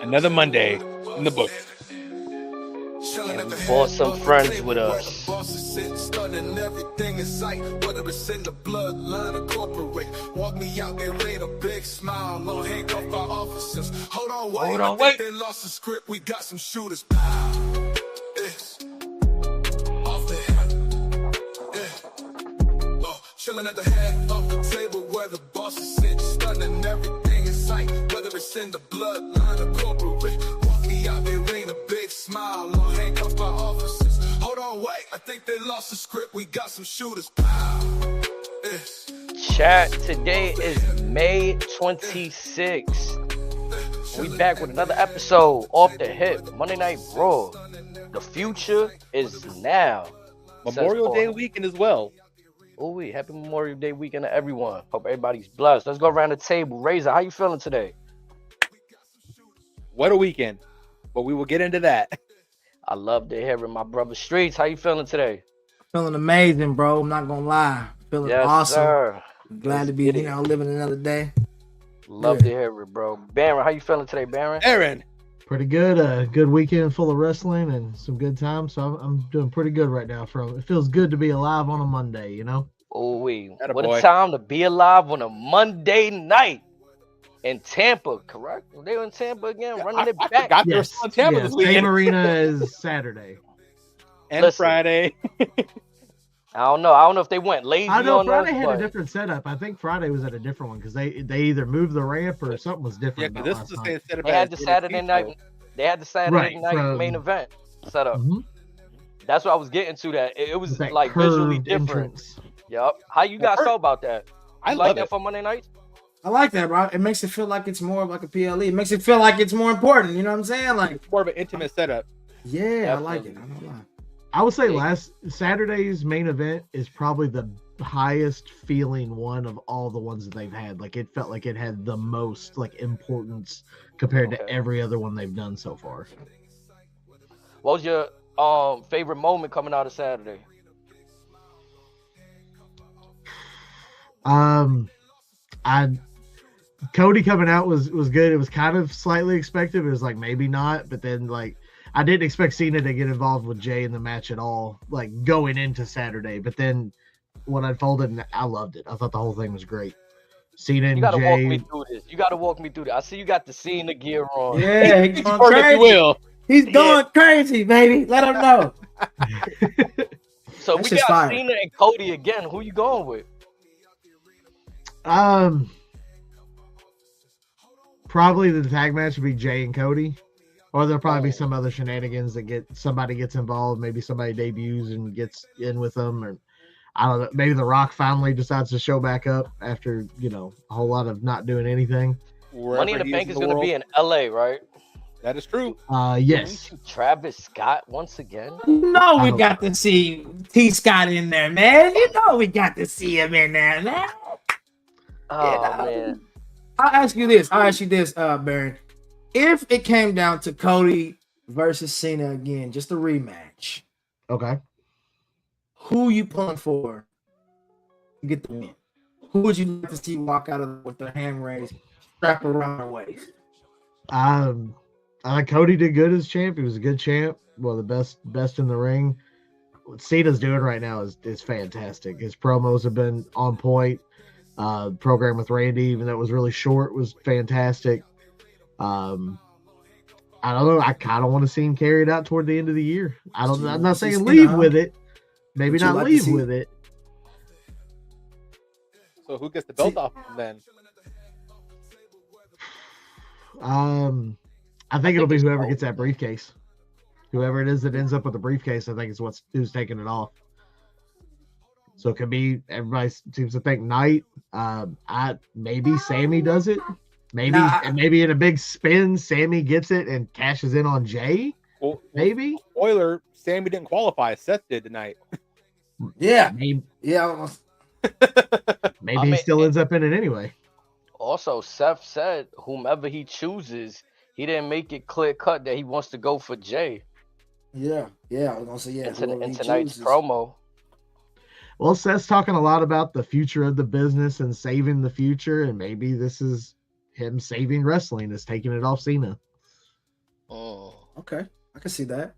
Another Monday in the book. And we brought some friends with us. Walk me out, they laid a big smile on handcuff our officers. Hold on, wait. They lost the script, we got some shooters. It's off the hip. Chilling at the head of the table where the bosses sit, stunning everything in sight, whether it's in the bloodline or corporate. Walk me out, they rain a big smile on handcuff our officers. Hold on, wait, I think they lost the script, we got some shooters. Chat, today is May 26th. We back with another episode, Off the Hip, Monday Night Raw. The future is now. Memorial Day weekend as well. Oh, happy Memorial Day weekend to everyone. Hope everybody's blessed. Let's go around the table. Razor, how you feeling today? What a weekend. But we will get into that. I love to hear it. My brother Streets, how you feeling today? Feeling amazing, bro. I'm not gonna lie. Feeling awesome. Sir. Glad to be, living another day. Love to hear it, bro. Baron, how you feeling today, Baron? Aaron. Pretty good. Good weekend full of wrestling and some good times. So I'm doing pretty good right now. It feels good to be alive on a Monday, Oh, what a time to be alive on a Monday night in Tampa, correct? They were in Tampa again, running it back. Yes, Tampa this weekend. Same Arena is Saturday. And Friday. I don't know if they went lazy. I know Friday had a different setup. I think Friday was at a different one because they either moved the ramp or something was different. Yeah, this is the same setup. They had the Saturday night. They had the Saturday night main event set up. Mm-hmm. That's what I was getting to. That it was like visually different. Entrance. Yep. How you guys felt about that? I like that it. for Monday night. I like that, bro. It makes it feel like it's more of like a PLE. It makes it feel like it's more important. You know what I'm saying? Like it's more of an intimate setup. Yeah, definitely. I like it. I don't lie. I would say last Saturday's main event is probably the highest feeling one of all the ones that they've had. Like it felt like it had the most like importance compared to every other one they've done so far. What was your favorite moment coming out of Saturday? Cody coming out was good. It was kind of slightly expected. It was like maybe not, but then like I didn't expect Cena to get involved with Jay in the match at all, like going into Saturday. But then when I unfolded, I loved it. I thought the whole thing was great. Cena and Jay. You gotta walk me through this. You gotta walk me through this. I see you got the Cena gear on. Yeah, he's going crazy. He's going crazy, baby. Let him know. So we got Cena and Cody again. Who you going with? Probably the tag match would be Jay and Cody. Or there'll probably be some other shenanigans that somebody gets involved. Maybe somebody debuts and gets in with them. Or I don't know. Maybe the Rock family decides to show back up after, a whole lot of not doing anything. Money in the Bank is going to be in LA, right? That is true. Yes. Travis Scott once again. We got to see T. Scott in there, man. We got to see him in there, man. Oh, man. I'll ask you this, Baron. If it came down to Cody versus Cena again, just a rematch. Okay. Who you pulling for to get the win? Who would you like to see walk out of with their hand raised, strap around their waist? Cody did good as champ. He was a good champ. Well, the best in the ring. What Cena's doing right now is fantastic. His promos have been on point. Program with Randy, even though it was really short, was fantastic. I don't know. I kind of want to see him carry it out toward the end of the year. I'm not saying leave with it. Maybe not leave with it. So who gets the belt off then? I think it'll be whoever gets that briefcase. Whoever it is that ends up with the briefcase, I think is who's taking it off. So it could be, everybody seems to think Knight. Maybe Sammy does it. Maybe in a big spin, Sammy gets it and cashes in on Jay. Well, maybe. Spoiler: Sammy didn't qualify. Seth did tonight. Yeah. Maybe I mean, he still ends up in it anyway. Also, Seth said whomever he chooses, he didn't make it clear cut that he wants to go for Jay. Yeah. I was gonna say in tonight's promo. Well, Seth's talking a lot about the future of the business and saving the future, and maybe this is him saving wrestling is taking it off Cena. Mm. Okay, I can see that.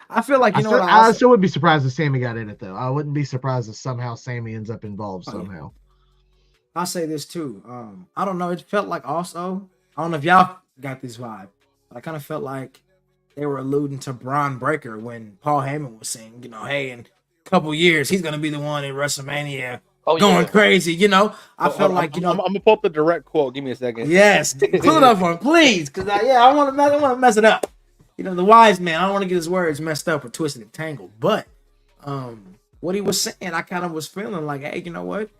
I feel like I still would be surprised if Sammy got in it though. I wouldn't be surprised if somehow Sammy ends up involved Oh, yeah. somehow. I'll say this too. I don't know. It felt like also, I don't know if y'all got this vibe. I kind of felt like they were alluding to Braun Breaker when Paul Heyman was saying, hey, in a couple years he's gonna be the one in WrestleMania going crazy. I felt like I'm gonna pull up the direct quote. Give me a second. Yes, pull it up for him, please, because I want to mess it up. The wise man. I don't want to get his words messed up or twisted and tangled. But what he was saying, I kind of was feeling like, hey, you know what?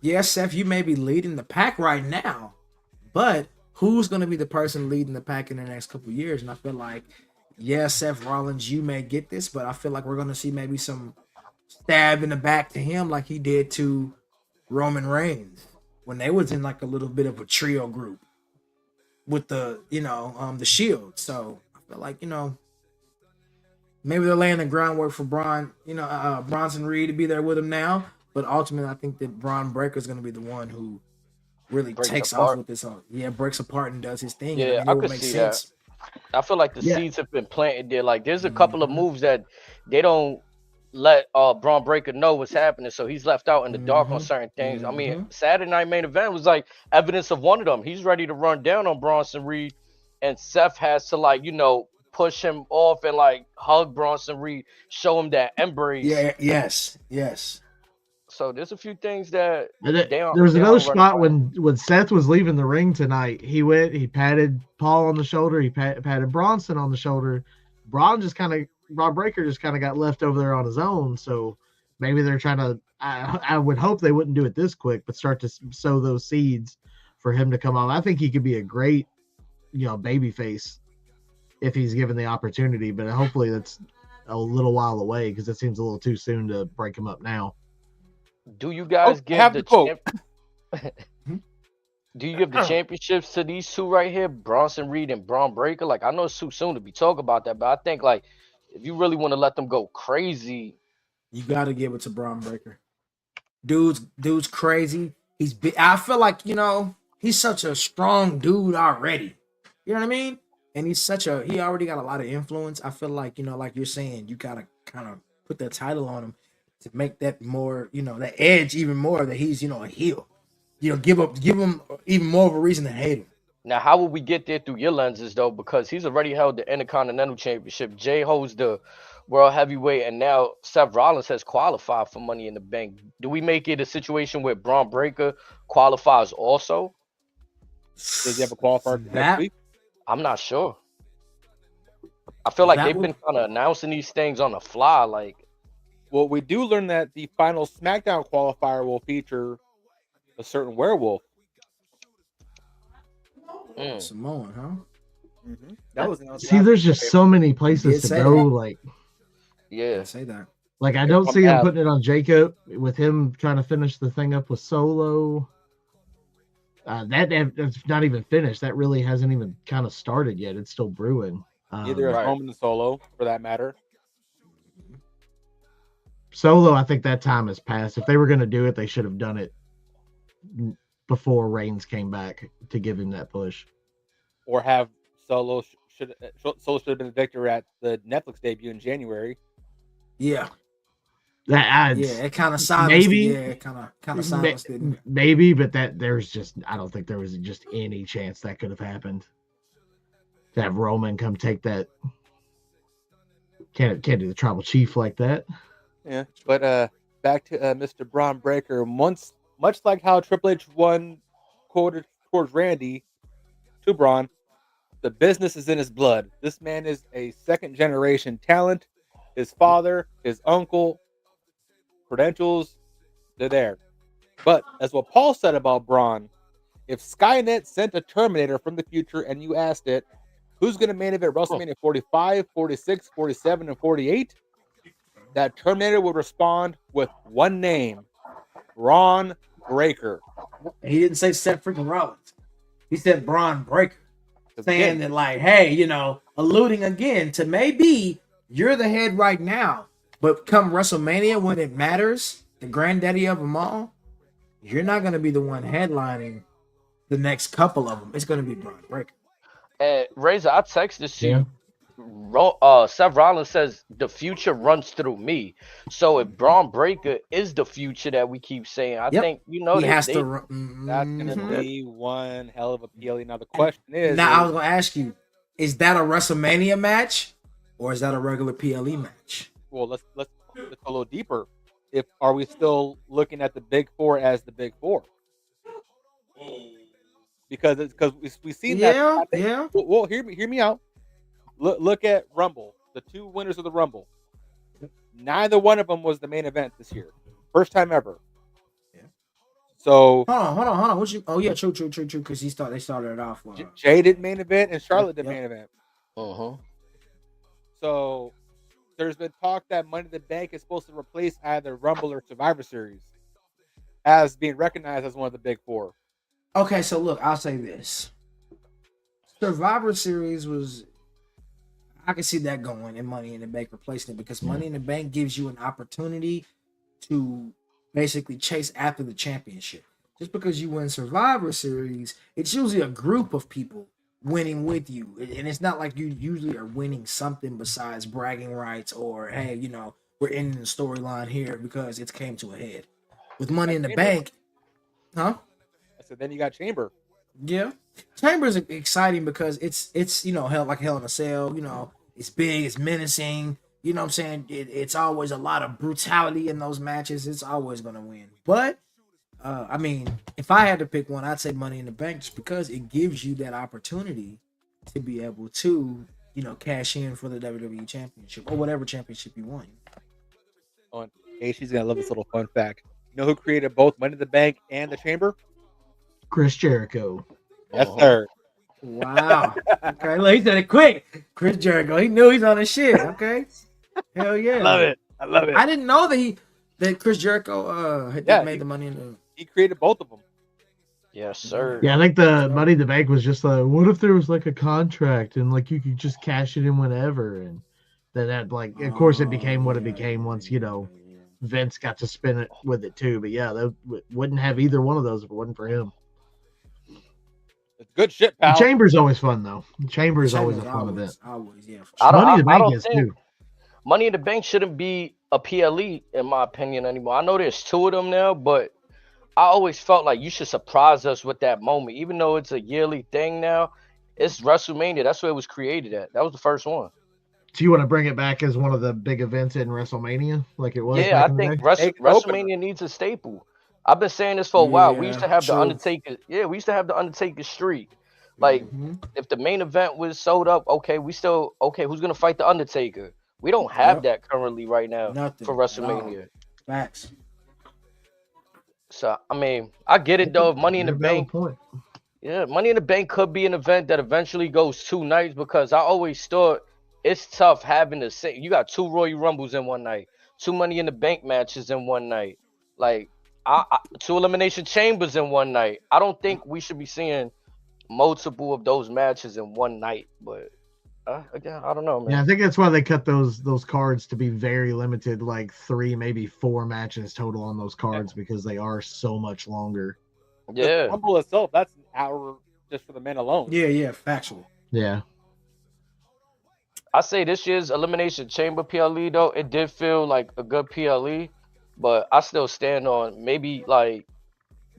Yeah, Seth, you may be leading the pack right now, but who's going to be the person leading the pack in the next couple of years? And I feel like, yeah, Seth Rollins, you may get this, but I feel like we're going to see maybe some stab in the back to him like he did to Roman Reigns when they was in like a little bit of a trio group with the Shield. So I feel like, maybe they're laying the groundwork for Bronson Reed to be there with him now. But ultimately, I think that Braun Breaker is going to be the one who really takes off with this. Breaks apart and does his thing. Yeah, I could see that. I feel like the seeds have been planted there. Like, there's a couple of moves that they don't let Braun Breaker know what's happening, so he's left out in the dark on certain things. I mean, Saturday Night Main Event was like evidence of one of them. He's ready to run down on Bronson Reed, and Seth has to push him off and like hug Bronson Reed, show him that embrace. Yeah. Yes. So there's a few things that there was another spot when Seth was leaving the ring tonight. He patted Paul on the shoulder. He patted Bronson on the shoulder. Braun Breaker just kind of got left over there on his own. So maybe they're trying to. I would hope they wouldn't do it this quick, but start to sow those seeds for him to come on. I think he could be a great, baby face if he's given the opportunity. But hopefully that's a little while away because it seems a little too soon to break him up now. Do you guys give the Do you give the championships to these two right here, Bronson Reed and Braun Breaker? Like, I know it's too soon to be talking about that, but I think like if you really want to let them go crazy, you got to give it to Braun Breaker. Dude's crazy. I feel like he's such a strong dude already. You know what I mean? And he already got a lot of influence. I feel like like you're saying, you gotta kind of put that title on him to make that more, that edge even more that he's, a heel. Give him even more of a reason to hate him. Now, how will we get there through your lenses, though? Because he's already held the Intercontinental Championship. Jay holds the World Heavyweight, and now Seth Rollins has qualified for Money in the Bank. Do we make it a situation where Braun Breaker qualifies also? Does he have a qualifier next week? I'm not sure. I feel like they've been kind of announcing these things on the fly, like. Well, we do learn that the final SmackDown qualifier will feature a certain werewolf. Samoan, huh? Mm-hmm. That was there's just so many places to go. Like, say that. Like, I don't see him putting it on Jacob with him trying to finish the thing up with Solo. That's not even finished. That really hasn't even kind of started yet. It's still brewing. Either at home and Solo, for that matter. Solo, I think that time has passed. If they were going to do it, they should have done it before Reigns came back to give him that push. Or have Solo should have been the victor at the Netflix debut in January. Yeah. It kind of silenced. Maybe. Yeah, it kind of silenced it. Maybe, but I don't think there was just any chance that could have happened. To have Roman come take that. Can't do the tribal chief like that. Yeah, but back to Mr. Braun Breaker. Much like how Triple H won quoted towards Randy to Braun, the business is in his blood. This man is a second-generation talent. His father, his uncle, credentials, they're there. But as what Paul said about Braun, if Skynet sent a Terminator from the future and you asked it, who's going to main event WrestleMania 45, 46, 47, and 48? That Terminator would respond with one name, Braun Breaker. He didn't say Seth freaking Rollins. He said Braun Breaker. Saying that, like, hey, alluding again to maybe you're the head right now, but come WrestleMania when it matters, the granddaddy of them all, you're not going to be the one headlining the next couple of them, it's going to be Braun Breaker. And Razor, I texted Yeah. you. Seth Rollins says the future runs through me. So if Braun Breaker is the future that we keep saying, I Yep. think He they has they to run. That's gonna Mhm. be one hell of a PLE. Now the question Now, I is was going to ask you, is that a WrestleMania match or is that a regular PLE match? well, let's go a little deeper. If are we still looking at the Big Four as the Big Four? Because we've seen that. Yeah, yeah. Well, hear me out. Look at Rumble. The two winners of the Rumble. Neither one of them was the main event this year. First time ever. Yeah. So Hold on. What you? Oh yeah, true. Because they started it off. Jay did main event and Charlotte did Yep. main event. Uh-huh. So there's been talk that Money in the Bank is supposed to replace either Rumble or Survivor Series as being recognized as one of the Big Four. Okay, so look, I'll say this. Survivor Series was, I can see that going and Money in the Bank replacing it because Money in the Bank gives you an opportunity to basically chase after the championship. Just because you win Survivor Series, it's usually a group of people winning with you. And it's not like you usually are winning something besides bragging rights or, hey, we're ending the storyline here because it came to a head. With Money in the Bank, huh? So then you got Chamber. Yeah, Chamber is exciting because it's hell like Hell in a Cell. It's big, it's menacing. You know what I'm saying? It's always a lot of brutality in those matches. It's always gonna win. But I mean, if I had to pick one, I'd say Money in the Bank just because it gives you that opportunity to be able to cash in for the WWE Championship or whatever championship you want. Hey, she's gonna love this little fun fact. You know who created both Money in the Bank and the Chamber? Chris Jericho. Yes, sir. Wow. Okay, look, he said it quick. Chris Jericho, he knew he's on his shit. Okay, hell yeah. I love it. I didn't know that Chris Jericho had made the Money in the. He created both of them. Yes, sir. Yeah, I think the Money in the Bank was just like, what if there was like a contract and like you could just cash it in whenever, and then that of course it became what it became once Vince got to spin it with it too. But yeah, they wouldn't have either one of those if it wasn't for him. It's good shit, pal. The Chamber's always fun though. The Chamber is always a fun event. Always, yeah. Money in the Bank is too. Money in the Bank shouldn't be a PLE in my opinion anymore. I know there's two of them now, but I always felt like you should surprise us with that moment, even though it's a yearly thing now. It's WrestleMania. That's where it was created at. That was the first one. So you want to bring it back as one of the big events in WrestleMania, like it was? Yeah, I think WrestleMania needs a staple. I've been saying this for a while. We used to have the Undertaker. Yeah, we used to have the Undertaker streak. Like, if the main event was sold up, okay, who's gonna fight the Undertaker? We don't have that currently right now for WrestleMania. Facts. So I mean, I get it though. Money in the Bank. Yeah, Money in the Bank could be an event that eventually goes 2 nights because I always thought it's tough having the same. You got 2 Royal Rumbles in one night, 2 Money in the Bank matches in one night, like 2 Elimination Chambers in one night. I don't think we should be seeing multiple of those matches in one night, but again, I don't know, man. Yeah, I think that's why they cut those cards to be very limited, like 3, maybe 4 matches total on those cards because they are so much longer. Yeah, the Rumble itself, that's an hour just for the men alone. Yeah, factual. Yeah. I say this year's Elimination Chamber PLE though, it did feel like a good PLE, but I still stand on maybe like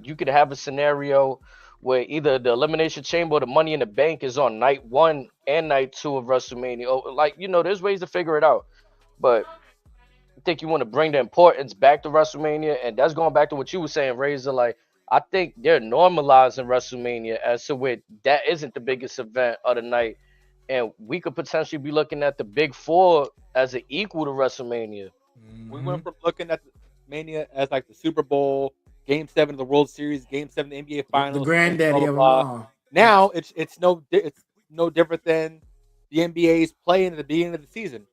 you could have a scenario where either the Elimination Chamber or the Money in the Bank is on night 1 and night 2 of WrestleMania. Or, like, there's ways to figure it out, but I think you want to bring the importance back to WrestleMania, and that's going back to what you were saying, Razor. Like, I think they're normalizing WrestleMania as to where that isn't the biggest event of the night. And we could potentially be looking at the Big Four as an equal to WrestleMania. We went from looking at the Mania as like the Super Bowl, Game 7 of the World Series, Game 7 of the NBA Finals, the granddaddy of them all. Now it's no different than the NBA's playing at the beginning of the season.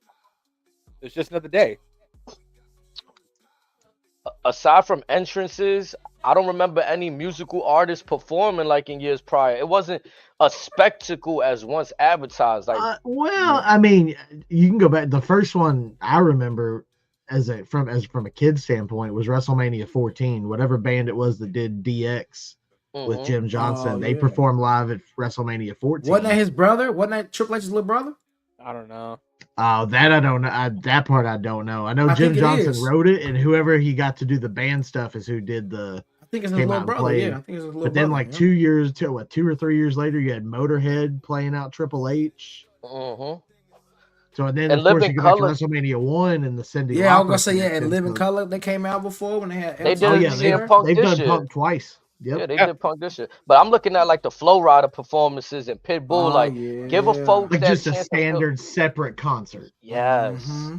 It's just another day. Aside from entrances, I don't remember any musical artists performing like in years prior. It wasn't a spectacle as once advertised. Like, I mean, you can go back. The first one I remember from a kid standpoint was WrestleMania 14. Whatever band it was that did DX with Mm-hmm. Jim Johnson. Oh, They yeah. performed live at WrestleMania 14. Wasn't that his brother? Wasn't that Triple H's little brother? I don't know. That I don't know. That part I don't know. I know I Jim think it Johnson is. wrote it, and whoever he got to do the band stuff is who did the I think it's his came little out and brother. Yeah, played. I think it's his little But then, brother. like yeah. 2 or 3 years later, you had Motorhead playing out Triple H. Mm-hmm. So and then And of course Living you go back to Color, WrestleMania 1 and the Cyndi Yeah, I was Lauper gonna say yeah, and connection. Living So, Color they came out before when they had they LT did oh a yeah, was they've CM there. Punk they've this done year. Punk twice. Yep. Yeah, they Yeah. did Punk this year. But I'm looking at like the Flow Rider performances and Pitbull. Oh Like, give a yeah. folks Like that just a chance to feel. standard separate concert. Yes. Mm-hmm.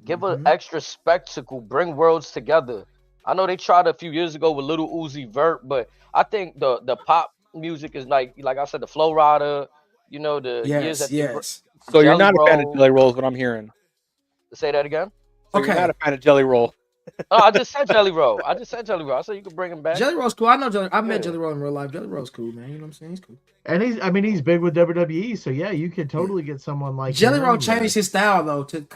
Give an extra spectacle. Bring worlds together. I know they tried a few years ago with Little Uzi Vert, but I think the pop music is like I said, the Flow Rider. You know, the years Yes, that they yes. So you're Jelly not a fan of Roll. Jelly Roll, is what I'm hearing. Say that again. So you're not Okay. a fan of Jelly Roll. Oh, I just said Jelly Roll. I said you could bring him back. Jelly Roll's cool. I know Jelly. I met Yeah. Jelly Roll in real life. Jelly Roll's cool, man. You know what I'm saying? He's cool. And he's big with WWE, so yeah, you could totally get someone like Jelly him, Roll changed his style though to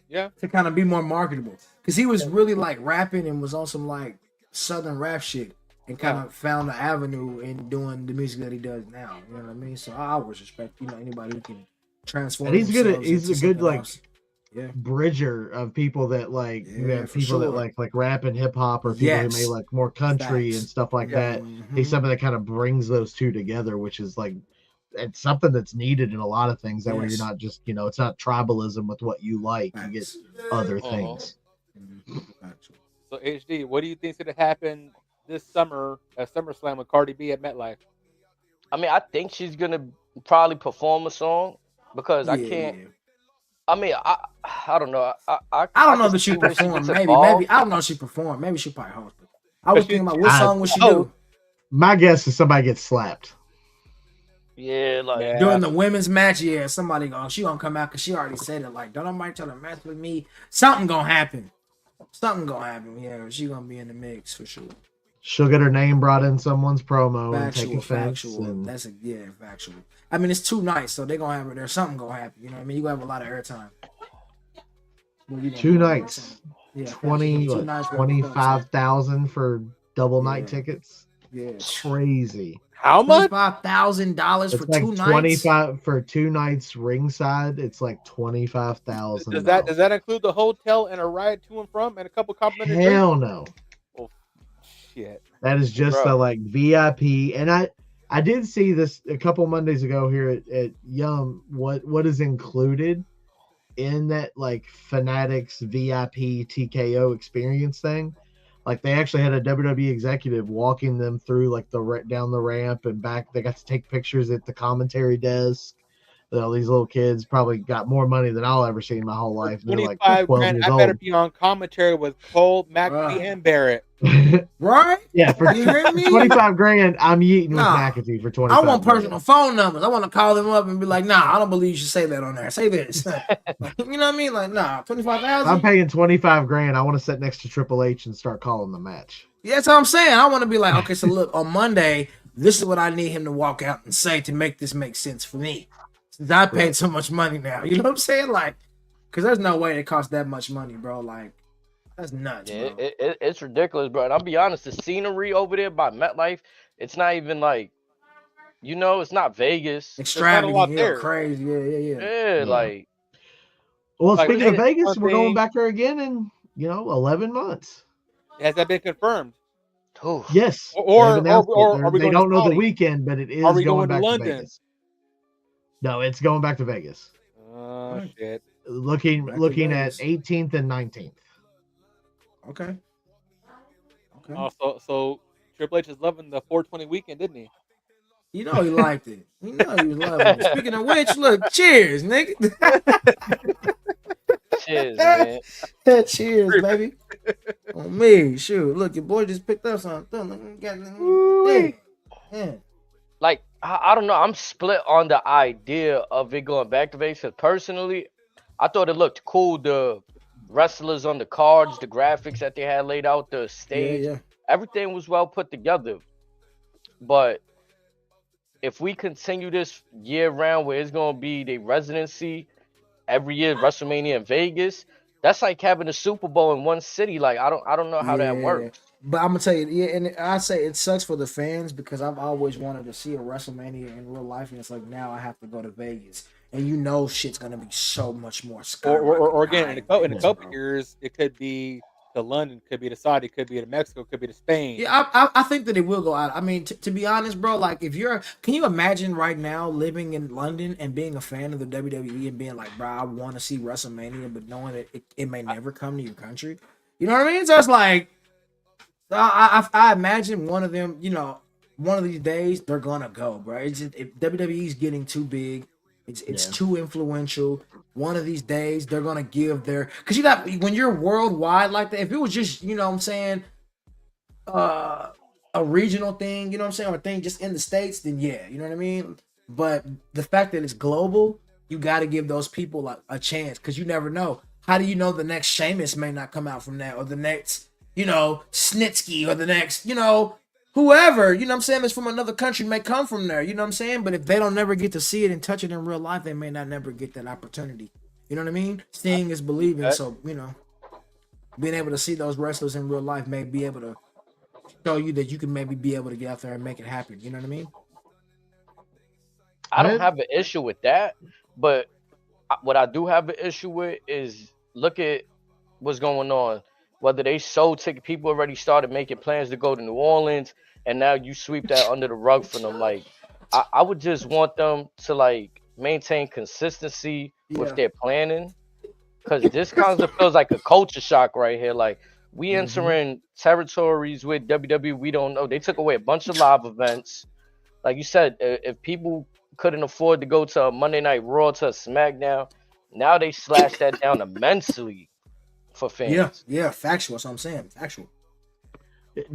Yeah. kind of be more marketable because he was really like rapping and was on some like southern rap shit and kind of found the avenue in doing the music that he does now. You know what I mean? So I always respect anybody who can transform. And he's themselves he's into a good something like else. Yeah. bridger of people that like Yeah, for people that sure. like rap and hip hop or people Yes. who may like more country Facts. and stuff like Yeah. that. He's something that kind of brings those two together, which is like it's something that's needed in a lot of things. That way you're Yes. not just it's not tribalism with what you like. You get Facts. other Uh-huh. things. Facts. So HD, what do you think's gonna happen this summer at SummerSlam with Cardi B at MetLife? I mean, I think she's gonna probably perform a song because I can't. Yeah. I mean, I don't know. I don't know can that she see where performed. gets Maybe involved. I don't know if she performed. Maybe she probably hosted. I was she- thinking about what I- song would she oh. do My guess is somebody gets slapped. Yeah, like Yeah. during the women's match. Yeah, somebody she gonna come out because she already said it. Like, don't nobody try to mess with me. Something gonna happen. Something gonna happen. Yeah, she gonna be in the mix for sure. She'll get her name brought in someone's promo and take Factual, offense. factual. And That's factual. I mean, it's 2 nights, so they're gonna have her there. Something gonna happen. You know what I mean? You gonna have a lot of airtime. Well, you know, 2 nights, Yeah, 20 2 nights. 25,000 for double night Yeah. tickets. Yeah. Crazy. How much? $25,000 It's for like 2 nights. 25 for 2 nights ringside. It's like $25,000. Does that include the hotel and a ride to and from and a couple complimentary drinks? Hell no. Shit. That is just Bro. the like VIP. And I did see this a couple Mondays ago here at Yum. What is included in that like Fanatics VIP TKO experience thing? Like they actually had a WWE executive walking them through like down the ramp and back. They got to take pictures at the commentary desk. All these little kids probably got more money than I'll ever see in my whole life. They're like 25 12 grand. years I better old. be on commentary with Cole, McAfee, Bruh. and Barrett. Right? Yeah, for You hear me? 25 grand, I'm eating Nah. with McAfee for 25 I want grand. personal phone numbers. I want to call them up and be like, nah, I don't believe you should say that on there. Say this. You know what I mean? Like, nah, I'm 25,000. paying 25 grand. I want to sit next to Triple H and start calling the match. Yeah, that's what I'm saying. I want to be like, okay, so look, on Monday, this is what I need him to walk out and say to make this make sense for me. Since I paid so much money now. You know what I'm saying? Like, because there's no way it costs that much money, bro. Like, that's nuts, Yeah, bro. it's ridiculous, bro. And I'll be honest, the scenery over there by MetLife, it's not even like, it's not Vegas. Extravagant, lot yeah, there. crazy. Yeah. Yeah, like Well, Like, speaking of it's Vegas, one we're going thing- back there again in 11 months. Has that been confirmed? whew. Yes. Or- they've announced it. or are we They going to don't know the Saudi? weekend, but it is Are we going going to back London? Vegas. No, it's going back to Vegas. Oh, shit. Looking Back to at Vegas. 18th and 19th. Okay. So Triple H is loving the 420 weekend, didn't he? You know he liked it. You know he was loving it. Speaking of which, look, cheers, nigga. Cheers, man. Cheers, baby. On me, shoot. Look, your boy just picked up something. Yeah. Like I don't know. I'm split on the idea of it going back to Vegas. 'Cause personally, I thought it looked cool. The wrestlers on the cards, the graphics that they had laid out, the stage, Yeah. everything was well put together. But if we continue this year round, where it's gonna be the residency every year, WrestleMania in Vegas, that's like having a Super Bowl in one city. Like I don't know how that Yeah. works. But I'm gonna tell you, yeah, and I say it sucks for the fans because I've always wanted to see a WrestleMania in real life, and it's like now I have to go to Vegas, and you know shit's gonna be so much more Or skyrocketing again, high in in a Vegas, couple bro. years, it could be to London, could be to Saudi, could be to Mexico, could be to Spain. Yeah, I think that it will go out. I mean, to be honest, bro, like if you're, can you imagine right now living in London and being a fan of the WWE and being like, bro, I want to see WrestleMania, but knowing that it may never come to your country. You know what I mean? So it's like, I imagine one of them, you know, one of these days they're gonna go, bro. It's just, if WWE's getting too big, it's Yeah. too influential. One of these days they're gonna give their, because you got, when you're worldwide like that. If it was just, you know what I'm saying, uh a regional thing, you know what I'm saying, or a thing just in the States, then yeah, you know what I mean. But the fact that it's global, you got to give those people like a chance, because you never know. How do you know the next Sheamus may not come out from that, or the next, you know, Snitsky, or the next, you know, whoever, you know what I'm saying, is from another country may come from there, you know what I'm saying. But if they don't never get to see it and touch it in real life, they may not never get that opportunity. You know what I mean? I Seeing is believing. that So, you know, being able to see those wrestlers in real life may be able to show you that you can maybe be able to get out there and make it happen. You know what I mean? I don't I have an issue with that, but what I do have an issue with is look at what's going on. Whether they sold ticket, people already started making plans to go to New Orleans, and now you sweep that under the rug for them. Like, I would just want them to like maintain consistency with Yeah. their planning, because this kind of feels like a culture shock right here. Like, we Mm-hmm. entering territories with WWE we don't know. They took away a bunch of live events. Like you said, if people couldn't afford to go to a Monday Night Raw, to a SmackDown, now they slash that down immensely for Yeah. fans. Yeah. Factual. That's what I'm saying. Factual.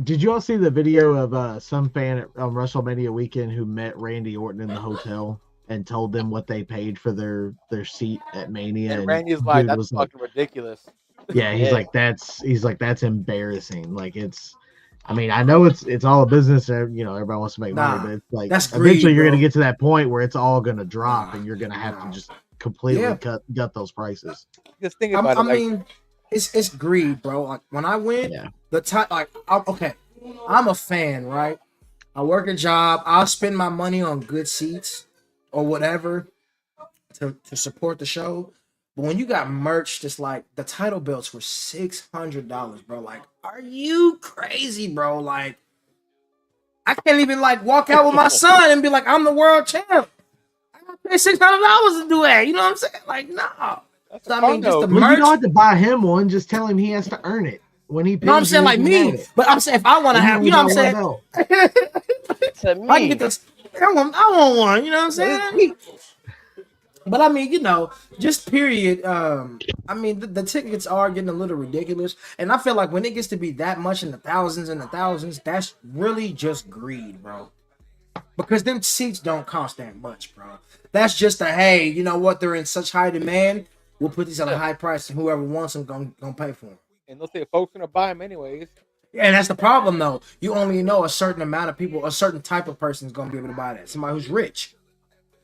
Did you all see the video of some fan on WrestleMania weekend who met Randy Orton in the hotel and told them what they paid for their seat at Mania? and And Randy's like, dude that's was like, fucking ridiculous. "Yeah," Yeah, he's like that's embarrassing. Like it's, I mean, I know it's all a business, and you know everybody wants to make money, Nah. but it's like That's eventually greed, you're gonna bro. get to that point where it's all gonna drop, Nah. and you're gonna have to Nah. just completely Yeah. gut those prices. Just think I about it, like mean, it's greed, bro. Like when I went, Yeah, the time, like, okay, I'm a fan, right? I work a job. I'll spend my money on good seats or whatever to support the show. But when you got merch, just like the title belts were $600, bro. Like, are you crazy, bro? Like, I can't even like walk out with my son and be like, I'm the world champ. I gotta pay $600 to do that. You know what I'm saying? Like, no. that's a So I mean, just the condo. well, you don't merch. have to buy him one. Just tell him he has to earn it. When he No, I'm pins you, saying he like can have me. it. But I'm saying if I want to And you have, only you know what buy I'm one saying? belt. to If I can get me, this, I want one. You know what I'm This is saying? But I mean, you know, just period. I mean, the tickets are getting a little ridiculous, and I feel like when it gets to be that much in the thousands, that's really just greed, bro. Because them seats don't cost that much, bro. That's just a, hey, you know what? They're in such high demand. We'll put these at a yeah, high price, and whoever wants them gonna pay for them. and they'll say folks gonna buy them anyways. And that's the problem, though. You only know a certain amount of people, a certain type of person is gonna be able to buy that. Somebody who's rich,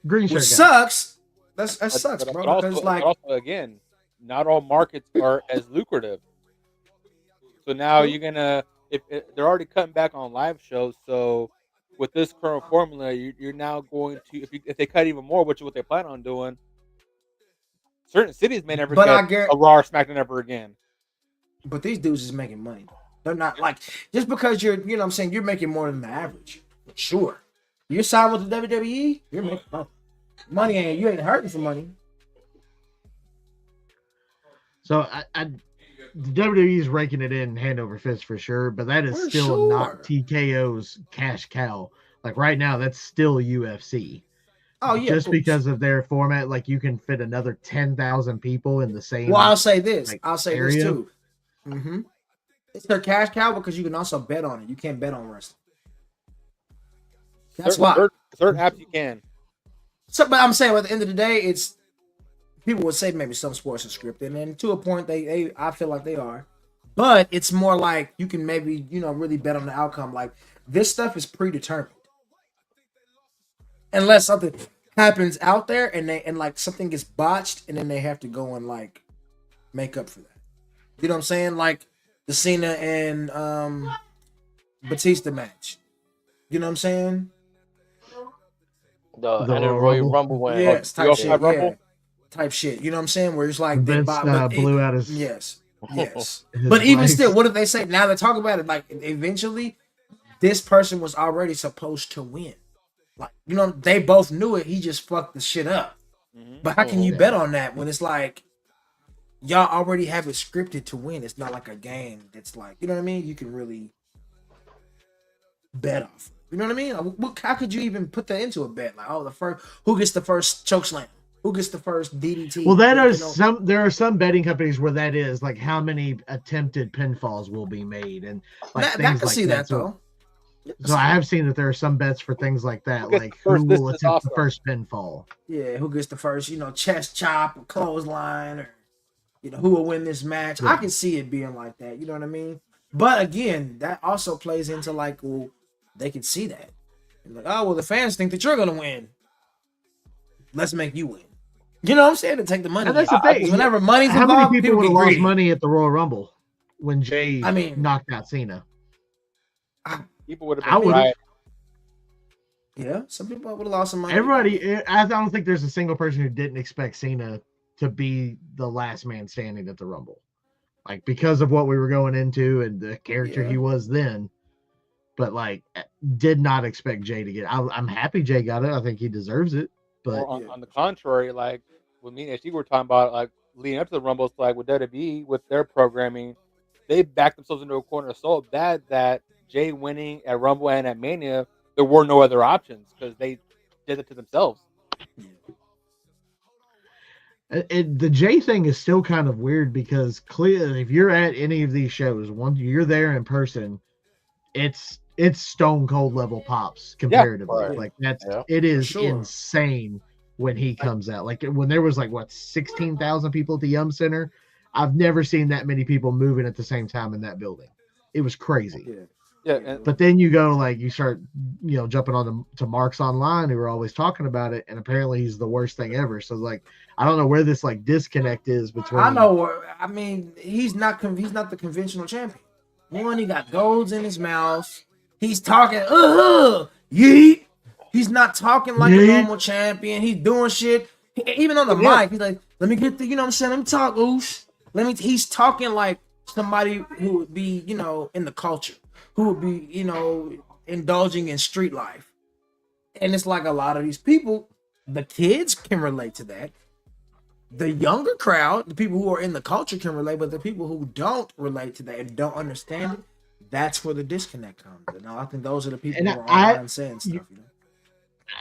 Green which shirt guy. sucks. That sucks, bro. Because But like, also again, not all markets are as lucrative. So now true. you're gonna if they're already cutting back on live shows. So with this current formula, you're now going to if they cut even more, which is what they plan on doing, certain cities may never But I get get, a Raw or SmackDown ever again. but these dudes is making money. They're not like, just because you're, you know what I'm saying, you're making more than the average. Sure. You sign with the WWE, you're making money. Money ain't, you ain't hurting for money. So the WWE is raking it in hand over fist for sure, but that is For still not sure. TKO's cash cow. Like right now, that's still UFC. Oh yeah, of Just course. because of their format, like you can fit another 10,000 people in the Well, same I'll say this. like I'll say this area. too. Mm-hmm. It's their cash cow because you can also bet on it. You can't bet on wrestling. That's Certain why. certain apps you can. So, but I'm saying at the end of the day, it's, people would say maybe some sports are scripted, and to a point, they I feel like they are. But it's more like you can maybe, you know, really bet on the outcome. Like this stuff is predetermined, unless something happens out there and they, and like something gets botched, and then they have to go and like make up for that. You know what I'm saying? Like the Cena and Batista match. You know what I'm saying? The The and then Royal Royal Rumble? Rumble win. Yes, type shit. 305 Yeah, Rumble. type shit. You know what I'm saying? Where it's like they Vince buy, but blew out yes. his But even legs. still, what if they say now they talk about it? Like eventually, this person was already supposed to win. Like they both knew it. He just fucked the shit up. But how can you bet on that when it's like y'all already have it scripted to win? It's not like a game that's like you know what I mean. You can really bet off. You know what I mean? How could you even put that into a bet? Like, oh, who gets the first choke slam? Who gets the first DDT? Well, there are some betting companies where that is like how many attempted pinfalls will be made and like I things can like see that so, though. So I have seen that there are some bets for things like that, Who gets like the first? who This will is attempt the awesome. first pinfall. Yeah, who gets the first, chest chop or clothesline or who will win this match. Yeah. I can see it being like that, you know what I mean? But again, that also plays into like, well, they can see that. Like, oh well, the fans think that you're gonna win. Let's make you win. You know what I'm saying? To take the money. And that's the thing. Whenever money's How many involved, people would get have lost greedy. money at the Royal Rumble when Jay I mean, knocked out Cena? People would I have been would- right. Yeah, some people would have lost some money. Everybody, I don't think there's a single person who didn't expect Cena to be the last man standing at the Rumble, like because of what we were going into and the character he was then. But like, did not expect Jay to get. I'm happy Jay got it. I think he deserves it. But Or on the contrary, like with me and she were talking about, like leading up to the Rumble, it's like with WWE with their programming, they backed themselves into a corner so bad that Jay winning at Rumble and at Mania, there were no other options because they did it to themselves. the Jay thing is still kind of weird because clearly, if you're at any of these shows, once you're there in person, it's stone cold level pops comparatively. right. Like that's Yeah, it is sure. insane when he comes out. Like when there was like 16,000 people at the Yum Center, I've never seen that many people moving at the same time in that building. It was crazy. Yeah, and But then you go like you start jumping on to Marks Online who are always talking about it, and apparently he's the worst thing ever. So like I don't know where this like disconnect is between. I know. I mean, he's not the conventional champion. One, he got golds in his mouth. He's talking, yeet. He's not talking like a normal champion. He's doing shit. Even on the mic, he's like, let me get the, you know what I'm saying? Let me talk, oosh. He's talking like somebody who would be, in the culture, who would be, indulging in street life. And it's like a lot of these people, the kids can relate to that. The younger crowd, the people who are in the culture can relate, but the people who don't relate to that and don't understand it, that's where the disconnect comes. And I think those are the people who are online saying stuff.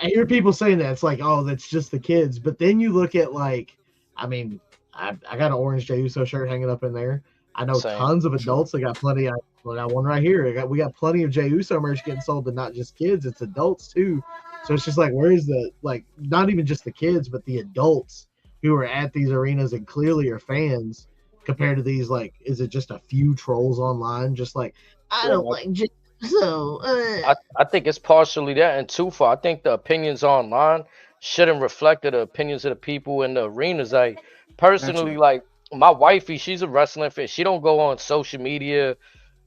I hear people saying that it's like, oh, that's just the kids. But then you look at like, I mean, I got an orange Jey Uso shirt hanging up in there. I know tons of adults. I got plenty. I got one right here. We got plenty of Jey Uso merch getting sold, but not just kids. It's adults too. So it's just like, where's the not even just the kids, but the adults who are at these arenas and clearly are fans compared to these, like, is it just a few trolls online? Just like, I don't like Jey Uso. I think it's partially that and twofold. I think the opinions online shouldn't reflect the opinions of the people in the arenas. Like personally, like my wifey, she's a wrestling fan. She don't go on social media,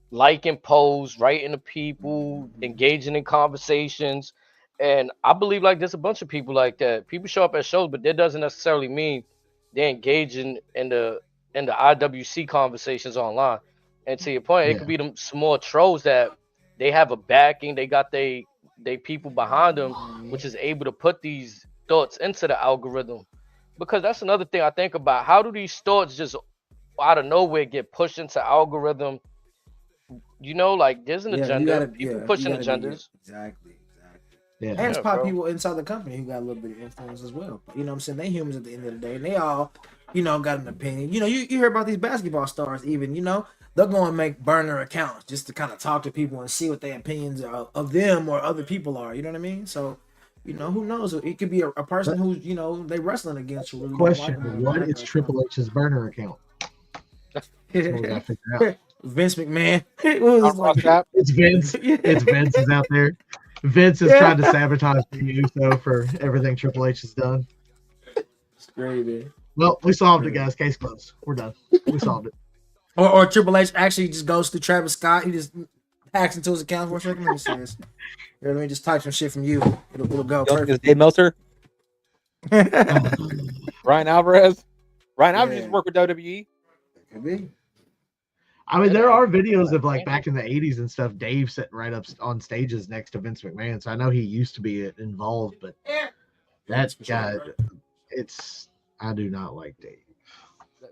liking posts, writing to people, engaging in conversations. And I believe like there's a bunch of people like that. People show up at shows, but that doesn't necessarily mean they're engaging in the IWC conversations online. And to your point, it could be them small trolls that they have a backing, they got they people behind them, which is able to put these thoughts into the algorithm. Because that's another thing I think about. How do these thoughts just out of nowhere get pushed into algorithm? Like there's an agenda. People pushing agendas. Exactly. Yeah. And it's probably people inside the company who got a little bit of influence as well. You know what I'm saying? They humans at the end of the day. And they all, got an opinion. You hear about these basketball stars even, they'll go and make burner accounts just to kind of talk to people and see what their opinions of them or other people are. You know what I mean? So, who knows? It could be a person who's, they wrestling against you. Really Question: what is Triple H's burner account? That's what we gotta figure out. Vince McMahon. It's Vince. It's Vince is out there. Vince is trying to sabotage Uso for everything Triple H has done. It's great, man. Well, we solved it, guys. Case closed. We're done. We solved it. Or Triple H actually just goes to Travis Scott. He just hacks into his account for a second? Let me see this. Here, let me just type some shit from you. It'll go You don't think it's perfect. Dave Meltzer? Oh, Ryan Alvarez? Ryan Alvarez used to Yeah. work with WWE. Could be. I mean, Yeah, there man. are videos of like back in the 80s and stuff, Dave sitting right up on stages next to Vince McMahon. So I know he used to be involved, but that guy, I do not like Dave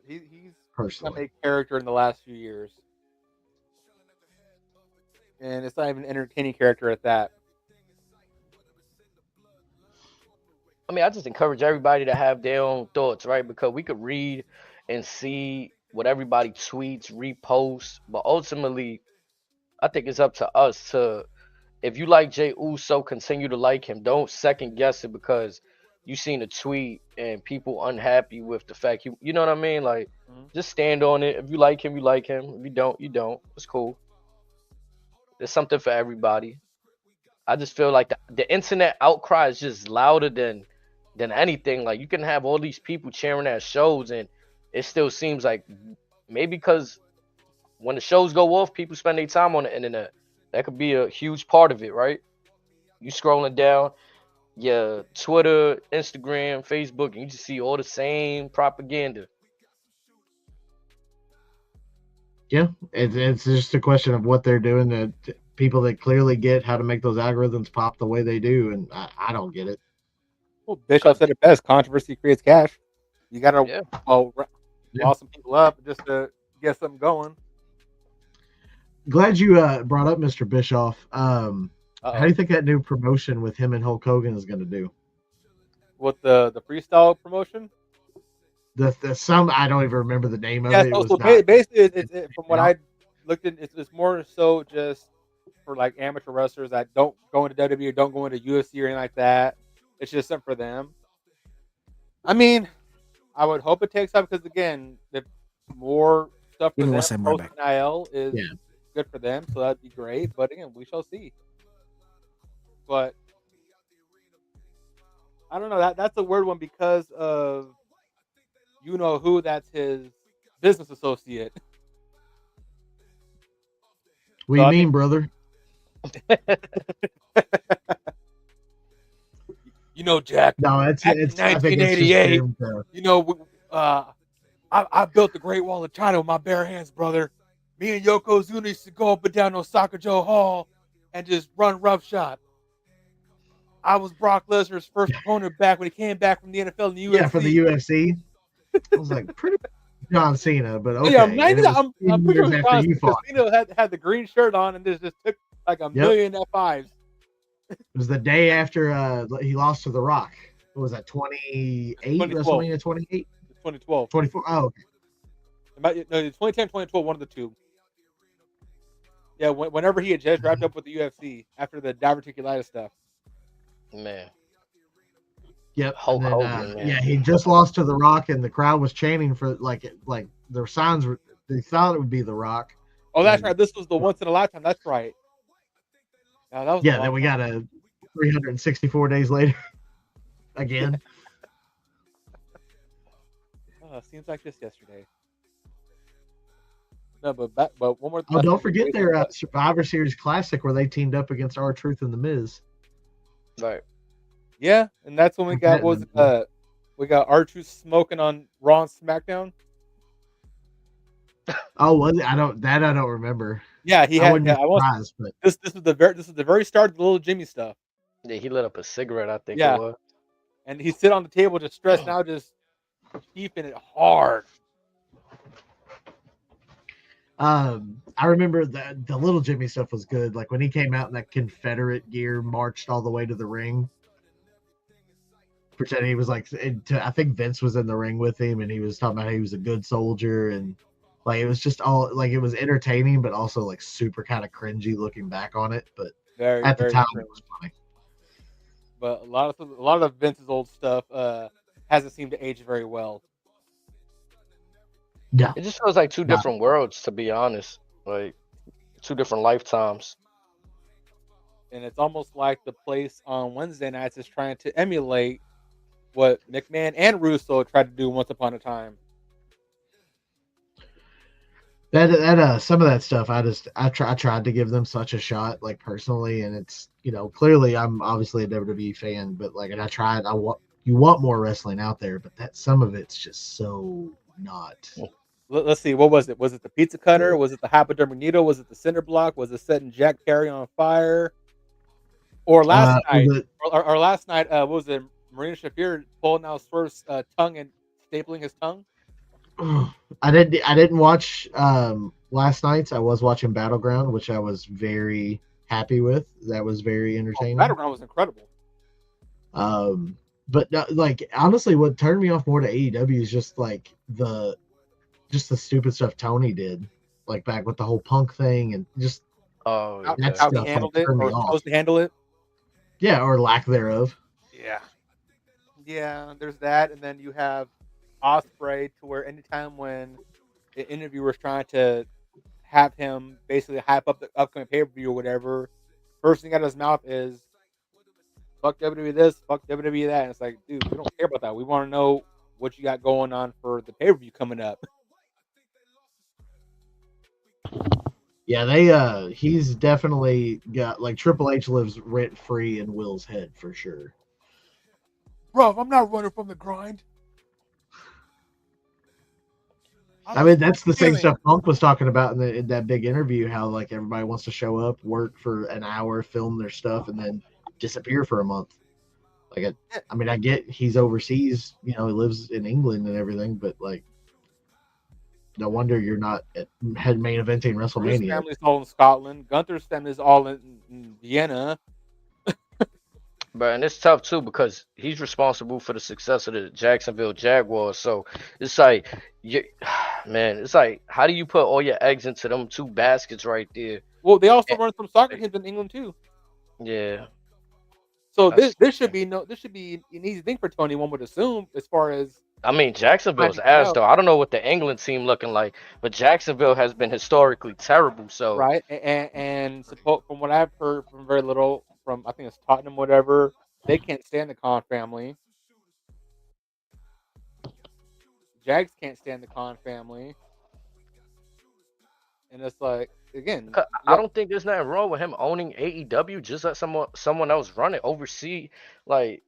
He's become personally. a character in the last few years. And it's not even an entertaining character at that. I mean, I just encourage everybody to have their own thoughts, right? Because we could read and see what everybody tweets, reposts, but ultimately, I think it's up to us to, if you like Jay Uso, continue to like him. Don't second guess it because you seen a tweet and people unhappy with the fact you know what I mean? Like, Mm-hmm. just stand on it. If you like him, you like him. If you don't, you don't. It's cool. There's something for everybody. I just feel like the internet outcry is just louder than anything. Like you can have all these people cheering at shows, and it still seems like maybe because when the shows go off, people spend their time on the internet. That could be a huge part of it, right? You scrolling down your Twitter, Instagram, Facebook, and you just see all the same propaganda. Yeah, it's just a question of what they're doing. That people that clearly get how to make those algorithms pop the way they do, and I don't get it. Well, Bischoff Cause said it best: controversy creates cash. You got to yeah, Yeah. wall some people up just to get something going. Glad you brought up Mr. Bischoff. How do Uh-oh. you think that new promotion with him and Hulk Hogan is going to do? With the freestyle promotion. The some I don't even remember the name of Yeah, it. It so was not. basically, from what I looked at, it's more so just for like amateur wrestlers that don't go into WWE or don't go into UFC or anything like that. It's just something for them. I mean, I would hope it takes up because again, if more stuff for Give me one them second, right post back. NIL is Yeah. good for them, so that'd be great. But again, we shall see. But I don't know. That's a weird one because of you know who that's his business associate. What do So you I mean, mean, brother? you know, Jack. No, Back in it's. I think it's just 1988, him. To, you know, I built the Great Wall of China with my bare hands, brother. Me and Yokozuna used to go up and down Osaka Joe Hall and just run roughshod. I was Brock Lesnar's first opponent back when he came back from the NFL and the yeah, for the UFC. UFC. I was like pretty John Cena, but Oh, yeah, okay. And it was I'm 10 pretty sure years it was after John you because fought. Cena had the green shirt on and just took like a Yep. million F5s. It was the day after he lost to The Rock. What was that? 28 2012. WrestleMania 28, 2012. 24. Oh, okay. No, 2010, 2012, one of the two. Yeah, whenever he had just wrapped up with the UFC after the diverticulitis stuff. man, Yep. Hulk And then Hogan, man. yeah, he just lost to The Rock, and the crowd was chanting for like the signs were. They thought it would be The Rock. Oh, that's And right. This was the once in a lifetime. That's right. Yeah, that was a yeah, long then we time. got a 364 days later again. Seems like just yesterday. No, but one more. Oh, don't forget their Survivor Series Classic where they teamed up against R-Truth and The Miz. Right. Yeah, and that's when we got we got R-Truth smoking on Raw and SmackDown. Oh, was it? I don't remember. Yeah, he I had. wouldn't Yeah, be surprised, but this is the very start of the little Jimmy stuff. Yeah, he lit up a cigarette, I think it Yeah, was. and he sit on the table just stressed out, just keeping it hard. I remember the little Jimmy stuff was good. Like when he came out in that Confederate gear, marched all the way to the ring, pretending he was like. I think Vince was in the ring with him, and he was talking about how he was a good soldier, and like it was just all like it was entertaining, but also like super kind of cringy looking back on it. But Very, at the very time, cringe. it was funny. But a lot of Vince's old stuff hasn't seemed to age very well. Yeah, It just feels like two No. different worlds, to be honest. Like two different lifetimes. And it's almost like the place on Wednesday nights is trying to emulate what McMahon and Russo tried to do once upon a time. That some of that stuff I tried to give them such a shot, like personally, and it's clearly I'm obviously a WWE fan, but like, and I tried. You want more wrestling out there, but that some of it's just so not. Let's see. What was it? Was it the pizza cutter? Was it the hypodermic needle? Was it the cinder block? Was it setting Jack Perry on fire? Or last night? Was Or last night? What was it? Marina Shafir pulling out Swerve's tongue and stapling his tongue. I didn't watch last night's. I was watching Battleground, which I was very happy with. That was very entertaining. Battleground was incredible. But like honestly, what turned me off more to AEW is just like the stupid stuff Tony did, like back with the whole Punk thing and just how he handled it or chose to handle it. Yeah, or lack thereof. Yeah. There's that, and then you have Ospreay, to where anytime when an interviewer's trying to have him basically hype up the upcoming pay-per-view or whatever, first thing out of his mouth is fuck WWE this, fuck WWE that. And it's like, dude, we don't care about that. We want to know what you got going on for the pay-per-view coming up. Yeah, he's definitely got, like, Triple H lives rent free in Will's head for sure. Bro, I'm not running from the grind. I mean, that's the same stuff Punk was talking about in that big interview, how like everybody wants to show up, work for an hour, film their stuff, and then disappear for a month. Like, I mean, I get he's overseas, he lives in England and everything, but like, no wonder you're not at main eventing WrestleMania. His family's all in Scotland. Gunther's family is all in Vienna. But and it's tough too because he's responsible for the success of the Jacksonville Jaguars. So it's like, it's like, how do you put all your eggs into them two baskets right there? Well, they also run some soccer teams in England too. Yeah. So this should be an easy thing for Tony, one would assume, as far as. I mean, Jacksonville's ass though. I don't know what the England team looking like, but Jacksonville has been historically terrible. So right, and from what I've heard from very little from, I think it's Tottenham, whatever, they can't stand the Khan family. Jags can't stand the Khan family, and it's like, again, I don't think there's nothing wrong with him owning AEW. Just let someone else run it, oversee like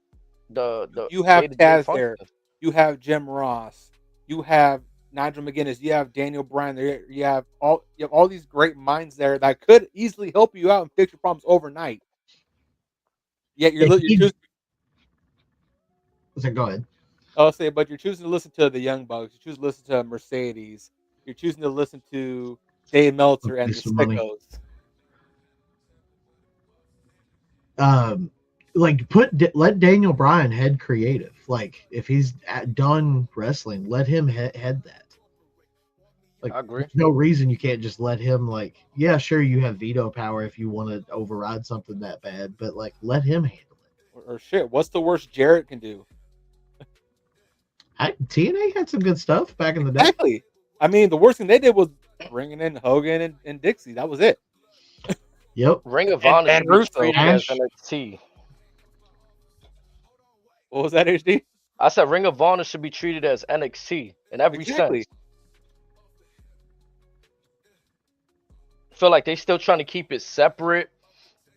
the. You have Taz there. You have Jim Ross. You have Nigel McGuinness. You have Daniel Bryan there. You have all these great minds there that could easily help you out and fix your problems overnight. Yet you're choosing. Go ahead. I'll say, but you're choosing to listen to the Young Bucks. You choose to listen to Mercedes. You're choosing to listen to Dave Meltzer and the Sickos. Let Daniel Bryan head creative. Like, if he's done wrestling, let him head that. Like, I agree. There's no reason you can't just let him, like, yeah, sure, you have veto power if you want to override something that bad, but like, let him handle it. Or shit, what's the worst Jarrett can do? TNA had some good stuff back in the day. Exactly. I mean, the worst thing they did was bringing in Hogan and Dixie. That was it. Yep. Ring of Honor and Russo. As NXT. What was that, HD? I said Ring of Honor should be treated as NXT in every sense. I feel like they still trying to keep it separate.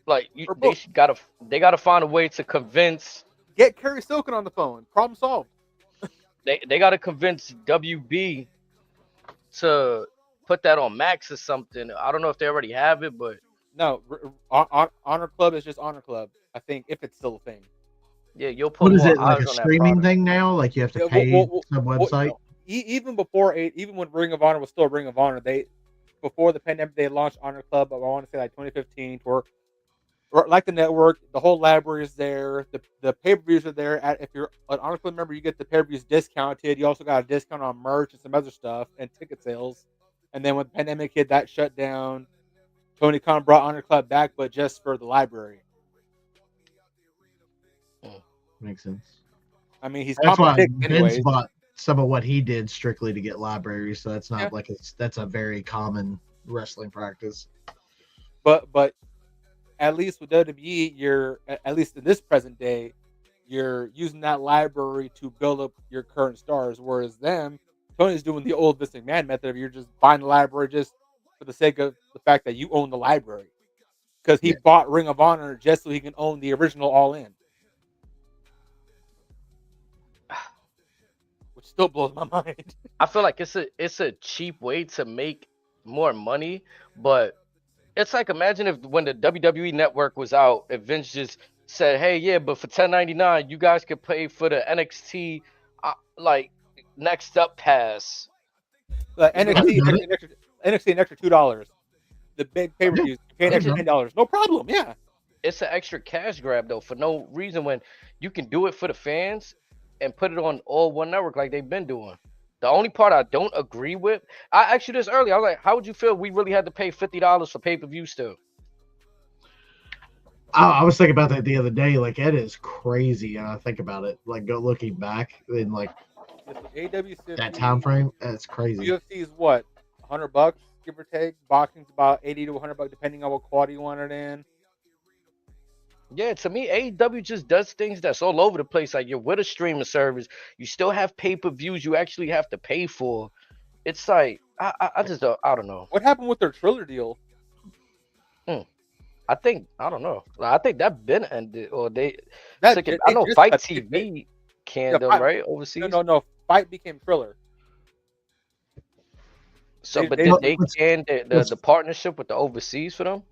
Like they gotta find a way to convince. Get Kerry Silken on the phone. Problem solved. They gotta convince WB to put that on Max or something. I don't know if they already have it, but no, Honor Club is just Honor Club. I think, if it's still a thing. Yeah, you'll put. What is it, like a streaming thing now? Like you have to pay some website. Even when Ring of Honor was still Ring of Honor, before the pandemic they launched Honor Club. I want to say like 2015, or like the network, the whole library is there. The pay-per-views are there. If you're an Honor Club member, you get the pay-per-views discounted. You also got a discount on merch and some other stuff and ticket sales. And then when the pandemic hit, that shut down. Tony Khan brought Honor Club back, but just for the library. Makes sense. I mean, that's why Vince bought some of what he did strictly to get libraries. So that's not that's a very common wrestling practice. But at least with WWE, you're, at least in this present day, you're using that library to build up your current stars. Whereas them, Tony's doing the old Vince McMahon method of you're just buying the library just for the sake of the fact that you own the library. Because he Yeah. bought Ring of Honor just so he can own the original All In. Which still blows my mind. I feel like it's a cheap way to make more money, but it's like imagine if when the WWE network was out, if Vince just said, "Hey, yeah, but for 10.99, you guys could pay for the NXT like next up pass." Like You'd be like, NXT an extra $2. The big pay per Yeah, views, you pay an I've extra done it. $10. No problem. Yeah. it's an extra cash grab though for no reason when you can do it for the fans and put it on all one network like they've been doing. The only part I don't agree with, I asked you this earlier. I was like, how would you feel if we really had to pay $50 for pay-per-view still? I was thinking about that the other day. Like, that is crazy. And I think about it, like, go looking back in like AEW that time frame. That's crazy. UFC is what, $100, give or take. Boxing's about $80 to $100, depending on what quality you want it in. Yeah, to me, AEW just does things that's all over the place. Like you're with a streaming service, you still have pay-per-views you actually have to pay for. It's like I just don't, I don't know. What happened with their Triller deal? I think I don't know. Like, I think that been ended or they. That Sick it- it, I it know just Fight got- TV canned yeah, them right overseas. no. Fight became Triller. So, They- but they- did Well, they let's- can let's- the partnership with the overseas for them?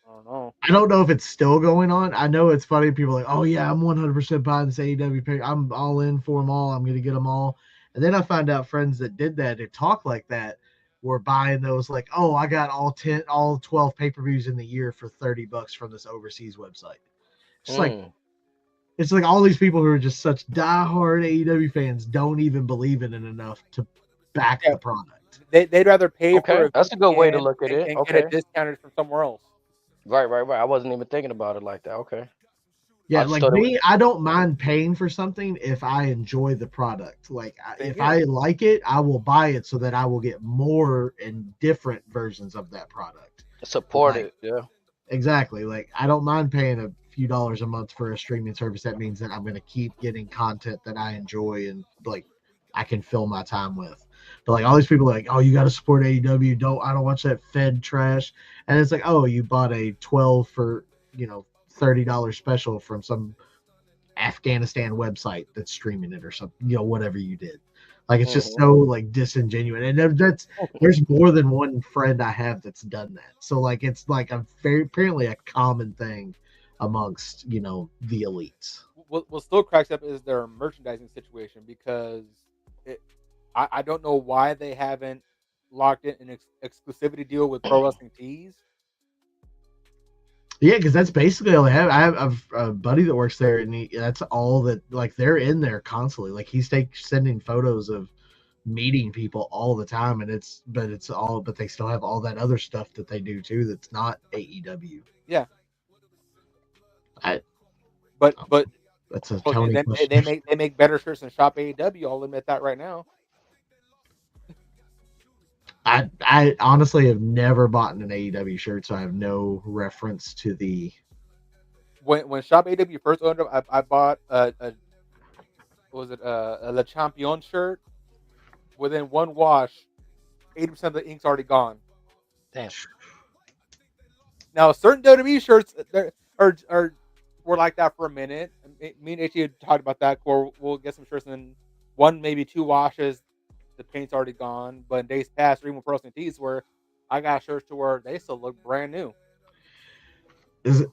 I don't know. I don't know if it's still going on. I know it's funny. People are like, oh yeah, I'm 100% buying this AEW pick. I'm all in for them all. I'm going to get them all. And then I find out friends that did that and talk like that were buying those like, oh, I got all 12 pay-per-views in the year for $30 from this overseas website. It's like all these people who are just such diehard AEW fans don't even believe in it enough to back the product. They'd rather pay Okay, for that's a good way to and- look at it. and Okay. get it discounted from somewhere else. Right. I wasn't even thinking about it like that. Okay. Yeah, I just like thought it me, I don't mind paying for something if I enjoy the product. Like Same if here. I like it, I will buy it so that I will get more and different versions of that product. Support Like- it. Yeah. Exactly. Like I don't mind paying a few dollars a month for a streaming service. That means that I'm going to keep getting content that I enjoy and like I can fill my time with. But like all these people are like, oh, you got to support AEW. I don't watch that Fed trash. And it's like, oh, you bought a 12 for $30 special from some Afghanistan website that's streaming it or something, whatever you did. Like it's just so like disingenuous. And there's more than one friend I have that's done that. So like it's like apparently a common thing amongst the elites. What still cracks up is their merchandising situation because I don't know why they haven't locked in an exclusivity deal with Pro Wrestling Tees. Yeah, because that's basically all they have. I have a buddy that works there, and that's all that. Like they're in there constantly. Like he's sending photos of meeting people all the time, and but they still have all that other stuff that they do too. That's not AEW. Yeah. But that's a Tony question. they make better shirts than Shop AEW. I'll admit that right now. I honestly have never bought an AEW shirt, so I have no reference to the. When Shop AEW first opened up, I bought a Le Champion shirt. Within one wash, 80% of the ink's already gone. Damn. Now certain WWE shirts were like that for a minute. Me and HG had talked about that. Where we'll get some shirts and then one maybe two washes, the paint's already gone. But in days past, or even with Pro Wrestling Tees, where I got shirts to where they still look brand new.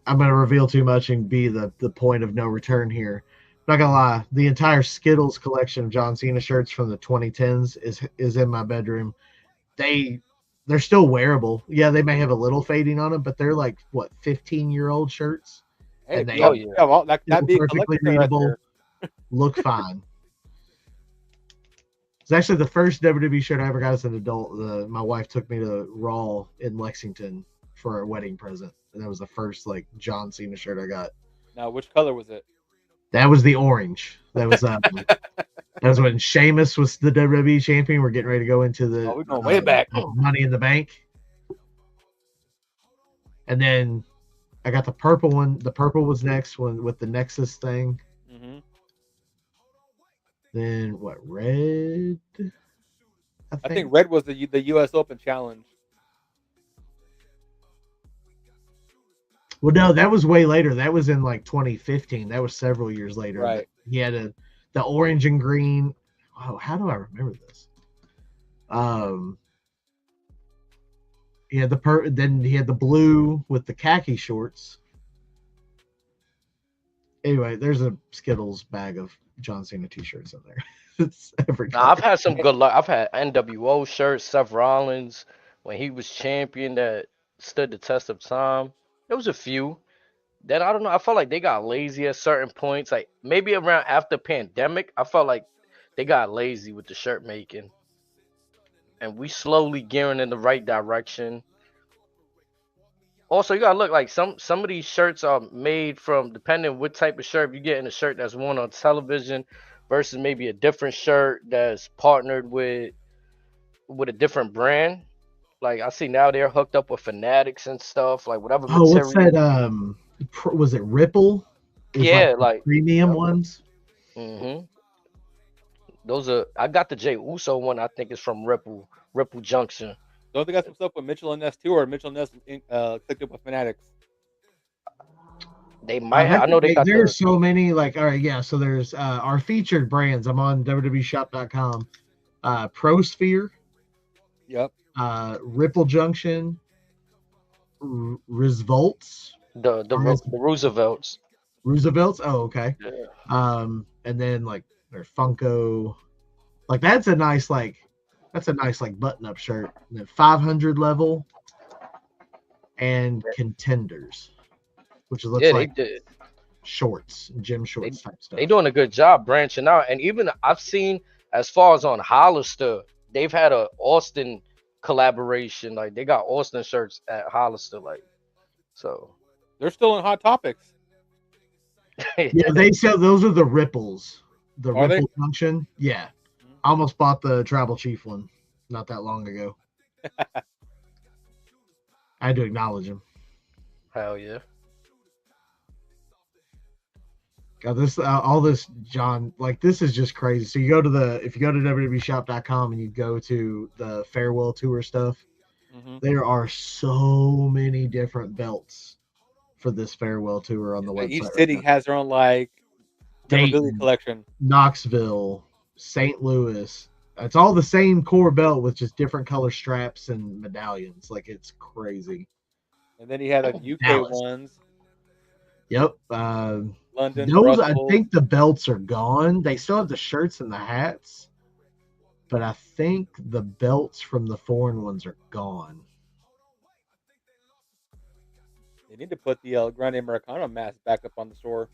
I'm going to reveal too much and be the point of no return here. Not going to lie, the entire Skittles collection of John Cena shirts from the 2010s is in my bedroom. They're still wearable. Yeah, they may have a little fading on them, but they're like, 15-year-old shirts? Hey, And they that'd be a perfectly collector right readable, there. look fine. It's actually the first WWE shirt I ever got as an adult. My wife took me to Raw in Lexington for a wedding present, and that was the first John Cena shirt I got. Now, which color was it? That was the orange. That was that was when Sheamus was the WWE champion. We're getting ready to go into the we're going way back. Money in the Bank. And then I got the purple one. The purple was next one with the Nexus thing. Mm-hmm. Then what? Red. I think red was the U.S. Open challenge. Well, no, that was way later. That was in like 2015. That was several years later. Right. He had the orange and green. Oh, how do I remember this? He had then he had the blue with the khaki shorts. Anyway, there's a Skittles bag of John Cena t-shirts in there. It's every Now, I've had some good luck. I've had NWO shirts, Seth Rollins when he was champion that stood the test of time. There was a few. Then I don't know. I felt like they got lazy at certain points. Like maybe around after pandemic, I felt like they got lazy with the shirt making, and we slowly gearing in the right direction. Also, you gotta look like some of these shirts are made from depending what type of shirt. If you get in a shirt that's worn on television versus maybe a different shirt that's partnered with a different brand. Like I see now they're hooked up with Fanatics and stuff. Like whatever Oh, what's material. that? Was it Ripple? Yeah, like like premium ones. mm-hmm. Those are I got the Jay Uso one. I think is from Ripple Junction. Don't they got some stuff with Mitchell and Ness too, or Mitchell and Ness clicked up with Fanatics? They might. I know they got there's so many. Like, all right, yeah. So there's our featured brands. I'm on WWEshop.com. ProSphere. Yep. Ripple Junction. Roosevelts. the Roosevelts. Roosevelts. Oh, okay. Yeah. And then like there's Funko. Like that's a nice like button-up shirt. And then 500 level and contenders, which looks like shorts, gym shorts type stuff. They doing a good job branching out, and even I've seen as far as on Hollister, they've had a Austin collaboration. Like they got Austin shirts at Hollister, like so. They're still in Hot Topics. Yeah, they sell those are the Ripples. The Are Ripple Junction. Yeah. I almost bought the Tribal Chief one not that long ago. I had to acknowledge him. Hell yeah. God, this all this John, like this is just crazy. So if you go to WWEshop.com and you go to the farewell tour stuff, there are so many different belts for this farewell tour on the website. Each city has their own like memorabilia collection. Knoxville, St. Louis. It's all the same core belt with just different color straps and medallions. Like it's crazy. And then he had like UK ones. Yep. London. Those, Brussels. I think the belts are gone. They still have the shirts and the hats, but I think the belts from the foreign ones are gone. They need to put the El Grande Americano mask back up on the store.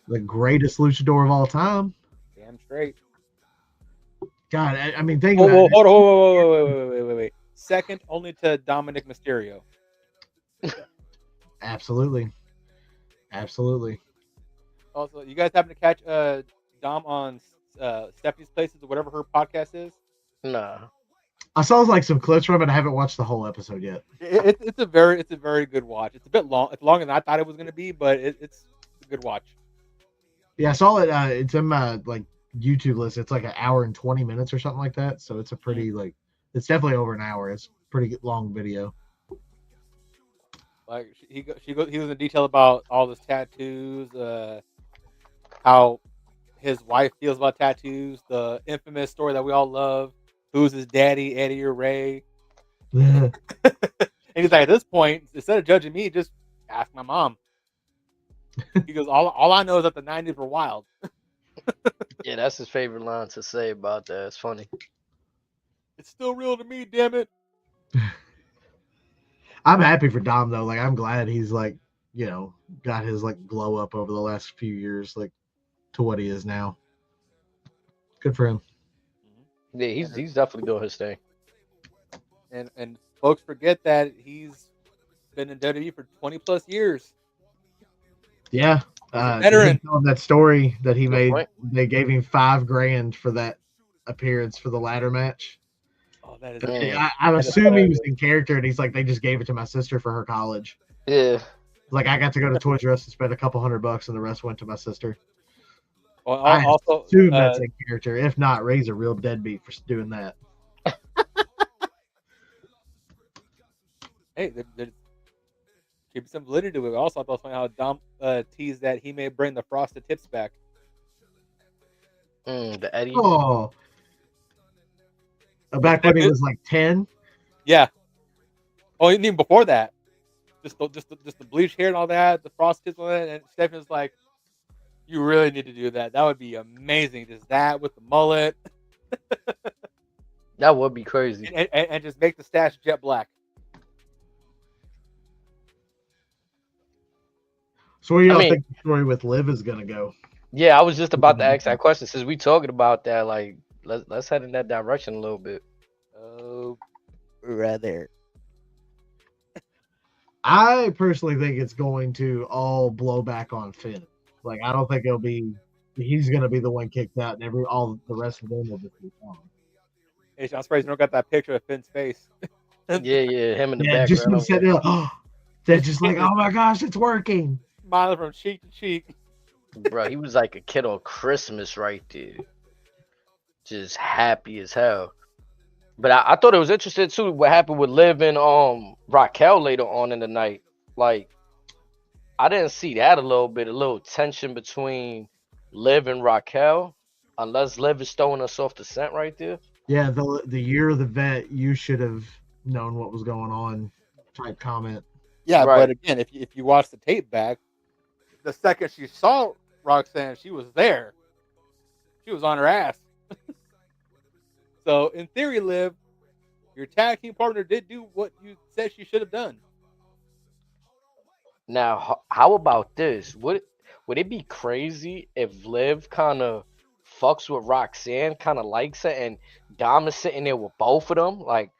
The greatest luchador of all time. Damn straight. God, I mean, think about it. Hold on, wait. Second only to Dominic Mysterio. Absolutely. Also, you guys happen to catch Dom on Stephanie's Places or whatever her podcast is? Nah. I saw like some clips from it. I haven't watched the whole episode yet. It's a very good watch. It's a bit long. It's longer than I thought it was going to be, but it's a good watch. Yeah, I saw it. It's in my like YouTube list. It's like an hour and 20 minutes or something like that. So it's a pretty it's definitely over an hour. It's a pretty long video. Like he goes into detail about all his tattoos, how his wife feels about tattoos, the infamous story that we all love. Who's his daddy, Eddie or Ray? And he's like, at this point, instead of judging me, just ask my mom. He goes, all I know is that the 90s were wild. Yeah, that's his favorite line to say about that. It's funny. It's still real to me, damn it. I'm happy for Dom though. Like I'm glad he's like, got his like glow up over the last few years, like to what he is now. Good for him. Yeah, he's definitely doing his thing. And folks forget that he's been in WWE for 20 plus years. Yeah. Veteran. That story that he made, point. They gave him $5,000 for that appearance for the ladder match. Oh, that is. I assume he was in character, and he's like, they just gave it to my sister for her college. Yeah. Like I got to go to Toys R Us and spend a couple $100, and the rest went to my sister. Well, I also, assume that's a character. If not, Ray's a real deadbeat for doing that. hey, there could be some validity to it. Also, I thought it was funny how Dom teased that he may bring the frosted tips back. The Eddie. Oh, back when he was like 10. Yeah. Oh, even before that, just the bleach hair and all that, the frosted tips on it, and Stephanie's like, "You really need to do that. That would be amazing. Just that with the mullet, That would be crazy. and just make the stash jet black." So where do I y'all mean, think the story with Liv is gonna go? yeah, I was just about to ask that question. Since we talking about that, like, let's head in that direction a little bit. Oh, brother. I personally think it's going to all blow back on Finn. Like, I don't think it'll be. He's gonna be the one kicked out, and all the rest of them will just be gone. Hey, I'm surprised you don't got that picture of Finn's face. Yeah, him in the Yeah, just background. him over sitting there. there. They're just like, oh my gosh, it's working. Smiling from cheek to cheek. Bro, he was like a kid on Christmas right there, just happy as hell. But I thought it was interesting too what happened with Liv and Raquel later on in the night. Like, I didn't see that a little tension between Liv and Raquel, unless Liv is throwing us off the scent right there. Yeah, the year of the vet, you should have known what was going on. Type comment. Yeah, Right. but again, if you watch the tape back, the second she saw Roxanne, she was there. She was on her ass. So in theory, Liv, your tag team partner did do what you said she should have done. Now, how about this? Would it be crazy if Liv kind of fucks with Roxanne, kind of likes her, and Dom is sitting there with both of them? Like,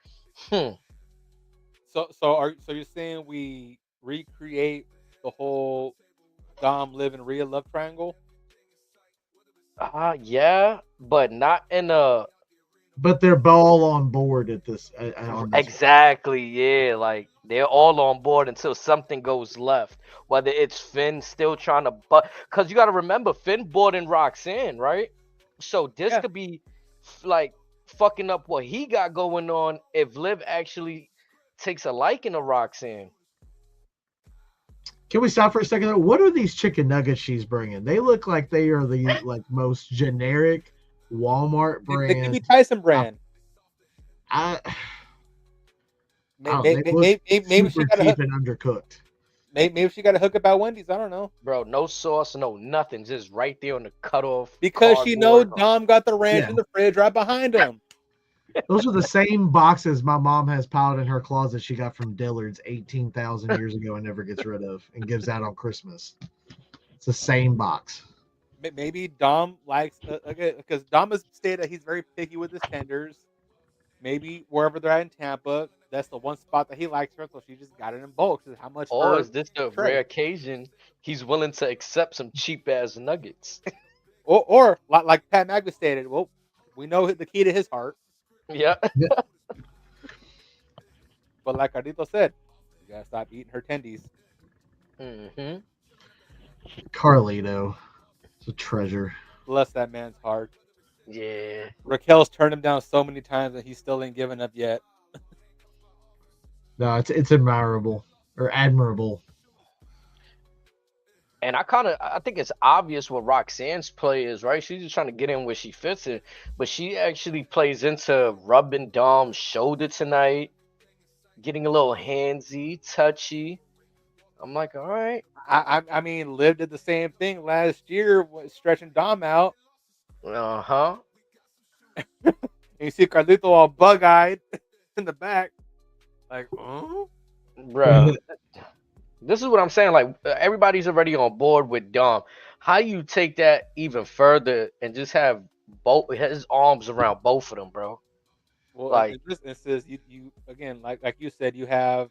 So you're saying we recreate the whole Dom, Liv, and Rhea love triangle? yeah, but not in a But they're all on board at this. On this. exactly, yeah. Like they're all on board until something goes left. Whether it's Finn still trying to, but because you got to remember, Finn bought in Roxanne, right? So this Yeah. could be like fucking up what he got going on if Liv actually takes a liking to Roxanne. Can we stop for a second? What are these chicken nuggets she's bringing? They look like they are the like most generic Walmart brand. They could be Tyson brand. I Maybe she got cheap and undercooked. Maybe she got a hook about Wendy's. I don't know. Bro, no sauce, no nothing, just right there on the cutoff. Because she know cardboard. Dom got the ranch in the fridge right behind him. Those are the same boxes my mom has piled in her closet she got from Dillard's 18,000 years ago and never gets rid of and gives out on Christmas. It's the same box. Maybe Dom likes because Dom has stated that he's very picky with his tenders. Maybe wherever they're at in Tampa, that's the one spot that he likes her, so she just got it in bulk. So how much? Or is this the rare occasion he's willing to accept some cheap ass nuggets? or like Pat McAfee stated, well, we know the key to his heart. Yeah. But like Ardito said, you gotta stop eating her tendies. Mm-hmm. Carlito. It's a treasure. Bless that man's heart. Yeah. Raquel's turned him down so many times and he still ain't given up yet. No, it's admirable or admirable. And I think it's obvious what Roxanne's play is, right? She's just trying to get in where she fits in, but she actually plays into rubbing Dom's shoulder tonight, getting a little handsy, touchy. I'm like, all right. I mean, Liv did the same thing last year, stretching Dom out. Uh-huh. And you see Carlito all bug-eyed in the back. Like, oh? Bro. This is what I'm saying. Like, everybody's already on board with Dom. How you take that even further and just have both his arms around both of them, bro? Well, like, in this instance, you again, like you said, you have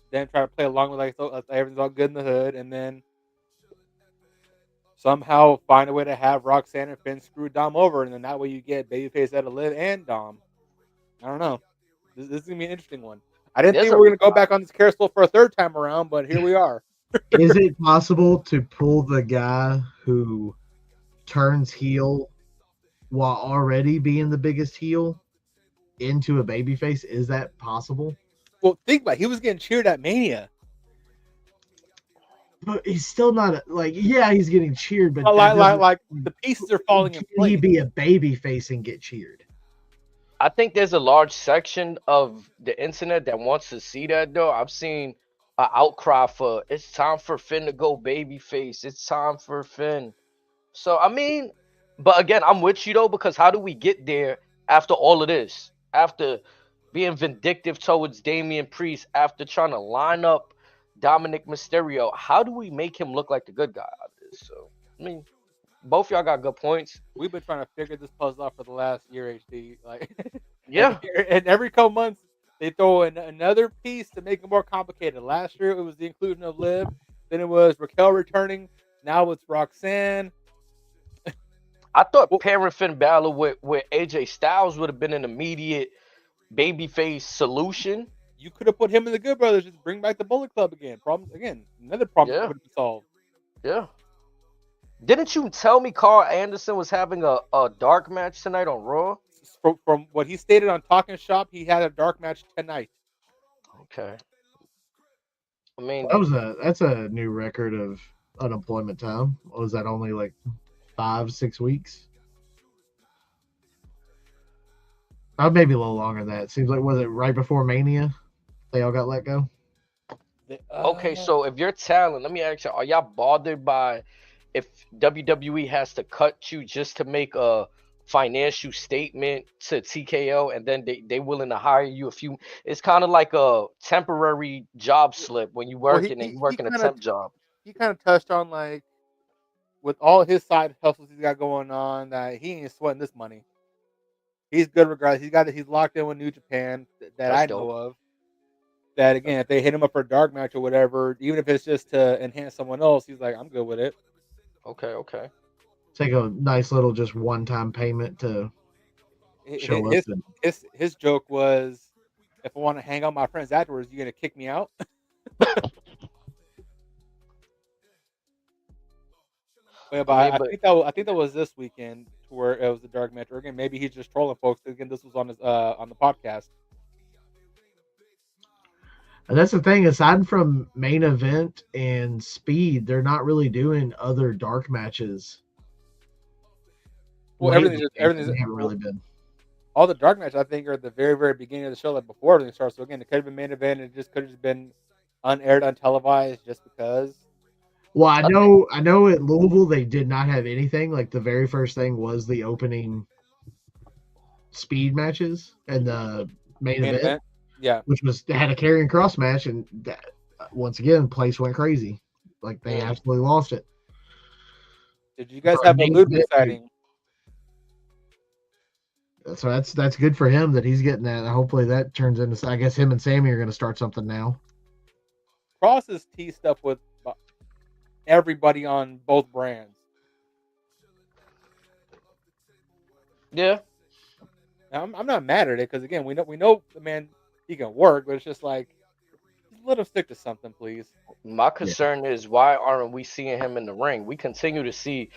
them try to play along with like everything's all good in the hood, and then somehow find a way to have Roxanne and Finn screw Dom over, and then that way you get babyface out of Liv and Dom. I don't know. This is gonna be an interesting one. I didn't think we were gonna go back on this carousel for a third time around, but here we are. Is it possible to pull the guy who turns heel while already being the biggest heel into a babyface? Is that possible? Well, think about it. He was getting cheered at Mania. But he's still not like, yeah, he's getting cheered, but Like the pieces are falling in can he place. be a baby face and get cheered? I think there's a large section of the internet that wants to see that though. I've seen an outcry for it's time for Finn to go babyface. It's time for Finn. So I mean, but again, I'm with you though because how do we get there after all of this? After being vindictive towards Damian Priest, after trying to line up Dominic Mysterio, how do we make him look like the good guy out of this? So I mean, both y'all got good points. We've been trying to figure this puzzle out for the last year, HD. Like, Yeah. and every couple months they throw in another piece to make it more complicated. Last year it was the inclusion of Liv, then it was Raquel returning. Now it's Roxanne. I thought Well, pairing Finn Balor with AJ Styles would have been an immediate babyface solution. you could have put him in the Good Brothers, just bring back the Bullet Club again. Problem again, another problem Yeah, would have been solved. yeah. Didn't you tell me Carl Anderson was having a dark match tonight on Raw? From what he stated on Talking Shop, he had a dark match tonight. Okay. I That mean, was that's a new record of unemployment time. Was that only like 5-6 weeks? Maybe a little longer than that. Seems like, was it right before Mania they all got let go? okay, so if you're talent, let me ask you, are y'all bothered by if WWE has to cut you just to make a financial statement to TKO and then they willing to hire you a few, it's kind of like a temporary job slip when you Well, working and you working a temp job. he kind of touched on like with all his side hustles he's got going on that he ain't sweating this money. He's good regardless. He's locked in with New Japan that That's I know dope. of. That again, if they hit him up for a dark match or whatever, even if it's just to enhance someone else, he's like, I'm good with it. Okay, okay. Take a nice little just one-time payment to show up. His his joke was, if I want to hang out with my friends afterwards, you gonna kick me out? Yeah, I but mean, but I think that was this weekend to where it was the dark match. Or again, maybe he's just trolling folks. Again, this was on the podcast. And that's the thing. Aside from main event and speed, they're not really doing other dark matches. Well, Lately, everything's they haven't really been. all the dark matches I think are at the very beginning of the show, like before everything starts. So again, it could have been main event. It just could have been unaired, untelevised, just because. Well, I think I know at Louisville they did not have anything. Like the very first thing was the opening speed matches and the main Main event, event, yeah. which was they had a carrying cross match, and that, once again, place went crazy. Like they mm, absolutely lost it. Did you guys For a have a main Ludwig event, sighting? so that's good for him that he's getting that. Hopefully that turns into. I guess him and Sammy are going to start something now. Cross is teased up with everybody on both brands. yeah. Now, I'm not mad at it because again, we know the man he can work, but it's just like just let him stick to something, please. My Yeah. concern is why aren't we seeing him in the ring? We continue to see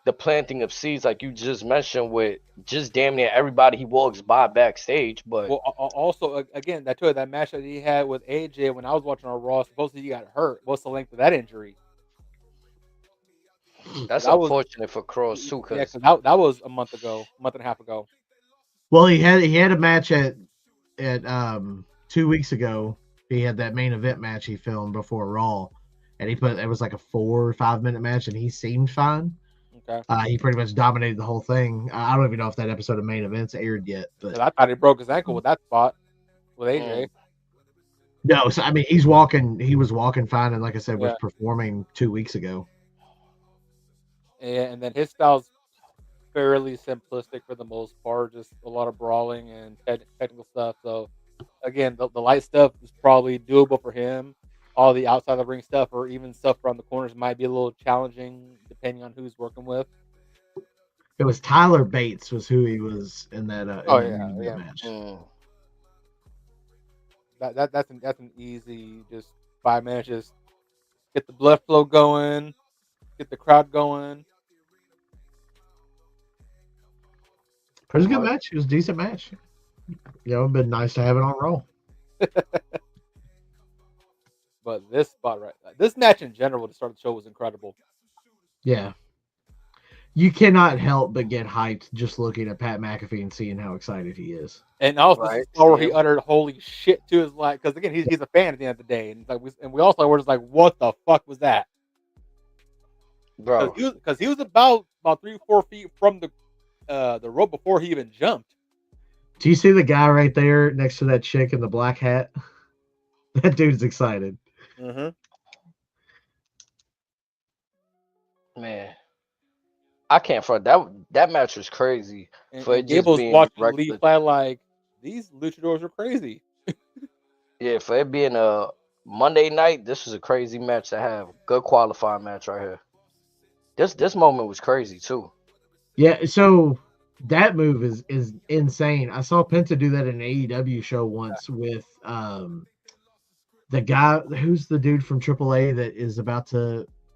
the planting of seeds, like you just mentioned, with just damn near everybody he walks by backstage. But Well, also again that match that he had with AJ when I was watching on Raw, supposedly he got hurt. What's the length of that injury? that's That was unfortunate for Cross too, yeah, because because that was a month and a half ago. Well, he had a match at 2 weeks ago. He had that main event match he filmed before Raw, and it was like a 4 or 5 minute match, and he seemed fine. Okay, He pretty much dominated the whole thing. I don't even know if that episode of main events aired yet, but 'cause I thought he broke his ankle with that spot with AJ. no. So I mean, he was walking fine, and like I said, was Yeah, performing 2 weeks ago. and then his style's fairly simplistic for the most part, just a lot of brawling and technical stuff. So again, the light stuff is probably doable for him. All the outside of the ring stuff, or even stuff around the corners, might be a little challenging depending on who he's working with. It was Tyler Bates was who he was in that Oh main yeah, event yeah. match. That's an easy just 5 minutes. Just get the blood flow going, get the crowd going. It was a good match. It was a decent match. It'd been nice to have it on roll. But this spot this match in general to start the show was incredible. Yeah. You cannot help but get hyped just looking at Pat McAfee and seeing how excited he is. And also, this is where he uttered "holy shit" to his because again, he's a fan at the end of the day, and we also were just like, "What the fuck was that?" Bro, because he was about 3 or 4 feet from the rope before he even jumped. Do you see the guy right there next to that chick in the black hat? That dude's excited. Mm-hmm. Man, I can't front that match was crazy. For it just being watching Lee Flat like these luchadors are crazy. Yeah, for it being a Monday night, this was a crazy match to have. Good qualifying match right here. This moment was crazy too. Yeah, so that move is insane. I saw Penta do that in an AEW show once with the guy who's the dude from AAA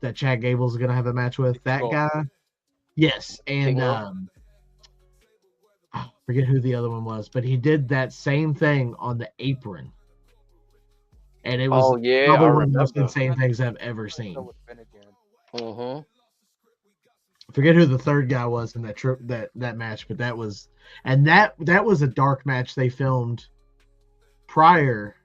that Chad Gable's gonna have a match with. That guy. Yes, and I forget who the other one was, but he did that same thing on the apron. And it was probably one of the most insane things I've ever seen. Mm-hmm. Forget who the third guy was in that match, but that was a dark match they filmed prior,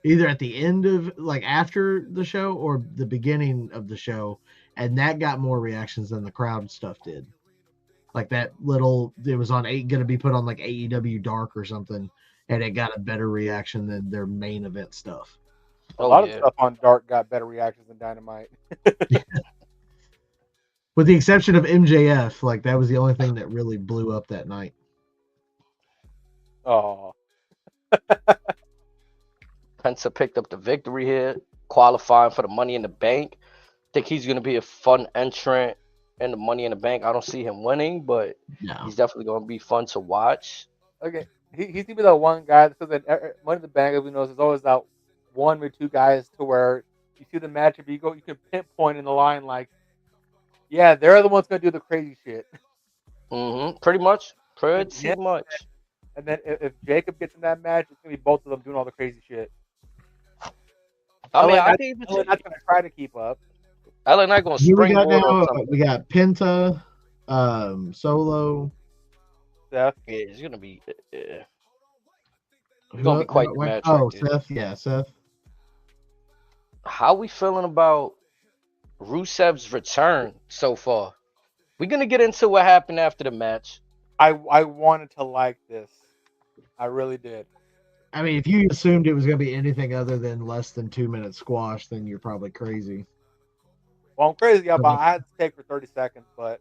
either at the end of after the show or the beginning of the show, and that got more reactions than the crowd stuff did. Like it was going to be put on like AEW Dark or something, and it got a better reaction than their main event stuff. A lot of stuff on Dark got better reactions than Dynamite. With the exception of MJF, that was the only thing that really blew up that night. Oh. Penta picked up the victory here, qualifying for the Money in the Bank. Think he's going to be a fun entrant in the Money in the Bank. I don't see him winning, but he's definitely going to be fun to watch. Okay, he's going to be that one guy because Money in the Bank, as we know, there's always that one or two guys to where you see the matchup, you can pinpoint in the line yeah, they're the ones going to do the crazy shit. Mm-hmm. Pretty much. Pretty much. And then if Jacob gets in that match, it's going to be both of them doing all the crazy shit. I not going to try to keep up. LA Knight going to springboard on something. We got Penta, Solo, Seth. Yeah, it's going to be... It's going to be quite the match. Oh, Seth. Yeah, Seth. How we feeling about Rusev's return so far? We're going to get into what happened after the match. I wanted to like this. I really did. I mean, if you assumed it was going to be anything other than less than 2 minute squash, then you're probably crazy. Well, I'm crazy, but I had to take for 30 seconds. But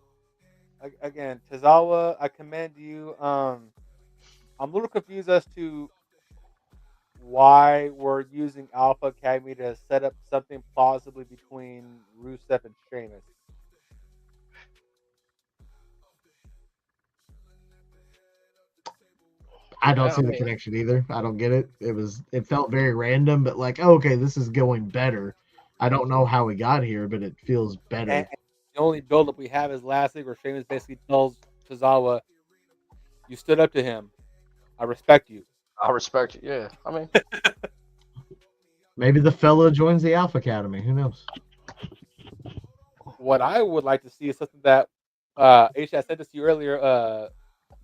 again, Tozawa, I commend you. I'm a little confused as to why we're using Alpha Academy to set up something plausibly between Rusev and Sheamus. I don't see the connection either. I don't get it. It felt very random, but okay, this is going better. I don't know how we got here, but it feels better. And the only buildup we have is last week where Sheamus basically tells Tozawa, "You stood up to him. I respect you." I respect you. Yeah, I mean, maybe the fella joins the Alpha Academy. Who knows? What I would like to see is something that I said this to you earlier.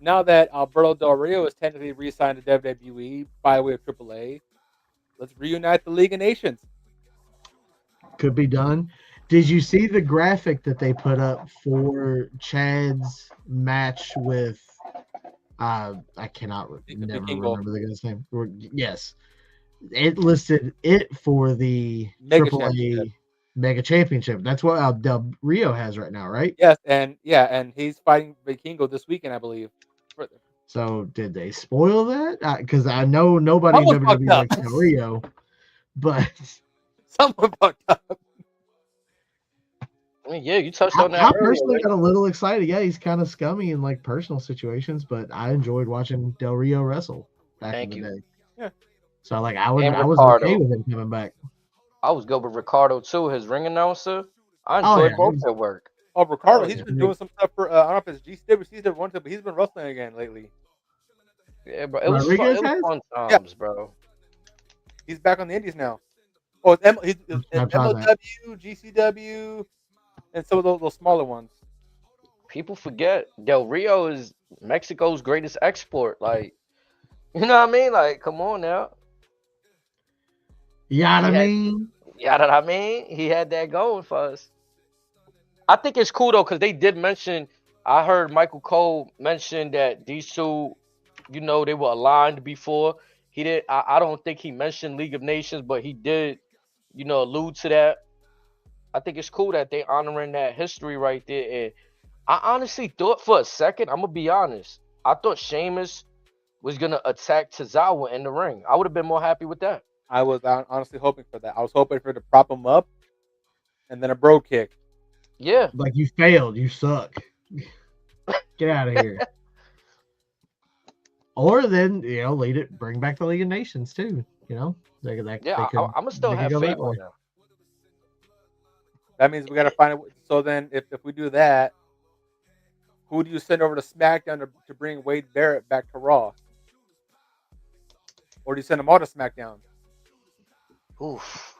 Now that Alberto Del Rio is technically re-signed to WWE by way of AAA, let's reunite the League of Nations. Could be done. Did you see the graphic that they put up for Chad's match with? I cannot remember the guy's name. Yes, it listed it for the AAA Mega Championship. That's what Del Rio has right now, right? Yes, and he's fighting Vikingo this weekend, I believe. So did they spoil that? Because I know nobody in WWE likes Del Rio, but someone fucked up. I mean, yeah, you touched on that. I personally got a little excited. Yeah, he's kind of scummy in personal situations, but I enjoyed watching Del Rio wrestle back in the day. Yeah. So I was okay with him coming back. I was good with Ricardo too, his ring announcer. I enjoyed both their work. Oh, Ricardo, Oh he's yeah, been doing some stuff for I don't know if it's GCW one time, but he's been wrestling again lately. yeah, bro. It was fun. Rodriguez It was has. fun Yeah, times, bro. he's back on the Indies now. Oh, he's in I saw that. MLW, GCW, and some of those smaller ones. People forget Del Rio is Mexico's greatest export. Like, you know what I mean? Like, come on now. Yeah, He I had, mean, yeah, that I mean, he had that going for us. I think it's cool though, because they did mention. I heard Michael Cole mention that these two, they were aligned before. He did. I don't think he mentioned League of Nations, but he did, allude to that. I think it's cool that they honoring that history right there. And I honestly thought for a second, I'm gonna be honest, I thought Sheamus was gonna attack Tozawa in the ring. I would have been more happy with that. I was honestly hoping for that. I was hoping for to prop him up and then a bro kick. Yeah, like you failed. You suck. Get out of here. Or then lead it. Bring back the League of Nations too. They could. yeah. They could. I'm gonna still They could have go faith that way. on that. That means we got to find it. So then, if we do that, who do you send over to SmackDown to bring Wade Barrett back to Raw? Or do you send them all to SmackDown? Oof.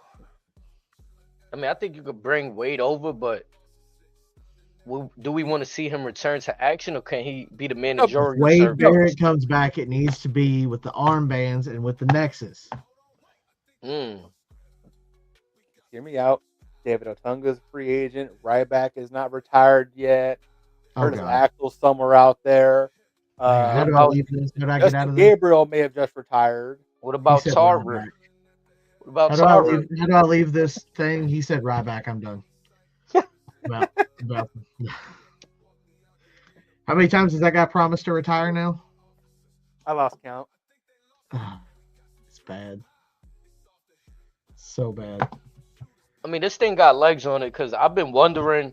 I mean, I think you could bring Wade over, but do we want to see him return to action, or can he be the No, managerial Wade service? Barrett comes back. It needs to be with the armbands and with the Nexus. Mm. hear me out. David Otunga's free agent. Ryback is not retired yet. Oh Curtis God. Axel's somewhere out there. How do I leave this? How do I get out Justin of this? Gabriel may have just retired. What He about said Tarver? Ryback. What about How do I Tarver? leave? How do I leave this thing? He said Ryback. I'm done. About. How many times has that guy promised to retire now? I lost count. It's bad. So bad. I mean, this thing got legs on it because I've been wondering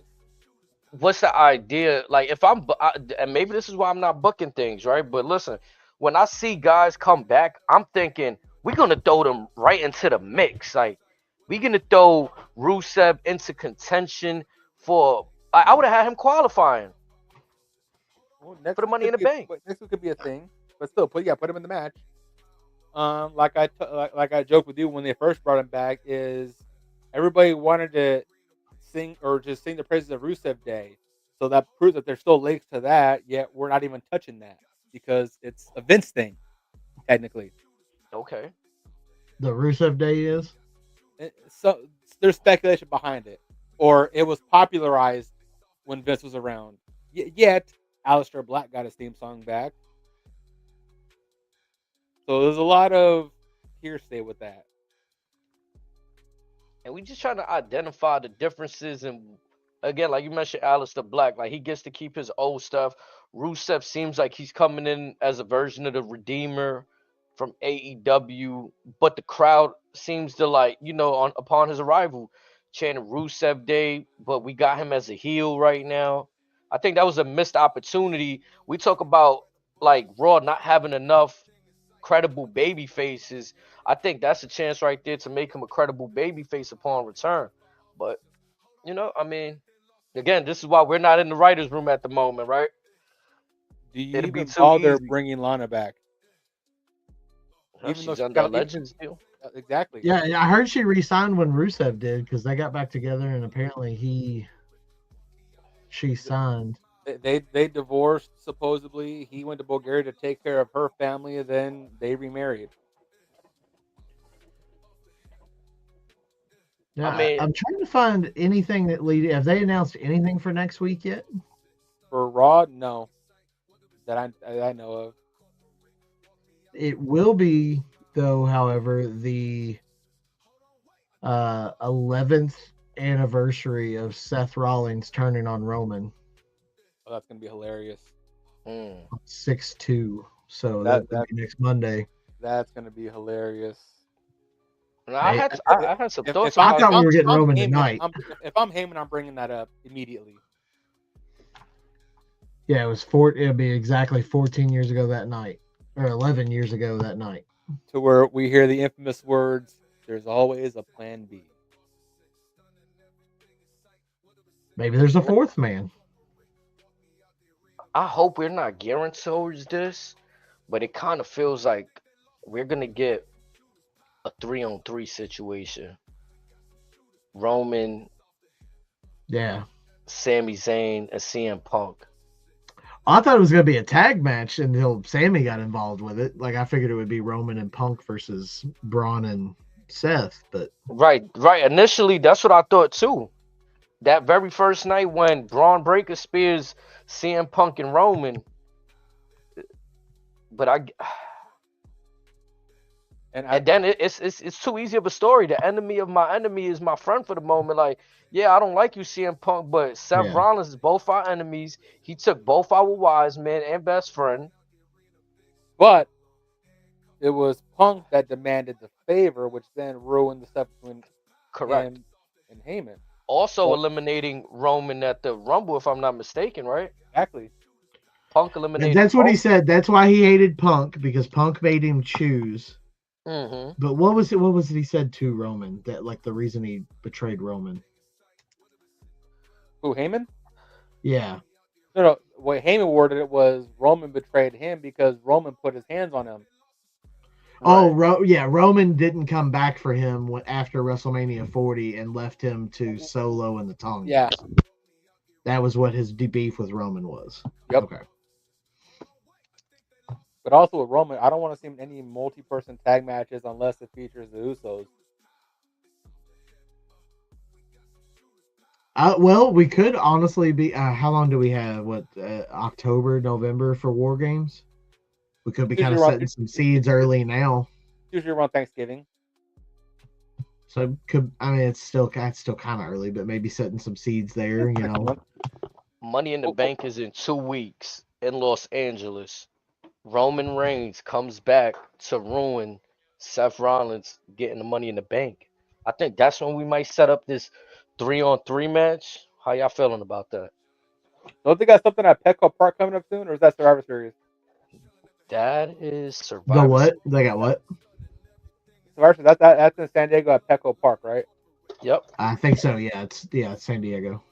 what's the idea. Like, if and maybe this is why I'm not booking things, right? But listen, when I see guys come back, I'm thinking we're gonna throw them right into the mix. Like, we're gonna throw Rusev into contention for. I would have had him qualifying Well, for the Money in the Bank. Next week could be a thing, but still, put him in the match. Like I joked with you when they first brought him back, is everybody wanted to sing or just sing the praises of Rusev Day, so that proves that there's still links to that. Yet we're not even touching that because it's a Vince thing, technically. Okay. The Rusev Day is. So there's speculation behind it, or it was popularized when Vince was around. Yet Aleister Black got his theme song back. So there's a lot of hearsay with that. And we just trying to identify the differences. And again, like you mentioned, Aleister Black, like he gets to keep his old stuff. Rusev seems like he's coming in as a version of the Redeemer from AEW, but the crowd seems to upon his arrival, chanting Rusev Day, but we got him as a heel right now. I think that was a missed opportunity. We talk about like Raw not having enough credible baby faces. I think that's a chance right there to make him a credible baby face upon return. But I mean, again, this is why we're not in the writers' room at the moment, right? Do you It'd be even too bother easy. bringing Lana back? Well, Even though she's she's under got a Legends deal. exactly. Yeah, I heard she re-signed when Rusev did because they got back together and apparently she signed. They divorced supposedly. He went to Bulgaria to take care of her family, and then they remarried. Yeah, I mean, I'm trying to find anything that lead. Have they announced anything for next week yet? For Raw, no, that I know of. It will be though, however, the 11th anniversary of Seth Rollins turning on Roman. Oh, that's gonna be hilarious. 6/2. So That- that'll be next Monday. That's gonna be hilarious. I had some thoughts I about thought we were getting I'm Roman Heyman, tonight. If I'm Heyman, I'm bringing that up immediately. Yeah, it'll be exactly 14 years ago that night, or 11 years ago that night. To where we hear the infamous words, "There's always a plan B." Maybe there's a fourth man. I hope we're not gearing towards this, but it kind of feels like we're gonna get a 3-on-3 situation. Roman, Yeah. Sami Zayn, and CM Punk. I thought it was going to be a tag match until Sammy got involved with it. Like, I figured it would be Roman and Punk versus Braun and Seth, but Right, right. Initially, that's what I thought too. That very first night when Braun Breaker spears CM Punk and Roman, but and then it's too easy of a story. The enemy of my enemy is my friend for the moment. Like, yeah, I don't like you, CM Punk, but Seth yeah. Rollins is both our enemies. He took both our wise men and best friend. But it was Punk that demanded the favor, which then ruined the stuff between Correct. him and Heyman. Also So eliminating Roman at the Rumble, if I'm not mistaken, right? exactly. Punk And eliminated that's what he Roman. said. That's why he hated Punk, because Punk made him choose. Mm-hmm. But what was it? What was it he said to Roman? That like the reason he betrayed Roman? Who, Heyman? Yeah. No. What Heyman worded it was Roman betrayed him because Roman put his hands on him. Oh, Right. yeah. Roman didn't come back for him after WrestleMania 40 and left him to Solo and the Tongas. Yeah. That was what his beef with Roman was. Yep. Okay. But also with Roman, I don't want to see him in any multi-person tag matches unless it features the Usos. Well, we could honestly be. How long do we have? What, October, November for War Games? We could be kind of setting some seeds early now. Usually around Thanksgiving. So it's still kind of early, but maybe setting some seeds there. You know. Money in the Bank is in 2 weeks in Los Angeles. Roman Reigns comes back to ruin Seth Rollins getting the Money in the Bank. I think that's when we might set up this 3-on-3 match. How y'all feeling about that? Don't they got something at Petco Park coming up soon, or is that Survivor Series? That is The Survivor what? Series. They got what? Survivor Series. That's in San Diego at Petco Park, right? Yep. I think so. Yeah, it's San Diego.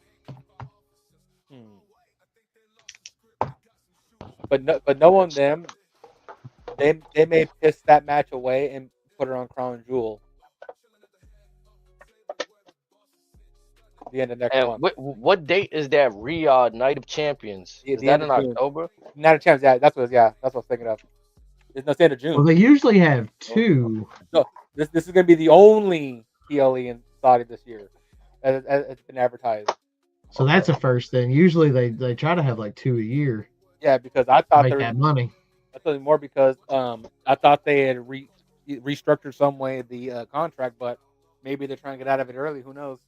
But knowing them, they may piss that match away and put it on Crown Jewel. The end of next And month. what date is that Riyadh Night of Champions? Is The that end in of June. October? Not a chance. Yeah, that's what I was thinking of. It's not the end of June. Well, they usually have two. No, this is going to be the only PLE in Saudi this year, as it's been advertised. So that's a first. Then usually they try to have like two a year. Yeah, because I thought make that money. I thought more because I thought they had restructured some way the contract, but maybe they're trying to get out of it early. Who knows?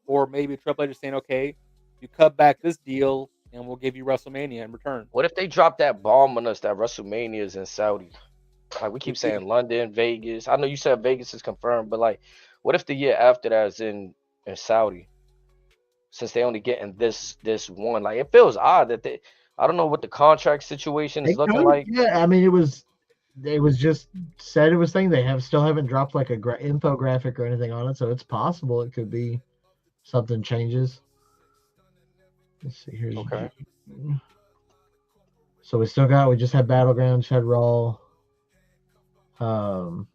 Or maybe Triple H is saying, okay, you cut back this deal and we'll give you WrestleMania in return. What if they drop that bomb on us that WrestleMania is in Saudi? Like we keep saying London, Vegas. I know you said Vegas is confirmed, but like what if the year after that is in Saudi? Since they only getting this one. Like it feels odd that I don't know what the contract situation is looking like. Yeah, I mean it was just said it was thing. They still haven't dropped like a infographic or anything on it, so it's possible it could be something changes. Let's see here. Okay. So we just had Battleground, had Raw. So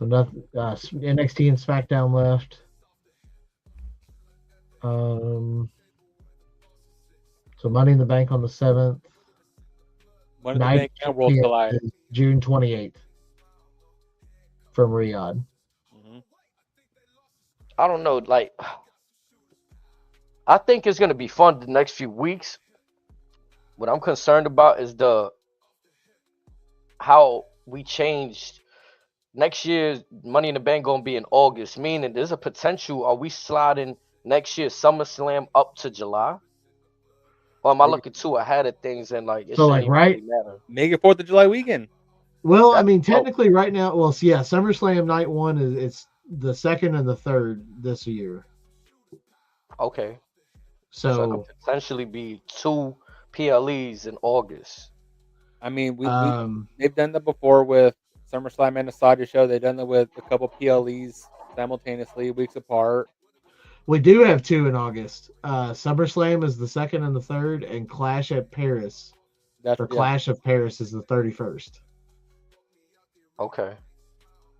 nothing. NXT and SmackDown left. So Money in the Bank on the 7th. Money in the Bank and World Collide. June 28th from Riyadh. Mm-hmm. I don't know. Like, I think it's gonna be fun the next few weeks. What I'm concerned about is how we changed. Next year's Money in the Bank gonna be in August, meaning there's a potential. Are we sliding next year's SummerSlam up to July? Or am I looking too ahead of things and like it shouldn't really matter? Make it 4th of July weekend. Well, I mean, technically, right now, SummerSlam night 1 it's the 2nd and the 3rd this year. Okay. So it could potentially be 2 PLEs in August. I mean, they've done that before with SummerSlam and the Saudi show. They've done that with a couple PLEs simultaneously, weeks apart. We do have two in August. SummerSlam is the 2nd and the 3rd, and Clash at Paris That's or yeah. Clash of Paris is the 31st. Okay.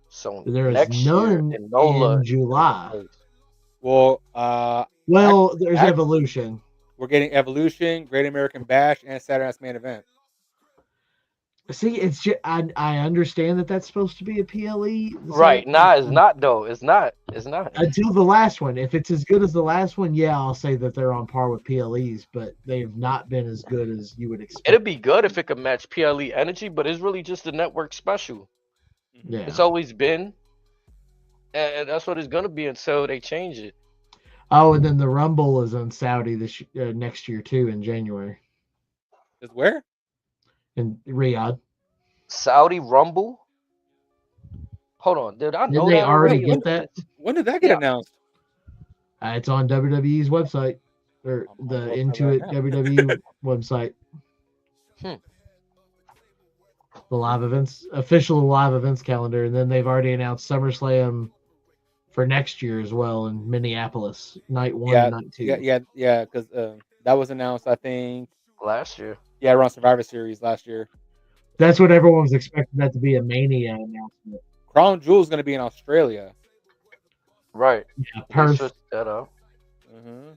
So There is next year none in NOLA in is taking July. place. Well, Well, there's act, Evolution. we're getting Evolution, Great American Bash, and Saturday Night's Main Event. See, it's just, I understand that that's supposed to be a PLE. Right. Nah, it's not though. It's not. It's not. Until the last one. If it's as good as the last one, yeah, I'll say that they're on par with PLEs, but they have not been as good as you would expect. It'd be good if it could match PLE energy, but it's really just a network special. Mhm. It's Yeah. always been, and that's what it's gonna be until they change it. Oh, and then the Rumble is on Saudi next year too in January Is where? in Riyadh. Saudi Rumble. Hold on, did I Didn't know they that already already? When get that? when did that get Yeah. announced? It's on WWE's website or I'm on the the website right Intuit now. WWE website. Hmm. The live events, official live events calendar, and then they've already announced SummerSlam for next year as well in Minneapolis, night 1 and Yeah, night 2. yeah. Because that was announced, I think. Last year. Yeah, around Survivor Series last year. That's what everyone was expecting that to be a Mania announcement. Crown Jewel is going to be in Australia. Right. Yeah, They Perth. switched that up. Hmm.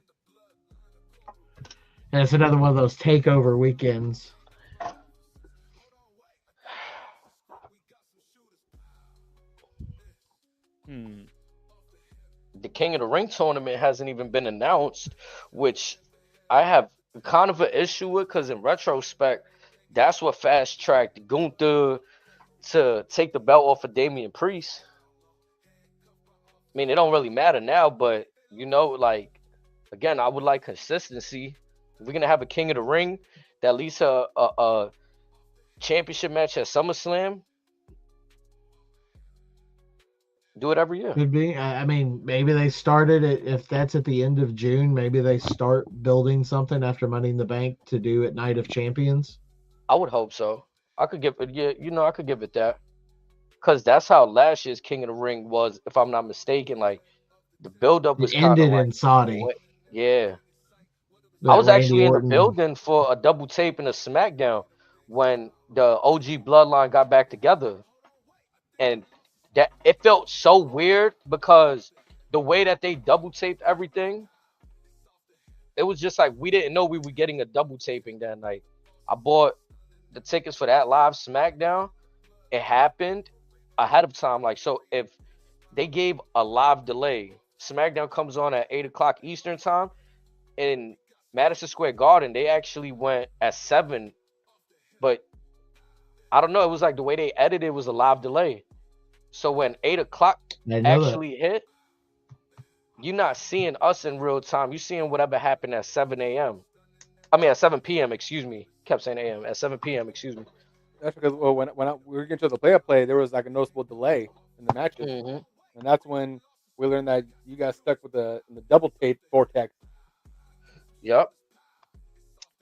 And it's another one of those takeover weekends. Hmm. The King of the Ring tournament hasn't even been announced, which I have kind of an issue with because in retrospect, that's what fast tracked Gunther to take the belt off of Damian Priest. I mean, it don't really matter now, but like again, I would like consistency. If we're gonna have a King of the Ring, that at least a championship match at SummerSlam, do it every year. Could be. I mean, maybe they started it. If that's at the end of June, maybe they start building something after Money in the Bank to do at Night of Champions. I would hope so. I could give it, yeah, I could give it that because that's how last year's King of the Ring was, if I'm not mistaken. Like the buildup It was kind of ended like, in Saudi. yeah. I That was Randy actually in the Orton. building for a double tape in a SmackDown when the OG Bloodline got back together, and that it felt so weird because the way that they double taped everything, it was just like we didn't know we were getting a double taping that night. I bought the tickets for that live SmackDown. It happened ahead of time. Like, so if they gave a live delay, SmackDown comes on at 8 o'clock Eastern time in Madison Square Garden. They actually went at 7, but I don't know. It was like the way they edited was a live delay. So when 8 o'clock I know that. actually hit, you're not seeing us in real time. You're seeing whatever happened at 7 a.m. I mean, at 7 p.m. Excuse me. Kept saying a.m. At 7 p.m. Excuse me. That's because we were getting to the play, there was like a noticeable delay in the matches, Hmm. and that's when we learned that you got stuck with the double tape vortex. Yep.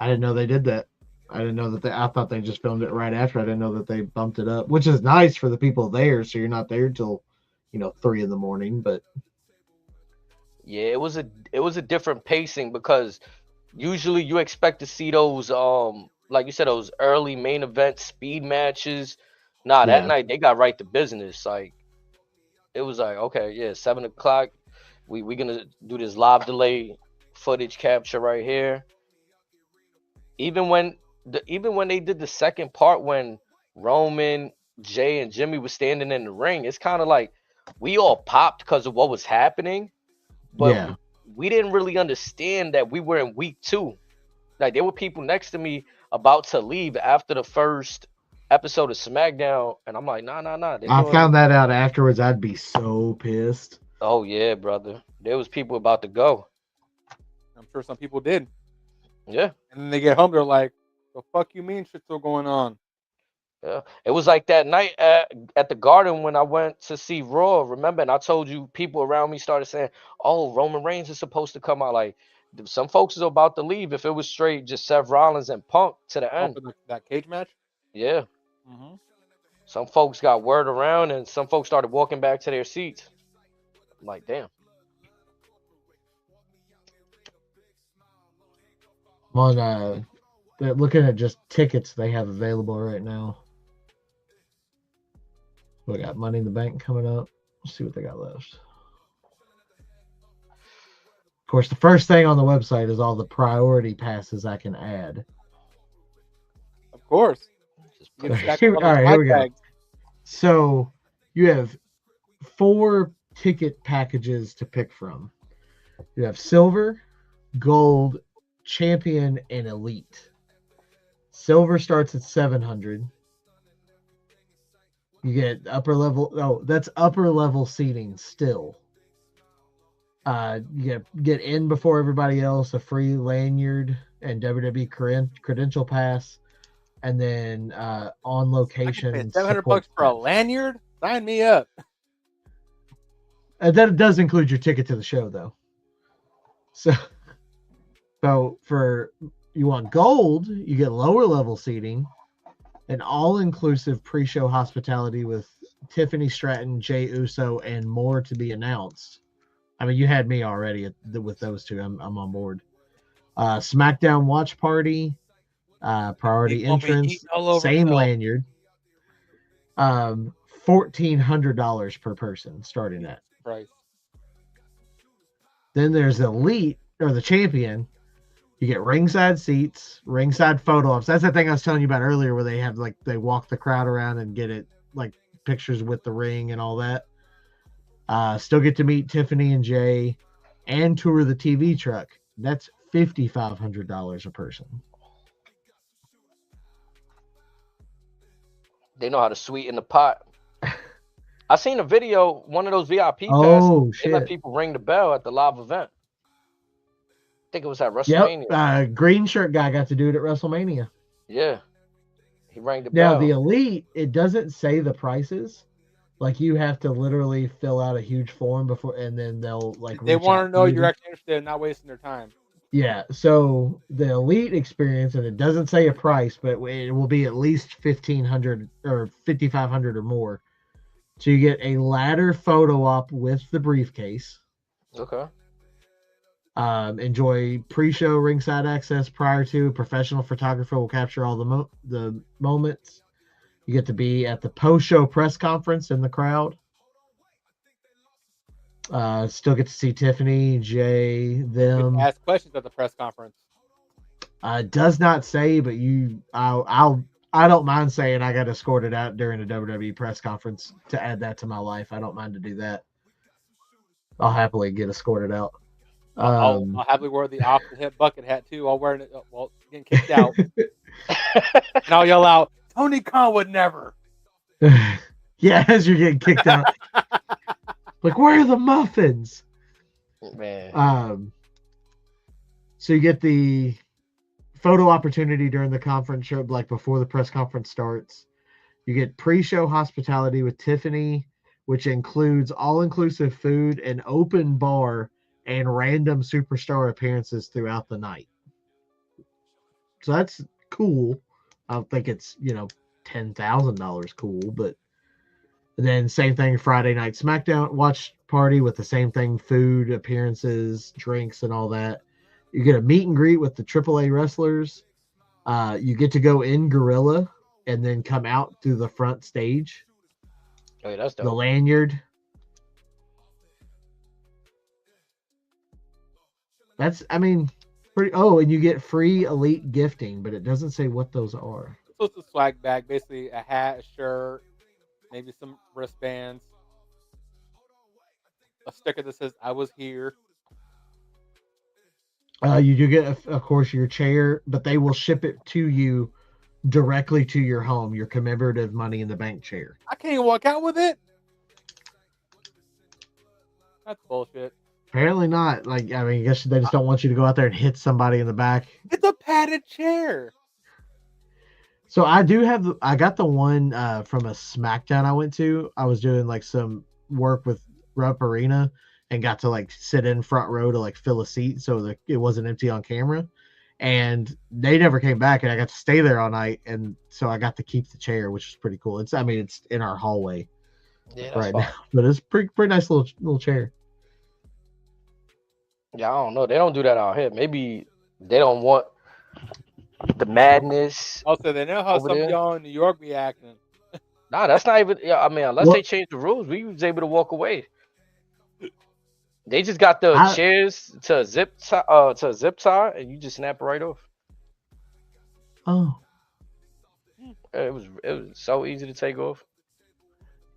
I didn't know they did that. I didn't know that I thought they just filmed it right after. I didn't know that they bumped it up, which is nice for the people there. So you're not there till 3 in the morning. But Yeah, it was a different pacing because usually you expect to see those like you said, those early main event speed matches. Nah, that yeah, night they got right to business. Like it was like, okay, yeah, 7 o'clock. We gonna do this live delay footage capture right here. Even when they did the second part when Roman, Jay, and Jimmy was standing in the ring, it's kind of like we all popped because of what was happening, but yeah. we didn't really understand that we were in week 2. Like there were people next to me about to leave after the first episode of SmackDown, and I'm like, nah, nah, nah. They're I doing. found that out afterwards. I'd be so pissed. Oh yeah, brother. There was people about to go. I'm sure some people did, Yeah, and then they get home, they're like, "The fuck you mean shit's still going on?" yeah. It was like that night at the Garden when I went to see Raw. Remember, and I told you people around me started saying, "Oh, Roman Reigns is supposed to come out." Like some folks is about to leave. If it was straight just Seth Rollins and Punk to the Oh, end. for that cage match. Yeah, Hmm. some folks got word around, and some folks started walking back to their seats. I'm like, damn. I'm on they're looking at just tickets they have available right now. We got Money in the Bank coming up. Let's see what they got left. Of course, the first thing on the website is all the priority passes I can add. Of course. Just You put can stack this- up All on right, those here we go. bags. So you have 4 ticket packages to pick from. You have silver, gold, champion, and elite. Silver starts at 700. You get upper level. Oh, that's upper level seating still. You get in before everybody else, a free lanyard and WWE credential pass, and then on I can location pay $700 support for a staff. lanyard. Sign me up. That does include your ticket to the show, though. So for you want gold, you get lower level seating, an all-inclusive pre-show hospitality with Tiffany Stratton, Jay Uso, and more to be announced. I mean, you had me already with those two. I'm on board. SmackDown watch party, priority He gonna be entrance, eating all over same himself. lanyard. $1,400 per person starting at. Price. Then there's elite or the champion. You get ringside seats, ringside photo ops. That's the thing I was telling you about earlier, where they have they walk the crowd around and get it like pictures with the ring and all that. Still get to meet Tiffany and Jay, and tour the TV truck. That's $5,500 a person. They know how to sweeten the pot. I seen a video, one of those VIP passes. Oh They let shit! people ring the bell at the live event. I think it was at WrestleMania. Yep. Green shirt guy got to do it at WrestleMania. Yeah. He rang the Now bell. the elite, it doesn't say the prices. Like you have to literally fill out a huge form before, and then they'll They want to know you. you're actually interested in not wasting their time. Yeah. So the elite experience, and it doesn't say a price, but it will be at least 1,500 or 5,500 or more. So you get a ladder photo op with the briefcase. Okay. Enjoy pre-show ringside access prior to. Professional photographer will capture all the moments. You get to be at the post-show press conference in the crowd. Still get to see Tiffany, Jay, You them. can ask questions at the press conference. Does not say, but I don't mind saying I got escorted out during a WWE press conference to add that to my life. I don't mind to do that. I'll happily get escorted out. I'll happily wear the Offthehip bucket hat too. I'll wear it while getting kicked out, and I'll yell out, "Tony Khan would never." Yeah, as you're getting kicked out. Like, where are the muffins? Man. So you get the photo opportunity during the conference show, like before the press conference starts. You get pre-show hospitality with Tiffany, which includes all-inclusive food, an open bar, and random superstar appearances throughout the night. So that's cool. I don't think it's, $10,000 cool, but then same thing Friday night SmackDown watch party with the same thing, food, appearances, drinks, and all that. You get a meet and greet with the AAA wrestlers. You get to go in Gorilla and then come out through the front stage. Oh, yeah, that's dope. The lanyard. That's, pretty. Oh, and you get free elite gifting, but it doesn't say what those are. So it's a swag bag, basically a hat, a shirt, maybe some wristbands, a sticker that says "I was here." You do get, of course, your chair, but they will ship it to you directly to your home, your commemorative Money in the Bank chair. I can't even walk out with it. That's bullshit. Apparently not. I guess they just don't want you to go out there and hit somebody in the back. It's a padded chair. So I got the one from a SmackDown I went to. I was doing some work with Rupp Arena and got to sit in front row to fill a seat so that it wasn't empty on camera. And they never came back, and I got to stay there all night, and so I got to keep the chair, which is pretty cool. It's in our hallway Yeah, that's right fine. now, but it's pretty nice little chair. Yeah, I don't know. They don't do that out here. Maybe they don't want the madness Also, they know how over some of there. y'all in New York be acting. Nah, that's not even. Yeah, I mean, unless Well, they change the rules, we was able to walk away. They just got the I chairs to a zip tie, and you just snap it right off. oh, It was so easy to take off.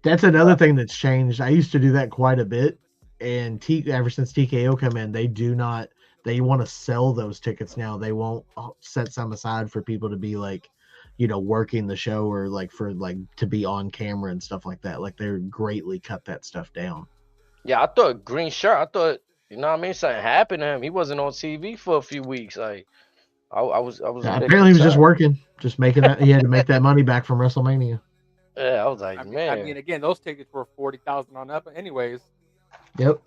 that's another thing that's changed. I used to do that quite a bit, and ever since TKO come in, they do not. They want to sell those tickets now. They won't set some aside for people to be like, working the show or like for like to be on camera and stuff like that. Like they're greatly cut that stuff down. Yeah, I thought green shirt. I thought you know what I mean. Something happened to him. He wasn't on TV for a few weeks. Like I was a bit Apparently, he was just concerned. working, just making that. He had to make that money back from WrestleMania. Yeah, I was like, I mean, man, again, those tickets were 40,000 on up. Anyways, Yep.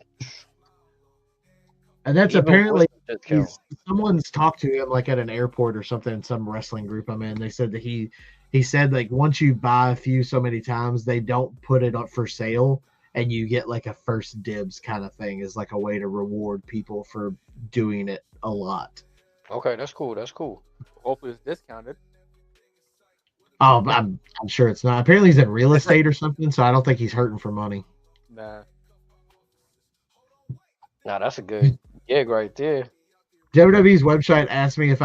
And that's even with apparently the discount. someone's talked to him like at an airport or something in some wrestling group I'm in. They said that he said like once you buy a few so many times, they don't put it up for sale and you get like a first dibs kind of thing is like a way to reward people for doing it a lot. Okay, that's cool. That's cool. hopefully it's discounted. Oh, but I'm sure it's not. Apparently he's in real estate or something, so I don't think he's hurting for money. Nah. Nah, that's a good gig right there. WWE's website asked me if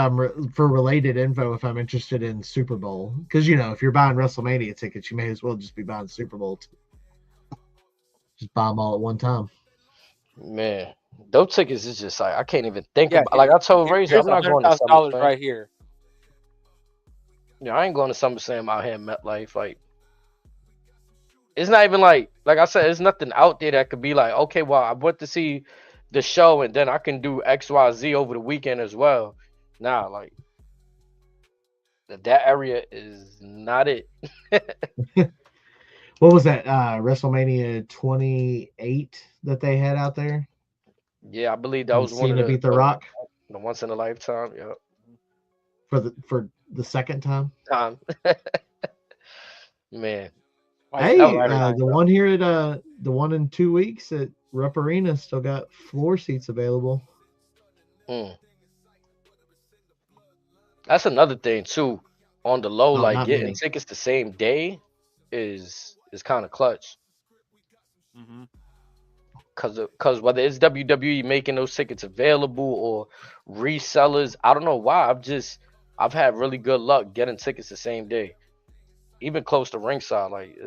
for related info if I'm interested in Super Bowl because if you're buying WrestleMania tickets, you may as well just be buying Super Bowl. Just buy them all at one time. Man, those tickets is just like I can't even think Yeah, about. Like I told Razor, here's I'm not going to $100,000 SummerSlam. right here. Yeah, I ain't going to SummerSlam out here in MetLife. Like it's not even like I said, there's nothing out there that could be like, okay, well, I went to see the show and then I can do XYZ over the weekend as well. Nah, like that area is not it. What was that? WrestleMania 28 that they had out there. Yeah, I believe that When was one of Cena beat The Rock the once in a lifetime. Yeah, for the second time. time. Man, Twice in that a Hey, was crazy. lifetime. the one here at the one in 2 weeks at Rupp Arena still got floor seats available. Mm. That's another thing too. On the low, Oh, like not getting many. tickets the same day is kind of clutch. Mm-hmm. Cause whether it's WWE making those tickets available or resellers, I don't know why. I've had really good luck getting tickets the same day, even close to ringside. Like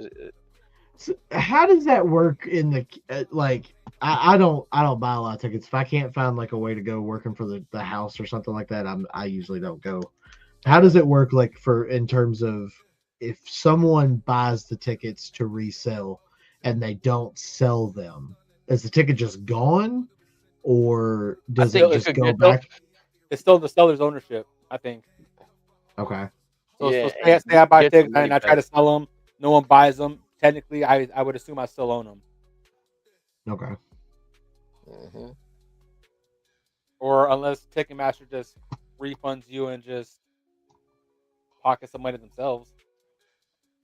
So how does that work in the like? I don't buy a lot of tickets. If I can't find like a way to go working for the house or something like that, I usually don't go. How does it work like for in terms of if someone buys the tickets to resell and they don't sell them, is the ticket just gone or I does think it you just could go get those. back? It's still the seller's ownership, I think. Okay. So Yeah, say, and say you I buy get the tickets money and I try back. to sell them, no one buys them. Technically, I would assume I still own them, Okay. Hmm. or unless Ticketmaster just refunds you and just pocket some money themselves.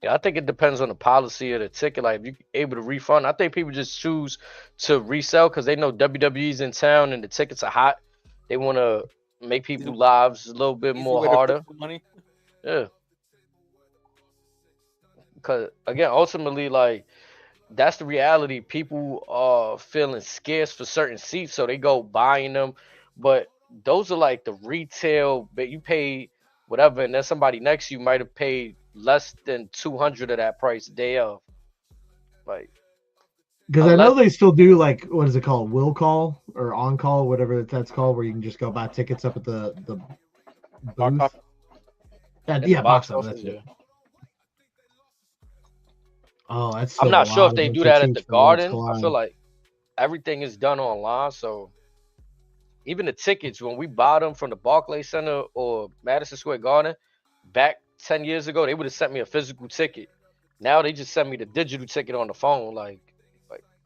Yeah, I think it depends on the policy of the ticket. Like if you're able to refund, I think people just choose to resell because they know WWE's in town and the tickets are hot. They want to make Easy, people lives a little bit easy more way to flip harder. some money. Yeah, because again, ultimately, like that's the reality. People are feeling scarce for certain seats, so they go buying them. But those are like the retail, but you pay whatever, and then somebody next to you might have paid less than 200 of that price day of. Like Because I unless know they still do like what is it called, will call or on call, whatever that's called, where you can just go buy tickets up at the Box booth. office. at the Yeah, box box office. That's office, it. yeah. Oh, that's I'm still a not sure lot if of they do empty that at the seats for Worlds Garden. I feel Collide. like everything is done online, so even the tickets when we bought them from the Barclays Center or Madison Square Garden back 10 years ago, they would have sent me a physical ticket. Now they just send me the digital ticket on the phone. Like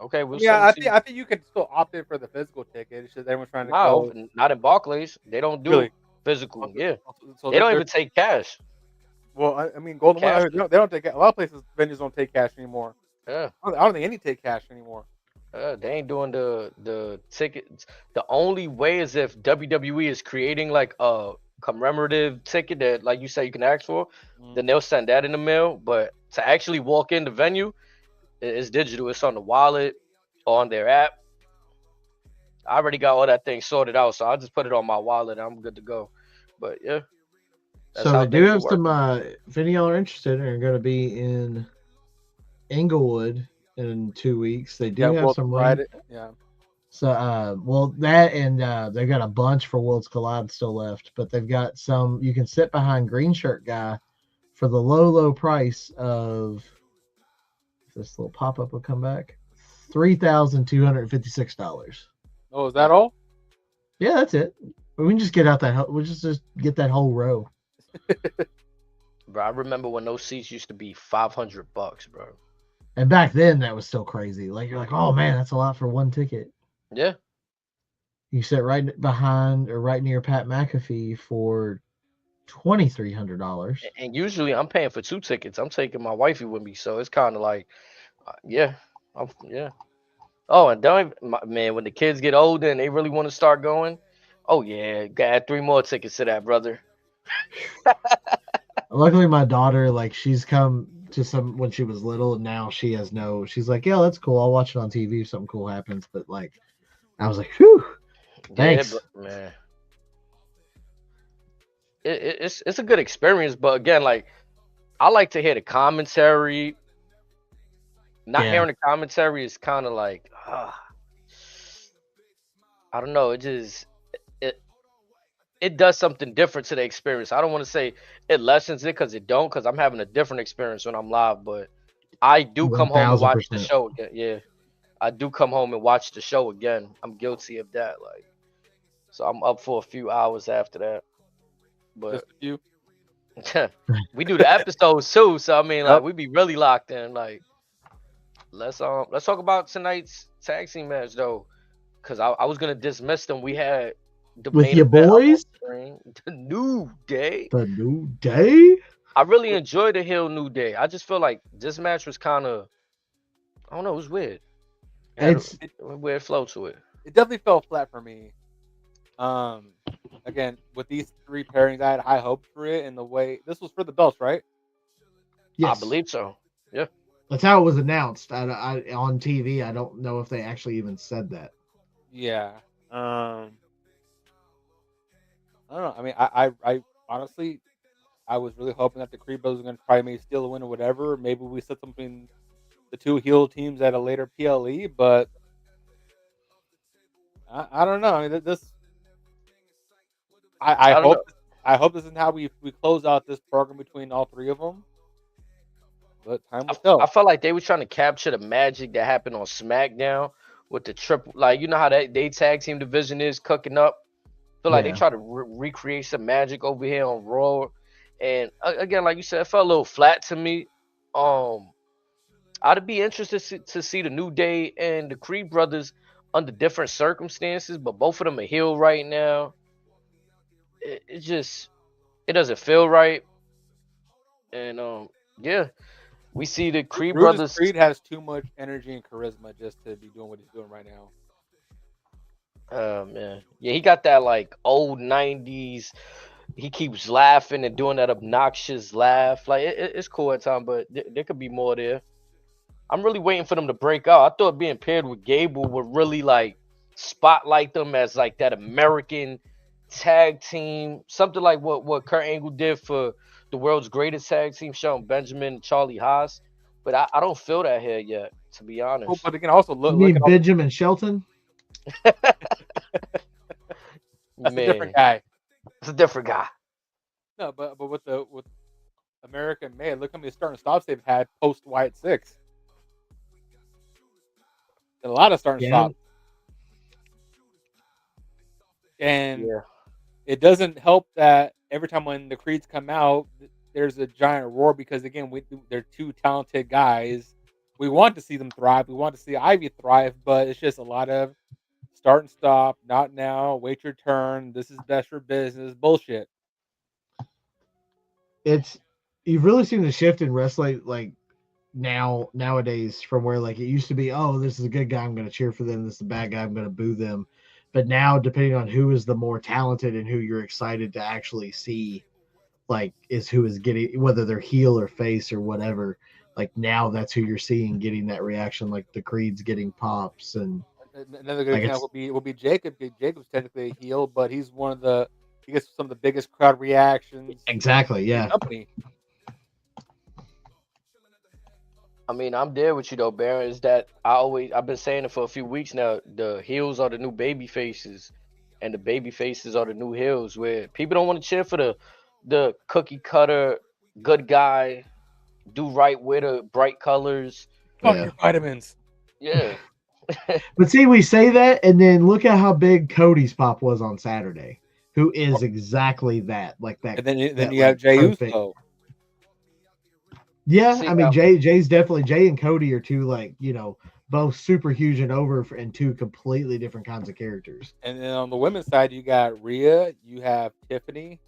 okay, we'll Yeah, send it I to think you. I think you can still opt in for the physical ticket. It's just everyone's trying to No, go. not in Barclays. They don't do Really? physical. Yeah, So they don't they're even take cash. well. I mean, Golden One. Cash. They don't take a lot of places. Venues don't take cash anymore. Yeah. I don't think any take cash anymore. They ain't doing the tickets. The only way is if WWE is creating like a commemorative ticket that, like you say, you can ask for. Mm. Then they'll send that in the mail. But to actually walk in the venue, it's digital. It's on the wallet, or on their app. I already got all that thing sorted out, so I'll just put it on my wallet and I'm good to go. But yeah, that's So how they do things have will work. some. If any of y'all are interested and are going to be in Inglewood in 2 weeks, they Yeah, do have Worlds some ring. Collide. Yeah. So, well, that and they've got a bunch for Worlds Collide still left, but they've got some. You can sit behind Green Shirt Guy for the low price of, if this little pop up will come back, $3,256. Oh, is that all? Yeah, that's it. We can just get out that. We'll just get that whole row. Bro, I remember when those seats used to be $500, bro. And back then, that was still crazy. Like you're like, oh man, that's a lot for one ticket. Yeah. You sit right behind or right near Pat McAfee for $2,300. And usually I'm paying for two tickets. I'm taking my wifey with me, so it's kind of like, yeah, yeah. Oh, and man, when the kids get older and they really want to start going, oh yeah, got three more tickets to that, brother. Luckily, my daughter, like, she's come to some when she was little, and now she has no. She's like, yeah, that's cool. I'll watch it on TV if something cool happens. But like, I was like, whew, Yeah, thanks. but man, it's a good experience. But again, like I like to hear the commentary. Not Yeah, hearing the commentary is kind of like, I don't know. It it does something different to the experience. I don't want to say it lessens it because it don't, because I'm having a different experience when I'm live. But I do come one home and thousand watch the percent. show again. Yeah, I do come home and watch the show again. I'm guilty of that. Like, so I'm up for a few hours after that. But Just a few. we do the episodes too, so I mean, like, Yep. we be really locked in. Like, let's talk about tonight's tag team match though, because I was gonna dismiss them. We had the With main your event up on boys, screen, the New Day. the New Day. I really enjoyed the Hill New Day. I just feel like this match was kind of, I don't know, it was weird. It had It's It, a weird flow to it. it definitely fell flat for me. Um, Again, with these three pairings, I had high hopes for it, and the way this was for the belts, right? I yes, believe so. Yeah. that's how it was announced. On TV. I don't know if they actually even said that. Yeah. I don't know. I mean, I honestly, I was really hoping that the Creed brothers were going to try maybe steal a win or whatever. Maybe we set something the two heel teams at a later PLE, but I don't know. I mean, this I I don't know. I hope this is how we close out this program between all three of them. But time will I tell. felt like they were trying to capture the magic that happened on SmackDown with the triple, like, you know how they tag team division is cooking up. Feel like they Yeah, try to recreate some magic over here on Raw, and again, like you said, it felt a little flat to me. Um, I'd be interested to see the New Day and the Creed brothers under different circumstances, but both of them are heel right now. It just, it doesn't feel right, and yeah, we see the Creed Brutus brothers. Creed has too much energy and charisma just to be doing what he's doing right now. Man, yeah, he got that like old '90s. He keeps laughing and doing that obnoxious laugh. Like, it's cool at times, but there could be more there. I'm really waiting for them to break out. I thought being paired with Gable would really like spotlight them as like that American tag team, something like what Kurt Angle did for the world's greatest tag team, Shelton Benjamin, and Charlie Haas. But I don't feel that here yet, to be Well, honest. but again, also you look mean at all Benjamin Shelton? that's a different Man, guy. it's a different guy. No, but with American Made, look how many starting stops they've had post White Six. A lot of starting Yeah, stops, and Yeah. it doesn't help that every time when the Creeds come out, there's a giant roar because again, they're two talented guys. We want to see them thrive. We want to see Ivy thrive, but it's just a lot of start and stop. Not now. Wait your turn. This is best for business. Bullshit. it's you've really seen the shift in wrestling. Like nowadays from where like it used to be, oh, this is a good guy, I'm going to cheer for them. This is a bad guy, I'm going to boo them. But now, depending on who is the more talented and who you're excited to actually see, like is who is getting, whether they're heel or face or whatever. Like now, that's who you're seeing getting that reaction. Like the Creed's getting pops, and Another good like example it's would be Jacob. Jacob's technically a heel, but he's one of the he gets some of the biggest crowd reactions exactly, in the yeah, company. I mean, I'm there with you though, Baron. Is that I've been saying it for a few weeks now. The heels are the new baby faces, and the baby faces are the new heels. Where people don't want to cheer for the cookie cutter good guy, do right with the bright colors. Fuck yeah. your vitamins. Yeah, But see, we say that, and then look at how big Cody's pop was on Saturday. Who is exactly that? Like that. And then That you have like Jey perfect. Uso. Yeah, see, I mean Jay's definitely Jay and Cody are two like both super huge and over and two completely different kinds of characters. And then on the women's side, you got Rhea, you have Tiffany.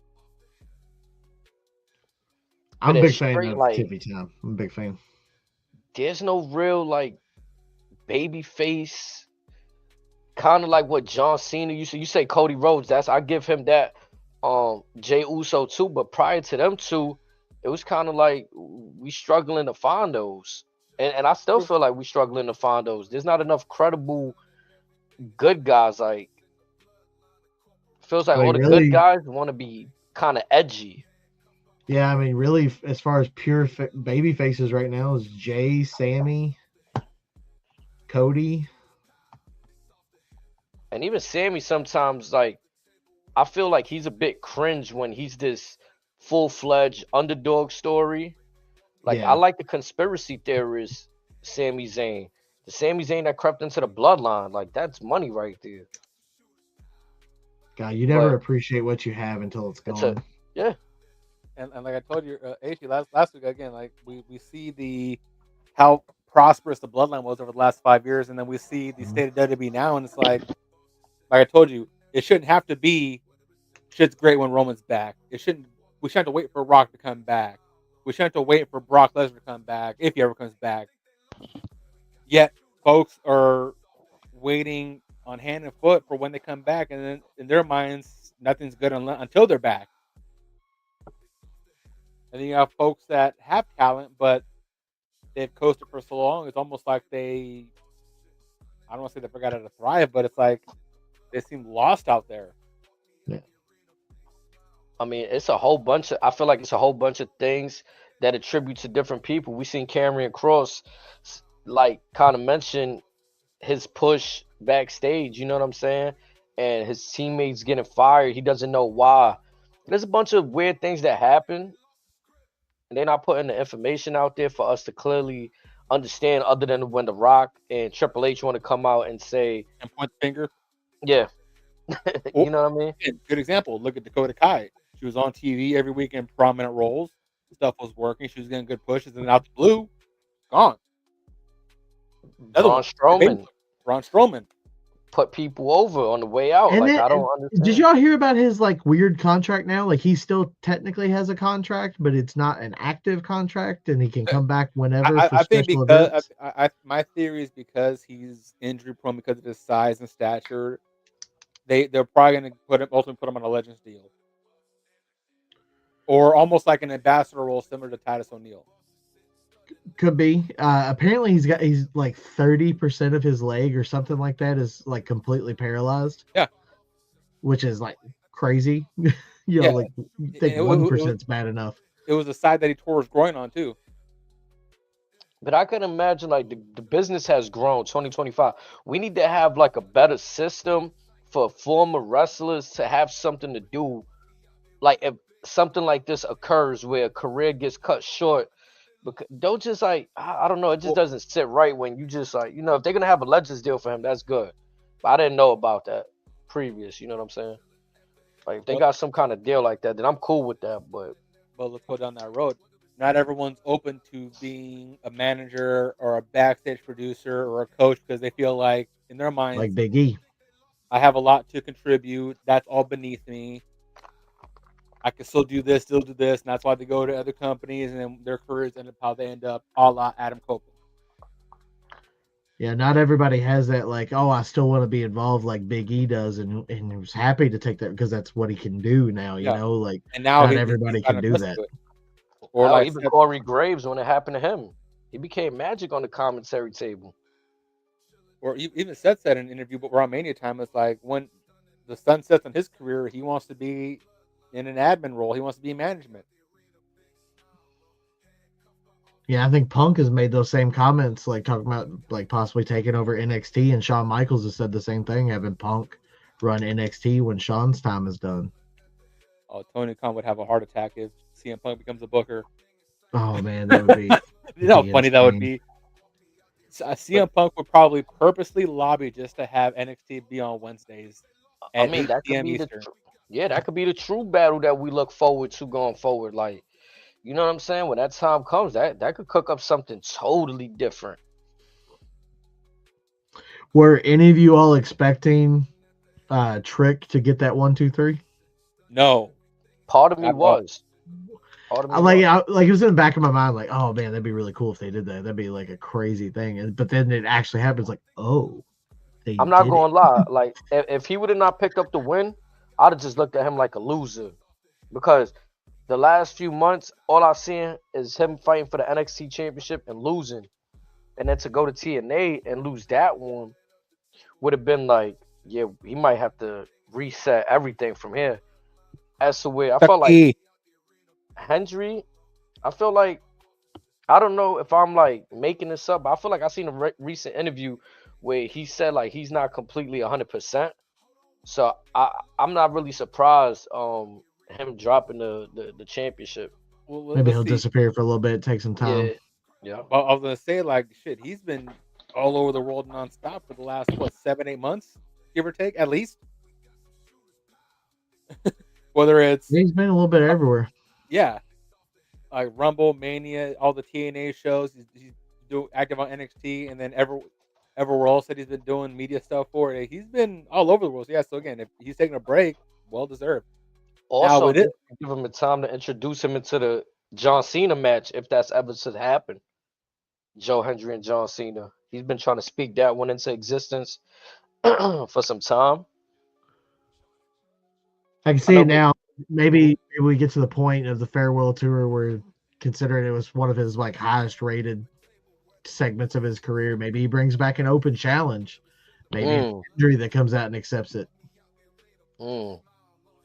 but I'm a it's big fan straight of like Tiffany Town. I'm a big fan. there's no real like baby face, kind of like what John Cena used to. You say Cody Rhodes, that's I give him that. Jay Uso too, but prior to them two, it was kind of like we struggling to find those, and I still feel like we struggling to find those. There's not enough credible good guys. Like feels like I all mean, the good really, guys want to be kind of edgy. yeah. I mean, really, as far as pure baby faces right now is Jay, Sammy, Cody. And even Sammy sometimes like I feel like he's a bit cringe when he's this full-fledged underdog story. Like I Yeah, like the conspiracy theorist Sami Zayn. The Sami Zayn that crept into the bloodline, like that's money right there. God, you never But appreciate what you have until it's it's a gone. yeah, And like I told you, Aishi, last week again, like we see the how prosperous the bloodline was over the last 5 years, and then we see the Mhm. state of WWE now, and it's like I told you, it shouldn't have to be shit's great when Roman's back. It shouldn't. We shouldn't have to wait for Rock to come back. We shouldn't have to wait for Brock Lesnar to come back if he ever comes back. Yet folks are waiting on hand and foot for when they come back, and then in their minds, nothing's good until they're back. And then you have folks that have talent, but they've coasted for so long. It's almost like I don't want to say they forgot how to thrive, but it's like they seem lost out there. Yeah. I mean it's a whole bunch of I feel like it's a whole bunch of things that attribute to different people. We seen Cameron Cross like kind of mention his push backstage, you know what I'm saying? And his teammates getting fired, he doesn't know why. There's a bunch of weird things that happen, and they're not putting the information out there for us to clearly understand, other than when The Rock and Triple H want to come out and say, And point the finger. yeah, Or, you know what I mean? good example. Look at Dakota Kai. She was on TV every week in prominent roles. Stuff was working. She was getting good pushes, and then out the blue, gone. Another Braun one. The baby Strowman Braun Strowman. put people over on the way out. And Like, then, I don't did understand. y'all hear about his like weird contract now? Like he still technically has a contract, but it's not an active contract, and he can come back whenever for I think special because events. my theory is because he's injury prone because of his size and stature. They're probably going to ultimately put him on a Legends deal, or almost like an ambassador role similar to Titus O'Neil. Could be. Apparently, he's like 30% of his leg or something like that is like completely paralyzed. Yeah. Which is like crazy. Yeah, Like you and think 1% is bad enough. it was the side that he tore his groin on too. But I can imagine like the business has grown 2025. We need to have like a better system for former wrestlers to have something to do. Like if something like this occurs where a career gets cut short, because don't just like I don't know, it just Well, doesn't sit right when you just like if they're gonna have a Legends deal for him, that's good. But I didn't know about that previous. You know what I'm saying? Like if they well, got some kind of deal like that, then I'm cool with that. But let's go down that road. Not everyone's open to being a manager or a backstage producer or a coach because they feel like in their Like minds, Big E. I have a lot to contribute. That's all beneath me. I can still do this, and that's why they go to other companies, and then their careers end up how they end up, a la Adam Copeland. Yeah, not everybody has that. Like, oh, I still want to be involved, like Big E does, and he was happy to take that because that's what he can do now. You Yeah, know, like and now not he's everybody gotten can do accustomed that. to it. Or Hell, like even Seth, Corey Graves, when it happened to him, he became magic on the commentary table. or even Seth said in an interview, but around Mania time, it's like when the sun sets on his career, he wants to be in an admin role. He wants to be in management. Yeah, I think Punk has made those same comments, like talking about like possibly taking over NXT, and Shawn Michaels has said the same thing, having Punk run NXT when Shawn's time is done. Tony Khan would have a heart attack if CM Punk becomes a booker. Oh man, that would be You know how be funny that would insane. be. But CM Punk would probably purposely lobby just to have NXT be on Wednesdays I at mean, 8 p.m. Eastern. yeah, that could be the true battle that we look forward to going forward. Like, you know what I'm saying? When that time comes, that could cook up something totally different. Were any of you all expecting Trick to get that 1, 2, 3? No, Part of me not at all. was. Part of I me was. like it was in the back of my mind, like, oh man, that'd be really cool if they did that. That'd be like a crazy thing. But then it actually happens, like, oh, they I'm not did it. gonna lie. Like, if he would have not picked up the win, I'd have just looked at him like a loser. Because the last few months, all I've seen is him fighting for the NXT championship and losing. And then to go to TNA and lose that one would have been like, yeah, he might have to reset everything from here. As to where I Chuck felt like E. Hendry, I feel like I don't know if I'm like making this up, but I feel like I seen a recent interview where he said like he's not completely 100%. So I'm not really surprised him dropping the championship. Well, Maybe let's he'll see. disappear for a little bit, take some time. Yeah, yeah. Well, I was gonna say like shit. He's been all over the world nonstop for the last 7-8 months, give or take, at least. Whether it's He's been a little bit everywhere. yeah, like Rumble, Mania, all the TNA shows. He's active on NXT, and then everywhere else that he's been doing media stuff for. He's been all over the world. So, yeah. So again, if he's taking a break, well deserved. Now Also, with it, just give him the time to introduce him into the John Cena match if that's ever to happen. Joe Hendry and John Cena. He's been trying to speak that one into existence for some time. I can I see know. it now. Mhm. Maybe we get to the point of the farewell tour where, considering it was one of his like highest rated segments of his career, maybe he brings back an open challenge. Maybe it's Mm, Hendry that comes out and accepts it, mm.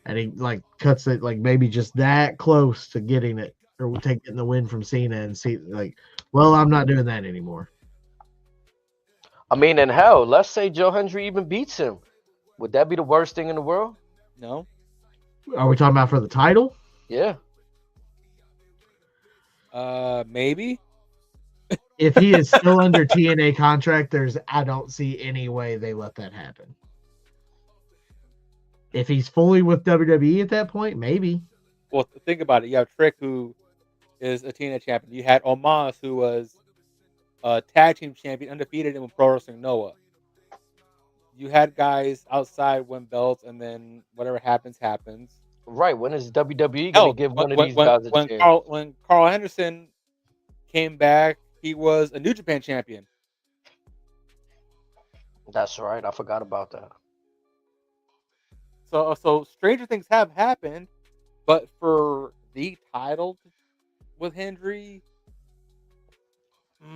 and he like cuts it like maybe just that close to getting it or taking the win from Cena and see like, well, I'm not doing that anymore. I mean, and hell, let's say Joe Hendry even beats him. Would that be the worst thing in the world? no. Are we talking about for the title? Yeah. Maybe. If he is still under TNA contract, I don't see any way they let that happen. If he's fully with WWE at that point, maybe. Well, think about it. You have Trick, who is a TNA champion. You had Omos, who was a tag team champion, undefeated in Pro Wrestling Noah. You had guys outside win belts, and then whatever happens, happens. Right. When is WWE going to Hell, give when one of when these when guys a when chance? Carl Henderson came back, he was a New Japan champion. That's right. I forgot about that. So stranger things have happened, but for the title with Hendry,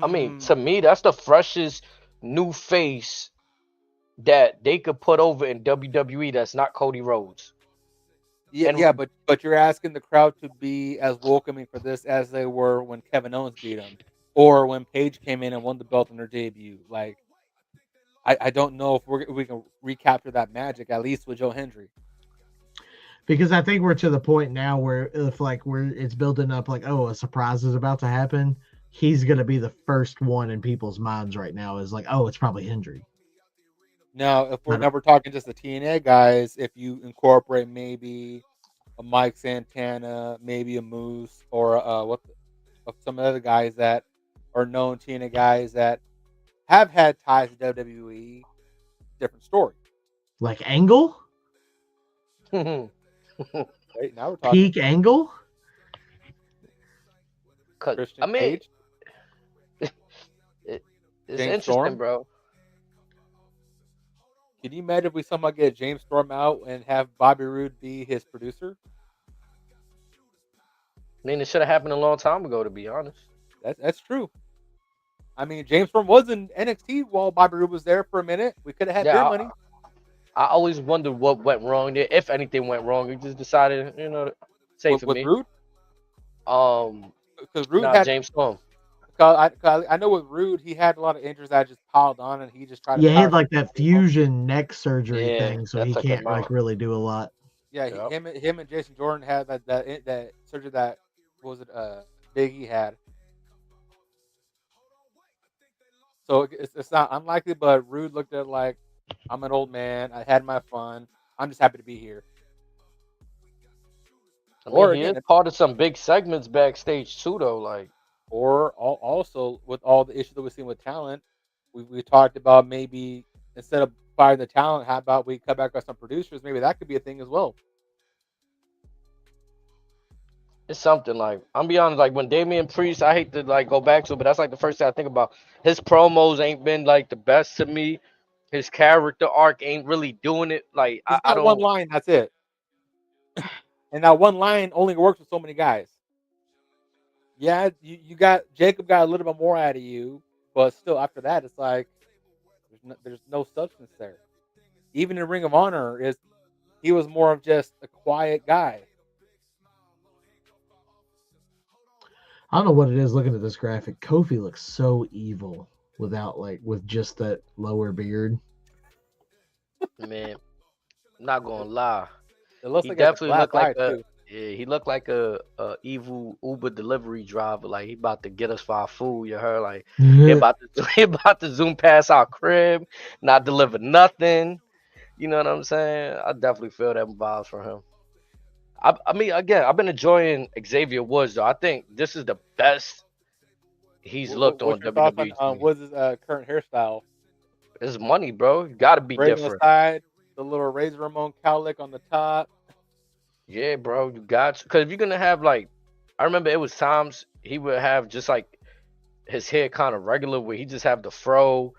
I mean, mm, to me, that's the freshest new face that they could put over in WWE that's not Cody Rhodes. And yeah, but you're asking the crowd to be as welcoming for this as they were when Kevin Owens beat him, or when Paige came in and won the belt in her debut. Like, I don't know if we can recapture that magic at least with Joe Hendry. Because I think we're to the point now where if like it's building up like, oh, a surprise is about to happen, he's gonna be the first one in people's minds right now is like, oh, it's probably Hendry. Now, if we're But never talking just the TNA guys, if you incorporate maybe a Mike Santana, maybe a Moose, or of some other guys that are known TNA guys that have had ties to WWE, different story. like Angle, Right, now we're talking. Peak angle. Cause I Christian mean, Cage, it, it's James interesting, Storm. bro. Can you imagine if we somehow get James Storm out and have Bobby Roode be his producer? I mean, it should have happened a long time ago, to be honest. That's true. I mean, James Storm was in NXT while Bobby Roode was there for a minute. We could have had their Yeah, money. I always wondered what went wrong there. If anything went wrong, he just decided, safe for With me. Roode, Um, because Roode not had. James Storm. Cause I know with Roode, he had a lot of injuries that just piled on, and he just tried to Yeah, he power had like through that it. fusion neck surgery Yeah, thing, so that he took can't him like out. really do a lot. Yeah, Yep. him and Jason Jordan had that surgery that what was it Big E had. So it's not unlikely, but Rude looked at it like I'm an old man. I had my fun. I'm just happy to be here. I mean, Or he again, is part of some big segments backstage too, though. Like, also with all the issues that we've seen with talent, we talked about maybe instead of firing the talent, how about we cut back on some producers? Maybe that could be a thing as well. it's something like I'm be honest. Like when Damian Priest, I hate to like go back to it, but that's like the first thing I think about. His promos ain't been like the best to me. His character arc ain't really doing it. Like He's I got one don't. line, that's it, and that one line only works with so many guys. Yeah, you got Jacob got a little bit more out of you, but still after that, it's like there's no substance there. Even in Ring of Honor, is he was more of just a quiet guy. I don't know what it is. Looking at this graphic, Kofi looks so evil without with just that lower beard. Man, I'm not gonna lie. It looks He like he has a definitely black looked like eye a too. yeah, he looked like a evil Uber delivery driver. Like he about to get us for our food. You heard? Like he about to he about to zoom past our crib, not deliver nothing. You know what I'm saying? I definitely feel that vibes from him. I mean, again, I've been enjoying Xavier Woods though. I think this is the best he's looked on What's your thoughts on WWE to me. Woods' current hairstyle? It's money, bro. You gotta be Braids on the different. side, the little Razor Ramon cowlick on the top. Yeah, bro. You got to. Because if you're gonna have like, I remember it was times he would have just like his hair kind of regular where he just have the fro,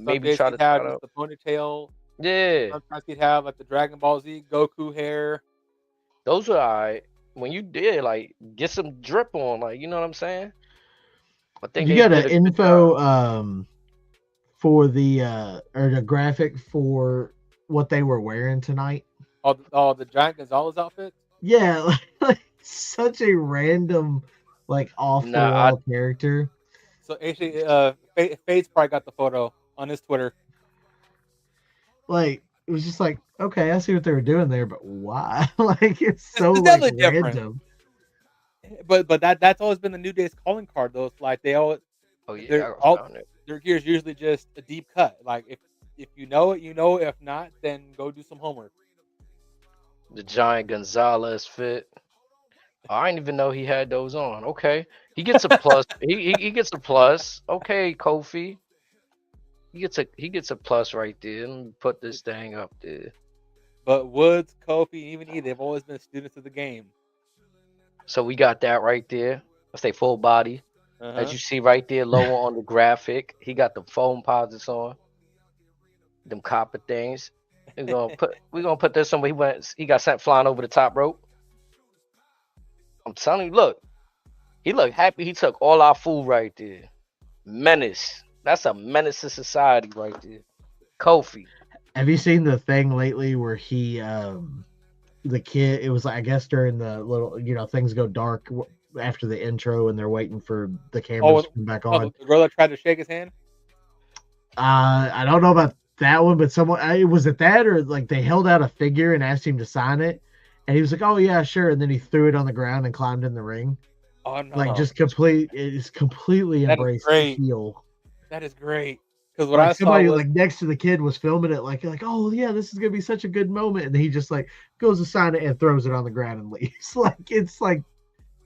Some maybe days try he'd to have tie just up. the ponytail. Yeah, Sometimes he'd have like the Dragon Ball Z Goku hair. those are alright. When you did like get some drip on, like you know what I'm saying. I think You they got did an a good job. info for the or the graphic for what they were wearing tonight. All the Giant Gonzalez outfits. Yeah, like such a random, like off the Nah, I wall character. So actually, Fade's probably got the photo on his Twitter. Like it was just like, okay, I see what they were doing there, but why? Like it's so It's like definitely different. random. But that's always been the New Day's calling card. Though it's like they always oh yeah, they're I all found it. their gear is usually just a deep cut. Like if you know it, you know. If not, then go do some homework. The Giant Gonzalez fit. I didn't even know he had those on. Okay, he gets a plus. He gets a plus. Okay, Kofi. He gets a plus right there. Let me put this thing up there. But Woods, Kofi, even E, they've always been students of the game. So we got that right there. Let's say full body. Uh As huh. you see right there, lower on the graphic, he got the foam posits on, them copper things. We're gonna put this somewhere. He got sent flying over the top rope. I'm telling you, look, he looked happy. He took all our food right there. Menace. That's a menace to society right there. Kofi. Have you seen the thing lately where he the kid, it was I guess during the little, things go dark after the intro and they're waiting for the cameras to come back on. The girl that tried to shake his hand. I don't know about that one, but someone, was it that or like they held out a figure and asked him to sign it, and he was like, "Oh yeah, sure," and then he threw it on the ground and climbed in the ring. Oh no! Like just completely That is embraced great. heel. That is great. Because what Like I saw somebody was like next to the kid was filming it, like oh yeah, this is gonna be such a good moment, and he just like goes to sign it and throws it on the ground and leaves. Like it's like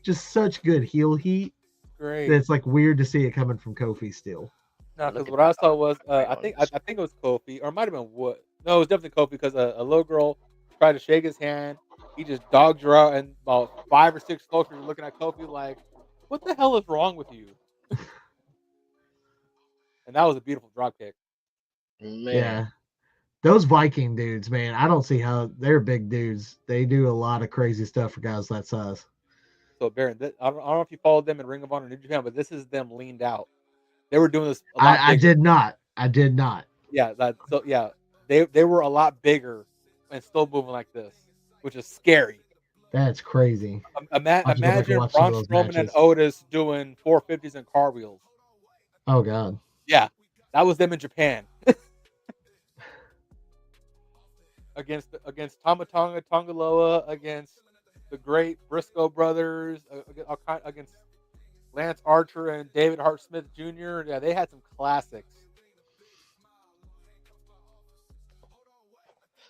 just such good heel heat great. that it's like weird to see it coming from Kofi still. No, Look because at what I that. saw was Right I on think this. I think it was Kofi or it might have been Wood. No, it was definitely Kofi because a little girl tried to shake his hand. He just dogged her out, and about 5 or 6 folks were looking at Kofi like, "What the hell is wrong with you?" And that was a beautiful drop kick. Man. Yeah. Those Viking dudes, man, I don't see how they're big dudes. They do a lot of crazy stuff for guys that size. So Baron, I don't know if you followed them in Ring of Honor, New Japan, but this is them leaned out. They were doing this a lot I bigger. did not. I did not. Yeah, they were a lot bigger and still moving like this, which is scary. That's crazy. I'll have to go back and Imagine watch some Braun of those Strowman and matches. Otis doing 450s and cartwheels. Oh God. Yeah, that was them in Japan against Tamatonga Tongaloa, against the great Briscoe brothers, against Lance Archer and David Hart Smith Jr. Yeah, they had some classics.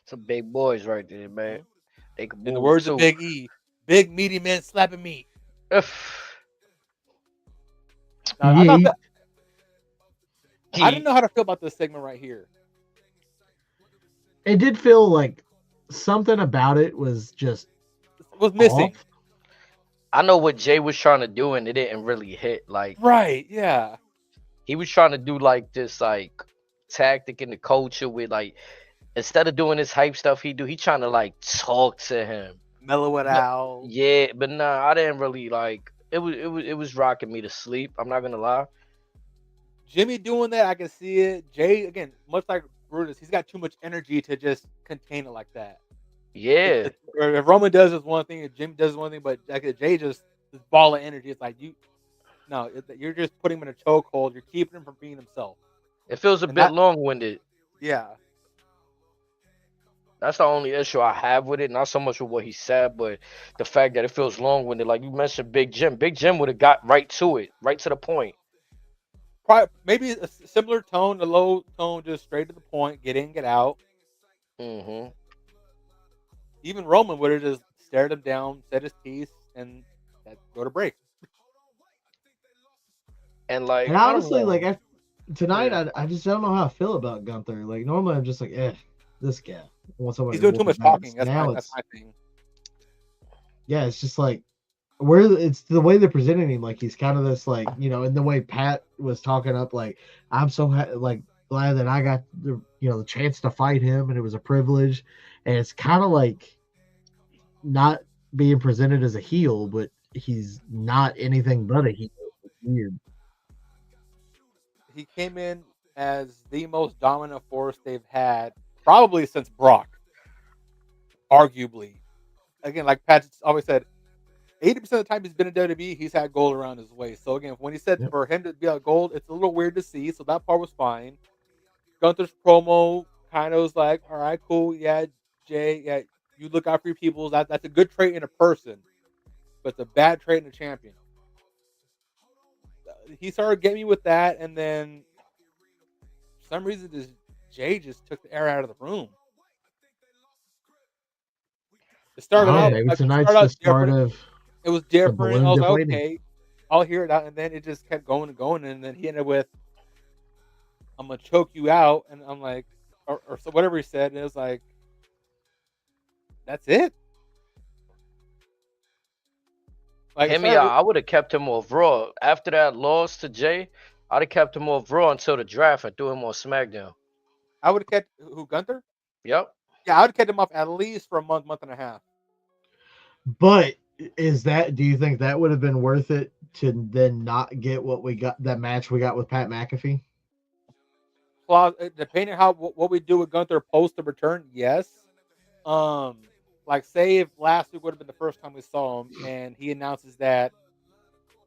Some big boys right there, man. Mhm. They can In the move words of too. Big E, big meaty men slapping meat. Now, Yeah, I didn't know how to feel about this segment right here. it did feel like something about it was just It was missing. off. I know what Jay was trying to do, and it didn't really hit. Like Right, yeah. he was trying to do like this, like tactic in the culture with like instead of doing this hype stuff he trying to like talk to him. Mellow it But out. yeah, but nah, I didn't really like it was rocking me to sleep. I'm not gonna lie. Jimmy doing that, I can see it. Jay, again, much like Brutus, he's got too much energy to just contain it like that. Yeah. If Roman does is one thing, if Jimmy does one thing, but like Jay just this ball of energy. It's like you're just putting him in a chokehold. You're keeping him from being himself. It feels a And bit long winded. yeah, That's the only issue I have with it. Not so much with what he said, but the fact that it feels long winded. Like you mentioned Big Jim. Big Jim would have got right to it, right to the point. probably maybe a similar tone, a low tone, just straight to the point. Get in, get out. Hmm. Even Roman would have just stared him down, said his piece, and that go to break. And like, And I don't honestly, know. tonight, Yeah. I just don't know how I feel about Gunther. Like normally, I'm just like, this guy. I want somebody He's to doing too whoop his much talking. ass. Now That's it's my thing. yeah, it's just like where it's the way they're presenting him. Like he's kind of this like in the way Pat was talking up. Like I'm so like glad that I got the chance to fight him, and it was a privilege. And it's kind of like not being presented as a heel, but he's not anything but a heel. It's weird. He came in as the most dominant force they've had probably since Brock, arguably. Again, like Pat always said, 80% of the time he's been in WWE, he's had gold around his waist. So again, when he said Yep. for him to be a gold, it's a little weird to see. So that part was fine. Gunther's promo kind of was like, all right, cool, yeah, Jay, yeah, you look out for your people. That's a good trait in a person, but it's a bad trait in a champion. He started getting me with that, and then for some reason, Jay just took the air out of the room. It I started don't know. out Yeah. Maybe it tonight's started the out start different. of It was the different. I balloon was like, deflating. okay, I'll hear it out, and then it just kept going and going, and then he ended with, "I'm gonna choke you out," and I'm like, or so whatever he said, and it was like, that's it. Like it Hear me out. started. I would have kept him off Raw after that loss to Jay. I'd have kept him off Raw until the draft and threw him on SmackDown. I would have kept who Gunther. Yep. Yeah, I would have kept him off at least for a month and a half. But do you think that would have been worth it to then not get what we got, that match we got with Pat McAfee? Depending how what we do with Gunther post the return, yes. Um, like say if last week would have been the first time we saw him, and he announces that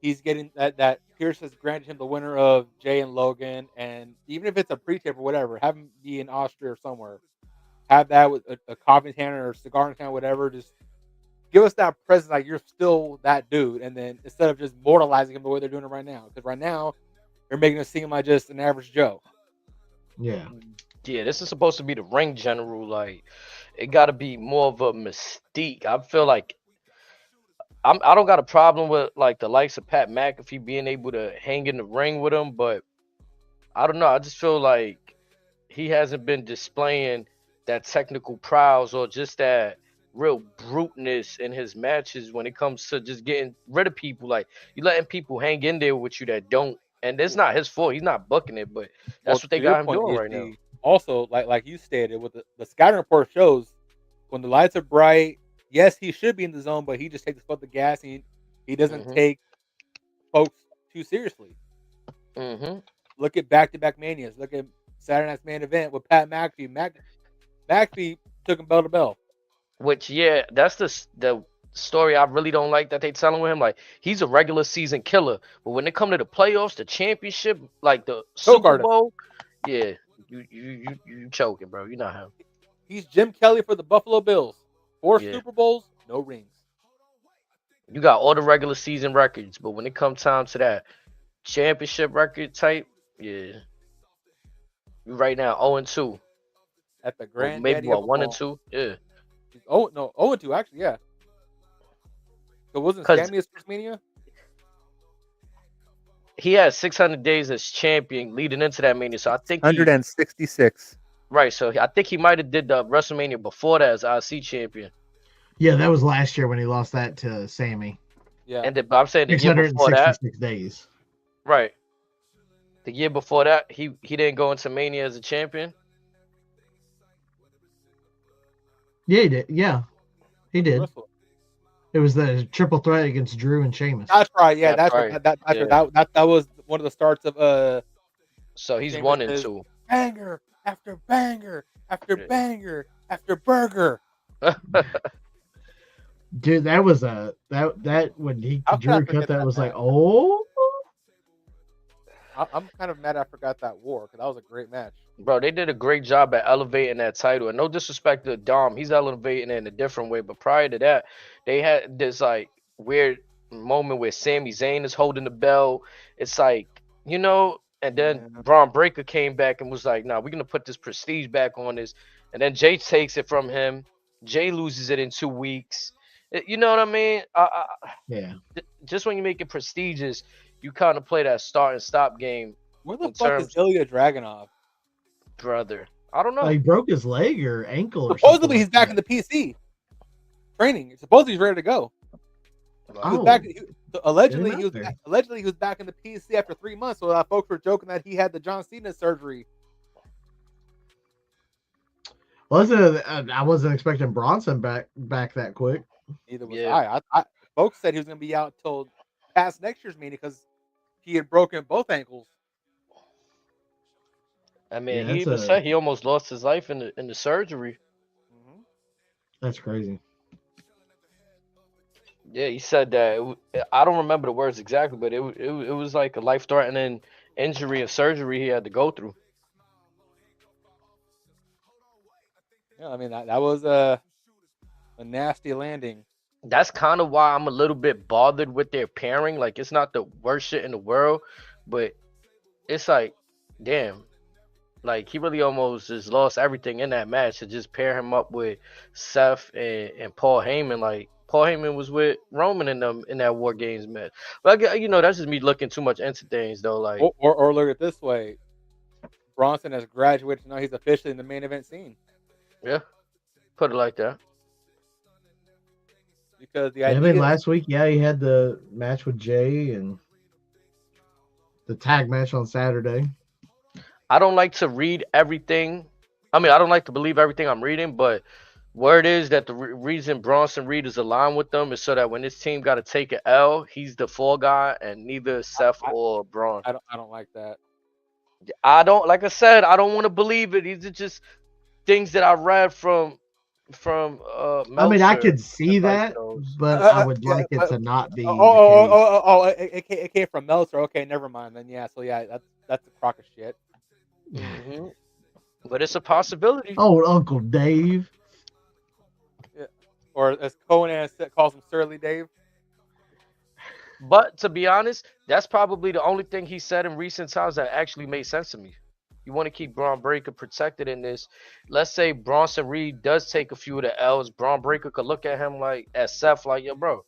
he's getting that Pierce has granted him the winner of Jay and Logan, and even if it's a pre-tape or whatever, have him be in Austria or somewhere. Have that with a coffee in his hand or a cigar in his hand, whatever. Just give us that presence, like you're still that dude, and then instead of just mortalizing him the way they're doing it right now, because right now they're making us seem like just an average Joe. Yeah. Yeah, this is supposed to be the ring general. Like, it got to be more of a mystique. I feel like I don't got a problem with like the likes of Pat McAfee being able to hang in the ring with him, but I don't know. I just feel like he hasn't been displaying that technical prowess or just that real bruteness in his matches when it comes to just getting rid of people. Like you letting people hang in there with you that don't, and it's not his fault. He's not booking it, but Well, that's what they to your got him point, doing you right now. see, also like you stated, with the scouting report shows when the lights are bright, yes, he should be in the zone, but he just takes his foot the gas and he doesn't Mhm. take folks too seriously. Mhm. Look at back-to-back manias. Look at Saturday Night's Main Event with Pat McAfee. McAfee took him bell to bell. Which yeah, that's the story I really don't like that they telling with him. Like he's a regular season killer, but when it come to the playoffs, the championship, like the Choke Super artist. Bowl, yeah, you choking, bro. You not him. He's Jim Kelly for the Buffalo Bills. 4 Yeah, Super Bowls, no rings. you got all the regular season records, but when it comes time to that championship record type, yeah, you right now 0-2, At the or maybe granddaddy of what them one and all. two, yeah, He's oh no, 0-2 actually, yeah. So wasn't because Sammy his first mania? he had 600 days as champion leading into that mania. So I think he 666. right. So I think he might have did the WrestleMania before that as IC champion. Yeah, that was last year when he lost that to Sammy. Yeah. And but I'm saying the year before that, 666 days. right? The year before that, he didn't go into Mania as a champion. Yeah, he did. Yeah, he did. Wrestle. It was the triple threat against Drew and Sheamus. That's right. Yeah, That's that's right. right. That's Yeah. right. That was one of the starts of So he's Sheamus's 1-2. banger after banger after Yeah. banger after burger. Dude, that was that when How could I Drew forget cut that that was like, match? oh, I'm kind of mad I forgot that war because that was a great match. Bro, they did a great job at elevating that title. And no disrespect to Dom, he's elevating it in a different way. But prior to that, they had this like weird moment where Sami Zayn is holding the belt. It's like, and then Yeah. Braun Breaker came back and was like, nah, we're gonna put this prestige back on this. And then Jay takes it from him. Jay loses it in 2 weeks. You know what I mean? yeah. Just when you make it prestigious, you kind of play that start and stop game. Where the In fuck is terms, Ilya Dragunov? brother, I don't know. He broke his leg or ankle or Supposedly something. he's back in the PC training. Supposedly he's ready to go. He was Oh, back. Allegedly get him out there. Allegedly he was back in the PC after 3 months. So folks were joking that he had the John Cena surgery. I wasn't expecting Bronson back that quick. Neither was Yeah. I. Folks said he was going to be out till past next year's meeting because he had broken both ankles. I mean, Yeah, he even said he almost lost his life in the surgery. Mm-hmm. That's crazy. Yeah, he said that. I don't remember the words exactly, but it was like a life threatening injury and surgery he had to go through. Yeah, I mean that was a nasty landing. That's kind of why I'm a little bit bothered with their pairing. Like, it's not the worst shit in the world, but it's like, damn, like he really almost just lost everything in that match to just pair him up with Seth and Paul Heyman. Like Paul Heyman was with Roman in them in that War Games match. But that's just me looking too much into things though. Like, Or look at it this way: Bronson has graduated. Now he's officially in the main event scene. yeah, put it like that. Because the I idea mean, last week, yeah, he had the match with Jay and the tag match on Saturday. I don't like to read everything. I mean, I don't like to believe everything I'm reading, but word is that the reason Bronson Reed is aligned with them is so that when this team got to take an L, he's the fall guy, and neither Seth or Braun. I don't like that. I don't, like I said, I don't want to believe it. These are just things that I read from I mean, I Meltzer could see and like that, those. but I would yeah, like it to not be. It came from Meltzer. Okay, never mind then. Yeah, so yeah, that's a crock of shit. Mhm. But it's a possibility. Oh, Uncle Dave. Yeah. Or as Conan calls him, Surly Dave. But to be honest, that's probably the only thing he said in recent times that actually made sense to me. You want to keep Braun Breaker protected in this. Let's say Bronson Reed does take a few of the L's. Braun Breaker could look at him like as Seth, like, yo, bro.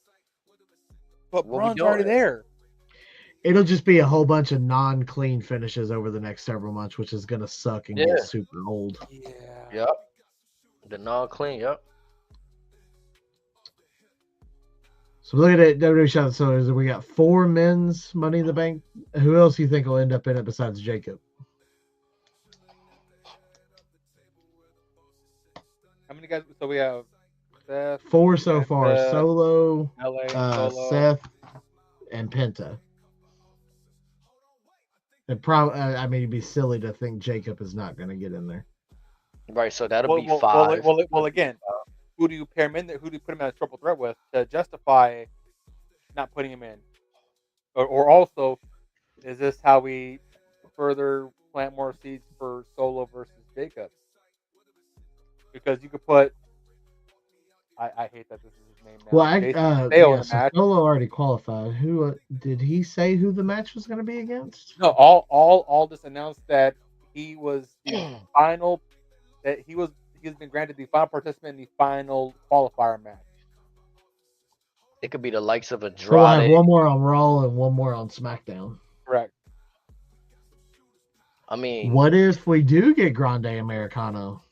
But What we Braun's already doing? there. It'll just be a whole bunch of non-clean finishes over the next several months, which is gonna suck and Yeah. get super old. Yeah. Yep. The non-clean, yep. So looking at WWE Shot, so we got 4 men's Money in the Bank. Who else do you think will end up in it besides Jacob? How many guys? So we have Seth, 4 so far: Penta, Solo, LA, Solo. Seth, and Penta. And probably, I mean, it'd be silly to think Jacob is not going to get in there. Right, so that'll Well, be well, well, 5. well, again, who do you pair him in there? Who do you put him as a triple threat with to justify not putting him in? Or also, is this how we further plant more seeds for Solo versus Jacob? Because you could put, I hate that this is his name Well, now, Jason Mateo in yeah, the so match. Solo already qualified. Who did he say who the match was going to be against? No, all just announced that he was the final, that he's been granted the final participant in the final qualifier match. It could be the likes of So we'll have Andrade. one more on Raw and one more on SmackDown. Correct. I mean, What if we do get Grande Americano?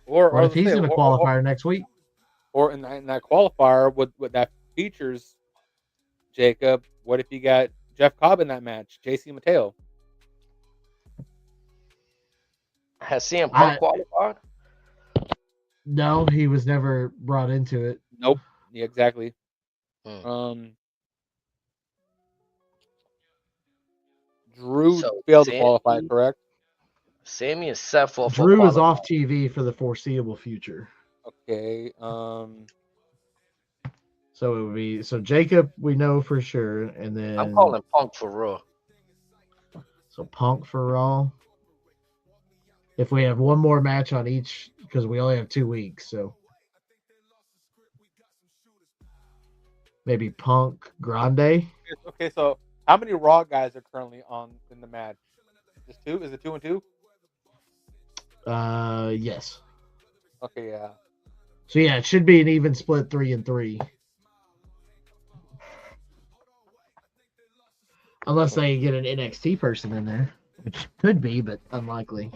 Or What if he's say, in a qualifier next week? or in that qualifier with that features Jacob, what if you got Jeff Cobb in that match? JC Mateo. has CM Punk qualified? No, he was never brought into it. Nope. Yeah, exactly. Drew So failed to qualify, correct? Sammy and Seth will Drew is off TV for the foreseeable future. Okay. So it would be Jacob we know for sure, and then I'm calling Punk for Raw. So Punk for Raw. If we have one more match on each, because we only have 2 weeks, so maybe Punk Grande. Okay, so how many Raw guys are currently in the match? Just 2? Is it 2 and 2? Yes. Okay, yeah. So yeah, it should be an even split 3 and 3. Unless they get an NXT person in there, which could be, but unlikely.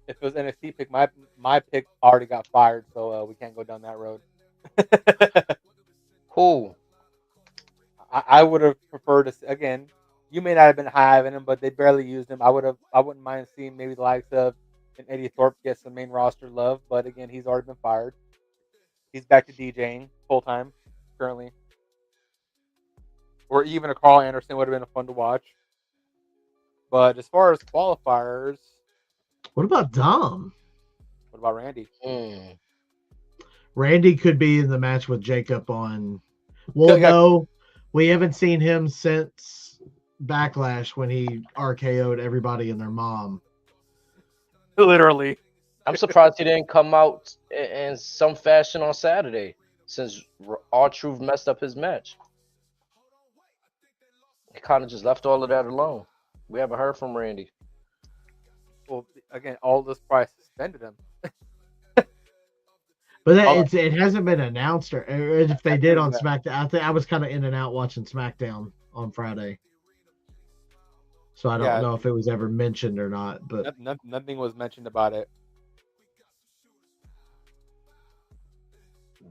If it was NXT pick, my pick already got fired, so we can't go down that road. Who? I would have preferred to again. You may not have been high on him, but they barely used him. I wouldn't mind seeing maybe the likes of an Eddie Thorpe get some main roster love, but again, he's already been fired. He's back to DJing full time currently. Or even a Carl Anderson would have been fun to watch. But as far as qualifiers, what about Dom? What about Randy? Randy could be in the match with Jacob on. Well, no, we haven't seen him since Backlash when he RKO'd everybody and their mom. Literally. I'm surprised he didn't come out in some fashion on Saturday, since R-Truth messed up his match. He kind of just left all of that alone. We haven't heard from Randy. Well, again, all this price suspended him. But it hasn't been announced, or if they did on SmackDown. I think I was kind of in and out watching SmackDown on Friday, so I don't know if it was ever mentioned or not. But nothing was mentioned about it.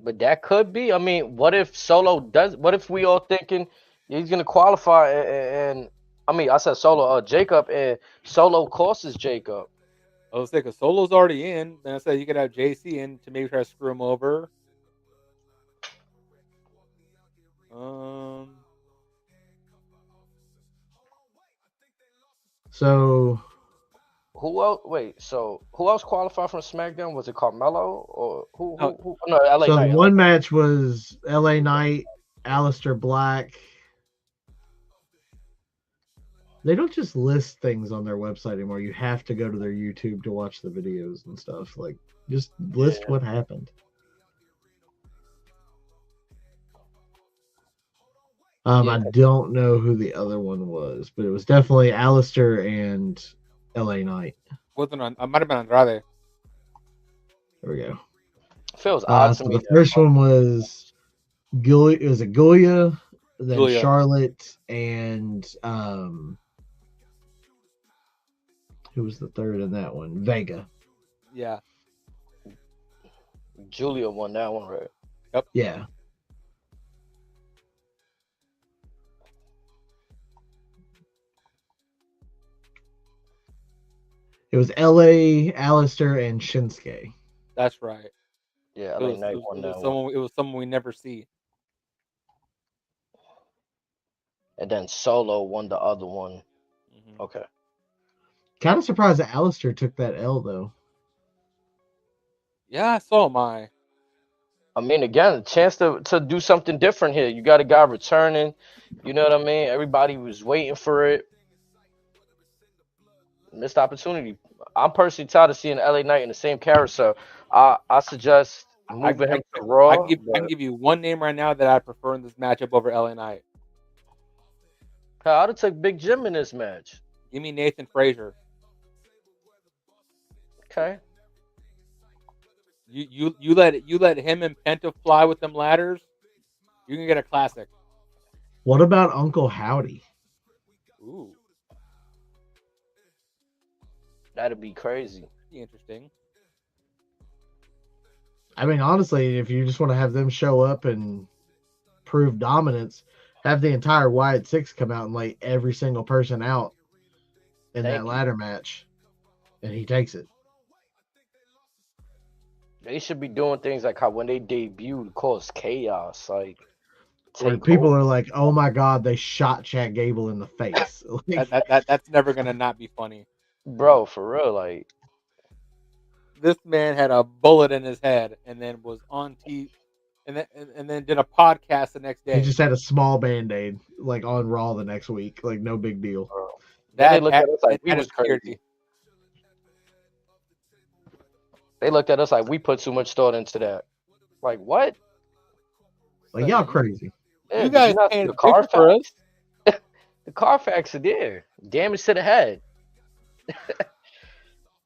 But that could be. I mean, what if Solo does? What if we all thinking he's gonna qualify and I mean, I said Solo, Jacob, and Solo costs Jacob. I was thinking Solo's already in. Then I said you could have JC in to maybe try to screw him over. So who else? Wait, so who else qualified from SmackDown? Was it Carmelo or who? No, LA so Knight. One match was LA Knight, Aleister Black. They don't just list things on their website anymore. You have to go to their YouTube to watch the videos and stuff. Like, just list what happened. I don't know who the other one was, but it was definitely Aleister and LA Knight. Wasn't on? I might have been Andrade. There we go. Feels odd to me. The first one was Giulia. It was a Giulia, then Charlotte, and who was the third in that one? Vega. Yeah. Julia won that one, right? Yeah. It was LA, Alistair, and Shinsuke. That's right. Yeah, It LA was, it Knight was, won it was that one. someone. It was someone we never see. And then Solo won the other one. Mm-hmm. Okay. Kind of surprised that Alistair took that L though. Yeah, so am I. I mean, again, a chance to do something different here. You got a guy returning. You know what I mean? Everybody was waiting for it. Missed opportunity. I'm personally tired of seeing LA Knight in the same carousel. I suggest I, moving I, him to I Raw. can give I can But give you one name right now that I prefer in this matchup over LA Knight. hell, I'd have took Big Jim in this match. Give me Nathan Frazier. Okay. You let him and Penta fly with them ladders. You can get a classic. What about Uncle Howdy? Ooh, That'd be crazy. be interesting. I mean, honestly, if you just want to have them show up and prove dominance, have the entire Wyatt Six come out and lay every single person out in that Thank you. ladder match, and he takes it. They should be doing things like how when they debuted cause chaos. Like Where take people over. are like, "Oh my God, they shot Chad Gable in the face." Like, That's never gonna not be funny. Bro, for real, like This man had a bullet in his head and then was on TV and then did a podcast the next he day. just had a small band-aid like on Raw the next week. Like, no big deal. bro. Then they That looked at us like we added was crazy. security. They looked at us like we put too much thought into that. Like what? Like, Like, y'all crazy. Yeah, you did you guys not see painted the a picture car for us. facts? The car facts are there. Damage to the head.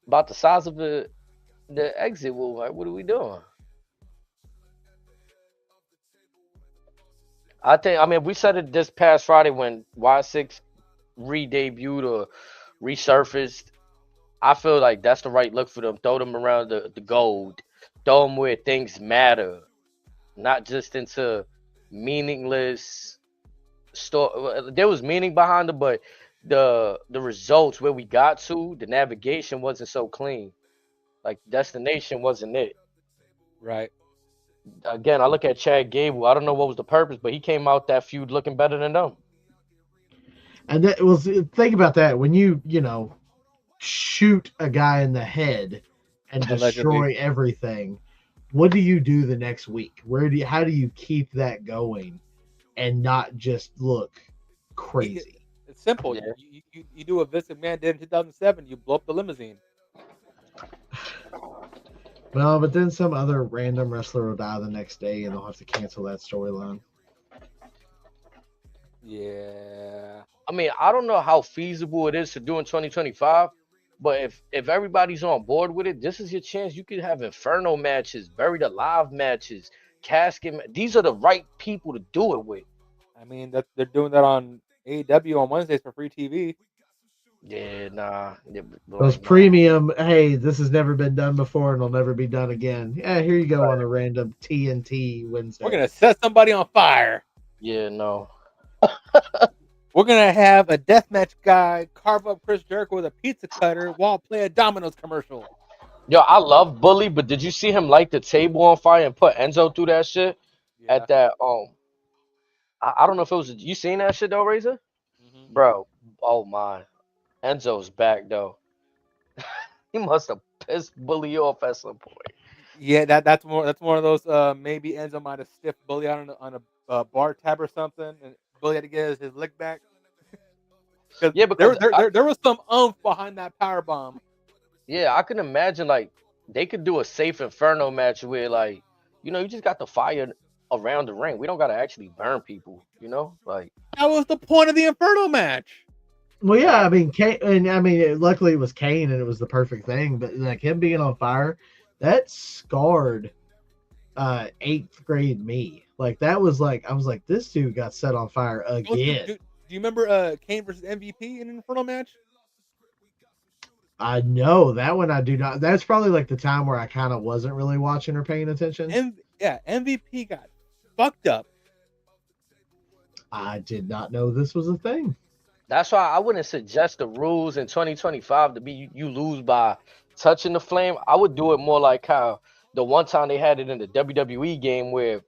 About the size of the exit wound. Like, what are we doing? I mean, we said it this past Friday when Y6 re-debuted or resurfaced. I feel like that's the right look for them. Throw them around the gold. Throw them where things matter, not just into meaningless store. There was meaning behind it, but the results where we got to, the navigation wasn't so clean. Like destination wasn't it. Right. Again, I look at Chad Gable. I don't know what was the purpose, but he came out that feud looking better than them. And that was, think about that, when you know, shoot a guy in the head and Allegedly. destroy everything, what do you do the next week? How do you keep that going and not just look crazy? It's simple. Yeah. You do what Vince McMahon did in 2007. You blow up the limousine. Well, but then some other random wrestler will die the next day and they'll have to cancel that storyline. Yeah. I mean, I don't know how feasible it is to do in 2025, but if everybody's on board with it, this is your chance. You could have Inferno matches, Buried Alive matches, These are the right people to do it with. I mean, they're doing that on AEW on Wednesdays for free TV. Yeah, nah. Those premium, hey, this has never been done before and will never be done again. Yeah, here you go on a random TNT Wednesday. We're gonna set somebody on fire. Yeah, no. We're gonna have a deathmatch guy carve up Chris Jericho with a pizza cutter while playing a Domino's commercial. Yo, I love Bully, but did you see him light the table on fire and put Enzo through that shit Yeah. at that I don't know if it was you seen that shit though, Razor? Mm-hmm. Bro, oh my. Enzo's back though. He must have pissed Bully off at some point. Yeah, that's one of those. Maybe Enzo might have stiffed Bully out on a bar tab or something, and Bully had to get his lick back. Yeah, because there was some oomph behind that power bomb. yeah, I can imagine like they could do a safe Inferno match where like, you just got the fire around the ring. We don't gotta actually burn people, Like That was the point of the Inferno match. Well, yeah, I mean, luckily it was Kane and it was the perfect thing. But like him being on fire, that scarred 8th grade me. Like that was like, I was like, this dude got set on fire again. Do you remember Kane versus MVP in an Inferno match? I know that one I do not. That's probably like the time where I kind of wasn't really watching or paying attention. MVP got fucked up. I did not know this was a thing. That's why I wouldn't suggest the rules in 2025 to be you lose by touching the flame. I would do it more like how the one time they had it in the WWE game where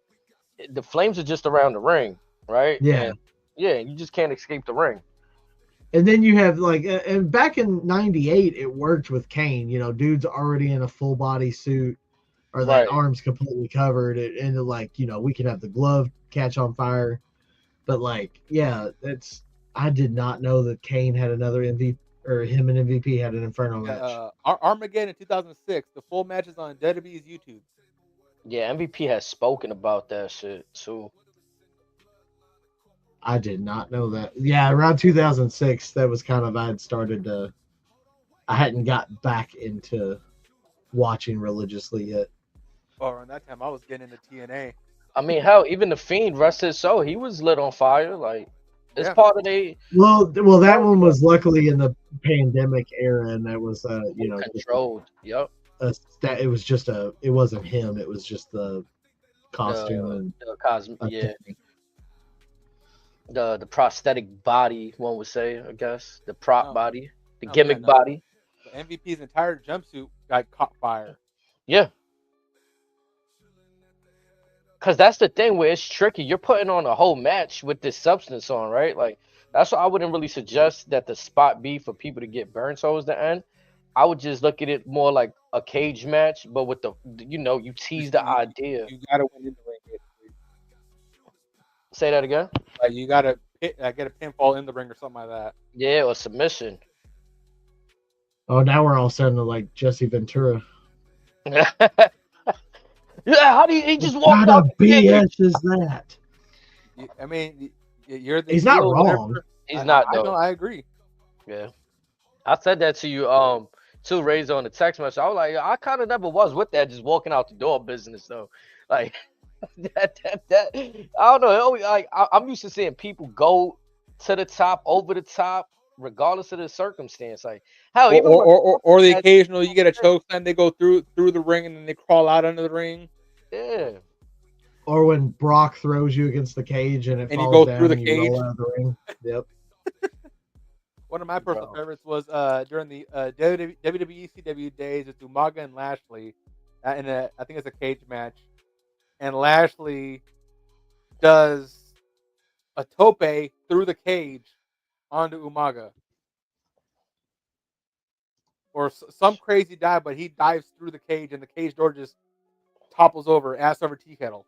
the flames are just around the ring, right? Yeah. And yeah, you just can't escape the ring. And then you have like, and back in '98, it worked with Kane. You know, dude's already in a full body suit, or that Right. arm's completely covered. It ended like, you know, we could have the glove catch on fire. But like, yeah, it's. I did not know that Kane had another MVP, or him and MVP had an Inferno match. Armageddon in 2006. The full match is on WWE's YouTube. Yeah, MVP has spoken about that shit too. I did not know that. Yeah, around 2006, that was kind of I hadn't got back into watching religiously yet. Oh, around that time, I was getting into TNA. I mean, hell, even the Fiend rested so he was lit on fire. Like it's part of they Well, that one was luckily in the pandemic era, and that was you know, controlled. Yep. It was just it wasn't him. It was just the costume and Yeah. The prosthetic body, one would say, I guess. The prop body. The gimmick body. The MVP's entire jumpsuit got caught fire. Yeah. Because that's the thing where it's tricky. You're putting on a whole match with this substance on, right? Like, that's why I wouldn't really suggest that the spot be for people to get burned towards the end. I would just look at it more like a cage match, but with the, you know, you tease the idea. You gotta win in the ring. Basically. Say that again? Like, you gotta get a pinfall in the ring or something like that. Yeah, or submission. Oh, now we're all sounding like Jesse Ventura. Yeah, how do you? He just walked What out. kind of BS is that? I mean, you're the. He's not wrong. He's not I though. know. I agree. Yeah, I said that to you. To Razor on the text message. I was like, I kind of never was with that, just walking out the door business though. Like that. I don't know. Like I'm used to seeing people go to the top, over the top, regardless of the circumstance. Like hell, even or the occasional you get a choke slam, they go through the ring and then they crawl out under the ring. Yeah. Or when Brock throws you against the cage and you falls go down through the and you cage. roll out of the ring. Yep. One of my personal favorites was during the WWE CW days with Umaga and Lashley, I think it's a cage match, and Lashley does a tope through the cage onto Umaga, or some crazy dive, but he dives through the cage and the cage door just topples over, ass over tea kettle.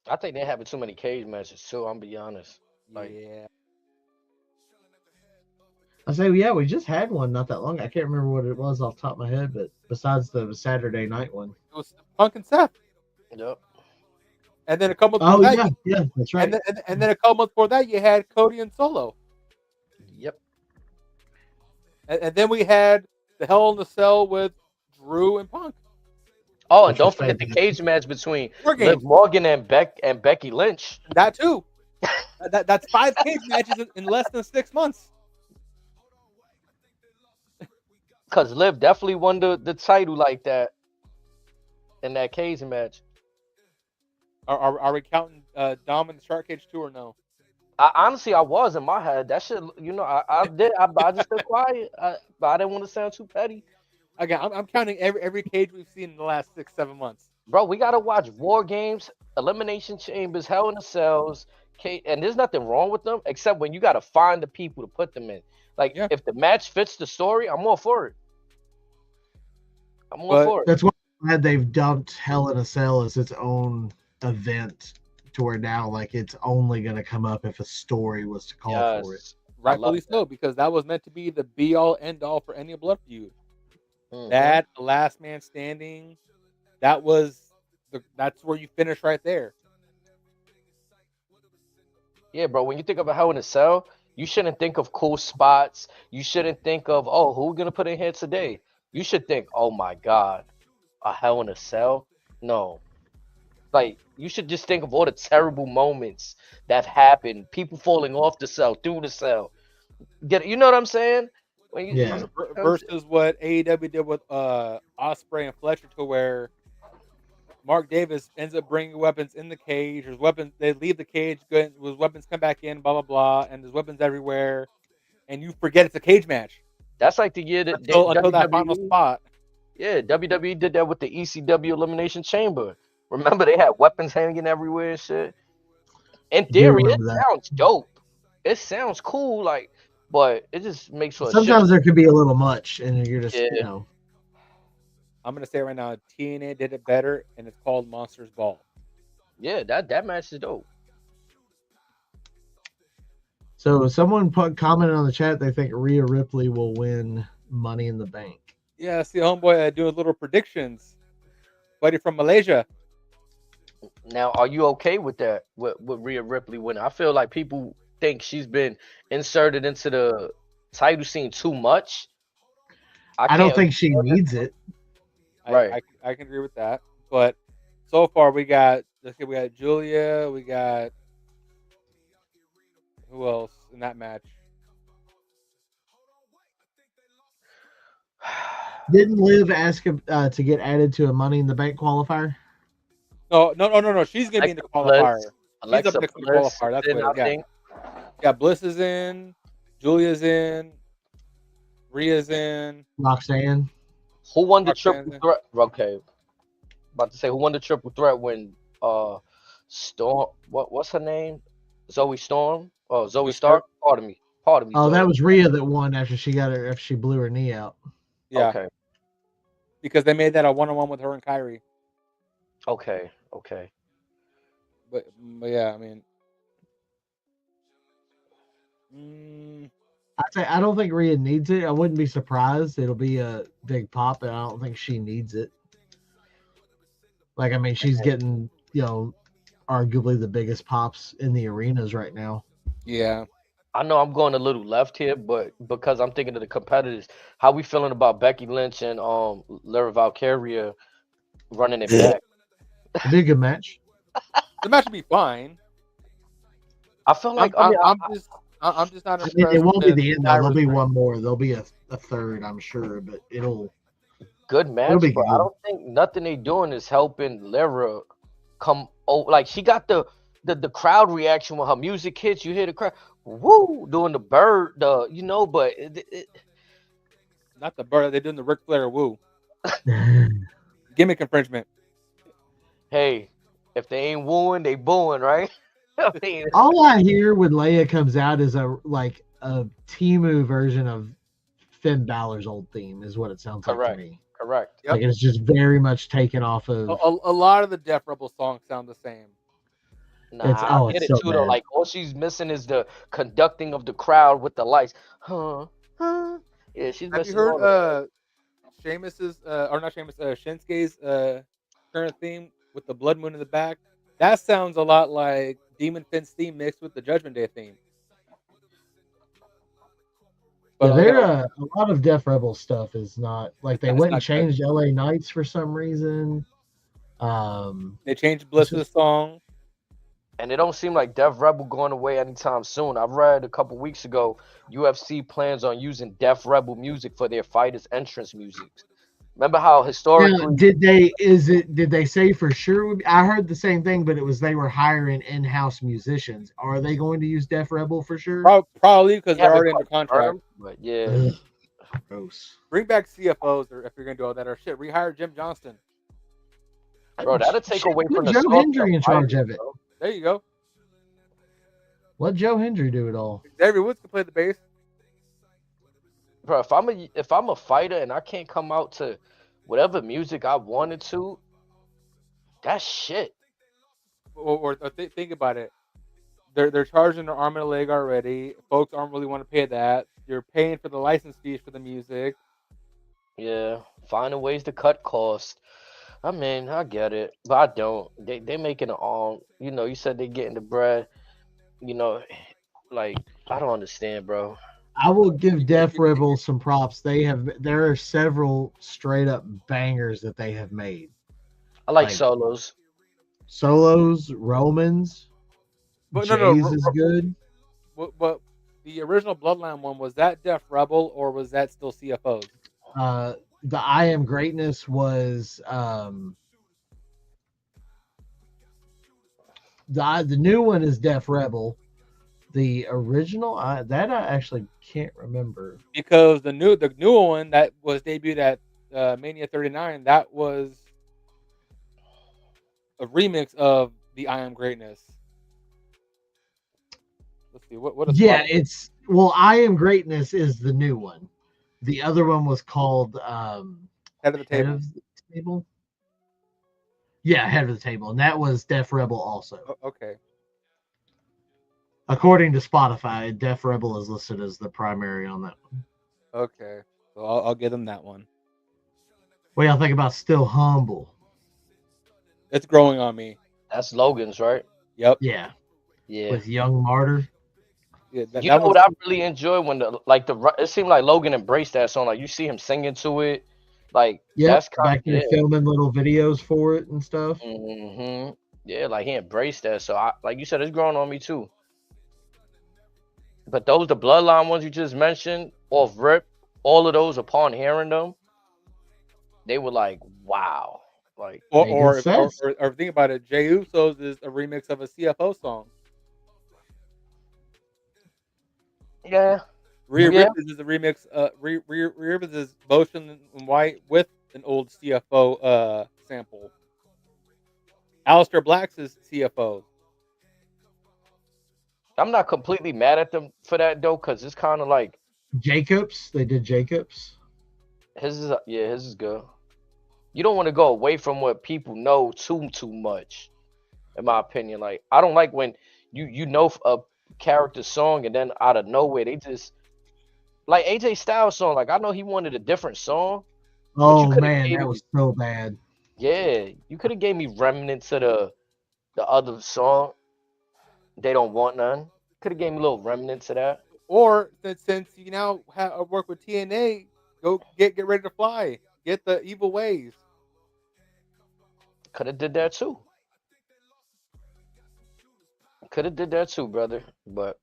I think they're having too many cage matches too. I'm be honest. Like, yeah. I say, yeah, we just had one not that long. I can't remember what it was off the top of my head, but besides the Saturday night one, it was Punk and Seth. Yep. And then a couple. Yeah, that's right. And then a couple months before that, you had Cody and Solo. Yep. And then we had the Hell in the Cell with Drew and Punk. Oh, and don't forget the cage match between Liv Morgan and Becky Lynch. That too. That's 5 cage matches in less than 6 months. Because Liv definitely won the title like that in that cage match. Are we counting Dom in the Shark Cage too or no? Honestly, I was in my head. That shit, you know, I just stayed quiet. But I didn't want to sound too petty. Again, I'm counting every cage we've seen in the last 6-7 months. Bro, we gotta watch War Games, Elimination Chambers, Hell in the Cells, and there's nothing wrong with them except when you gotta find the people to put them in. Like, if the match fits the story, I'm all for it. That's why I'm glad they've dumped Hell in a Cell as its own event, to where now like it's only going to come up if a story was to call for it. Rightfully so, because that was meant to be the be all end all for any blood feud. That, the last man standing, that's where you finish right there. Yeah, bro. When you think of a Hell in a Cell, you shouldn't think of cool spots. You shouldn't think of, oh, who we gonna put in here today? You should think, oh my God, a Hell in a Cell? No. Like, you should just think of all the terrible moments that have happened. People falling off the cell, through the cell. You know what I'm saying? When you, Yeah. Versus what AEW did with Osprey and Fletcher, to where Mark Davis ends up bringing weapons in the cage. There's weapons. They leave the cage. Good. With weapons come back in. Blah blah blah. And there's weapons everywhere. And you forget it's a cage match that's like the year that until that final WWE. spot. Yeah, WWE did that with the ECW Elimination Chamber. Remember, they had weapons hanging everywhere and shit. In I do theory, it remember that. sounds dope. It sounds cool, like, but it just makes for a shit. Sometimes there could be a little much, and you're just, Yeah, I'm gonna say right now, TNA did it better, and it's called Monsters Ball. yeah, that match is dope. So someone commented on the chat they think Rhea Ripley will win Money in the Bank. Yeah, I see homeboy doing little predictions. Buddy from Malaysia. Now, are you okay with that? With Rhea Ripley winning? I feel like people think she's been inserted into the title scene too much. I don't can't think she agree with needs it. Right. I can agree with that. But so far we got Julia, we got who else in that match? Didn't Liv ask him to get added to a Money in the Bank qualifier? No. She's gonna be in the qualifier. Alexa She's up next to the Bliss, qualifier. That's then what I it is. Yeah. think. Yeah, Bliss is in, Julia's in, Rhea's in. Roxanne. Who won the Roxanne's triple in. threat? Okay, about to say who won the triple threat when Storm, what's her name? Zoe Storm? Oh, Zoe Who's Stark. Pardon me. Oh, Zoe. that was Rhea that won after she blew her knee out. Yeah. Okay. Because they made that a 1-on-1 with her and Kyrie. Okay. But yeah, I mean, I'd say I don't think Rhea needs it. I wouldn't be surprised. It'll be a big pop, but I don't think she needs it. Like, I mean, she's getting, arguably the biggest pops in the arenas right now. yeah. I know I'm going a little left here, but because I'm thinking of the competitors, how we feeling about Becky Lynch and Lyra Valkyria running it back? It'd be a good match. The match would be fine. I feel like I'm just not impressed. I mean, it won't be with the end, though. There'll be Lyra's one more. There'll be a third, I'm sure, but it'll good match, it'll be but I good. don't think nothing they doing is helping Lyra come. Oh, like she got the crowd reaction when her music hits. You hear the crowd, woo, doing the bird, but not the bird. They're doing the Ric Flair woo. Gimmick infringement. Hey, if they ain't wooing, they booing, right? I mean, All I hear when Leia comes out is a Timu version of Finn Balor's old theme, is what it sounds like to me. correct. Yep. Like, it's just very much taken off of. A lot of the Def Rebel songs sound the same. Nah, I get it's it so too. Though, bad. like all she's missing is the conducting of the crowd with the lights. Yeah, she's Have missing. you all of heard Sheamus's or not Sheamus, Shinsuke's current theme with the blood moon in the back? That sounds a lot like Demon Finn's theme mixed with the Judgment Day theme. Yeah, But a lot of Def Rebel stuff is not like they It's went not and changed LA Knights for some reason. they changed Bliss's song. And it don't seem like Def Rebel going away anytime soon. I've read a couple weeks ago UFC plans on using Def Rebel music for their fighters' entrance music. Remember how historically Now, did they say for sure? I heard the same thing, but it was they were hiring in-house musicians. Are they going to use Def Rebel for sure? Probably because they they're haven't already under contract. confirmed, but yeah, Ugh, gross. Bring back CFOs or if you're gonna do all that or shit. Rehire Jim Johnston. bro, that'll take Shit, away put from the Joe scope Hendry in charge of it. bro. There you go. Let Joe Hendry do it all. Xavier Woods can play the bass. Bro, if I'm a fighter and I can't come out to whatever music I wanted to, that's shit. Or think about it. They're charging their arm and a leg already. Folks aren't really want to pay that. You're paying for the license fees for the music. Yeah, finding ways to cut costs. I mean, I get it, but I don't. They making it all. You said they getting the bread. Like I don't understand, bro. I will give Def Rebel some props. There are several straight up bangers that they have made. I like Like- solos. Solos, Romans, But Jay's is good. But the original Bloodline one, was that Def Rebel or was that still CFOs? The I Am Greatness was the new one is Def Rebel. The original, that I actually can't remember. Because the new one that was debuted at Mania 39, that was a remix of the I Am Greatness. Let's see, what is Yeah, I Am Greatness is the new one. The other one was called Head of the Head Table. of the Table. Yeah, Head of the Table, and that was Def Rebel also. Okay. According to Spotify, Def Rebel is listed as the primary on that one. Okay, so I'll give them that one. What y'all think about Still Humble? It's growing on me. That's Logan's, right? Yep. Yeah. Yeah. With Young Martyr. Yeah, You know what I really enjoy when it seemed like Logan embraced that song. Like you see him singing to it, like that's kind back there filming little videos for it and stuff. Yeah, like he embraced that. So I, like you said, it's growing on me too. But those the Bloodline ones you just mentioned, off rip, all of those upon hearing them, they were like, wow. Like or think about it, Jey Uso's is a remix of a CFO song. Yeah. Rhea Ripley's is a remix. Rhea Ripley's is Motion in White with an old CFO sample. Aleister Black's is CFO. I'm not completely mad at them for that though, because it's kind of like Jacobs. They did Jacobs. His is good. You don't want to go away from what people know too much, in my opinion. Like I don't like when you know a character song and then out of nowhere they just like AJ Styles song. Like I know he wanted a different song. Oh man, that was so bad. Yeah, you could have gave me remnants of the other song. They don't want none. Could have gave me little remnants of that. Or since you now work with TNA, go get ready to fly. Get the Evil Ways. Could have did that too. Could have did that too, brother. But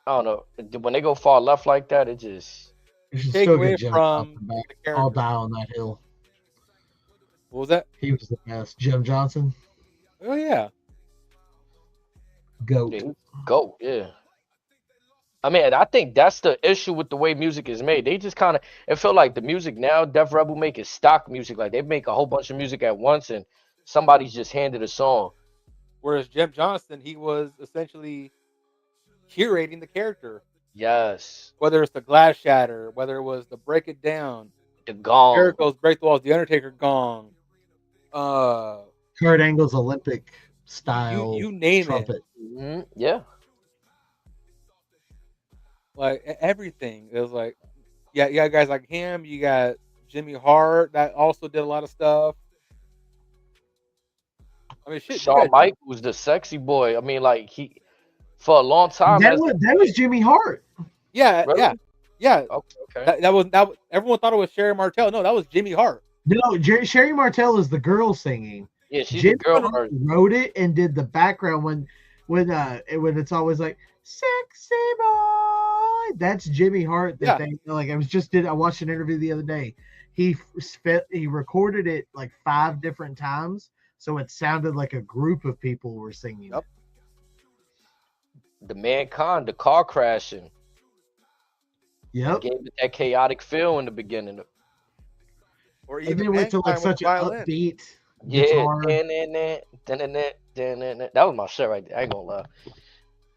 I don't know. When they go far left like that, it just take away from I'll die on that hill. What was that? He was the best. Jim Johnson. Oh yeah. Goat. Goat, yeah. I mean, I think that's the issue with the way music is made. They just kind of, it felt like the music now, Def Rebel make it stock music. Like they make a whole bunch of music at once and somebody's just handed a song. Whereas Jim Johnston, he was essentially curating the character. Yes. Whether it's the Glass Shatter, whether it was the Break It Down, the Gong, Jericho's Break the Walls, the Undertaker Gong, Kurt Angle's Olympic style, you name trumpet. It. Yeah. Like everything. It was like, yeah, guys like him. You got Jimmy Hart that also did a lot of stuff. I mean, shit. Shawn Michaels, the sexy boy. I mean, like he for a long time. That was Jimmy Hart. Yeah, really? yeah. Okay. That was. Everyone thought it was Sherry Martel. No, that was Jimmy Hart. No, Sherry Martel is the girl singing. Yeah, she's Jimmy the girl Hart wrote it and did the background when it's always like sexy boy. That's Jimmy Hart. That they like. I watched an interview the other day. He recorded it like 5 different times, so it sounded like a group of people were singing. Yep. The Mankind, the car crashing. Yep. Gave it that chaotic feel in the beginning. Or even it went to like such an upbeat. Yeah. That was my shit right there. I ain't gonna lie.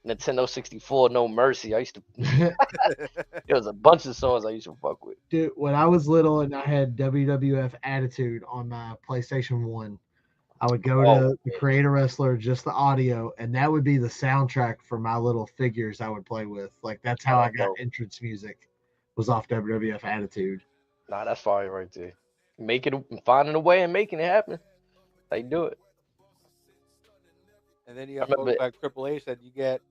Nintendo 64, No Mercy. I used to. There was a bunch of songs I used to fuck with. Dude, when I was little and I had WWF Attitude on my PlayStation 1, I would go to the Create a Wrestler, just the audio, and that would be the soundtrack for my little figures I would play with. Like that's how I got entrance music, was off WWF Attitude. Nah, that's fire right there. Finding a way and making it happen. They do it. And then you have folks like Triple H that you get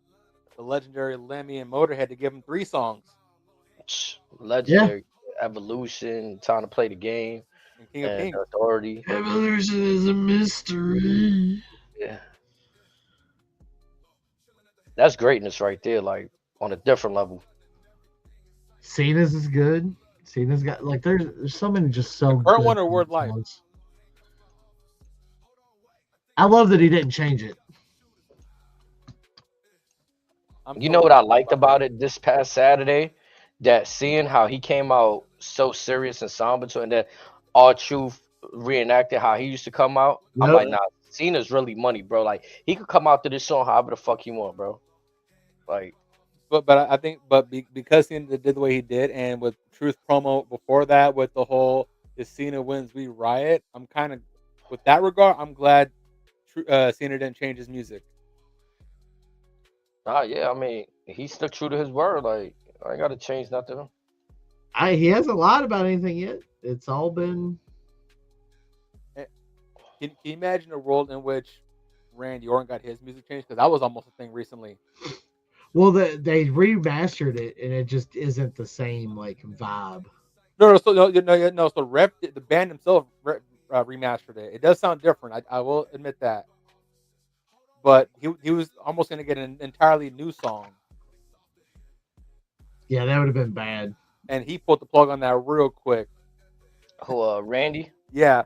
the legendary Lemmy and Motorhead to give them 3 songs. Legendary Evolution, Time to Play the Game, and King of Kings. Authority. Evolution is a mystery. Yeah. That's greatness right there. Like on a different level. Cena's is good. Cena's got like there's so many just so current good one or Word Life? songs. I love that he didn't change it. You know what I liked about it this past Saturday? That seeing how he came out so serious and somber to, and then all truth reenacted how he used to come out. I'm Yep. like, nah, Cena's really money, bro. Like he could come out to this song however the fuck he want, bro. Like, But I think because he did the way he did, and with Truth promo before that, with the whole if Cena wins we riot, I'm kind of with that regard. I'm glad Cena didn't change his music. yeah, I mean, he stuck true to his word. Like, I ain't gotta change nothing. He hasn't lied about anything yet. It's all been. Can you imagine a world in which Randy Orton got his music changed? Because that was almost a thing recently. Well, they remastered it, and it just isn't the same like vibe. No. So no. So the band himself remastered it. It does sound different. I will admit that. But he was almost going to get an entirely new song. Yeah, that would have been bad. And he pulled the plug on that real quick. Who, Randy? Yeah.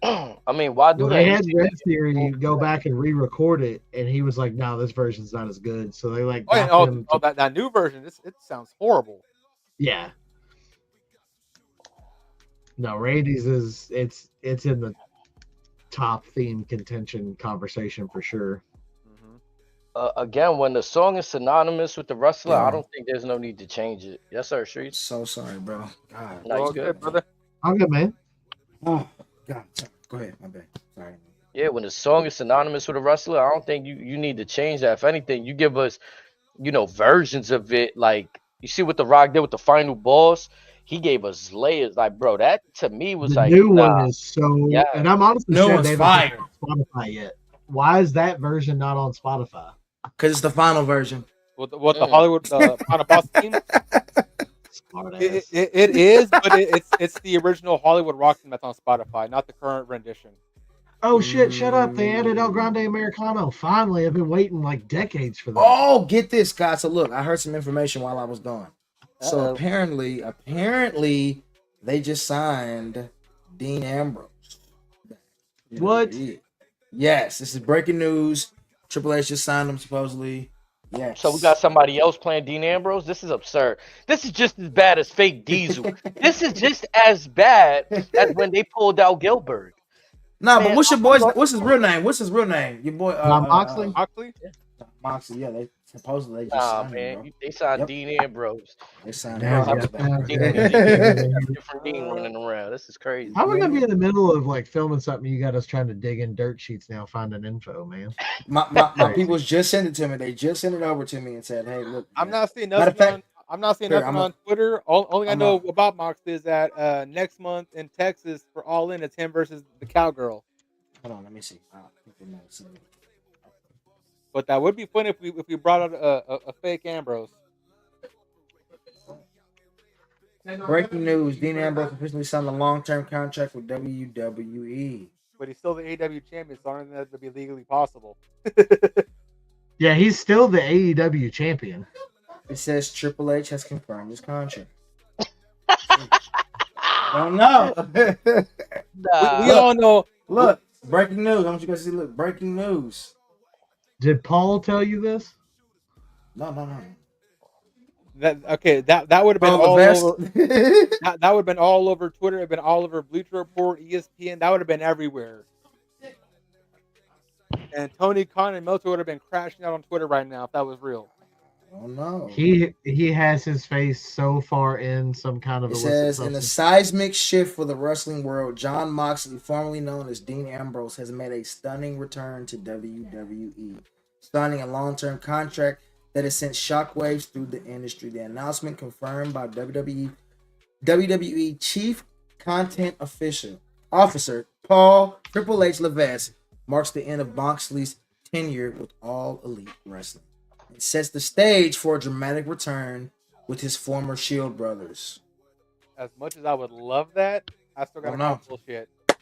I mean, why do that? They had Red Theory go back and re-record it, and he was like, "No, this version's not as good." So they like, that new version. It sounds horrible. Yeah. No, Randy's is it's in the top theme contention conversation for sure. Again, when the song is synonymous with the wrestler, I don't think there's no need to change it. Yes, sir, Streets. So sorry, bro. God. No, good, brother. I'm good, man. Oh God. Go ahead, my bad. Sorry. Yeah, when the song is synonymous with a wrestler, I don't think you need to change that. If anything, you give us, versions of it. Like you see what The Rock did with the final boss. He gave us layers. Like, bro, that to me was the new nah. one is so. Yeah. And I'm honestly no sure one's they haven't put it on Spotify yet. Why is that version not on Spotify? Because it's the final version. What the Hollywood final boss theme? It is, but it's the original Hollywood Rock theme that's on Spotify, not the current rendition. Oh shit! Shut up! They added El Grande Americano. Finally, I've been waiting like decades for that. Oh, get this, guys! So look, I heard some information while I was gone. So apparently, they just signed Dean Ambrose. What? Yes, this is breaking news. Triple H just signed him supposedly. Yes. So we got somebody else playing Dean Ambrose. This is absurd. This is just as bad as fake Diesel. This is just as bad as when they pulled out Gilbert. No, but what's your boy's? What's his real name? What's his real name? Your boy Moxley. Moxley. Yeah, they supposedly just signed him, they signed Dean Ambrose. They signed different Dean running around. This is crazy. How are we gonna be in the middle of like filming something? You got us trying to dig in dirt sheets now, finding info, man. My people just sent it to me. They just sent it over to me and said, "Hey, look." I'm not seeing nothing. I'm not seeing nothing on Twitter. Only I know about Moxley is that next month in Texas for All In, it's him versus the Cowgirl. Hold on, let me see. But that would be fun if we brought out a fake Ambrose. Breaking news: Dean Ambrose officially signed a long-term contract with WWE. But he's still the AEW champion, so I don't think that would be legally possible. Yeah, he's still the AEW champion. It says Triple H has confirmed his contract. I don't know. We all know. Look, breaking news. I want you guys to see. Look, breaking news. Did Paul tell you this? No. That would have been all over. that would have been all over Twitter. It'd been all over Bleacher Report, ESPN. That would have been everywhere. And Tony Khan and Meltzer would have been crashing out on Twitter right now if that was real. Oh no. He has his face so far in some kind of. It says in a seismic shift for the wrestling world, John Moxley, formerly known as Dean Ambrose, has made a stunning return to WWE, signing a long-term contract that has sent shockwaves through the industry. The announcement, confirmed by WWE Chief Content Officer Paul Triple H Levesque, marks the end of Moxley's tenure with All Elite Wrestling. It sets the stage for a dramatic return with his former Shield brothers. As much as I would love that, I still got to bullshit. I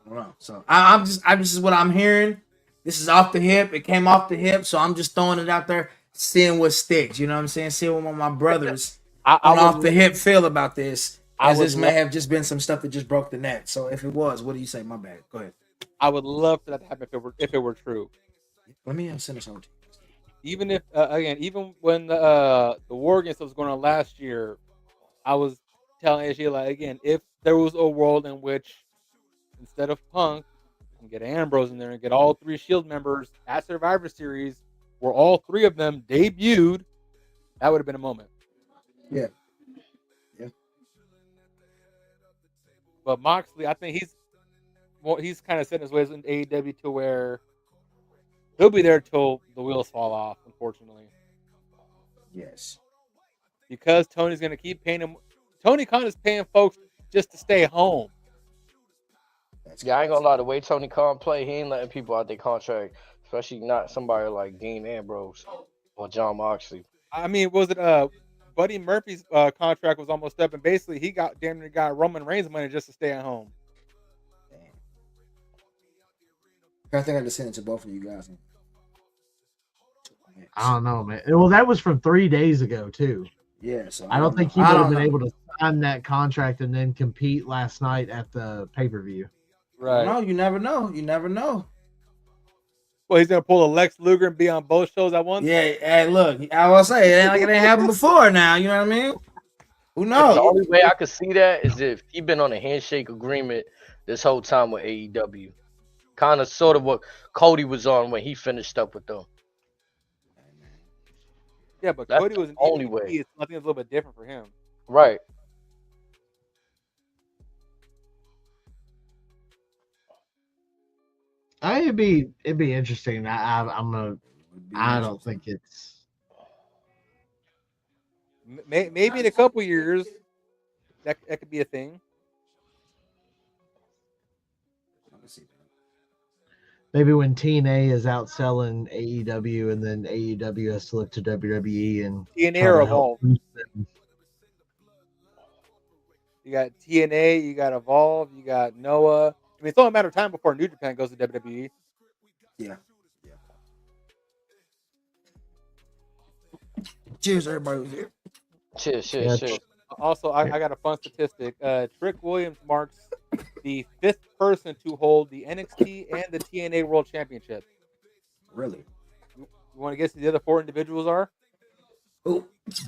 don't know. So this is what I'm hearing. This is off the hip. It came off the hip, so I'm just throwing it out there. seeing what sticks. You know what I'm saying? Seeing what my brothers I on would Off the Hip feel about this, I as would this may love have just been some stuff that just broke the net. So if it was, what do you say? My bad. Go ahead. I would love for that to happen if it were true. Let me send this over to you. Even if again, even when the War Games was going on last year, I was telling AJ like again, if there was a world in which instead of Punk, you can get Ambrose in there and get all three Shield members at Survivor Series, where all three of them debuted, that would have been a moment. Yeah. Yeah. But Moxley, I think he's kind of setting his ways in AEW to where he'll be there till the wheels fall off, unfortunately. Yes. Because Tony's going to keep paying him. Tony Khan is paying folks just to stay home. Yeah, I ain't gonna lie. The way Tony Khan play, he ain't letting people out their contract, especially not somebody like Dean Ambrose or John Moxley. I mean, was it Buddy Murphy's contract was almost up, and basically he got damn near got Roman Reigns money just to stay at home. I think I just sent it to both of you guys. I don't know, man. Well, that was from 3 days ago too. Yeah, so I don't think he would have been able to sign that contract and then compete last night at the pay-per-view. Right. No, you never know. You never know. Well, he's gonna pull a Lex Luger and be on both shows at once. Yeah, hey, look, I will say it ain't like it ain't happened before. Now, you know what I mean? Who knows? The only way I could see that is if he been on a handshake agreement this whole time with AEW, kind of sort of what Cody was on when he finished up with them. Yeah, but That's Cody the was an only EVP, way. so I think it's a little bit different for him. Right. It'd be interesting. I don't think it's. Maybe in a couple years that could be a thing. Maybe when TNA is outselling AEW, and then AEW has to look to WWE and TNA try or to help Evolve. boost them. You got TNA, you got Evolve, you got Noah. I mean, it's only a matter of time before New Japan goes to WWE. Yeah. Cheers, everybody who's here. Cheers. Also, I got a fun statistic. Trick Williams marks the 5th person to hold the NXT and the TNA World Championship. Really? You want to guess who the other 4 individuals are? Who?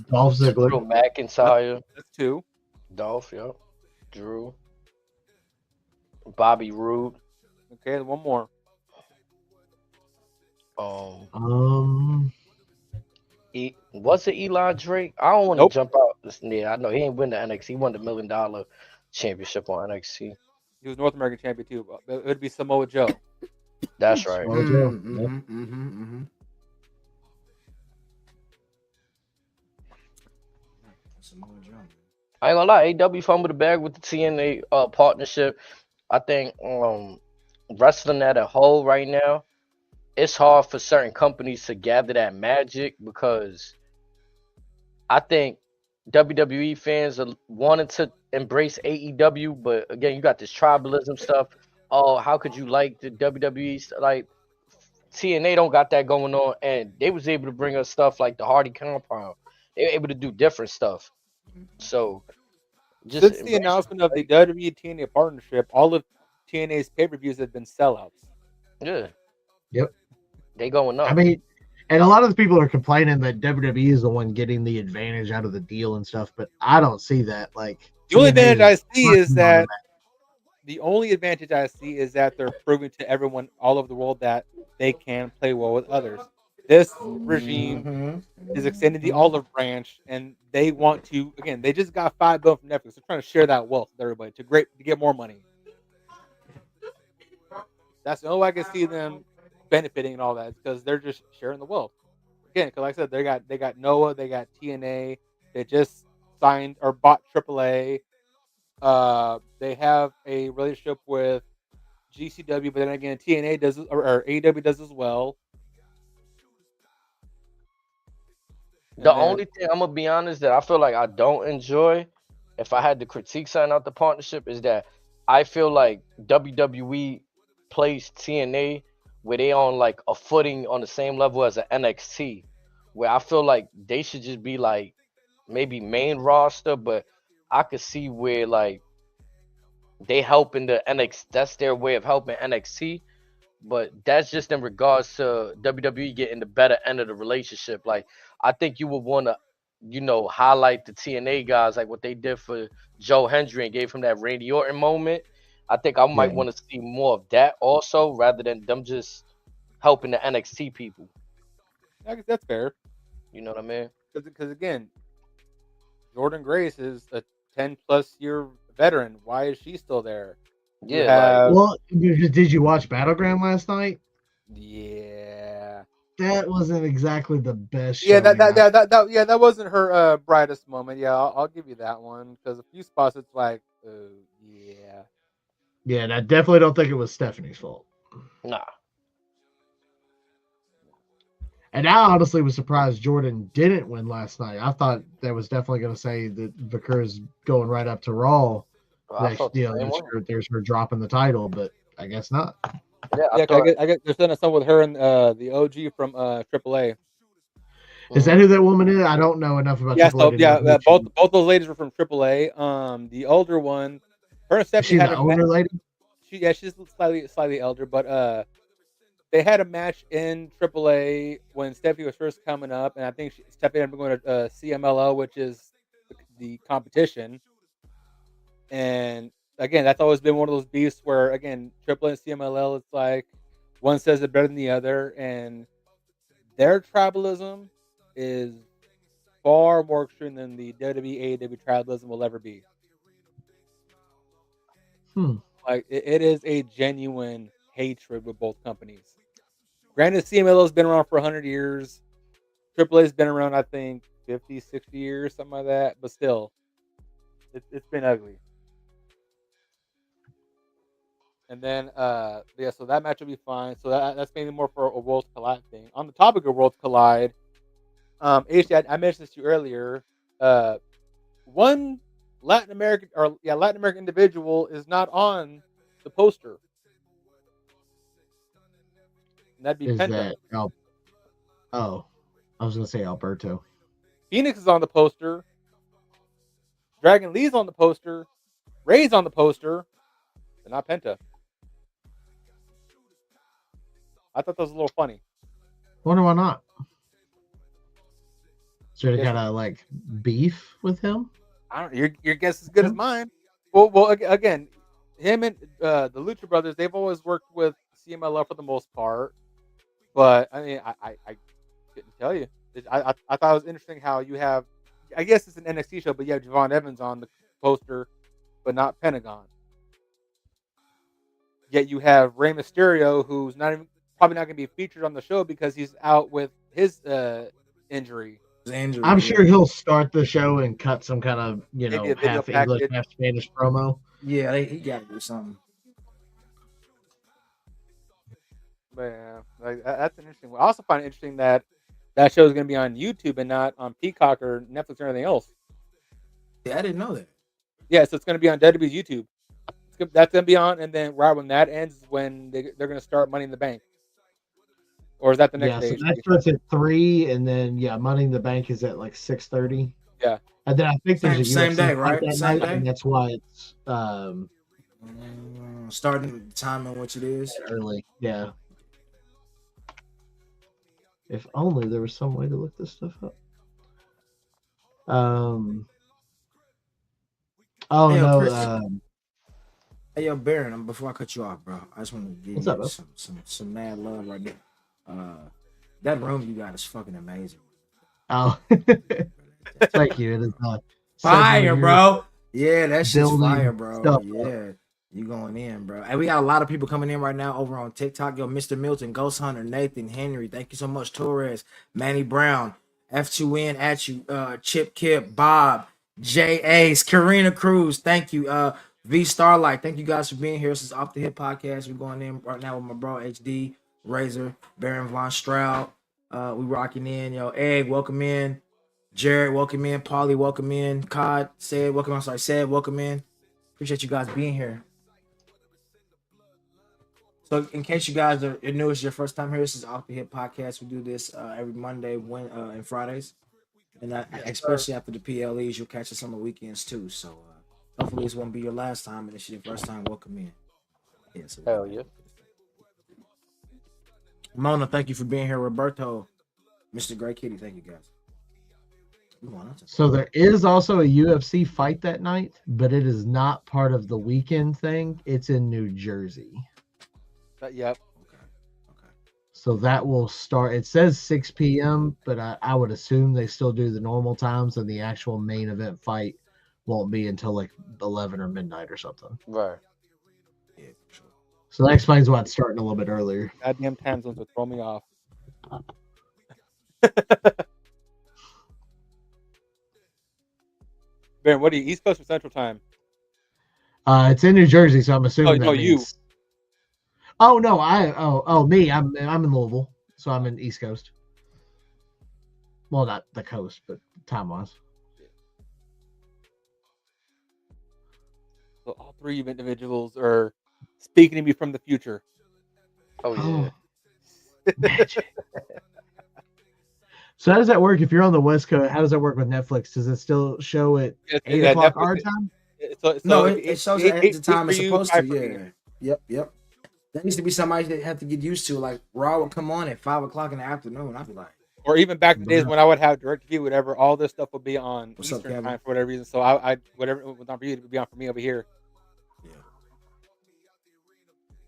Dolph Ziggler. Drew McIntyre. That's 2. Dolph, yeah. Drew. Bobby Roode. Okay, one more. Was it Eli Drake? I don't want to Nope. jump out. Yeah, I know he ain't win the NXT. He won the $1 million championship on NXT. He was North American champion too. It would be Samoa Joe. That's right. I ain't gonna lie, AW fumbled the bag with the TNA partnership. I think wrestling at a whole right now, it's hard for certain companies to gather that magic because I think WWE fans are wanting to embrace AEW, but again, you got this tribalism stuff. Oh, how could you like the WWE? Like TNA don't got that going on, and they was able to bring us stuff like the Hardy Compound. They were able to do different stuff. So, just since the announcement of the WWE TNA partnership, all of TNA's pay-per-views have been sellouts. Yeah. Yep. They going up. I mean, and a lot of the people are complaining that WWE is the one getting the advantage out of the deal and stuff, but I don't see that. Like the only advantage I see is that they're proving to everyone all over the world that they can play well with others. This regime is extending the olive branch, and they want to. Again, they just got $5 billion from Netflix. They're trying to share that wealth with everybody to get more money. That's the only way I can see them benefiting and all that, because they're just sharing the wealth. Again, because like I said, they got Noah, they got TNA, they just signed or bought AAA. They have a relationship with GCW, but then again, TNA does or AEW does as well. The only thing I'm gonna be honest that I feel like I don't enjoy, if I had to critique something out the partnership, is that I feel like WWE plays TNA where they on like a footing on the same level as an NXT, where I feel like they should just be like maybe main roster, but I could see where like they helping the NXT. That's their way of helping NXT. But that's just in regards to WWE getting the better end of the relationship. Like I think you would want to, highlight the TNA guys like what they did for Joe Hendry and gave him that Randy Orton moment. I think I Yeah. might want to see more of that also, rather than them just helping the NXT people. I guess that's fair. You know what I mean? Because again, Jordan Grace is a 10-plus-year veteran. Why is she still there? You Yeah, like have Well, did you watch Battleground last night? yeah. That wasn't exactly the best Yeah, showing. that wasn't her brightest moment. Yeah, I'll give you that one because a few spots it's like, yeah, Yeah, and I definitely don't think it was Stephanie's fault. nah. And I honestly was surprised Jordan didn't win last night. I thought that was definitely going to say that Vickers going right up to Raw. I felt the same way. There's her dropping the title, but I guess not. Yeah, I yeah. 'Cause thought. I get they're setting us up with her and the OG from AAA. Is Mhm. that who that woman is? I don't know enough about Yeah, Triple A so to yeah, know who both those ladies were from AAA. The older one, her and is Stephanie she had the a older lady? she's slightly elder, but they had a match in AAA when Stephanie was first coming up, and I think Stephanie had been going to CMLO, which is the competition. And again, that's always been one of those beefs where again, AAA and CMLL, it's like one says it better than the other, and their tribalism is far more extreme than the WWE AEW tribalism will ever be. Hmm. Like it is a genuine hatred with both companies. Granted, CMLL has been around for 100 years. AAA's been around, I think, 50, 60 years, something like that. But still, it's been ugly. And then, yeah, so that match will be fine. So that's maybe more for a Worlds Collide thing. On the topic of Worlds Collide, actually, I mentioned this to you earlier. Uh, one Latin American individual is not on the poster, and that'd be Is Penta. that oh, I was gonna say Alberto. Phoenix is on the poster. Dragon Lee's on the poster. Ray's on the poster, but not Penta. I thought that was a little funny. Wonder why not. So they Guess kind of like beef with him. I don't. Your guess is as good as mine. Well, again, him and the Lucha Brothers, they've always worked with CMLL for the most part. But I mean, I couldn't tell you. I thought it was interesting how you have. I guess it's an NXT show, but you have Javon Evans on the poster, but not Pentagon. Yet you have Rey Mysterio, who's probably not going to be featured on the show because he's out with his injury. Injury, I'm yeah. sure he'll start the show and cut some kind of Maybe a video half English, package. half Spanish promo. Yeah, he got to do something. But yeah, like that's an interesting one. I also find it interesting that that show is going to be on YouTube and not on Peacock or Netflix or anything else. Yeah, I didn't know that. Yeah, so it's going to be on WWE's YouTube. That's going to be on, and then right when that ends is when they're going to start Money in the Bank. Or is that the next So day? that starts at 3, and then Money in the Bank is at like 6:30. Yeah. And then I think there's a Same UFC day, fight right? that Same night, day? and that's why it's Starting the time in which it is. early. Yeah. If only there was some way to look this stuff up. Oh Hey, no. Chris. Hey, yo, Baron, before I cut you off, bro, I just want to give What's you up, bro? some mad love right now. That room you got is fucking amazing. Oh, thank you. It is Fire, bro. Yeah, that shit's building fire, bro. stuff. Yeah, you going in, bro. And we got a lot of people coming in right now over on TikTok. Yo, Mr. Milton, Ghost Hunter, Nathan, Henry, thank you so much. Torres, Manny Brown, F2N at you, Chip Kip, Bob, J Ace, Karina Cruz, thank you. V Starlight, thank you guys for being here. This is Off the Hip Podcast. We're going in right now with my bro HD, Razor, Baron Von Stroud. We rocking in, yo. Egg, welcome in. Jared, welcome in. Paulie, welcome in. Cod, said, welcome. I'm sorry, said, welcome in. Appreciate you guys being here. So, in case you guys are new, it's your first time here. This is Off the Hip podcast. We do this every Monday, and Fridays, and especially after the PLEs, you'll catch us on the weekends too. So, hopefully, this won't be your last time, and it's your first time. Welcome in. Yeah, so Hell yeah. Mona, thank you for being here. Roberto, Mr. Gray Kitty, thank you guys. So there is also a UFC fight that night, but it is not part of the weekend thing. It's in New Jersey. Yep. Okay. So that will start. It says 6 p.m., but I would assume they still do the normal times, and the actual main event fight won't be until like 11 or midnight or something. Right. Yeah, for sure. So that explains why it's starting a little bit earlier. Goddamn time zones would throw me off. Ben, what are you, East Coast or Central Time? It's in New Jersey, so I'm assuming that you. means... Oh no, me. I'm in Louisville, so I'm in East Coast. Well, not the coast, but time-wise. So all three individuals are speaking to me from the future. Oh yeah. Magic. So how does that work if you're on the West Coast? How does that work with Netflix? Does it still show at 8 o'clock our time? No, it shows at the time it's supposed to. Yeah. Yep. That needs to be somebody that have to get used to. Like Raw would come on at 5 o'clock in the afternoon. I'd be like, or even back in the days when I would have DirecTV, whatever, all this stuff would be on What's Eastern up, time for whatever reason. So I whatever it was on for you, it would be on for me over here. yeah.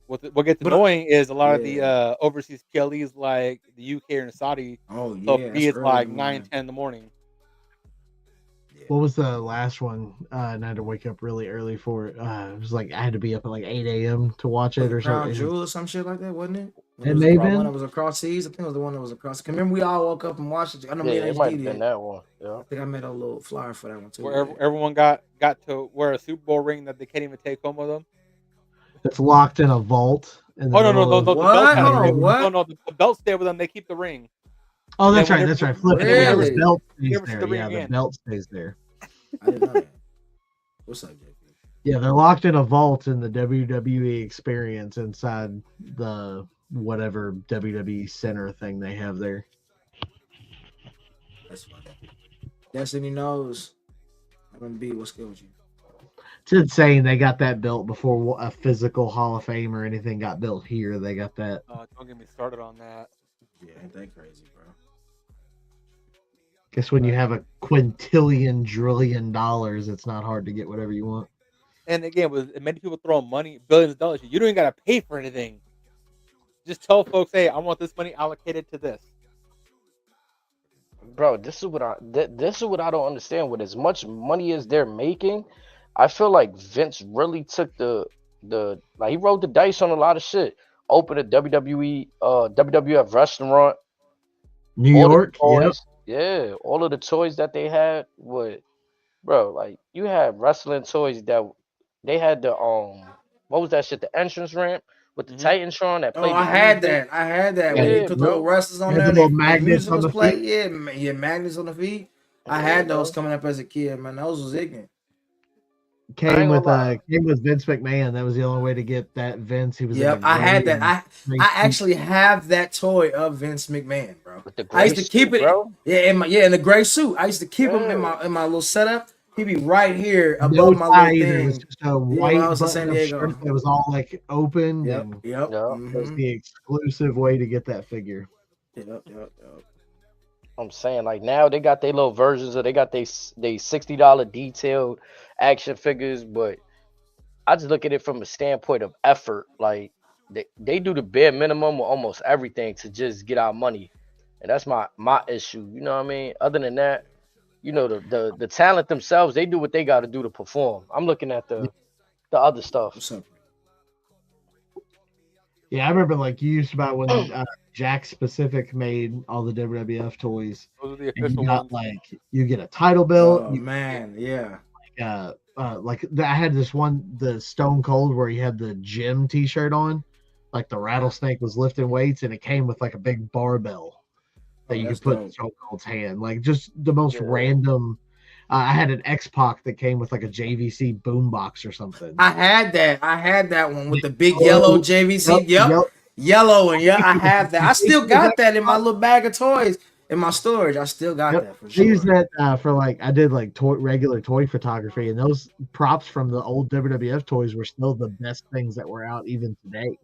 What gets annoying is a lot of the overseas PLEs like the UK or Saudi. Oh yeah. So for me, it's like early, 9, 10 in the morning. What was the last one? And I had to wake up really early for it. It was like I had to be up at like 8 a.m. to watch it or Crown something. Jewel or some shit like that, wasn't it? It may have been. One that was across seas. I think it was the one that was across. Remember, we all woke up and watched it. I know Yeah, it might have been that one. Yeah. I think I made a little flyer for that one too. Where everyone got to wear a Super Bowl ring that they can't even take home with them. It's locked in a vault. Oh no! The What? belt Hold on, what? No, the belt stay with them. They keep the ring. Oh, that's right. That's right. Flip it. Really? The belt stays Never see there. the ring Yeah, the again. belt stays there. I didn't know that. What's up, JP? Yeah, they're locked in a vault in the WWE experience inside the whatever WWE center thing they have there. That's funny. Destiny knows. MB, what's good with you? It's insane. They got that built before a physical Hall of Fame or anything got built here. They got that. Don't get me started on that. Yeah, ain't that crazy, bro? Guess when you have a quintillion trillion dollars, it's not hard to get whatever you want. And again, with many people throwing money, billions of dollars, you don't even got to pay for anything. Just tell folks, hey, I want this money allocated to this. Bro, this is what I don't understand. With as much money as they're making, I feel like Vince really took the like he rolled the dice on a lot of shit. Opened a WWE WWF restaurant. New York, yep. Yeah, all of the toys that they had would, bro, like you had wrestling toys that they had the what was that shit? The entrance ramp with the Titantron that played. I had that. Yeah, When you put the little wrestlers on there, the little magnets on the feet. Yeah, magnets on the feet. I had those coming up as a kid, man. Those was ignorant. Came with Vince McMahon. That was the only way to get that Vince. He was. Yep, I had that. I actually have that toy of Vince McMahon, bro. I used to keep it, bro. Yeah, in the gray suit. I used to keep him in my little setup. He'd be right here above my little thing. It was just a white San Diego. It was all like open. Yep. It was the exclusive way to get that figure. Yep. I'm saying, like, now they got their little versions of, they got they $60 detailed action figures, but I just look at it from a standpoint of effort. Like they do the bare minimum with almost everything to just get our money, and that's my issue. You know what I mean? Other than that, you know, the talent themselves, they do what they got to do to perform. I'm looking at the other stuff. What's up? Yeah, I remember like you used to buy when Jack Specific made all the WWF toys. Those are the official ones. Like you get a title belt. Oh man, yeah. I had this one, the Stone Cold, where he had the gym T-shirt on, like the rattlesnake was lifting weights, and it came with like a big barbell that you could put in Stone Cold's hand, like just the most random. I had an X-Pac that came with like a JVC boombox or something. I had that one with the big yellow JVC. Yep. Yellow and I have that. I still got that in my little bag of toys in my storage. I still got that for I sure. used that for like I did like regular toy photography, and those props from the old WWF toys were still the best things that were out even today.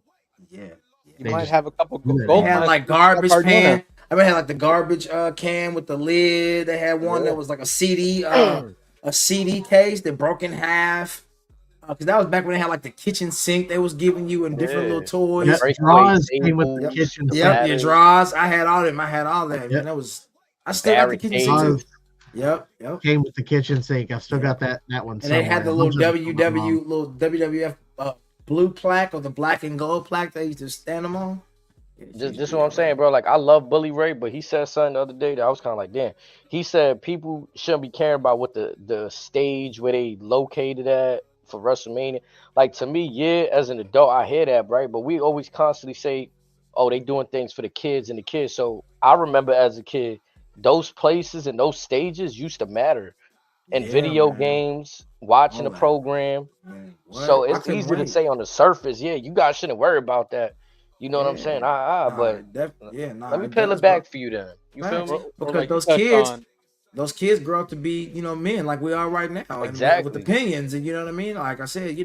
Yeah. You They might just- have a couple They gold They had mines like for Scott garbage Cardona. pan. I mean, had like the garbage can with the lid. They had one that was like a CD case that broke in half. Because that was back when they had like the kitchen sink they was giving you and different little toys. Yep, Breakaway draws came with the tables, kitchen the sink. Yep, your ladders, drawers. I had all them. I had all that. Yep. Man, that was. I still got the kitchen sink barricades. too. Yep. Came with the kitchen sink. I still Yeah. got that one. And they had the little little WWF blue plaque or the black and gold plaque they used to stand them on. Just what I'm saying, bro. Like I love Bully Ray, but he said something the other day that I was kind of like, damn. He said people shouldn't be caring about what the stage where they located at for WrestleMania. Like to me, yeah, as an adult, I hear that, right? But we always constantly say, oh, they doing things for the kids and the kids. So I remember as a kid, those places and those stages used to matter. And video games, watching the program. So it's easy to say on the surface, yeah, you guys shouldn't worry about that. You know what I'm saying? But let me peel it back for you then. You feel me? Because like those you touched kids, on- those kids grow up to be, men like we are right now, and Exactly. with opinions, and you know what I mean. Like I said,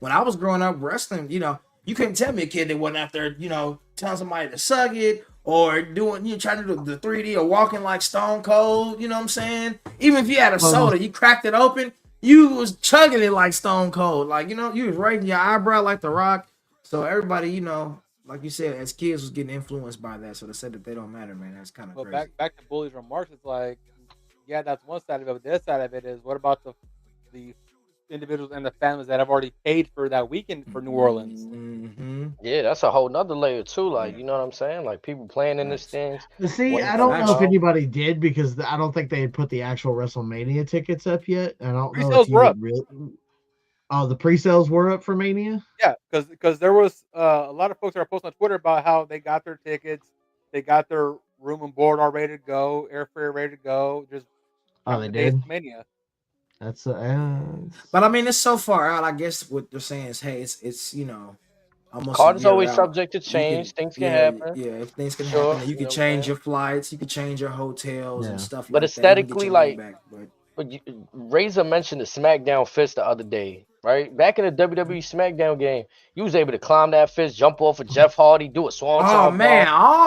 when I was growing up wrestling, you couldn't tell me a kid that wasn't out there, telling somebody to suck it or doing, trying to do the 3D or walking like Stone Cold. You know what I'm saying? Even if you had a soda, you cracked it open, you was chugging it like Stone Cold, like you was raising your eyebrow like The Rock. So everybody, like you said, as kids was getting influenced by that. So to say that they don't matter, man, that's kind of crazy. Back to Bully's remarks, it's like, yeah, that's one side of it. But the other side of it is, what about the individuals and the families that have already paid for that weekend for New Orleans? Mm-hmm. Yeah, that's a whole nother layer too. Like, you know what I'm saying? Like people playing in these things. See, I don't know if anybody did because I don't think they had put the actual WrestleMania tickets up yet. I don't know if you would really. Oh, the pre-sales were up for Mania? Yeah, because there was a lot of folks that are posting on Twitter about how they got their tickets, they got their room and board all ready to go, airfare ready to go. Just they did. Mania. That's but I mean, it's so far out. I guess what they're saying is, hey, it's almost. Card is always subject to change. Things can happen. Yeah, if things can happen, you can change your flights, you can change your hotels and stuff. But like aesthetically, that. But Razor mentioned the SmackDown fist the other day, right? Back in the WWE SmackDown game, you was able to climb that fist, jump off of Jeff Hardy, do a swanton. Oh man,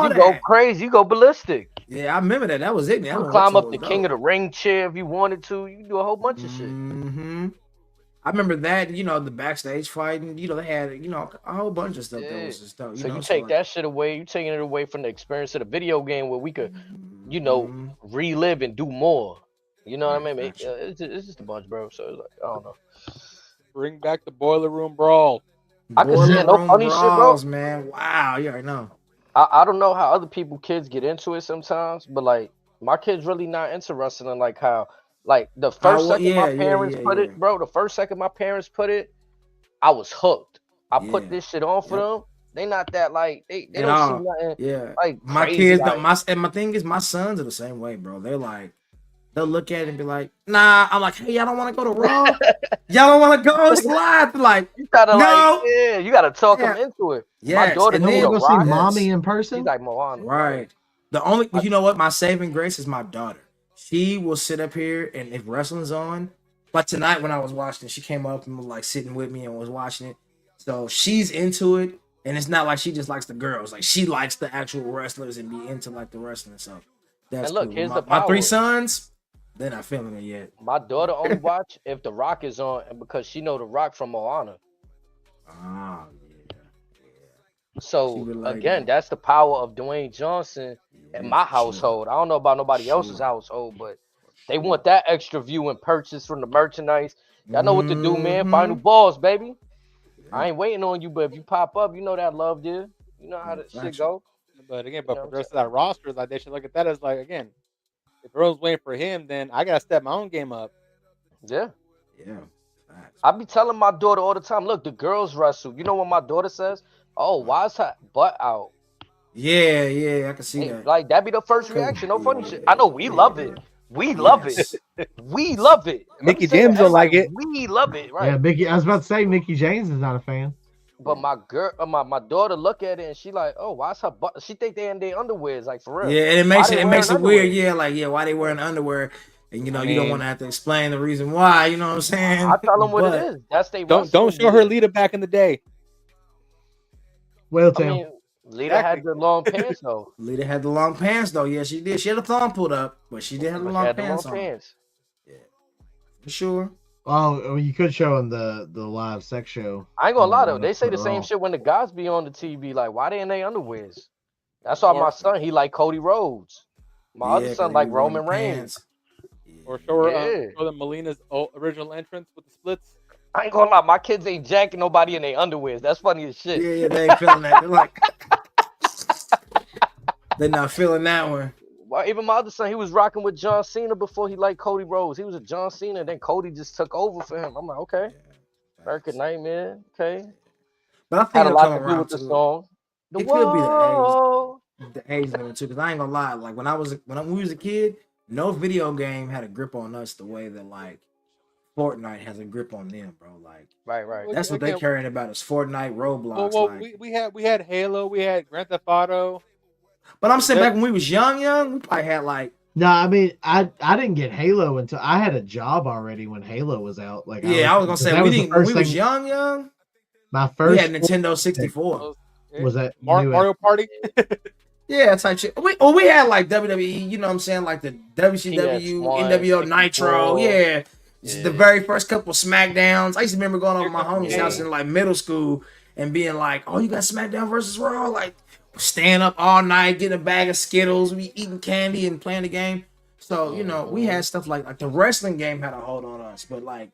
you go crazy, you go ballistic. Yeah, I remember that. That was it. You climb up the King of the Ring chair if you wanted to. You can do a whole bunch of shit. Mm-hmm. I remember that. The backstage fighting. They had a whole bunch of stuff that was just stuff. So you take that shit away. You taking it away from the experience of the video game where we could, relive and do more. You know what I mean? It's just a bunch, bro. So it's like, I don't know. Bring back the boiler room brawl. I can see no funny brawls, shit, bro. Man, wow, you already know. I don't know how other kids get into it sometimes, but like my kids really not into wrestling. Like how, like the first second my parents put it, bro. The first second my parents put it, I was hooked. I put this shit on for them. They not that like they don't see nothing. Yeah, like my crazy, kids. like, And my thing is, my sons are the same way, bro. They're like. They'll look at it and be like, nah. I'm like, hey, y'all don't want to go to Raw? Y'all don't want to go? It's live. Like, you gotta no. you gotta talk them into it. Yeah, my daughter and then go see mommy in person. She's like Moana. Right. The only, you know what? My saving grace is my daughter. She will sit up here, and if wrestling's on, like tonight when I was watching it, she came up and was like sitting with me and was watching it. So she's into it, and it's not like she just likes the girls. Like she likes the actual wrestlers and be into like the wrestling. So that's and look, cool. here's My 3 sons. They're not feeling it yet. My daughter only watch if The Rock is on, and because she know The Rock from Moana. Oh yeah. So again, that's the power of Dwayne Johnson in my household. I don't know about nobody else's household, but they want that extra view and purchase from the merchandise. Y'all know what to do, man. Final balls, baby. I ain't waiting on you, but if you pop up, you know that love, dude. You know how that shit go. But again, for the rest of that roster, like they should look at that as like, again, if everyone's waiting for him, then I gotta step my own game up. Yeah. Yeah. I be telling my daughter all the time, look, the girls wrestle. You know what my daughter says? Oh, why is her butt out? Yeah, I can see that. Like that be the first reaction. No funny shit. I know we love it. We love it. Yes. We love it. Let me Mickey say that, James don't like everybody, it. we love it, Yeah, right? Mickey. I was about to say Mickey James is not a fan. But my girl, my daughter look at it and she like, oh, why's her butt? She think they in their underwears, like for real. Yeah, and it Why makes they it wearing weird. underwear? Yeah, like why they wearing underwear, and I you don't want mean, to have to explain the reason why. You know what I'm saying? I tell them what it But is. That's they don't wrestling show her gear. Lita back in the day. Whale I Tail. mean, Lita had Exactly. the long pants though. Lita had the long pants though. Yeah, she did. She had a thumb pulled up, but she did have the But she long had the long pants on. pants. Yeah, for sure. Oh, you could show him the live sex show. I ain't gonna lie though. on They say the Raw. same shit when the guys be on the TV. Like, why they in their underwears? That's why my Or son, he like Cody Rhodes. My other Yeah, son 'cause like he wearing the Roman Reigns. pants. or show her Yeah. show them Melina's original entrance with the splits. I ain't gonna lie, my kids ain't jacking nobody in their underwears. That's funny as shit. Yeah, they ain't feeling that. They're like, they're not feeling that one. Well, even my other son, he was rocking with John Cena before he liked Cody Rhodes. He was a John Cena, then Cody just took over for him. I'm like, okay, American Nightmare, okay. But I think Had a it'll lot come to do around with the to song. The it. Could be whoa. the age limit too. Because I ain't gonna lie, like when we was a kid, no video game had a grip on us the way that like Fortnite has a grip on them, bro. Like Right, right. Well, that's what they again, caring about is Fortnite, Roblox. well, like, we had Halo, we had Grand Theft Auto. but I'm saying that- back when we was young, we probably had like No, I mean, I didn't get Halo until I had a job already when Halo was out. Like, I was gonna say that we was the didn't when first we was thing- young. My We first had Nintendo 64. was that Mario Party. Yeah, type shit. We had like WWE, you know what I'm saying? Like the WCW, PS1, NWO Nitro. 64. Yeah. Yeah. The very first couple SmackDowns. I used to remember going over to my homie's Yeah. house in like middle school and being like, oh, you got SmackDown versus Raw? Like, staying up all night, getting a bag of Skittles, we eating candy and playing the game. So, you know, we had stuff like the wrestling game had a hold on us, but like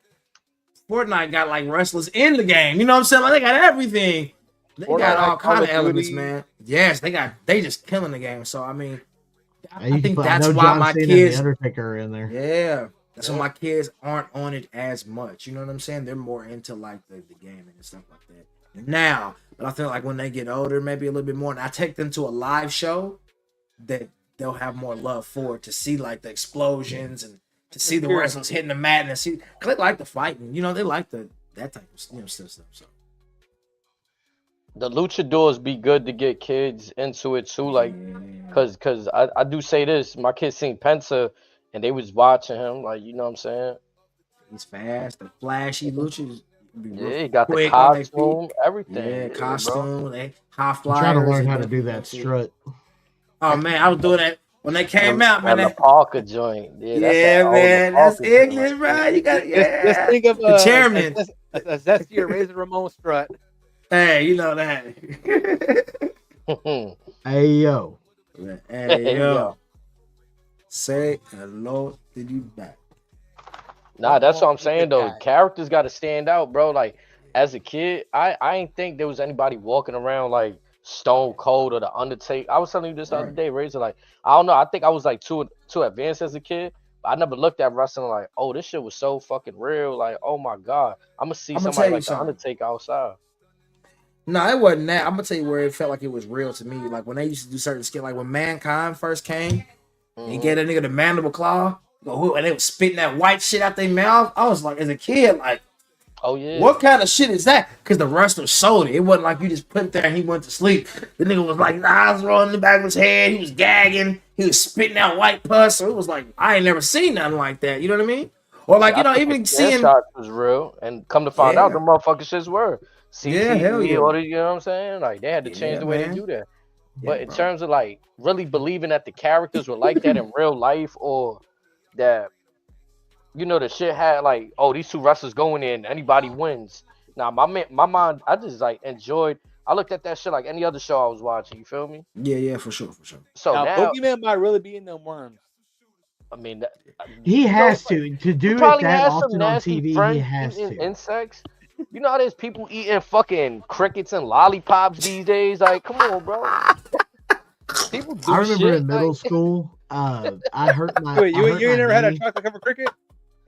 Fortnite got like wrestlers in the game. You know what I'm saying? Like they got everything. They Fortnite, got all Call kind of of elements, Duty. man. Yes, they just killing the game. So I mean, I think I that's know why John my Cena and kids. the Undertaker are in there. Yeah, that's why my kids aren't on it as much. You know what I'm saying? They're more into like the gaming and stuff like that now. But I feel like when they get older, maybe a little bit more, and I take them to a live show, that they'll have more love for it, to see like the explosions and to see the wrestlers hitting the mat and see, cause they like the fighting. You know, they like that type of stuff. So. The luchadors be good to get kids into it too, like, cause I do say this, my kids seen Penta and they was watching him, like, you know what I'm saying? He's fast, the flashy luchas. Yeah, he got the quick on their feet. costume, everything. Yeah, bro. costume. They high I'm flyers. trying to learn and how to do definitely that see- strut. Oh man, I was doing that when they came out, man. And the Parker joint. Yeah, that's Yeah, that old man, that's Parker joint. English, bro. You got Just think of the chairman. a zesty or Razor Ramon strut. Hey, you know that. Hey yo, Hey, yo. Say hello to you back. Nah, that's what I'm saying though. guy. Characters got to stand out, bro. Like as a kid, I ain't think there was anybody walking around like Stone Cold or the Undertaker. I was telling you this the other day, Razor. Like I don't know. I think I was like too advanced as a kid. But I never looked at wrestling like, oh, this shit was so fucking real. Like, oh my god, I'm gonna see I'ma tell somebody you like the something. Undertaker outside. No, it wasn't that. I'm gonna tell you where it felt like it was real to me. Like when they used to do certain skit, like when Mankind first came, and he gave that nigga the mandible claw, and they was spitting that white shit out their mouth. I was like, as a kid, like, Oh yeah. what kind of shit is that? Because the wrestler sold it. It wasn't like you just put it there and he went to sleep. The nigga was like, eyes rolling in the back of his head. He was gagging. He was spitting out white pus. So it was like, I ain't never seen nothing like that. You know what I mean? Or like, I you know, thought even the seeing. shots was real, and come to find out, Yeah. the motherfucking shits were. Yeah, hell yeah. Or you know what I'm saying? Like they had to change Yeah, the way man. they do that. Yeah, But in bro. terms of like really believing that the characters were like that in real life, or that you know the shit had like, oh, these two wrestlers going in, anybody wins. Now my mind, I just like enjoyed. I looked at that shit like any other show I was watching. You feel me? Yeah, for sure. So Now, now, Boogeyman might really be in them worms. I mean, that, he you know, has like, to do he it probably that has some often on nasty TV. He friends has eating to. insects. You know how there's people eating fucking crickets and lollipops these days? Like, come on, bro. People do I remember shit, in middle like, school, I hurt my. Wait, you I hurt ain't my never had a knee. chocolate covered cricket?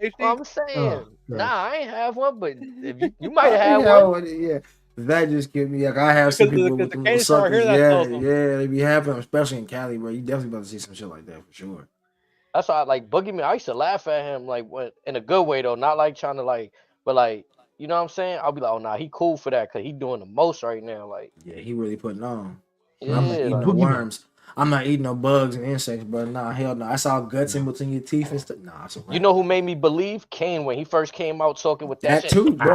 HD? I'm saying, Oh, nah, gross. I ain't have one, but if you might have had Yeah, one. yeah. That just killed me. Like I have some Because people the with them cane little store here suckers. that Yeah, sells them. yeah, they be happening, especially in Cali, bro. You definitely about to see some shit like that for sure. That's why I like Boogeyman. I used to laugh at him like when in a good way though, not like trying to like, but like you know what I'm saying. I'll be like, oh nah, he cool for that because he doing the most right now. Like Yeah, he really putting on. I'm not yeah, eating like no worms. I'm not eating no bugs and insects, but nah, hell no. I saw guts in between your teeth and stuff. Nah, it's a you wrap. know who made me believe Kane when he first came out talking with that That shit. too, bro.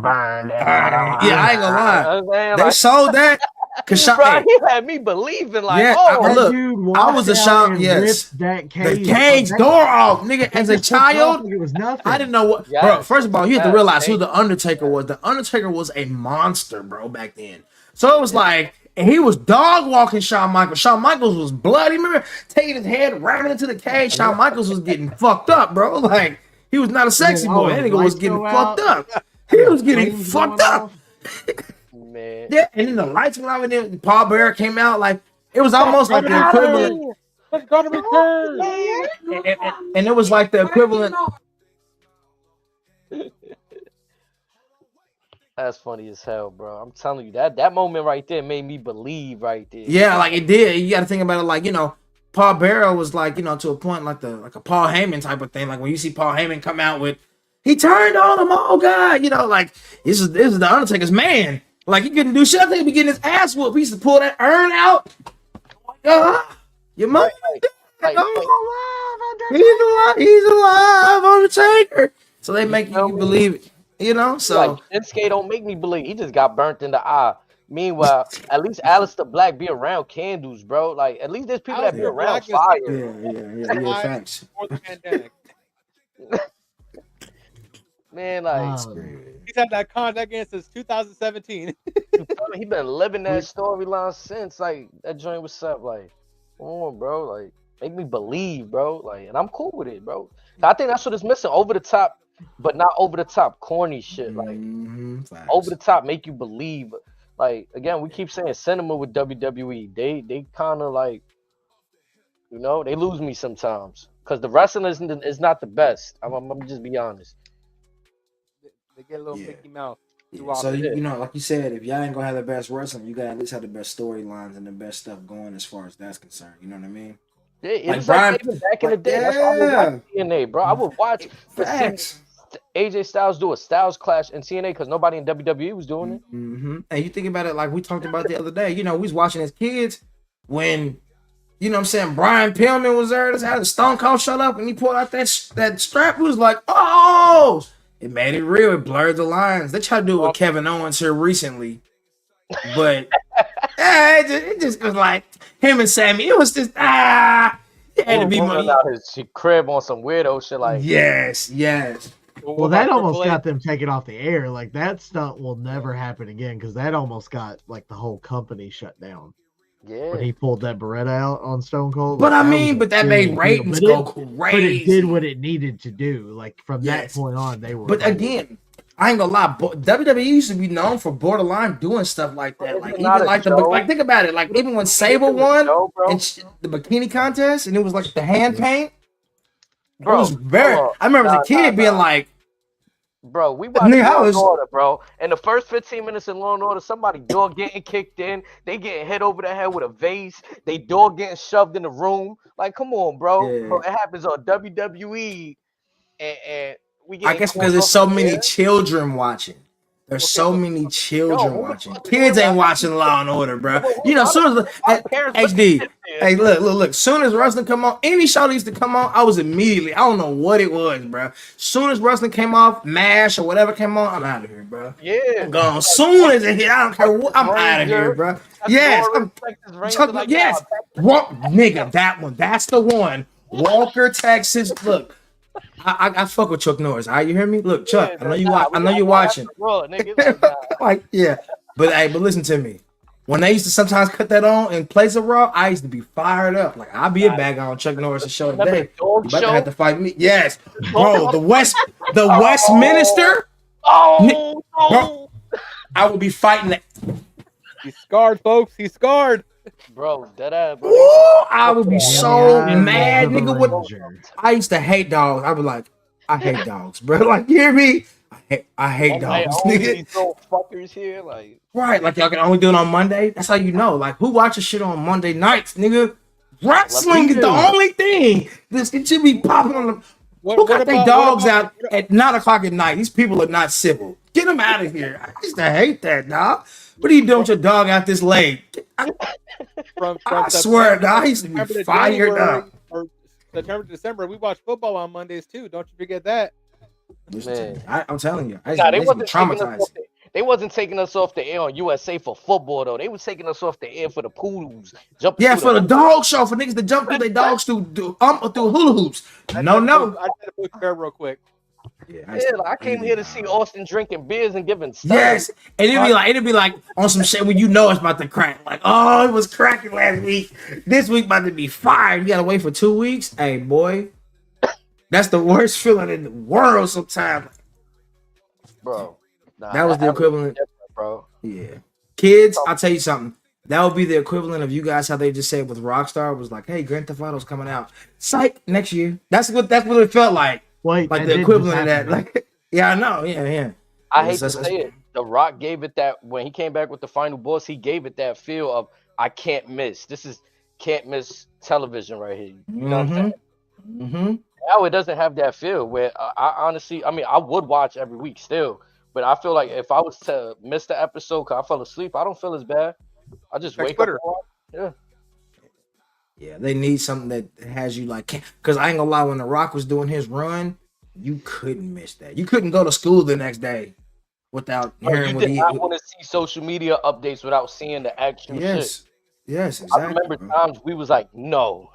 Burn. Yeah, I ain't gonna lie. I'm saying, They like, sold that. Cause bro, hey, he had me believing like, yeah, oh, That look, dude I walked was a out shock. and Yes, ripped that the cage. cage door off, nigga. They As a just took it off child, like it was nothing. I didn't know what, bro. yes, First of all, you have to yes, realize who thank the Undertaker was. The Undertaker was a monster, bro, back then. So it was like, and he was dog walking Shawn Michaels. Shawn Michaels was bloody. Remember taking his head, ramming into the cage. Shawn Michaels was getting fucked up, bro. Like he was not a sexy all boy. the That nigga was lights getting go fucked out. up. He was getting Flames fucked going up. off. man. Yeah, and then the lights went out, and then Paul Bearer came out. Like it was almost like the equivalent. That's gotta be cursed. And it was like the equivalent. That's funny as hell, bro. I'm telling you that moment right there made me believe right there. Yeah, like it did. You got to think about it, like Paul Bearer was like to a point like a Paul Heyman type of thing. Like when you see Paul Heyman come out with, he turned on him. Oh God, like this is the Undertaker's man. Like he couldn't do shit. I think he'd be getting his ass whooped. He used to pull that urn out. Your mother. Like, He's alive. He's alive, Undertaker. So they make you believe it. So like Shinsuke don't make me believe he just got burnt in the eye. Meanwhile, at least Aleister Black be around candles, bro. Like at least there's people that be Aleister around Black is- fire. yeah, facts. Before the pandemic. Man, like He's had that contract again since 2017. he been living that storyline since. Like that joint was up. Like, come on, bro. Like, make me believe, bro. Like, and I'm cool with it, bro. I think that's what is missing. Over the top, but not over the top corny shit. Like over the top, make you believe. Like again, we keep saying cinema with WWE. They kind of like, they lose me sometimes because the wrestling is not the best. I'm just be honest. They get a little Mickey Mouse. Yeah. So like you said, if y'all ain't gonna have the best wrestling, you gotta at least have the best storylines and the best stuff going as far as that's concerned. You know what I mean? Yeah, it Like was Brian- like even back in the day. That's why I would watch TNA, bro. I would watch Facts. AJ Styles do a Styles Clash in TNA because nobody in WWE was doing it. Mm-hmm. And you think about it, like we talked about the other day. We was watching as kids when, what I'm saying, Brian Pillman was there. That's how the Stone Cold showed up and he pulled out that strap. It was like, oh, it made it real. It blurred the lines. They tried to do it with Kevin Owens here recently, but it just was like him and Sammy. It was just it had to be Rolling money. out his crib on some weirdo shit like Yes. Well, that almost got them taken off the air. Like that stunt will never happen again because that almost got like the whole company shut down. Yeah. When he pulled that Beretta out on Stone Cold. But like, I mean, but that made ratings go crazy. But it did what it needed to do. Like from Yes. that point on, they were. But again, I ain't gonna lie. WWE used to be known for borderline doing stuff like that. Like even not a like show. think about it. Like even when Sable won show, bro. and the bikini contest, and it was like the hand paint. Bro, it was very. hold on. I remember as a kid being like, Bro, we watched Nigga, I Law was- and Order, bro. In the first 15 minutes in Law and Order, somebody door getting kicked in. They getting hit over the head with a vase. They door getting shoved in the room. Like, come on, bro. Yeah. Bro, it happens on WWE, and we get. I guess because there's so many children watching. There's so many children watching. Kids ain't watching Law and Order, bro. Soon as HD, hey, look. Soon as wrestling come on, any show that used to come on, I was immediately. I don't know what it was, bro. Soon as wrestling came off, MASH or whatever came on, I'm out of here, bro. Yeah. I'm gone. Soon as it hit, I don't care what. I'm out of here, bro. Yes, nigga, that one. That's the one. Walker, Texas. Look. I fuck with Chuck Norris. All right, you hear me? Look, Chuck, I know you. I know you're watching. Like, yeah, but listen to me. When they used to sometimes cut that on in place of Raw, I used to be fired up. Like I'll be a bag on Chuck Norris' show today. You better have to fight me. Yes, bro. The Westminster. Oh, Bro, I will be fighting that. He's scarred, folks. He's scarred. bro, dead ass, bro. Ooh, I would be so Yeah, mad, the nigga. What? Ranger. I used to hate dogs. I'd be like, I hate dogs, bro. Like, you hear me? I hate Like, dogs, only nigga. these little fuckers here, like. Right, like y'all can only do it on Monday. That's how you know. Like, who watches shit on Monday nights, nigga? Wrestling is the only thing that should be popping on the. Who got their dogs out at 9 o'clock at night? These people are not civil. Get them out of here. I used to hate that, dog. What are you doing with your dog out this late? I swear, dog, I used to be fired up. Or September to December, we watch football on Mondays too. Don't you forget that. Man. I'm telling you, I they used to be traumatized. They wasn't taking us off the air on USA for football though. They was taking us off the air for the poodles. Yeah, for the dog show, for niggas to jump through their dogs through hula hoops. No. I had to put fair real quick. Yeah, I came here to see Austin drinking beers and giving stuff. Yes, and it'd be like on some shit when you know it's about to crack. Like, oh, it was cracking last week. This week about to be fired. You gotta wait for 2 weeks. Hey, boy, that's the worst feeling in the world. Sometimes, bro. That was the equivalent, bro. Yeah, kids, I'll tell you something. That would be the equivalent of you guys how they just said with Rockstar was like, "Hey, Grand Theft Auto's coming out. Psych, next year." That's what it felt like. Wait, like the equivalent of that. Like, yeah, I know. Yeah. I hate to say it. The Rock gave it that when he came back with the final boss. He gave it that feel of I can't miss. This is can't miss television right here. You know what I'm saying? Mm-hmm. Now it doesn't have that feel. Where I honestly, I mean, I would watch every week still, but I feel like if I was to miss the episode because I fell asleep, I don't feel as bad. I just wake up. Yeah, they need something that has you like, because I ain't gonna lie, when The Rock was doing his run, you couldn't miss that. You couldn't go to school the next day without hearing what he. I want to see social media updates without seeing the actual shit. Yes, exactly. I remember times we was like, no,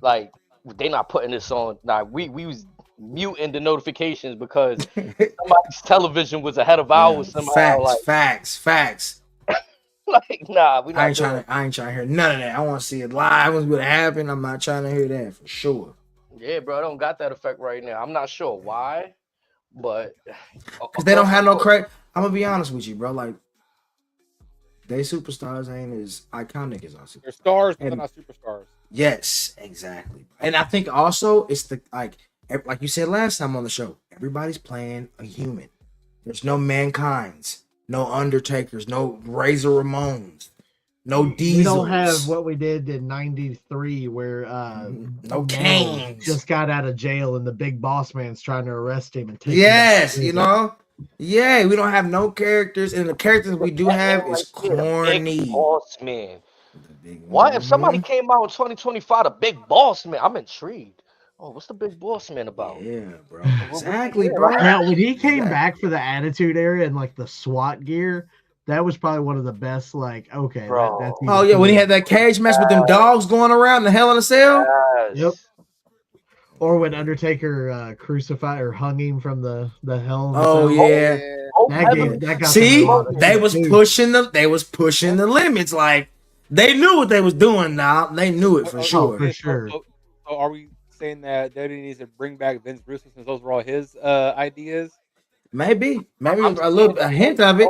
like they not putting this on. Nah, we was muting the notifications because somebody's television was ahead of ours somehow. Facts. Like, nah, we not. I ain't trying to hear none of that. I want to see it live. What's going to happen? I'm not trying to hear that for sure. Yeah, bro, I don't got that effect right now. I'm not sure why, but because they don't have no credit. I'm gonna be honest with you, bro. Like, they superstars ain't as iconic as us. They're stars, but they're not superstars. Yes, exactly. And I think also it's the like you said last time on the show. Everybody's playing a human. There's no Mankind's. No Undertakers, no Razor Ramones, no Diesels. We don't have what we did in '93 where no Kane just got out of jail and the big boss man's trying to arrest him and take him. You know? Yeah, we don't have no characters, and the characters we do have is corny. Big boss man. What if somebody came out in 2025, the big boss man? I'm intrigued. Oh, what's the big boss man about? Yeah, bro. Exactly, bro. Now, when he came back for the Attitude Era and like the SWAT gear, that was probably one of the best. Like, okay, that's oh yeah, when he had that cage match with them dogs going around the Hell in a Cell. Yes. Yep. Or when Undertaker crucified or hung him from the Hell. Oh yeah. That got see, they was pushing the limits. Like they knew what they was doing. Now they knew it for sure. For sure. So are we saying that WWE needs to bring back Vince Russo since those were all his ideas? Maybe a hint of it.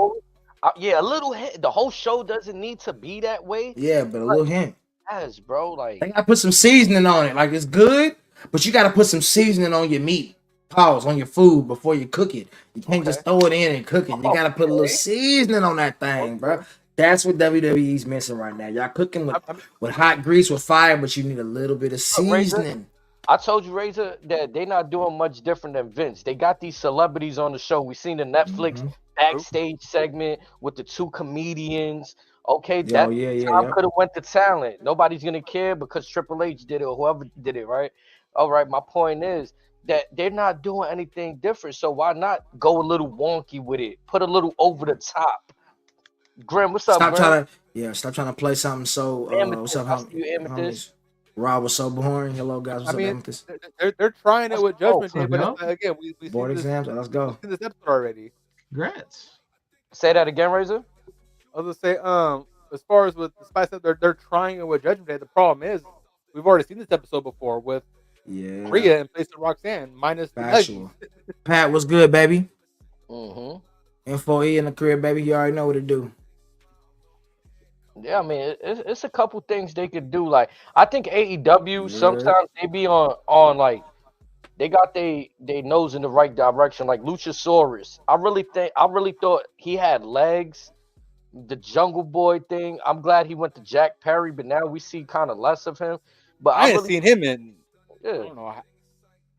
Yeah, a little hint. The whole show doesn't need to be that way. Yeah, but a little hint. Yes, bro. Like they gotta put some seasoning on it. Like it's good, but you gotta put some seasoning on your meat. Pause on your food before you cook it. You can't just throw it in and cook it. You gotta put a little seasoning on that thing, bro. That's what WWE's missing right now. Y'all cooking with hot grease with fire, but you need a little bit of seasoning. I told you, Razor, that they're not doing much different than Vince. They got these celebrities on the show. We seen the Netflix backstage segment with the two comedians. Okay, that time could have went to talent. Nobody's gonna care because Triple H did it or whoever did it, right? All right, my point is that they're not doing anything different. So why not go a little wonky with it? Put a little over the top. Grim, what's up, Stop trying to play something so what's up, homies? Rob was so boring. Hello, guys. What's up, Amethyst? They're trying it with Judgment Day, but again, we board exams. Let's go. We've seen this episode already. Congrats. Say that again, Razor. I was gonna say, as far as with the Spice Up, they're trying it with Judgment Day. The problem is, we've already seen this episode before with Rhea in place of Roxanne, minus the Factual. Pat, what's good, baby? Mm-hmm. Info E in the crib, baby. You already know what to do. Yeah, I mean, it's a couple things they could do. Like, I think AEW sometimes they be on like they got they nose in the right direction. Like Luchasaurus, I really thought he had legs, the Jungle Boy thing. I'm glad he went to Jack Perry, but now we see kind of less of him. But I I ain't really, seen him in. I yeah, don't know.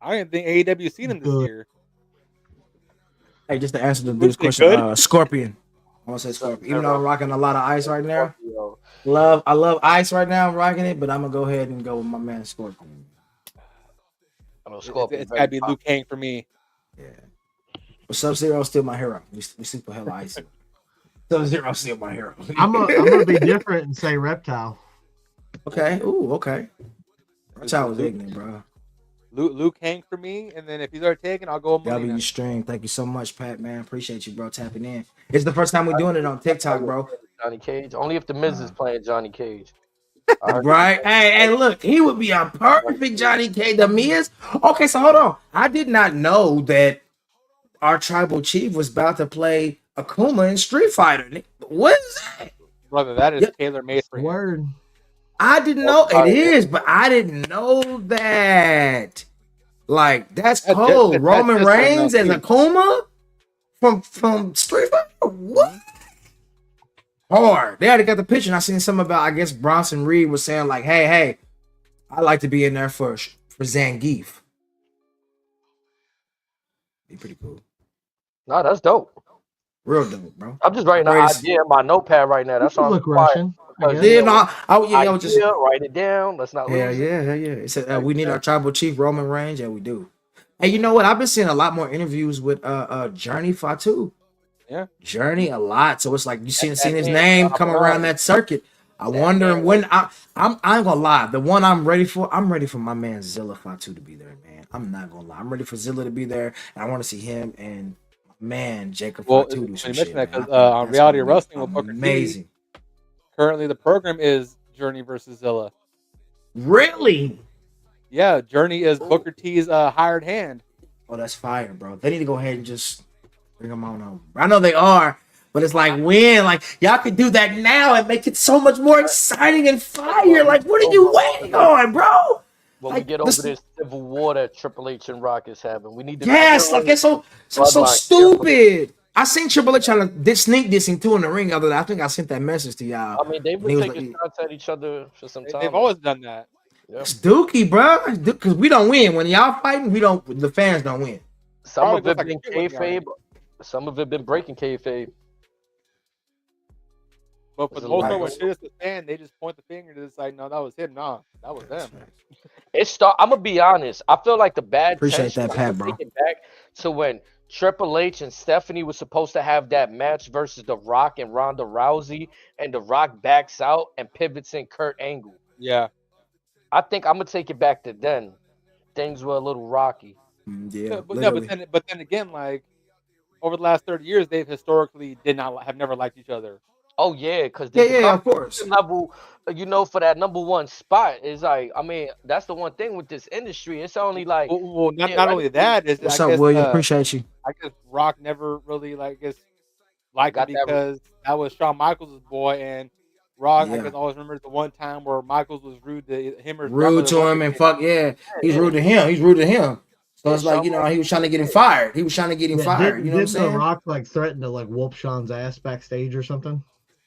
I didn't think AEW seen him this Good. year. Hey, just to answer the Would dude's you say question, good? Scorpion. I want to say Scorpion. Even though I'm rocking a lot of ice right now, I love ice right now. I'm rocking it, but I'm gonna go ahead and go with my man Scorpion. I know It's, Scorpion it's very gotta be popular. Luke Kang for me. Yeah, but Sub Zero still my hero. We super hella icy. Sub Zero still my hero. I'm gonna be different and say Reptile. Okay. Ooh, okay. That's how I was ignorant, bro. Luke Kang for me, and then if he's already taken, I'll go with W Melina. Stream. Thank you so much, Pat, man. Appreciate you, bro, tapping in. It's the first time we're doing it on TikTok, bro. Johnny Cage. Only if the Miz is playing Johnny Cage. I heard Right? Hey, look, he would be a perfect Johnny K. The Miz. Okay, so hold on. I did not know that our tribal chief was about to play Akuma in Street Fighter. What is that? Brother, that is Yep. tailor made for him. Word. I didn't know it is, but I didn't know that. Like, that's That's cold. just- Roman that's just Reigns as enough, Akuma from Street Fighter? What? Hard. They already got the picture. And I seen something about, I guess Bronson Reed was saying, like, hey, I'd like to be in there for Zangief. Be pretty cool. No, that's dope. Real dope, bro. I'm just writing an Greatest- idea in my notepad right now. That's You why I'm look quiet. Russian. I Because, guess. Yeah, no, I was just idea, write it down. Let's not yeah, lose it. yeah. It said we need our tribal chief Roman Reigns. Yeah, we do. Hey, you know what? I've been seeing a lot more interviews with Journey Fatu. Yeah. Journey a lot. So it's like you seen That his man, name come around that circuit. I wonder man. when I ain't gonna lie. The one I'm ready for my man Zilla Fatu to be there, man. I'm not gonna lie. I'm ready for Zilla to be there, and I want to see him and man Jacob Well, Fatu do when some you shit. mention that, man. I 'cause, think on that's Reality gonna be Wrestling with Booker T, amazing. currently the program is Journey versus Zilla. Really? Yeah, Journey is Booker T's hired hand. Oh, that's fire, bro. They need to go ahead and just bring them on over. I know they are, but it's like when, like y'all could do that now and make it so much more exciting and fire. Like, what are you waiting on, bro? When Like, we get over this civil war that Triple H and Rock is having, we need to. Yes, like it's so Bloodline. stupid. I seen Triple H trying to sneak dissing too in the ring. Other than I think I sent that message to y'all. I mean, they've And he been was taking like, shots at each other for some time. They've always done that. Yeah. it's dookie, bro. Because we don't win when y'all fighting. We don't. The fans don't win. Some Probably of it goes been like a few kayfabe. Some of it been breaking kayfabe. But for the most part, when shit is the fan, they just point the finger to decide, no, that was him. Nah, that was them. I'm gonna be honest. I feel like the bad Appreciate tension, that, Pat, bro. Take it back to when Triple H and Stephanie was supposed to have that match versus The Rock and Ronda Rousey, and The Rock backs out and pivots in Kurt Angle. Yeah. I think I'm gonna take it back to then. Things were a little rocky. Yeah, But then again, like over the last 30 years, they've historically have never liked each other. Oh yeah, because yeah, of course. level, for that number one spot is like, I mean, that's the one thing with this industry. It's only like, Well, not only that is What's I up, guess, William? Appreciate you. I guess Rock never really liked him that because that was Shawn Michaels' boy, and Rock I Yeah. guess always remembers the one time where Michaels was rude to him or his Rude grandmother to once him and again. fuck yeah. He's rude to him. He's rude to him. So it's like, you know, he was trying to get him fired. He was trying to get him fired. You know what I'm Didn't The saying? Rock like threaten to like whoop Sean's ass backstage or something?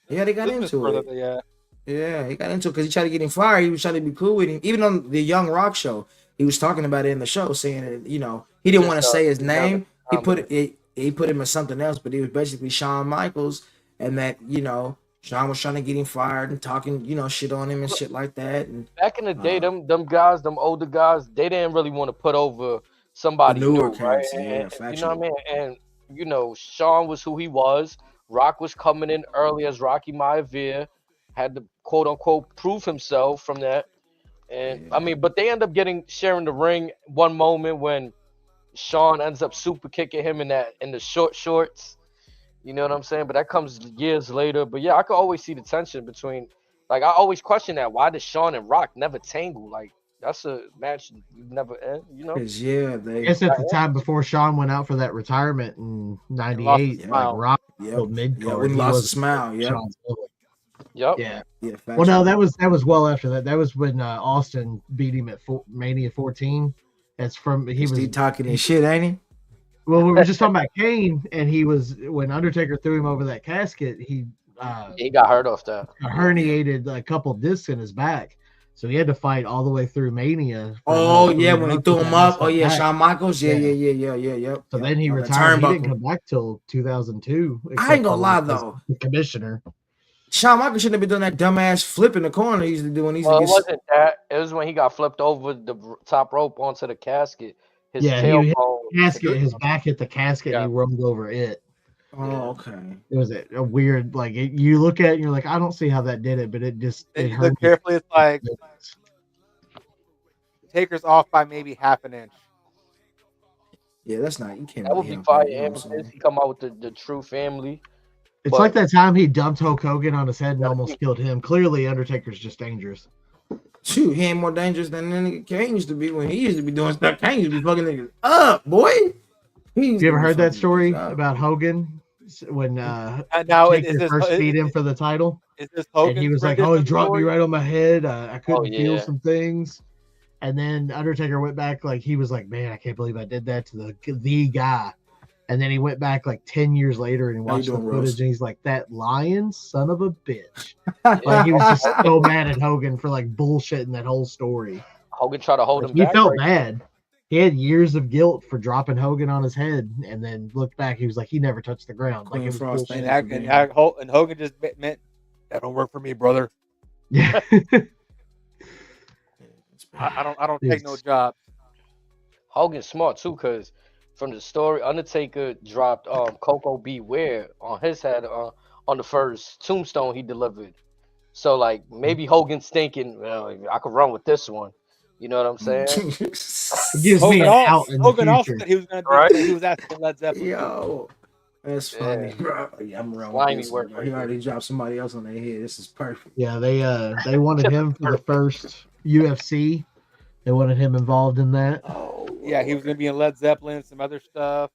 Yeah, they got Business into brother, it. yeah. Yeah, he got into it because he tried to get him fired. He was trying to be cool with him. Even on the Young Rock show, he was talking about it in the show, saying that, you know, he didn't want to say his name. He put him as something else, but he was basically Shawn Michaels, and that, you know, Shawn was trying to get him fired and talking, you know, shit on him and shit like that. And back in the day, them guys, them older guys, they didn't really want to put over somebody The newer new, right? cats, yeah, And, you know factual. what I mean? And you know, Shawn was who he was. Rock was coming in early as Rocky Maivia, had to quote unquote prove himself from that. And I mean, but they end up sharing the ring one moment when Shawn ends up super kicking him in the short shorts. You know what I'm saying? But that comes years later. But yeah, I could always see the tension between, like, I always question that. Why did Shawn and Rock never tangle? Like, that's a match you never end, you know? 'cause, yeah, I they guess at the time before Sean went out for that retirement in '98, his like smile. Rock yeah, mid yeah, card. when he lost a smile, yeah, Yep. Yeah. yeah. Well, no, that was well after that. That was when Austin beat him at Mania 14. That's from he was talking his shit, ain't he? Well, we were just talking about Kane, and he was when Undertaker threw him over that casket. He got hurt off that. herniated a couple discs in his back, so he had to fight all the way through Mania. Oh yeah, when he threw him up. Oh yeah, back. Shawn Michaels. Yeah. Yep. So then he on the retired. He didn't turnbuckle. come back till 2002. I ain't gonna for, lie like, though. the commissioner. Shawn Michaels shouldn't have been doing that dumbass flip in the corner he used to do when he used Well, to it get. wasn't that. It was when he got flipped over the top rope onto the casket. His Yeah, he hit the tailbone. casket. His back hit the casket, and Yeah. he rolled over it. Oh, okay. It was a weird, like you look at it and you're like, I don't see how that did it, but it just Then it you hurt. look carefully, it's like Taker's off by maybe half an inch. Yeah, that's not. You can't. That would really be help fire. that, you know what I'm If saying? he come out with the true family. It's But- like that time he dumped Hulk Hogan on his head and Yeah. almost killed him. Clearly, Undertaker's just dangerous. Shoot, he ain't more dangerous than that nigga Kane used to be when he used to be doing stuff. Kane used to be fucking niggas up, boy. You ever heard that story about Hogan when Now, Taker first beat him for the title? Is this Hogan? And he was like, "Oh, he dropped me right on my head. I couldn't feel yeah. some things." And then Undertaker went back, like he was like, "Man, I can't believe I did that to the guy." And then he went back like 10 years later and he How you watched the doing, footage Rose? and he's like, "That lying son of a bitch." Like he was just so mad at Hogan for like bullshitting that whole story. Hogan tried to hold Like, him he back. felt right? bad. He had years of guilt for dropping Hogan on his head, and then looked back. He was like, he never touched the ground. Like Queen it was Frost, bullshit. And Hogan just meant that don't work for me, brother. Yeah. I don't take no It's- job. Hogan's smart too, cause from the story, Undertaker dropped Coco Beware on his head on the first tombstone he delivered. So like maybe Hogan's thinking, well, I could run with this one. You know what I'm saying? It gives me Hogan, an out in the Hogan also future. said he was going to be. Right? He was asking Led Zeppelin. Yo, that's funny, Yeah. bro. Yeah, I'm around Slimy with this work one, bro. right He there. already dropped somebody else on their head. This is perfect. Yeah, they wanted him for the first UFC. They wanted him involved in that. Oh, Yeah, he was going to be in Led Zeppelin, some other stuff.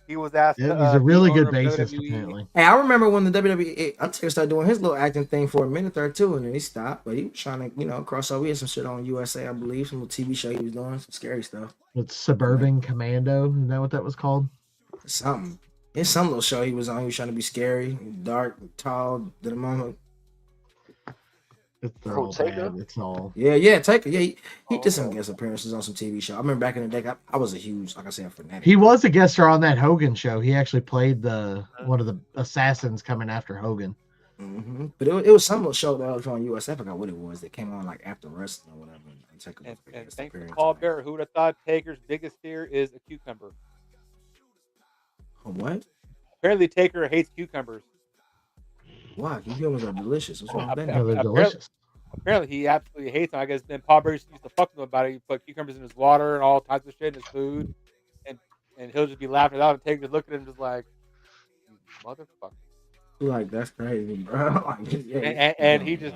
He was asked. Yeah, to, he's a be really owner good of bassist, WWE. apparently. Hey, I remember when the WWE Undertaker started doing his little acting thing for a minute or two, and then he stopped. But he was trying to, cross over. He had some shit on USA, I believe, some little TV show he was doing, some scary stuff. It's Suburban Commando. Is that what that was called? Something. It's some little show he was on. He was trying to be scary, dark, tall, to the moment. They're all Taker? bad. It's all. Yeah, Taker. Yeah, he did some guest appearances on some TV show. I remember back in the day, I was a huge, like I said, fanatic. He was a guest star on that Hogan show. He actually played one of the assassins coming after Hogan. Mm-hmm. But it was some little show that was on USA. I forgot what it was. That came on like after wrestling or whatever. Taker was a And guest thanks to appearance Paul on that. Bearer, who would have thought Taker's biggest fear is a cucumber. What? Apparently, Taker hates cucumbers. Wow, cucumbers are delicious. What's wrong with Yeah, that? they're apparently- delicious. Apparently, he absolutely hates them. I guess then Paul Bearer used to fuck with him about it. He put cucumbers in his water and all types of shit in his food, and he'll just be laughing it out. And Taker just look at him just like, "You motherfucker." Like that's crazy, bro. Like, yeah, And he just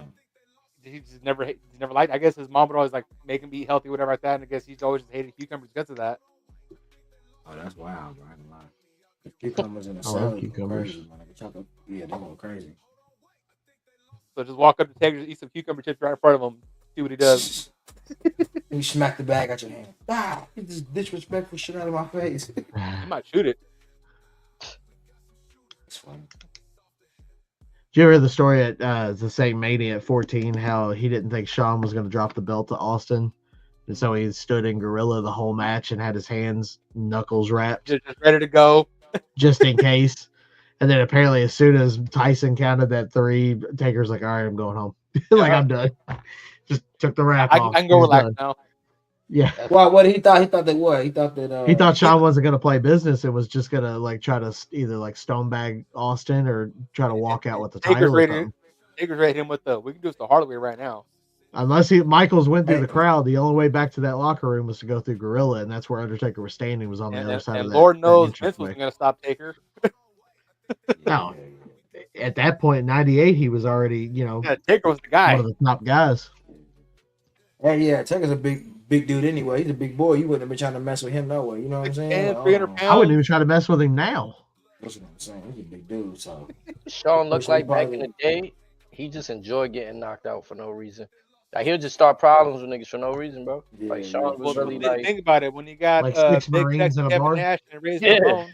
never liked. I guess his mom would always like make him eat healthy, whatever like that. And I guess he's always just hated cucumbers because of that. Oh, that's wild, bro. I ain't gonna lie. Cucumbers in a I love salad. cucumbers. Crazy, man. Like a chocolate. Yeah, they go crazy. So just walk up to Taker, just eat some cucumber chips right in front of him, see what he does. You smack the bag out your hand. Ah, get this disrespectful shit out of my face. He might shoot it. It's funny. Did you ever hear the story at the same Mania at 14? How he didn't think Shawn was going to drop the belt to Austin, and so he stood in gorilla the whole match and had his hands knuckles wrapped Just ready to go. just in case. And then apparently, as soon as Tyson counted that 3, Taker's like, "All right, I'm going home. Like I'm done." Just took the wrap I off. can go He's relax done. now. Yeah. Well, what he thought? He thought that what? He thought that. He thought Shawn wasn't going to play business and was just going to like try to either like stone bag Austin or try to walk out with the Taker's title. Or ready. something. Taker's rated him with we can do this the hard way right now. Unless Michaels went through Hey. the crowd, the only way back to that locker room was to go through Gorilla, and that's where Undertaker was standing. Was on the other side And of that. Lord knows that Vince wasn't entranceway. going to stop Taker. No. At that point in '98, he was already Yeah, Taker was the one guy. of the top guys. Yeah, Taker's a big dude anyway. He's a big boy. You wouldn't have been trying to mess with him no way. You know what I'm saying? And 300 pounds. I wouldn't even try to mess with him now. That's what I'm saying. He's a big dude. So Sean looked Wish he like back in the day, he just enjoyed getting knocked out for no reason. Like he'll just start problems with niggas for no reason, bro. Yeah, Like yeah. Sean was Well, really like, think about it. When you got Like 6 Big Marines Tex, in a Kevin bar? Nash, and Razor Yeah. Ramon,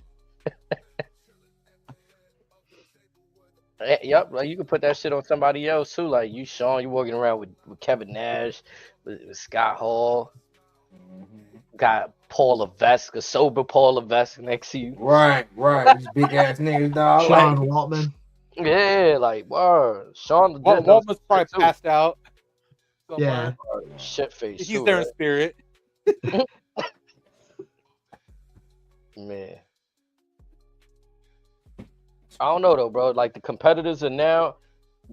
Yep, like you can put that shit on somebody else too. Like you, Sean, you walking around with Kevin Nash, with Scott Hall, got Paul Levesque, a sober Paul Levesque next to you. Right. These big ass niggas, dog. Sean Like, Waltman. Yeah, like word. Sean legit knows Waltman's shit probably too. passed out Yeah. somewhere. Shit face He's too, there in right? spirit. Man. I don't know though, bro. Like the competitors are now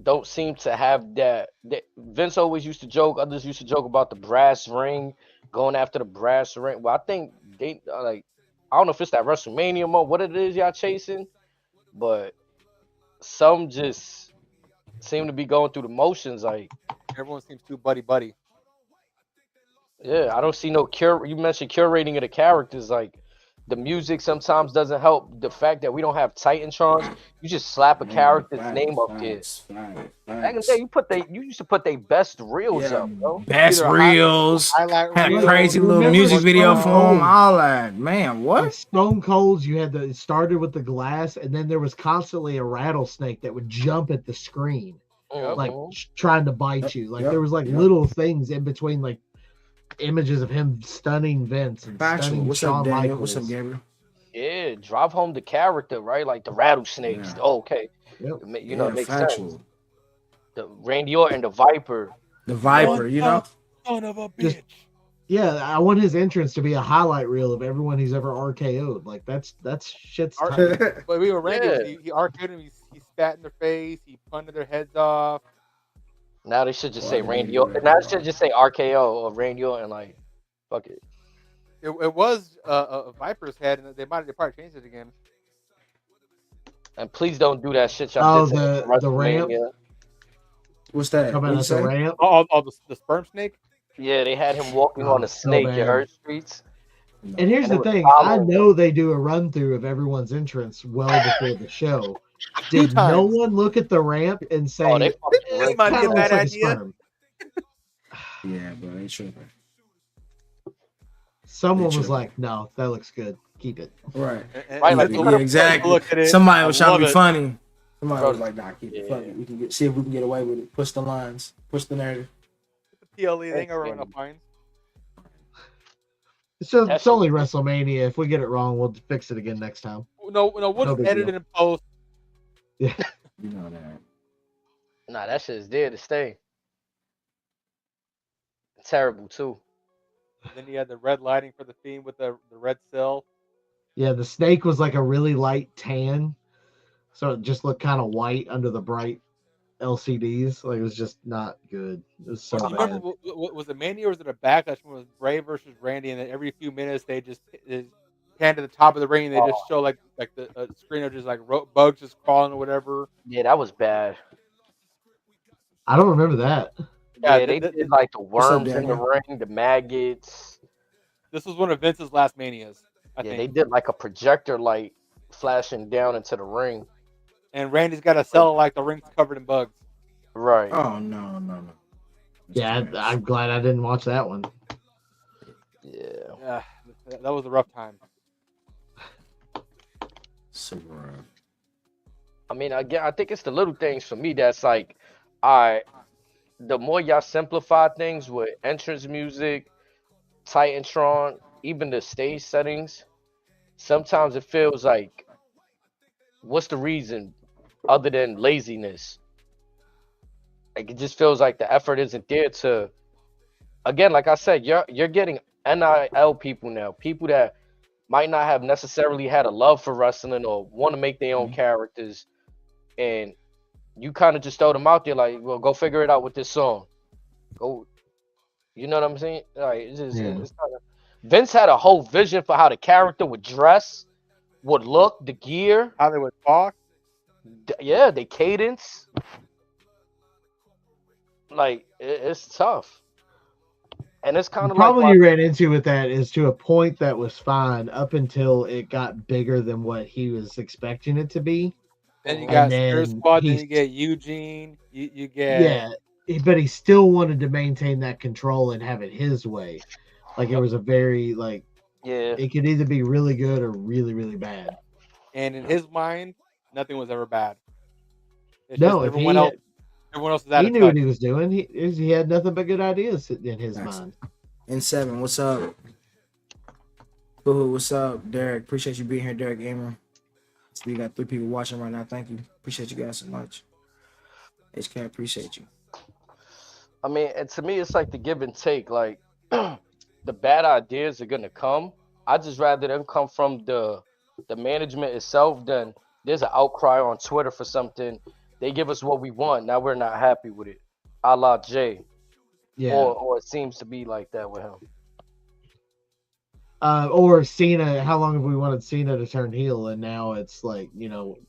don't seem to have that. Vince always used to joke. Others used to joke about the brass ring, going after the brass ring. Well, I think they like. I don't know if it's that WrestleMania mode, what it is y'all chasing, but some just seem to be going through the motions. Like, Everyone seems too buddy. yeah, I don't see no cure. You mentioned curating of the characters. Like, the music sometimes doesn't help. The fact that we don't have Titantrons, you just slap a character's name up there. Back in the day, you used to put their best reels yeah, up, bro. best Either reels. highlight Had a reel. crazy little Remember music video Stone for him. Cold? All that, man. Like What? Stone Cold's, you had it started with the glass, and then there was constantly a rattlesnake that would jump at the screen, like trying to bite you. Like there was like little things in between, like images of him stunning Vince and Factual. stunning What's Shawn up, Daniel? Michaels. What's up, Gabriel? Yeah, drive home the character, right? Like the rattlesnakes. Yeah. Oh, okay. Yep. You know, it makes factual. sense. The Randy Orton, the Viper. The Viper, you know? Son of a Just- bitch. Yeah, I want his entrance to be a highlight reel of everyone he's ever RKO'd. Like that's shit's tight. But we were Randy. Yeah. He RK'd him. He spat in their face. He punted their heads off. Now they should just say Well, Randy yeah, Orton. Now they should just say RKO or Randy Orton. Like, fuck it. It was a Viper's head, and they probably changed it again. And please don't do that shit. Y'all Oh, did to the ramp? WrestleMania. What's that? Coming What you at the say? ramp. The sperm snake. Yeah, they had him walking on a so snake. bad. You heard streets. And here's And it the was thing: I following know they do a run through of everyone's entrance well before the show. Did no times. one look at the ramp and say, Oh, they fucking This ripped might be a "Kinda bad looks like a idea." sperm"? Yeah, bro, they tripping. Someone They was tripping. like, "No, that looks good. Keep it." Right. Right, like, so you Yeah, could've exactly. looked at it. Somebody I was trying to love be it. funny. Somebody Bro, was like, "Nah, keep it. yeah. Fuck it. We can see if we can get away with it. Push the lines. Push the narrative." PLE thing over on the fines. It's just That's- it's only WrestleMania. If we get it wrong, we'll fix it again next time. No, we'll No just big edit deal. it in post. You know that. Nah, that shit is there to stay. Terrible too. Then you had the red lighting for the Fiend with the red cell. Yeah, the snake was like a really light tan, so it just looked kind of white under the bright LCDs. Like it was just not good. It was so Do you bad. remember was it Mania or was it a backlash when it was Bray versus Randy, and then every few minutes they just pan to the top of the ring and they just show like the screen of just like bugs just crawling or whatever. Yeah, that was bad. I don't remember that. Yeah, they did like the up, worms in the Daniel? ring, the maggots. This was one of Vince's last Manias, I Yeah, think. they did like a projector light flashing down into the ring. And Randy's got to sell it like the ring's covered in bugs. Right. Oh no. Yeah, I'm glad I didn't watch that one. Yeah. Yeah, that was a rough time. Super. I mean, again, I think it's the little things for me that's like, all right, the more y'all simplify things with entrance music, Titantron, even the stage settings, sometimes it feels like, what's the reason other than laziness? Like it just feels like the effort isn't there to. Again, like I said, you're getting NIL people now, people that might not have necessarily had a love for wrestling or want to make their own characters, and you kind of just throw them out there like, well, go figure it out with this song. Go, you know what I'm saying? Like, it's just, it's kinda, Vince had a whole vision for how the character would dress, would look, the gear, How they would talk. yeah, the cadence. Like, it's tough. And it's kind The of like problem you ran into with that is to a point that was fine up until it got bigger than what he was expecting it to be. Then you And got then Spirit Squad. Then he's- you get Eugene. You get but he still wanted to maintain that control and have it his way. Like it was a very like yeah, it could either be really good or really really bad. And in his mind, nothing was ever bad. It's just No, if everyone else is out he of knew what touch. he was doing. He had nothing but good ideas in his Facts. mind. N7, what's up? Boo, what's up? Derek, appreciate you being here, Derek Gamer. So we got 3 people watching right now. Thank you. Appreciate you guys so much. HK, appreciate you. I mean, and to me, it's like the give and take. Like the bad ideas are gonna come. I just rather them come from the management itself than there's an outcry on Twitter for something. They give us what we want. Now we're not happy with it. A la Jay. Yeah. Or it seems to be like that with him. Or Cena. How long have we wanted Cena to turn heel, and now it's like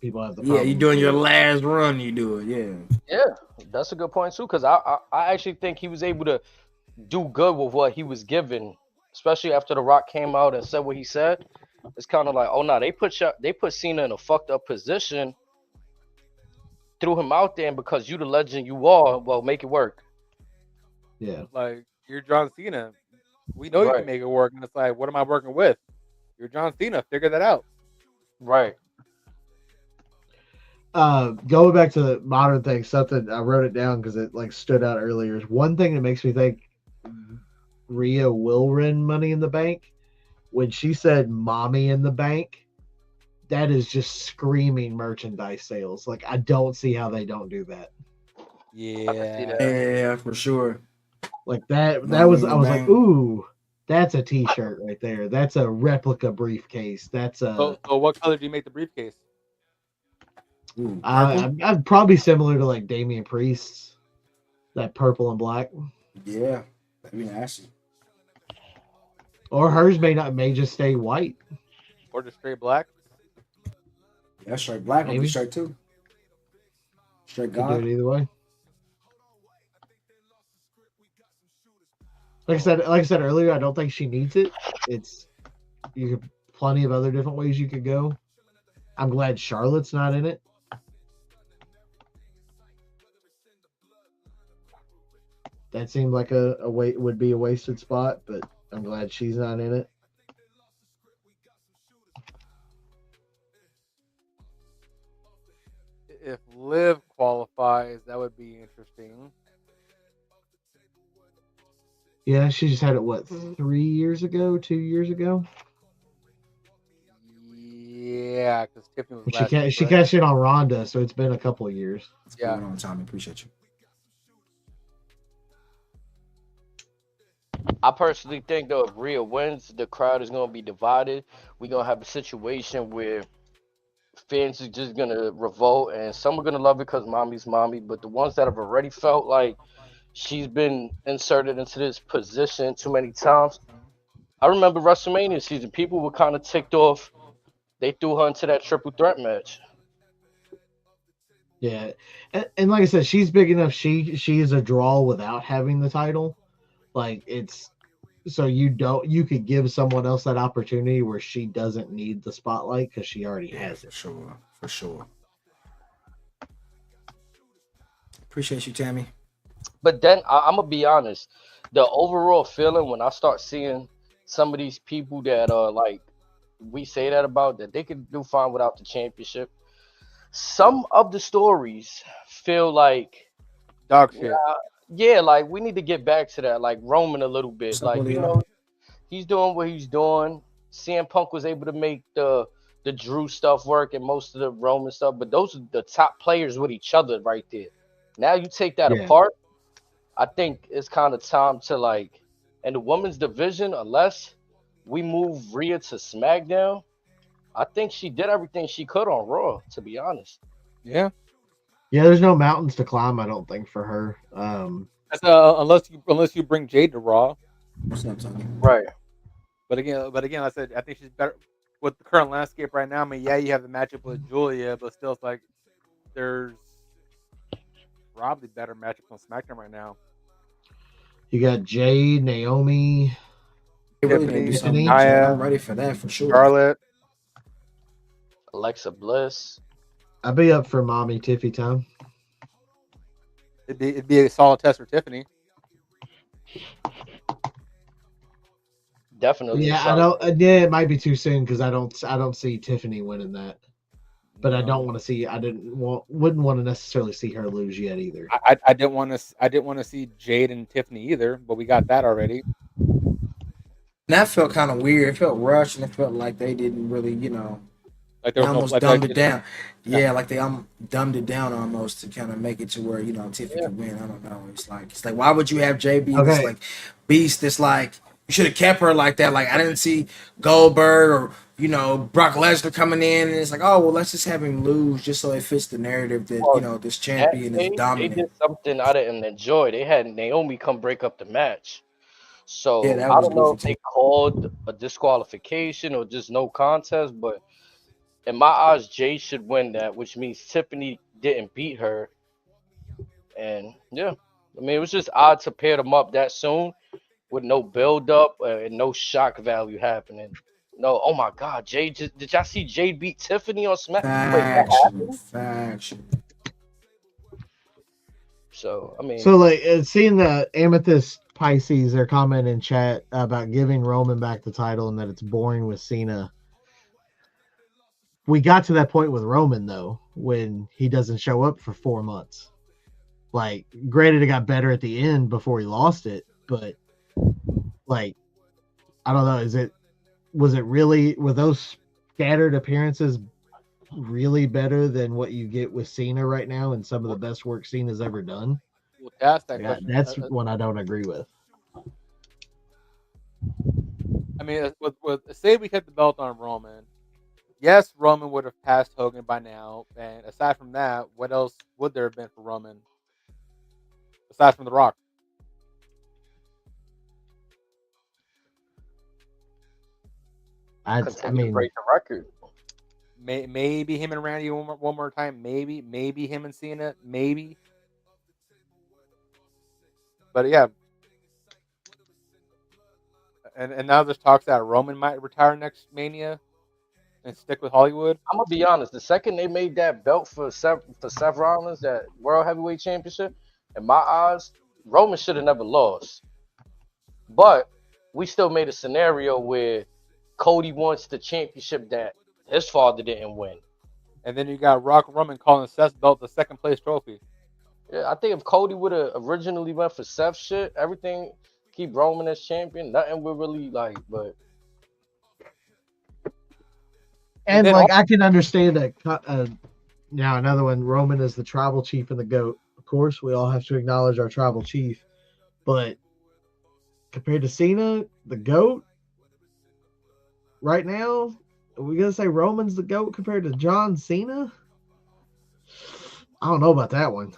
people have the Yeah, you problem doing with your it. last run, you do it. Yeah. Yeah, that's a good point too. Because I actually think he was able to do good with what he was given, especially after The Rock came out and said what he said. It's kind of like, oh no, they put Cena in a fucked up position, threw him out there, and because you the legend you are, well, make it work. Yeah. Like, you're John Cena. We know you can Right, make it work. And it's like, what am I working with? You're John Cena. Figure that out. right. Going back to the modern thing, something I wrote it down because it like stood out earlier. Is one thing that makes me think Rhea will win Money in the Bank. When she said "Mommy in the Bank," that is just screaming merchandise sales. Like I don't see how they don't do that. I can see Yeah. that. Yeah, for sure. Like that Mommy was in I the was like, Bank. ooh, that's a T-shirt right there. That's a replica briefcase. That's a So what color do you make the briefcase? Ooh, purple? I'm probably similar to like Damian Priest's, that purple and black. Yeah. That'd be nasty. Or hers may just stay white. Or just straight black? Yeah, straight black would be Maybe. straight too. Straight Could do it God. either way. Like I said earlier, I don't think she needs it. It's you could plenty of other different ways you could go. I'm glad Charlotte's not in it. That seemed like would be a wasted spot, but I'm glad she's not in it. If Liv qualifies, that would be interesting. Yeah, she just had it 3 years ago, 2 years ago. Yeah, because Tiffany was She last year, she right? cashed in on Ronda, so it's been a couple of years. What's Yeah. going on, Tommy? Appreciate you. I personally think though, if Rhea wins, the crowd is gonna be divided. We're gonna have a situation where fans are just gonna revolt, and some are gonna love it because mommy's mommy. But the ones that have already felt like she's been inserted into this position too many times. I remember WrestleMania season, people were kind of ticked off. They threw her into that triple threat match. Yeah, and like I said, she's big enough. She is a draw without having the title. Like it's so you could give someone else that opportunity where she doesn't need the spotlight because she already has For it. sure. For sure. Appreciate you, Tammy. But then I'm gonna be honest, the overall feeling when I start seeing some of these people that are like we say that about that they could do fine without the championship. Some of the stories feel like Dog shit. yeah, like we need to get back to that, like Roman a little bit. What's up, Like, Julio? he's doing what he's doing. CM Punk was able to make the Drew stuff work and most of the Roman stuff, but those are the top players with each other right there. Now you take that Yeah. apart, I think it's kind of time to like in the women's division, unless we move Rhea to SmackDown, I think she did everything she could on Raw, to be honest. Yeah. Yeah, there's no mountains to climb. I don't think for her. That's, unless you bring Jade to Raw. What's up, Tommy? Right. But again, I said I think she's better with the current landscape right now. I mean, yeah, you have the matchup with Julia, but still, it's like there's probably better matchups on SmackDown right now. You got Jade, Naomi. They really gonna do something. Nia, I'm ready for that for sure. Charlotte. Alexa Bliss. I'd be up for mommy Tiffy time. It'd be a solid test for Tiffany. Definitely. Yeah, I don't. Yeah, it might be too soon because I don't see Tiffany winning that. but I don't want to see. Wouldn't want to necessarily see her lose yet either. I didn't want to. I didn't want to see Jade and Tiffany either, but we got that already. And that felt kind of weird. It felt rushed, and it felt like they didn't really, Like they there was no almost like dumbed like it down. yeah. Yeah, like they dumbed it down almost to kind of make it to where Tiffany Yeah. could win. I don't know. It's like why would you have JB this Okay. like beast? This like you should have kept her like that. Like I didn't see Goldberg or Brock Lesnar coming in, and it's like, oh well, let's just have him lose just so it fits the narrative that Well, this that champion is day, they dominant. did something I didn't enjoy. They had Naomi come break up the match. Yeah, So that I was don't know goofy if too. they called a disqualification or just no contest, but in my eyes, Jay should win that, which means Tiffany didn't beat her. And yeah, I mean, it was just odd to pair them up that soon with no build up and no shock value happening. No, oh my God, Jay! Did y'all see Jay beat Tiffany on Smack? Wait, that Faction, happened? faction. So I mean, So like seeing the Amethyst Pisces, their comment in chat about giving Roman back the title and that it's boring with Cena. We got to that point with Roman though when he doesn't show up for 4 months. Like, granted, it got better at the end before he lost it, but like, I don't know. Were those scattered appearances really better than what you get with Cena right now and some of the best work Cena's ever done? Well, that's that Yeah, question. that's one I don't agree with. I mean, with say we kept the belt on Roman. Yes, Roman would have passed Hogan by now. And aside from that, what else would there have been for Roman aside from The Rock? I continue to mean, break the record. Maybe him and Randy one more time. Maybe him and Cena. Maybe. But yeah. And now there's talks that Roman might retire next Mania and stick with Hollywood. I'm gonna be honest. The second they made that belt for Seth Rollins, that World Heavyweight Championship, in my eyes, Roman should have never lost. But we still made a scenario where Cody wants the championship that his father didn't win. And then you got Rock and Roman calling Seth's belt the second place trophy. Yeah, I think if Cody would have originally went for Seth shit, everything keep Roman as champion, nothing would really like. But and then like I can understand that. Now another one. Roman is the tribal chief and the GOAT. Of course, we all have to acknowledge our tribal chief, but compared to Cena, the GOAT, right now, are we gonna say Roman's the GOAT compared to John Cena? I don't know about that one.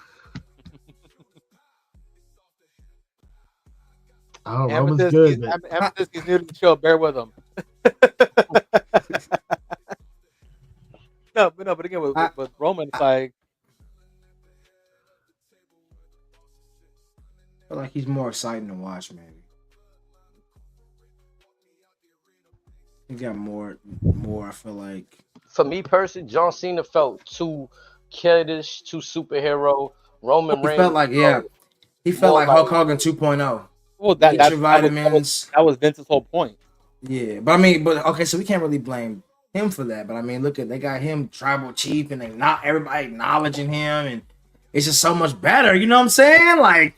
Oh, Roman's good. Amethyst is new to the show. Bear with him. But again, with Roman, it's like I feel like he's more exciting to watch, maybe. He got more. I feel like. for me personally, John Cena felt too kiddish, too superhero. Roman He Reigns felt like he felt more like Hulk Hogan 2.0. well, Get your vitamins. that was Vince's whole point. Yeah, but I mean, okay, so we can't really blame him for that. But I mean, look at they got him tribal chief, and they not everybody acknowledging him, and it's just so much better. You know what I'm saying? Like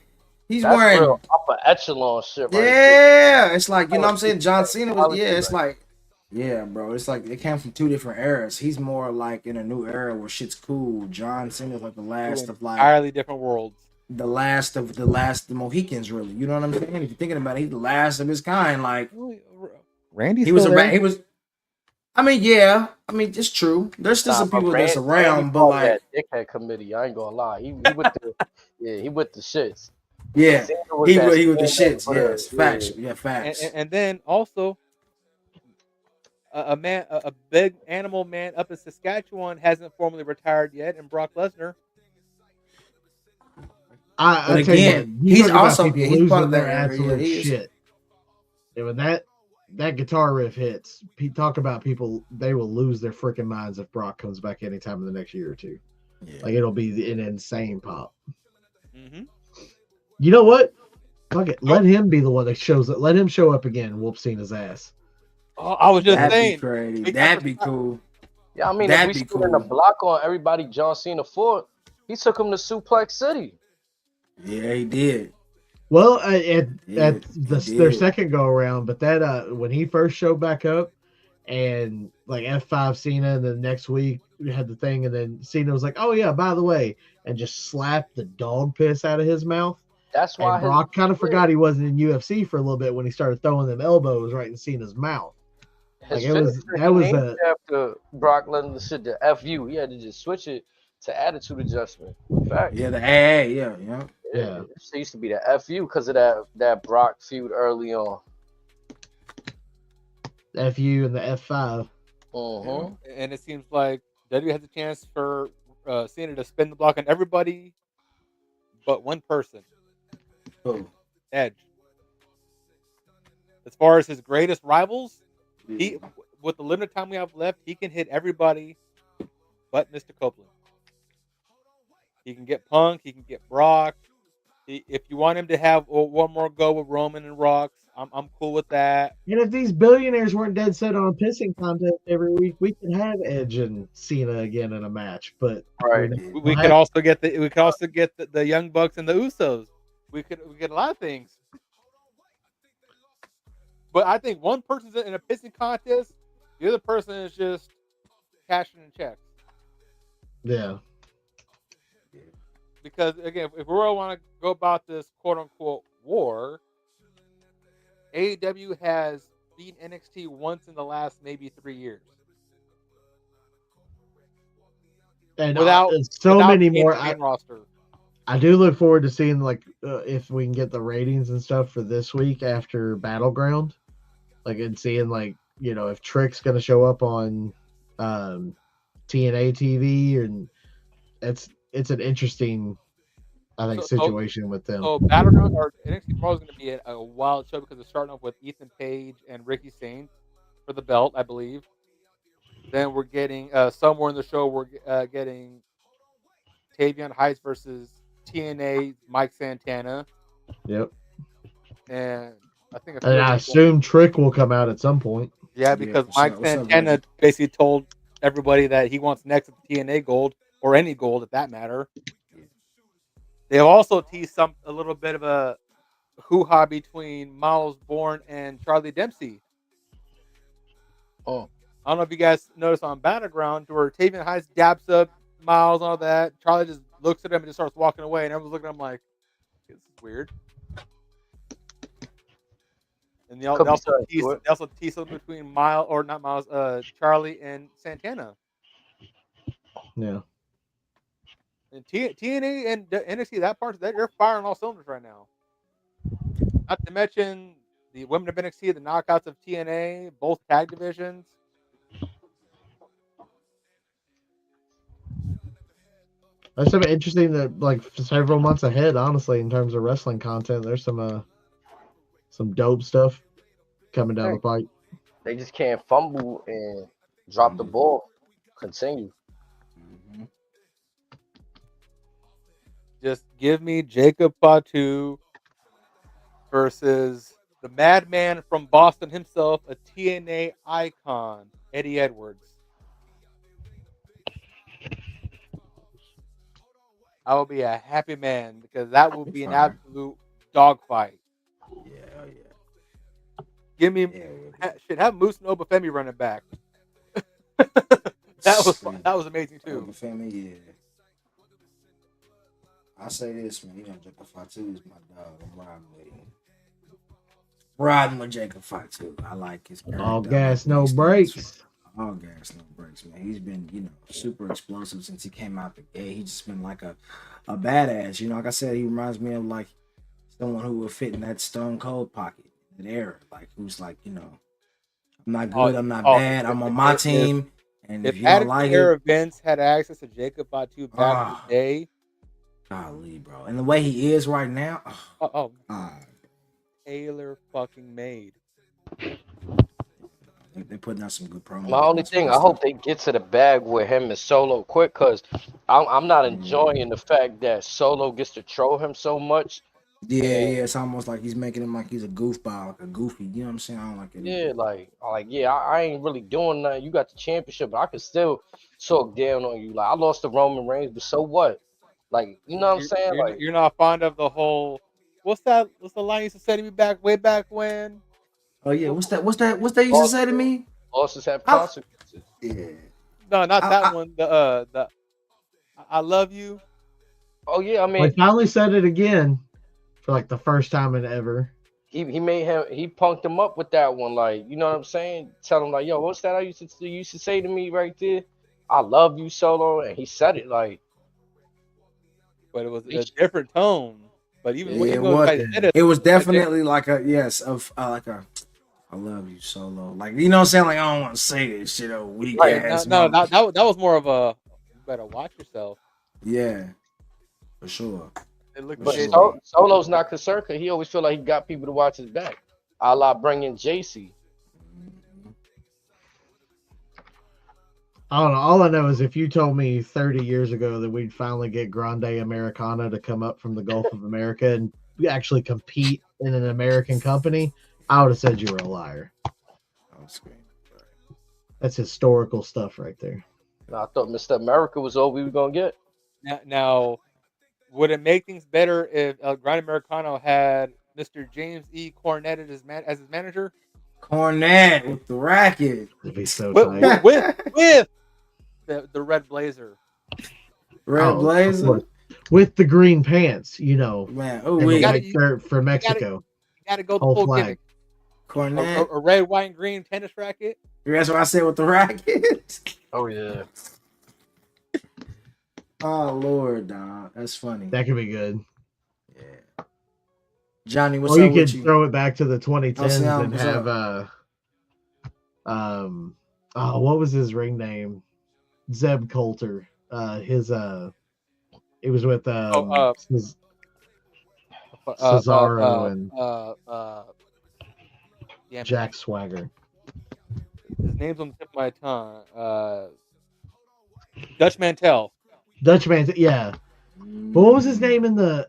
he's that's wearing. real upper echelon shit. Right there. Yeah, it's like you know what I'm saying. John Cena was it's like bro. It's like they came from two different eras. He's more like in a new era where shit's cool. John Cena's like the last of like Entirely different worlds. the last of the Mohicans, really. You know what I'm saying? If you're thinking about it, he's the last of his kind. Like Randy's he was still there. he was. I mean, yeah. I mean, it's true. There's still some people that's around, but like, that dickhead committee, I ain't gonna lie. He with the he with the shits. yeah, Cena was he that with the stand-up shits. for Yes, the- facts. Yeah, facts. And then also a big animal man up in Saskatchewan hasn't formally retired yet, and Brock Lesnar. I But tell you again, what, you he's talk about also- people he's losing part of their that area, absolute he is. shit. And when that guitar riff hits, talk about people, they will lose their freaking minds if Brock comes back anytime in the next year or two. Yeah. Like it'll be an insane pop. Mm-hmm. You know what? Fuck it. Let him be the one that shows it. Let him show up again and whoop Cena's ass. Oh, I was just That'd be saying. crazy. Big That'd be time for cool. Yeah, I mean, if we That'd be spinning the cool. block on everybody John Cena fought, he took him to Suplex City. Yeah, he did. Well, Yeah, at he their did. second go around, but that when he first showed back up and like F5 Cena, and then next week we had the thing, and then Cena was like, "Oh yeah, by the way," and just slapped the dog piss out of his mouth. That's And why his Brock kind of forgot he wasn't in UFC for a little bit when he started throwing them elbows right in Cena's mouth. Like his finisher that he was named a after Brock Lesnar said the FU. He had to just switch it to attitude adjustment. Facts. Yeah, the AA. Yeah, yeah. yeah. It used to be the FU because of that Brock feud early on. FU and the F5. Mm-hmm. And it seems like W has a chance for Cena to spin the block on everybody but one person, Oh, Edge. As far as his greatest rivals, he with the limited time we have left, he can hit everybody but Mr. Copeland. He can get Punk, he can get Brock. If you want him to have one more go with Roman and Rocks, I'm cool with that. And if these billionaires weren't dead set on a pissing contest every week, we could have Edge and Cena again in a match. But Right. We could also get the Young Bucks and the Usos. We get a lot of things. But I think one person's in a pissing contest, the other person is just cashing in checks. yeah. Because again, if we really want to go about this quote unquote war, AEW has beaten NXT once in the last maybe 3 years. And Without many changing more. the main roster. I do look forward to seeing if we can get the ratings and stuff for this week after Battleground, and seeing if Trick's going to show up on TNA TV, and it's an interesting, I think, situation with them. So Battleground or NXT Pro is going to be a wild show because they're starting off with Ethan Page and Ricky Saints for the belt, I believe. Then we're getting somewhere in the show we're getting Tavion Heights versus TNA Mike Santana. Yep. And I think and I assume Trick will come out at some point. Yeah, because Mike Santana basically told everybody that he wants next at the TNA Gold or any gold, at that matter. They have also teased a little bit of a hoo-ha between Miles Bourne and Charlie Dempsey. Oh, I don't know if you guys noticed on Battleground where Tavion Heights dabs up Miles and all that. Charlie just looks at him and just starts walking away, and everyone's looking at him like, "This is weird." And they also tease something between Charlie and Santana. Yeah. And TNA and NXT, they're firing all cylinders right now. Not to mention the women of NXT, the knockouts of TNA, both tag divisions. There's something interesting that several months ahead, honestly, in terms of wrestling content. There's some dope stuff coming down the pipe. They just can't fumble and drop the ball. Continue. Mm-hmm. Just give me Jacob Fatu versus the madman from Boston himself, a TNA icon, Eddie Edwards. I will be a happy man because that will be an absolute dogfight. Yeah, yeah. Give me should have Moose and Obafemi running back. that was amazing too. Obafemi, yeah. I say this, man. Jacob Fatu is my dog. I'm riding with him. Riding with Jacob Fatu. I like his character. All gas, no brakes. All gas, no brakes, man. He's been, super explosive since he came out the gate. He's just been like a badass. Like I said, he reminds me of like someone who would fit in that Stone Cold pocket, that era. Like who's like, I'm not good, I'm not bad, I'm on my team. And if you don't like it, Vince had access to Jacob Fatu back in the day. Golly, bro. And the way he is right now, Taylor fucking made. They're putting out some good promos. My only thing, I hope they get to the bag with him and Solo quick, because I'm not enjoying the fact that Solo gets to troll him so much. Yeah, And it's almost like he's making him like he's a goofball, like a goofy. You know what I'm saying? I don't like it either. yeah, yeah, I ain't really doing nothing. You got the championship, but I can still talk down on you. Like I lost to Roman Reigns, but so what? Like, you know what I'm saying? Like You're not fond of the whole. What's that? What's the line you used to say to me back way back when? Oh yeah, What- what's that used to say to losses, me? losses have I, consequences. yeah. No, not that I, one. The I love you. Oh yeah, I Well, mean, he finally said it again for like the first time in ever. he made him he punked him up with that one. Like, you know what I'm saying? Tell him like, yo, what's that I used to say to me right there? I love you, Solo, and he said it like But it was he a different tone. But yeah, it even though was. I said it, It was a different. definitely like a yes of like a I love you solo. Like you know what I'm saying? Like I don't want to say this shit a weak right. No, ass no, mother. that was more of a. You better watch yourself. Yeah, for sure. Hey, look at For But JC. sure. Solo's not concerned because he always feel like he got people to watch his back. A la bringing JC. I don't know. All I know is if you told me 30 years ago that we'd finally get Grande Americana to come up from the Gulf of America and actually compete in an American company, I would have said you were a liar. I'm screaming. That's historical stuff right there. Now, I thought Mr. America was all we were gonna get. Now, would it make things better if El Gran Americano had Mr. James E. Cornette as his manager? Cornette with the racket. It'd be so With tight. with the red blazer. Red Of blazer. course. With the green pants, you know, Man, oh and the wait. white shirt for You Mexico. gotta go the Whole full flag. gimmick. Cornette. A red, white, and green tennis racket. That's what I said with the racket. Oh yeah. Oh Lord, dog. That's funny. That could be good. Yeah. Johnny, what's Or you up could with you? throw it back to the 2010s Sam, and what's have what was his ring name? Zeb Coulter. It was with Cesaro and Damn it. Jack Swagger. His name's on the tip of my tongue. Dutch Mantel. Dutch man, yeah. But what was his name in the?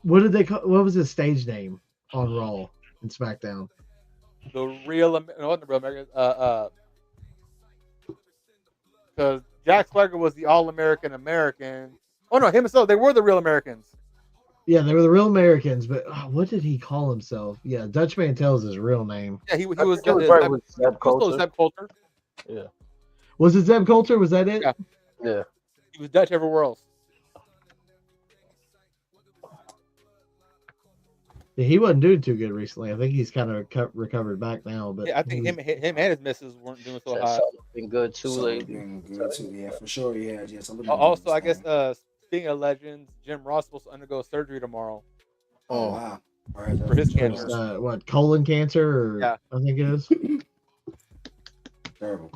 What did they call? What was his stage name on Raw and SmackDown? The real, no, not the real American. Because Jack Swagger was the All-American American. Oh no, him and so they were the real Americans. Yeah, they were the real Americans, but what did he call himself? Yeah, Dutch Mantel is his real name. Yeah, he was. I Was think it was Zeb, right with he was Zeb still Coulter. Zeb Coulter. Yeah. Was it Zeb Coulter? Was that it? Yeah. Yeah. He was Dutch everywhere else. Yeah, he wasn't doing too good recently. I think he's kind of recovered back now. But Yeah, I think him and his missus weren't doing so Said hot. something been good too So lately. been good too. Yeah, for sure. Yeah, yeah. So Also, I guess speaking of legends, Jim Ross supposed to undergo surgery tomorrow. Oh wow. All right, For his It's, cancer. what, colon cancer? Or, Yeah. I think it is. Terrible.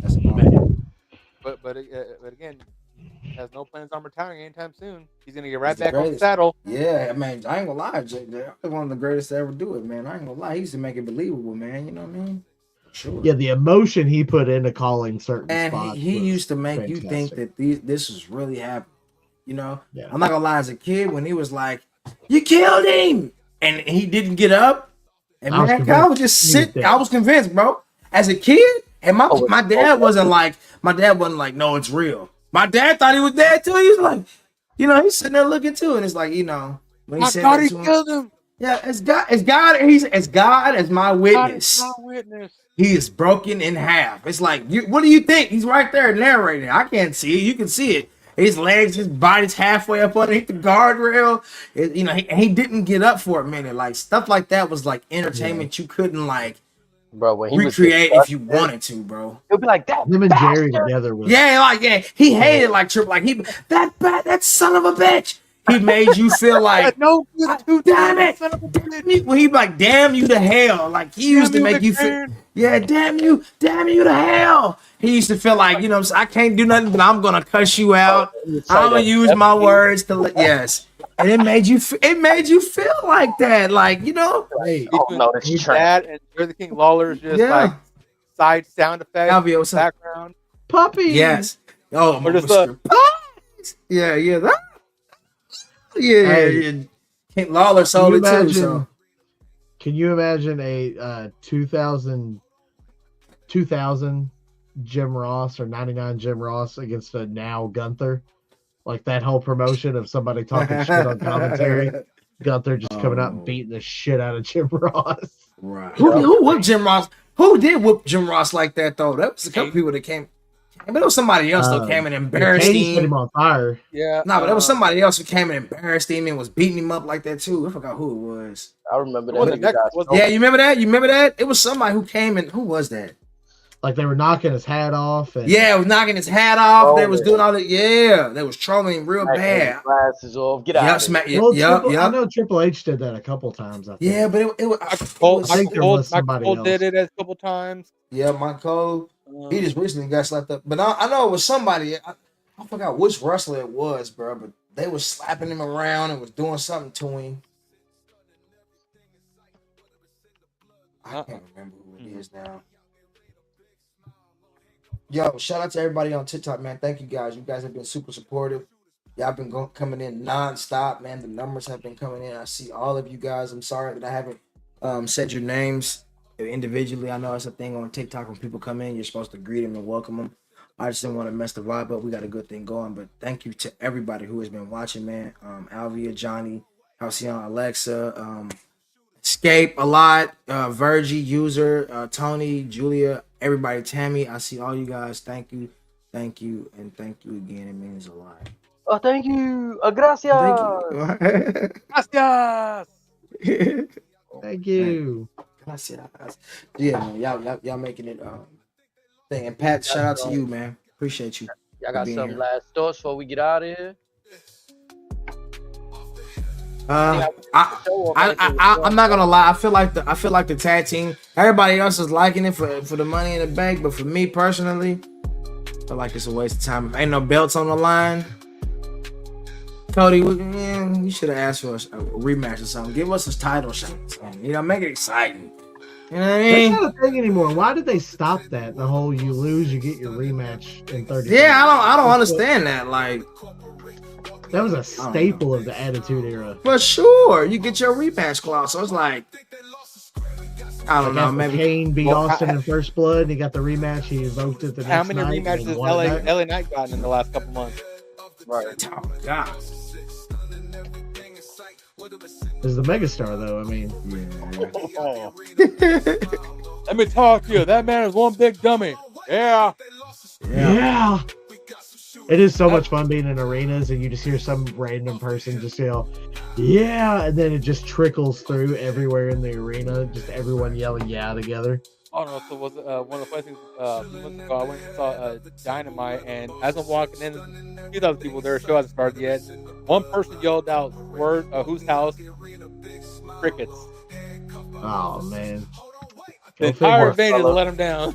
That's a bummer. But again, has no plans on retiring anytime soon. He's gonna get right He's the back on the greatest. saddle. Yeah, I mean, I ain't gonna lie, Jay. They're one of the greatest to ever do it, man. I ain't gonna lie. He used to make it believable, man. You know what I mean? Sure. Yeah, the emotion he put into calling certain And spots. he was used to make you think fantastic. that this was really happening. You know? Yeah. I'm not gonna lie, as a kid, when he was like, "You killed him," and he didn't get up, and I was man, I convinced would just he was sit. dead. I was convinced, bro. As a kid, and my Oh, my dad wasn't like, no, it's real. My dad thought he was dead too. He was like, you know, he's sitting there looking too, and it's like, you know, when he I said thought that he to him, killed him. yeah, it's God, as God as my God witness. is my witness. He is broken in half. It's like, what do you think? He's right there narrating. I can't see it. You can see it. His legs, his body's halfway up underneath the guardrail. You know, he didn't get up for a minute. Like stuff like that was like entertainment you couldn't like Bro, when he recreate was if you wanted to, bro. he'll be like that. Him and Jerry bastard. together was He hated like Triple, like that son of a bitch. He made you feel like, No good to damn it, son of a bitch. when he like, damn you to hell. Like he used to Damn you, make you feel, McMahon. yeah, damn you to hell. He used to feel like, you know, I can't do nothing, but I'm gonna cuss you out. I'm gonna use my words to yes, and it made you feel like that, like you know. hey, Oh no, that's His trash. dad and Jerry the King Lawler's just Yeah. like side sound effects Alvio, in what's the up? background. puppy. Yes. Oh, Or just Mr. Pies. Yeah, that. Yeah, Hey, yeah. Lawler Can sold you it too. imagine? So Can you imagine a 2000 Jim Ross or 99 Jim Ross against a now Gunther? Like that whole promotion of somebody talking shit on commentary. Gunther just coming out and oh, beating the shit out of Jim Ross. right. Yeah. Who whooped Jim Ross? Who did whoop Jim Ross like that though? That was a couple Kane. people that came. But it was somebody else though came and embarrassed Katie set him him. on fire. Yeah. No, but there was somebody else who came and embarrassed him and was beating him up like that too. I forgot who it was. I remember It that wasn't nigga next. got Was Yeah, you remember that? You remember that? It was somebody who came and who was that? Like they were knocking his hat off. And Yeah, was knocking his hat off. Oh, They was yeah. doing all that. Yeah, they was trolling him real smacking his bad. glasses off. Get Yep, out of smack. here. well, Yep, I yep. know Triple H did that a couple times. I think. Yeah, but it was. Michael Cole? I think there was somebody Michael Cole did else. it a couple times. Yeah, Michael. He just recently got slapped up. But I know it was somebody. I forgot which wrestler it was, bro. But they was slapping him around and was doing something to him. I can't remember who it is now. Yo, shout out to everybody on TikTok, man. Thank you guys. You guys have been super supportive. Y'all been coming in nonstop, man. The numbers have been coming in. I see all of you guys. I'm sorry that I haven't said your names individually. I know it's a thing on TikTok when people come in, you're supposed to greet them and welcome them. I just didn't want to mess the vibe up. We got a good thing going, but thank you to everybody who has been watching, man. Alvia, Johnny, Halcyon, Alexa, Escape a lot, Virgie, User, Tony, Julia, everybody, Tammy. I see all you guys. Thank you, and thank you again. It means a lot. Oh, thank you. Gracias. Gracias. Thank you. Gracias. Yeah, man, y'all making it thing. And Pat, shout out to you, man. Appreciate you. Y'all got being some here. last thoughts before we get out of here? I'm not gonna lie. I feel like the tag team. Everybody else is liking it for the money in the bank, but for me personally, I feel like it's a waste of time. If ain't no belts on the line, Cody, you should have asked for a rematch or something. Give us a title shot. You know, make it exciting. You know what I mean? That's not a thing anymore. Why did they stop that? The whole you lose, you get your rematch in 30 Yeah, I don't understand that. Like, that was a staple of the Attitude Era. for sure, you get your rematch clause. So it's like, I don't know, maybe Kane beat Austin in First Blood. He got the rematch. He invoked it the How next many night. rematches has LA Knight gotten in the last couple months? Right. Oh God. Is the megastar though? I mean, Let me talk to you. That man is one big dummy. Yeah. yeah. It is so much fun being in arenas and you just hear some random person just yell, "Yeah," and then it just trickles through everywhere in the arena. Just everyone yelling "yeah" together. Oh no! So was one of the funny things? A few months ago, I went and saw Dynamite, and as I'm walking in, a few thousand people there. Show hasn't started yet. One person yelled out, "Word, whose house?" Crickets. Oh man. The entire venue to let him down,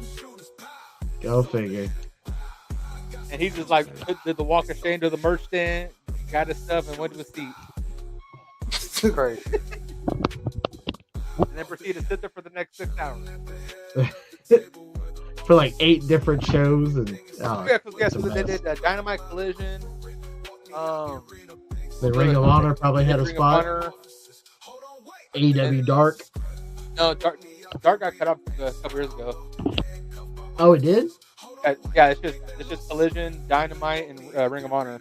Go figure. and he just like did the walk of shame to the merch stand, got his stuff, and went to his seat. Crazy. And then proceeded to sit there for the next 6 hours. For like 8 different shows and Yeah, because they did Dynamite Collision. the Ring of Honor probably had a Ring of spot. Honor. AEW Dark. No, Dark got cut off a couple years ago. Oh, it did? Yeah, it's just Collision, Dynamite, and Ring of Honor.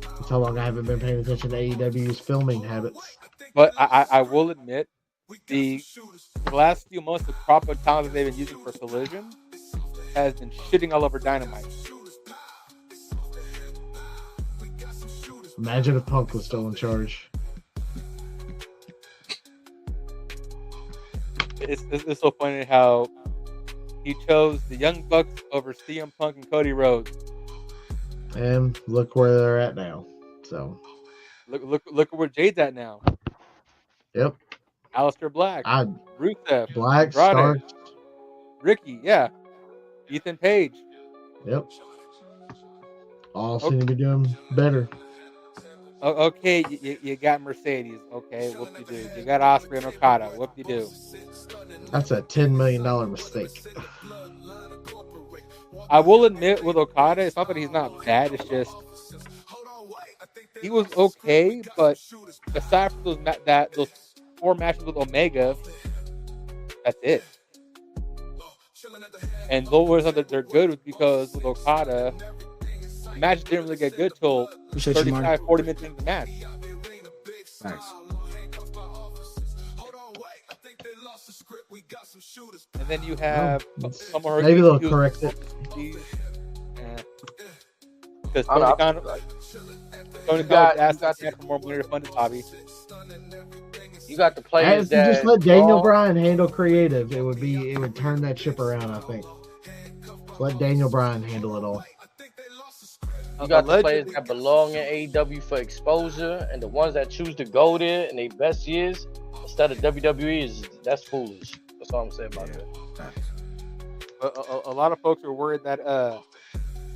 That's how long I haven't been paying attention to AEW's filming habits. But I will admit, the last few months, the proper time that they've been using for Collision has been shitting all over Dynamite. Imagine if Punk was still in charge. It's so funny how he chose the Young Bucks over CM Punk and Cody Rhodes. And look where they're at now. So, Look at where Jade's at now. yep. Aleister Black, Rusev, Black, Andrade, Stark. Ricky, yeah, Ethan Page. Yep. All seem to be doing better. Okay, you got Mercedes. Okay, whoop you do. You got Osprey and Okada. Whoop you do. That's a $10 million mistake. I will admit with Okada, it's not that he's not bad. It's just he was okay, but aside from those 4 matches with Omega, that's it. And the only reason that they're good was because with Okada, the matches didn't really get good till Appreciate you, Marty. 35, 40 minutes into the match. Thanks. And then you have maybe they'll correct it. Because I don't Tony know. Khan got- asked for more money to fund his hobby. You got the If players you that just let Daniel all- Bryan handle creative, it would turn that ship around. I think. Let Daniel Bryan handle it all. You got the players Allegedly- that belong in AEW for exposure, and the ones that choose to go there in their best years instead of WWE that's foolish. That's all I'm saying about that. A lot of folks are worried that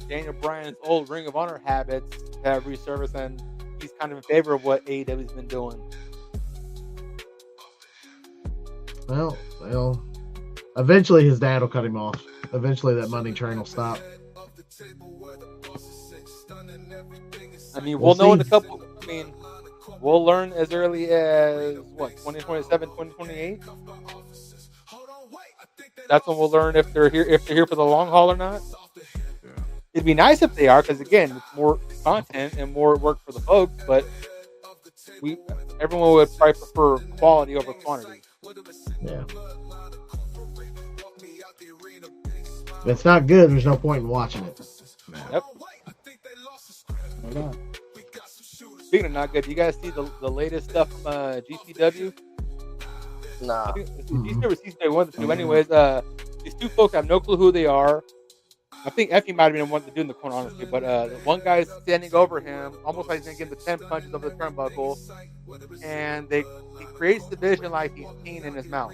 Daniel Bryan's old Ring of Honor habits have resurfaced, and he's kind of in favor of what AEW's been doing. Well, eventually his dad will cut him off. Eventually that money train will stop. I mean, We'll we'll know in a see. couple. I mean, we'll learn as early as what 2027, 2028. That's when we'll learn if they're here for the long haul or not. It'd be nice if they are, because again, it's more content and more work for the folks. But everyone would probably prefer quality over quantity. Yeah. If it's not good, there's no point in watching it. Yep. Speaking of not good, do you guys see the latest stuff from GCW? Nah. I think it's GCW or CCW, one of the two. Anyways, these two folks, I have no clue who they are. I think Effie might have been the one to do in the corner, honestly. But the one guy's standing over him, almost like he's going to give him the 10 punches over the turnbuckle. And he creates the vision like he's peeing in his mouth.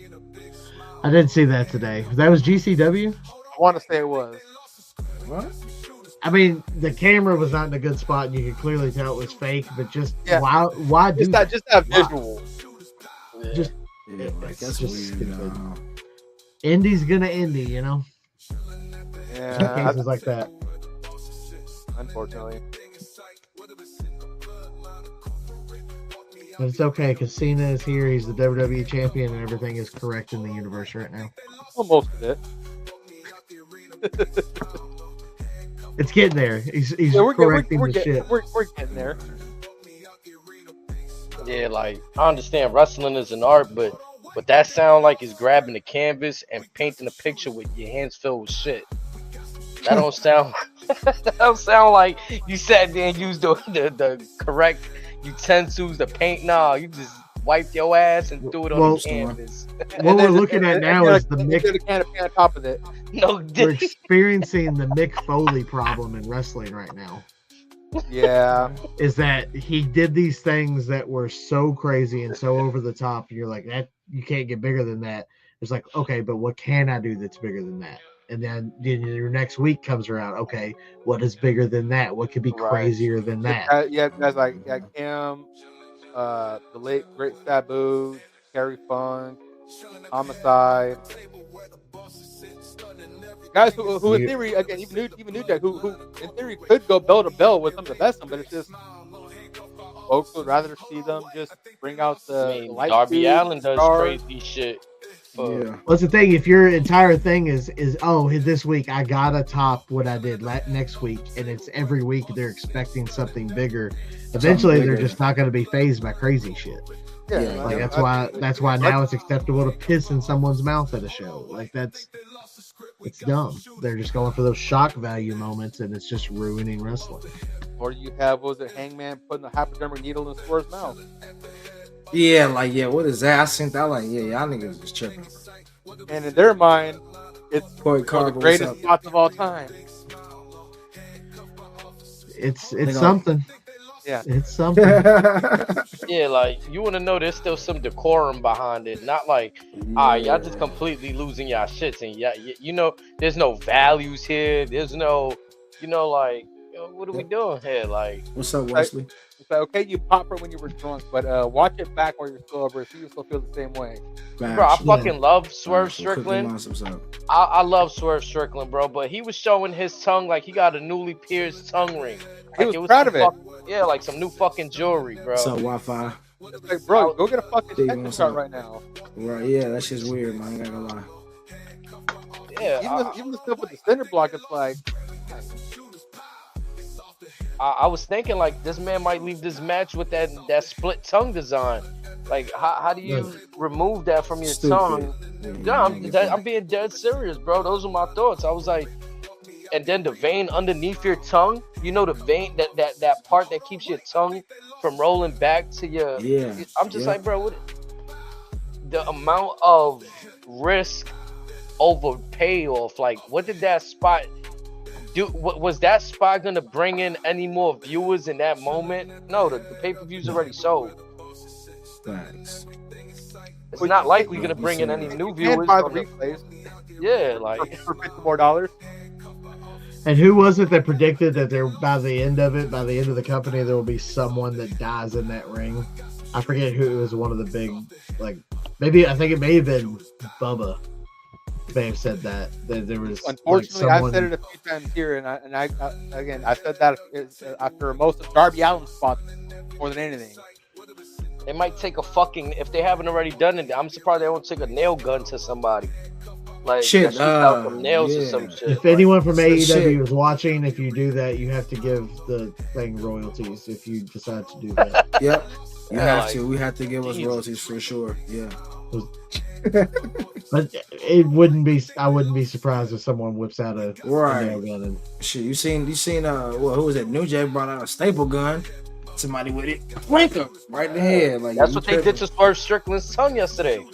I didn't see that today. That was GCW? I want to say it was. What? I mean, the camera was not in a good spot, and you could clearly tell it was fake. But just Yeah. why do that? Just that visual. Just Yeah, like, that's just weird. stupid. Indy's gonna indie, you know. Yeah, Cases like that. unfortunately. But it's okay because Cena is here. He's the WWE champion, and everything is correct in the universe right now. Well, most of it. It's getting there. He's Yeah, correcting the shit. we're getting there. Yeah, like I understand wrestling is an art, but that sound like he's grabbing the canvas and painting a picture with your hands filled with shit. That don't sound. That don't sound like you sat there and used the correct utensils to paint. No, you just wiped your ass and threw it on Well, the canvas. What we're looking at now is the Mick. The can of paint on top of it. No, We're dick. experiencing the Mick Foley problem in wrestling right now. Yeah. Is that he did these things that were so crazy and so over the top, and you're like, that you can't get bigger than that. It's like, okay, but what can I do that's bigger than that? And then your next week comes around. Okay, what is bigger than that? What could be Right. crazier than that? Yeah, guys like Kim, the late great Sabu, Terry Funk, Homicide. Guys who in theory, again, even New Jack, who in theory could go bell to bell with some of the best of them, but it's just folks would rather see them just bring out the I mean, light Darby speed, Allin does stars. crazy shit. Yeah. Well, that's the thing. If your entire thing is this week I gotta top what I did next week, and it's every week they're expecting something bigger. Eventually, they're bigger. just not going to be phased by crazy shit. Yeah, Yeah, Like that's why now it's acceptable to piss in someone's mouth at a show. Like it's dumb. They're just going for those shock value moments, and it's just ruining wrestling. Or you have, what was it, Hangman putting a hypodermic needle in Swerve's mouth. Yeah, like, yeah, what is that? I seen that, like, yeah, y'all niggas was tripping. And in their mind, it's Corey one of Carver, the greatest what's up? spots of all time. It's They something. Yeah. It's something. Yeah, like you want to know there's still some decorum behind it. Not like, y'all just completely losing y'all shits, and you know, there's no values here. There's no, like, what are we doing here? Like, What's up, Wesley? It's like, okay, you pop it when you were drunk, but watch it back while you're sober so you still feel the same way. bro, I fucking love Swerve Cookie Strickland. Monster, what's up? I love Swerve Strickland, bro, but he was showing his tongue like he got a newly pierced tongue ring. He Like, was proud of it. Yeah, like some new fucking jewelry, bro. What's up, Wi-Fi? Like, bro, go get a fucking Dude, check what's chart up? right now. Right, yeah, that shit's weird, man. I ain't gonna lie. Yeah, Even the stuff with the cinder block, it's like, I was thinking like this man might leave this match with that split tongue design. Like, how do you remove that from your Stupid. tongue? Yeah, I'm being dead serious, bro. Those are my thoughts. I was like, and then the vein underneath your tongue, you know, the vein that part that keeps your tongue from rolling back to your. Yeah. I'm just like, bro, the amount of risk over payoff. Like, what did that spot do? Was that spot gonna bring in any more viewers in that moment? No, the pay-per-view's already sold. Thanks. It's not likely gonna bring in any new and viewers. buy the replays Yeah, like for $50 more. And who was it that predicted that there by the end of the company, there will be someone that dies in that ring? I forget who it was. One of the big, like, maybe I think it may have been Bubba. May have said that there was. Unfortunately, like, someone... I said it a few times here, and I again I said that after most of Darby Allin's spots more than anything. it might take a fucking, if they haven't already done it, I'm surprised they won't take a nail gun to somebody. Like, Shit, out some nails or yeah. some shit. If anyone from AEW shit. is watching, if you do that, you have to give the thing royalties if you decide to do that. Yep. You Yeah, have like, to. We have to give us Jesus. royalties for sure. Yeah. But it wouldn't be. I wouldn't be surprised if someone whips out a Right. nail gun and Shit, you seen well, who was it? New Jack brought out a staple gun. Somebody with it. Wank him right in the head. Like, That's you what they tripping. did to Swerve Strickland's tongue yesterday.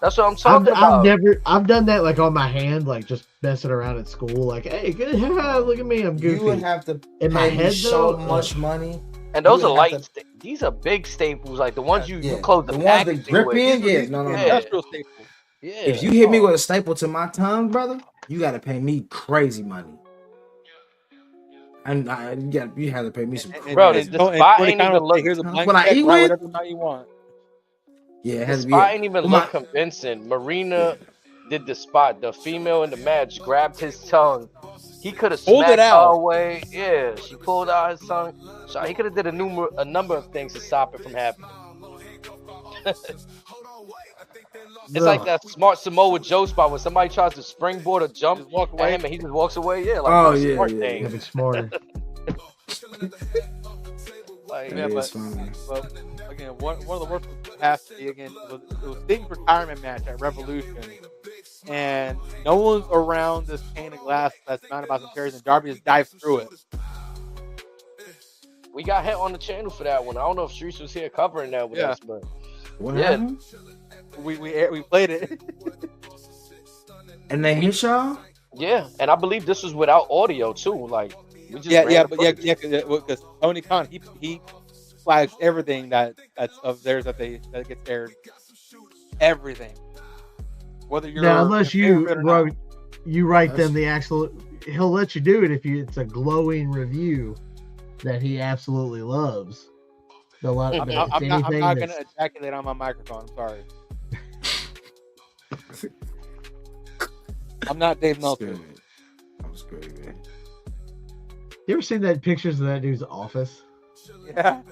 That's what I'm talking about. I've done that like on my hand, like just messing around at school, like, hey, good, look at me, I'm goofy. You would have to In my pay head, so though, much money. And those You are would have light. These are big staples, like the ones you Yeah. close the The ones that packaging grip with. in, yeah. No. Industrial staple. Yeah. If you hit me with a staple to my tongue, brother, you got to pay me crazy money. And you have to pay me some. Bro, crazy the spot ain't even look. Here's a blank When I check, eat write with- whatever amount you want. Yeah, it The has to be. spot ain't even Well, look convincing. Marina did the spot. The female in the match grabbed his tongue. He could have Pulled it smacked out. her away. Yeah, she pulled out his tongue. So he could have did a number of things to stop it from happening. It's like that smart Samoa Joe spot when somebody tries to springboard or jump Just walk at away. him and he just walks away. Yeah, like Oh, that's a yeah, smart yeah, thing. Gotta be smarter. Like, Yeah, Yeah, but it's fine. well, again, one of the worst has to be again it was Sting's retirement match at Revolution, and no one's around this pane of glass that's not about some chairs, and Darby just dives through it. we got hit on the channel for that one. I don't know if Streets was here covering that with us, but What Yeah. happened? We played it. And they hit y'all? yeah, and I believe this was without audio too. Like, we just yeah, ran the footage. because Tony Khan he flags everything that's of theirs that gets aired. Everything, whether you're Now, unless in you favor of it or not. write them the actual, he'll let you do it if it's a glowing review that he absolutely loves. They'll let, I'm if not, it's I'm not anything going that's- to ejaculate on my microphone. I'm sorry. I'm not Dave Meltzer. That was great, man. You ever seen that pictures of that dude's office? Yeah,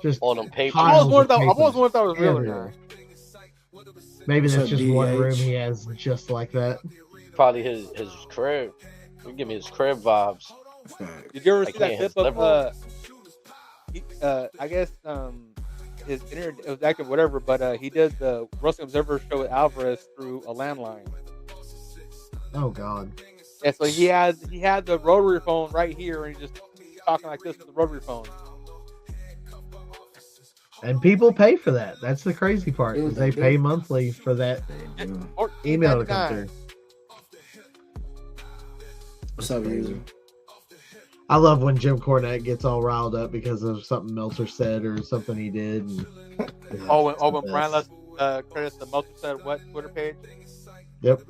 Just All them papers. I piles was of wondering papers if that was real or everywhere. not. Maybe What's that's up, just one DH? room he has just like that. Probably his crib. You give me his crib vibes. Fact. Did you ever Like, see that yeah, clip his of I guess his internet, it was active whatever, but he did the Wrestling Observer show with Alvarez through a landline. Oh God. Yeah, so he had the rotary phone right here, and he's just talking like this with the rotary phone. And people pay for that. That's the crazy part. Yeah, Is they they do. pay monthly for that email to come through. What's up, user? I love when Jim Cornette gets all riled up because of something Meltzer said or something he did. And, When Brian left credits the Meltzer said what Twitter page? Yep.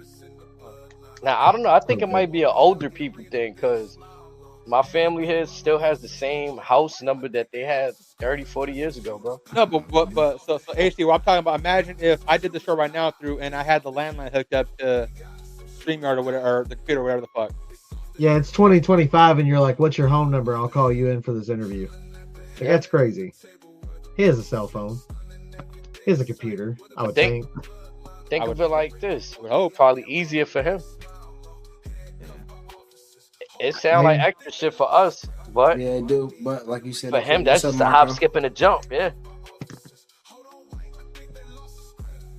Now I don't know. I think it might be an older people thing because my family here still has the same house number that they had 30, 40 years ago, bro. No, but so HD, what I'm talking about, imagine if I did the show right now through and I had the landline hooked up to StreamYard or whatever, or the computer or whatever the fuck. Yeah, it's 2025, and you're like, "What's your home number? I'll call you in for this interview." Like, that's crazy. He has a cell phone. He has a computer, I would think. Think of it like this. would hope. Probably easier for him. It sounds like extra shit for us, but yeah, do. But like you said, for him, that's just a hop, skip, and a jump. Yeah.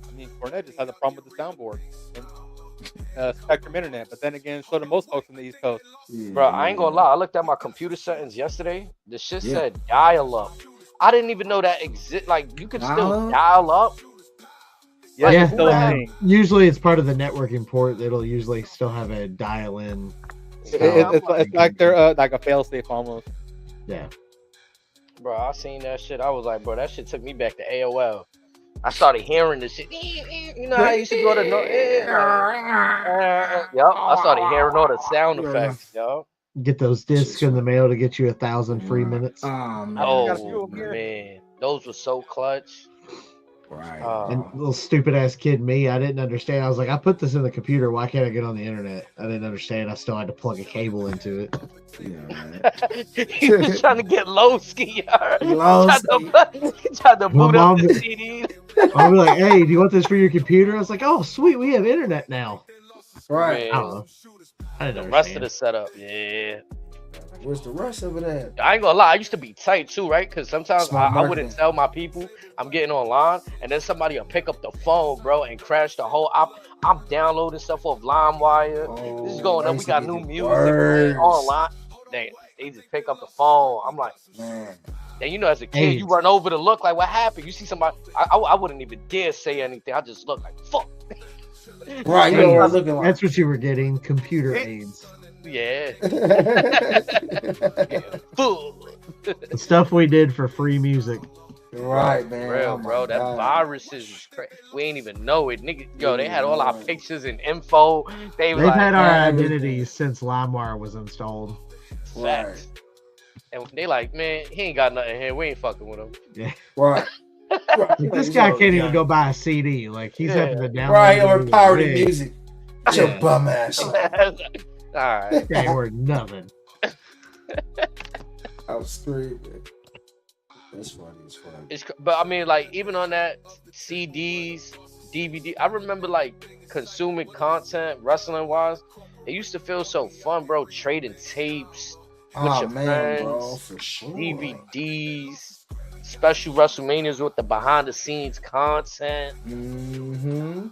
I mean, Fournette just has a problem with the soundboard and Spectrum Internet, but then again, so do most folks on the East Coast. Yeah, Bro, I ain't gonna lie. I looked at my computer settings yesterday. The shit said dial up. I didn't even know that exist. Like, you could still dial up. Yeah, Yeah, still a thing. usually it's part of the networking port. It'll usually still have a dial-in. It's like they're like a fail-safe almost. Yeah. Bro, I seen that shit. I was like, bro, that shit took me back to AOL. I started hearing the shit. You know how you used to go to yup. I started hearing all the sound effects, yo. Get those discs in the mail to get you 1,000 free minutes. Oh man, those were so clutch. Right. And little stupid ass kid me, I didn't understand. I was like, I put this in the computer. Why can't I get on the internet? I didn't understand. I still had to plug a cable into it. He was trying to get low ski. Tried to boot up the CD. I'll be like, hey, do you want this for your computer? I was like, oh, sweet, we have internet now. Right. I don't know. I didn't the rest of the setup, yeah. Where's the rest of it at? I ain't gonna lie, I used to be tight too, right? Because sometimes I wouldn't tell my people I'm getting online, and then somebody will pick up the phone, bro, and crash the whole. I'm downloading stuff off LimeWire. This is going on. We got new music online. They just pick up the phone. I'm like, man. And you know, as a kid, you run over to look like, what happened? You see somebody, I wouldn't even dare say anything. I just look like, fuck. Right, you know what I'm looking like. That's what you were getting, computer AIDS. Yeah. The stuff we did for free music. Right, man. Real, bro. That viruses was crazy. We ain't even know it. Nigga, yo, they had all our pictures and info. They've like, had our identities since LimeWire was installed. Right. And they like, man, he ain't got nothing here. We ain't fucking with him. Yeah. Right. Like, this guy can't even go buy a CD. Like, he's having to download. Right, or pirated music. That's your bum ass. All right. This guy worth nothing. I was screaming. That's funny as fuck. But I mean, like, even on that CDs, DVD, I remember like consuming content wrestling wise. It used to feel so fun, bro. Trading tapes with your friends, bro, for sure. DVDs, special WrestleManias with the behind the scenes content. Mm-hmm.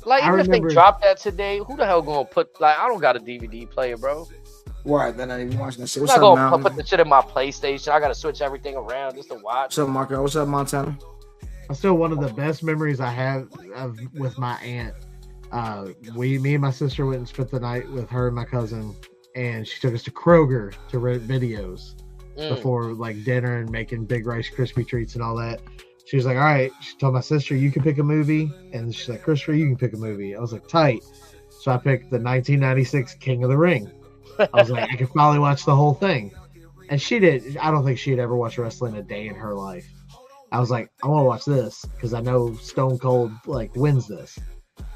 Like, even if they drop that today, who the hell gonna put? Like, I don't got a DVD player, bro. Right, then I ain't even watching that shit. I'm not gonna put the shit in my PlayStation. I gotta switch everything around just to watch. What's up, Marco? What's up, Montana? Still, one of the best memories I have with my aunt. Me and my sister went and spent the night with her and my cousin, and she took us to Kroger to rent videos before like dinner and making big Rice Krispie treats and all that. She was like, all right. She told my sister, you can pick a movie. And she's like, Christopher, you can pick a movie. I was like, tight. So I picked the 1996 King of the Ring. I was like, I could probably watch the whole thing. And she did. I don't think she'd ever watched wrestling a day in her life. I was like, I want to watch this because I know Stone Cold like wins this.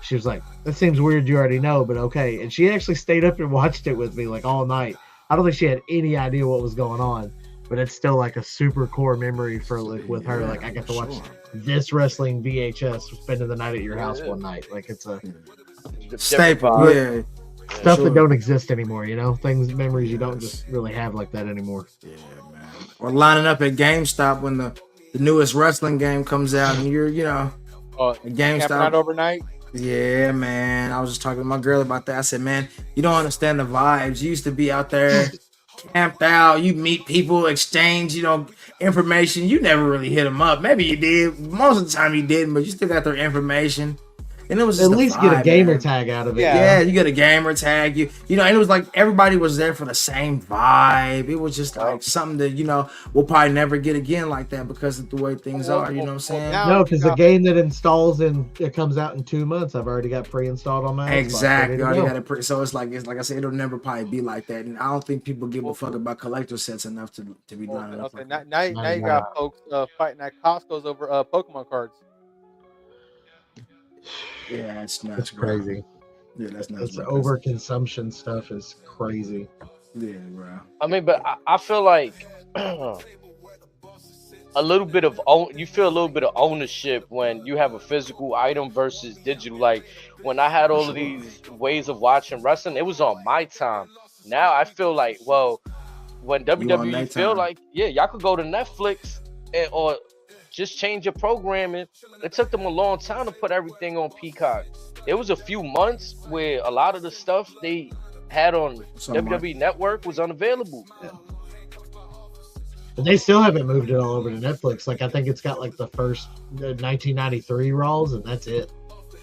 She was like, that seems weird. You already know, but okay. And she actually stayed up and watched it with me like all night. I don't think she had any idea what was going on. But it's still like a super core memory for like with her. Like I got to watch this wrestling VHS, spending the night at your house one night. Like it's a staple. Yeah. Stuff that don't exist anymore, you know, memories you don't just really have like that anymore. Yeah, man. Or lining up at GameStop when the newest wrestling game comes out, and you're, you know, at GameStop out overnight. Yeah, man. I was just talking to my girl about that. I said, man, you don't understand the vibes. You used to be out there camped out, you meet people, exchange, you know, information. You never really hit them up. Maybe you did. Most of the time you didn't, but you still got their information. And it was just at least get a gamer tag out of it. Yeah, you get a gamer tag. You know, and it was like everybody was there for the same vibe. It was just like something that, you know, we'll probably never get again like that because of the way things are. You know what I'm saying? No, because the game that installs it comes out in 2 months. I've already got pre-installed on my Xbox. Exactly. Already got it so it's like I said, it'll never probably be like that. And I don't think people give a fuck about collector sets enough to be lining up. Okay, now you got folks fighting at Costco's over Pokemon cards. Yeah, that's crazy. Yeah, that's not. It's overconsumption stuff is crazy. Yeah, bro. I mean, but I feel like a little bit of you feel a little bit of ownership when you have a physical item versus digital. Like when I had all of these ways of watching wrestling, it was on my time. Now I feel like, well, when You on WWE that feel time. like, yeah, y'all could go to Netflix or just change your programming. It took them a long time to put everything on Peacock. It was a few months where a lot of the stuff they had on So Mark. WWE Network was unavailable. But they still haven't moved it all over to Netflix. Like I think it's got like the first 1993 Raws, and that's it.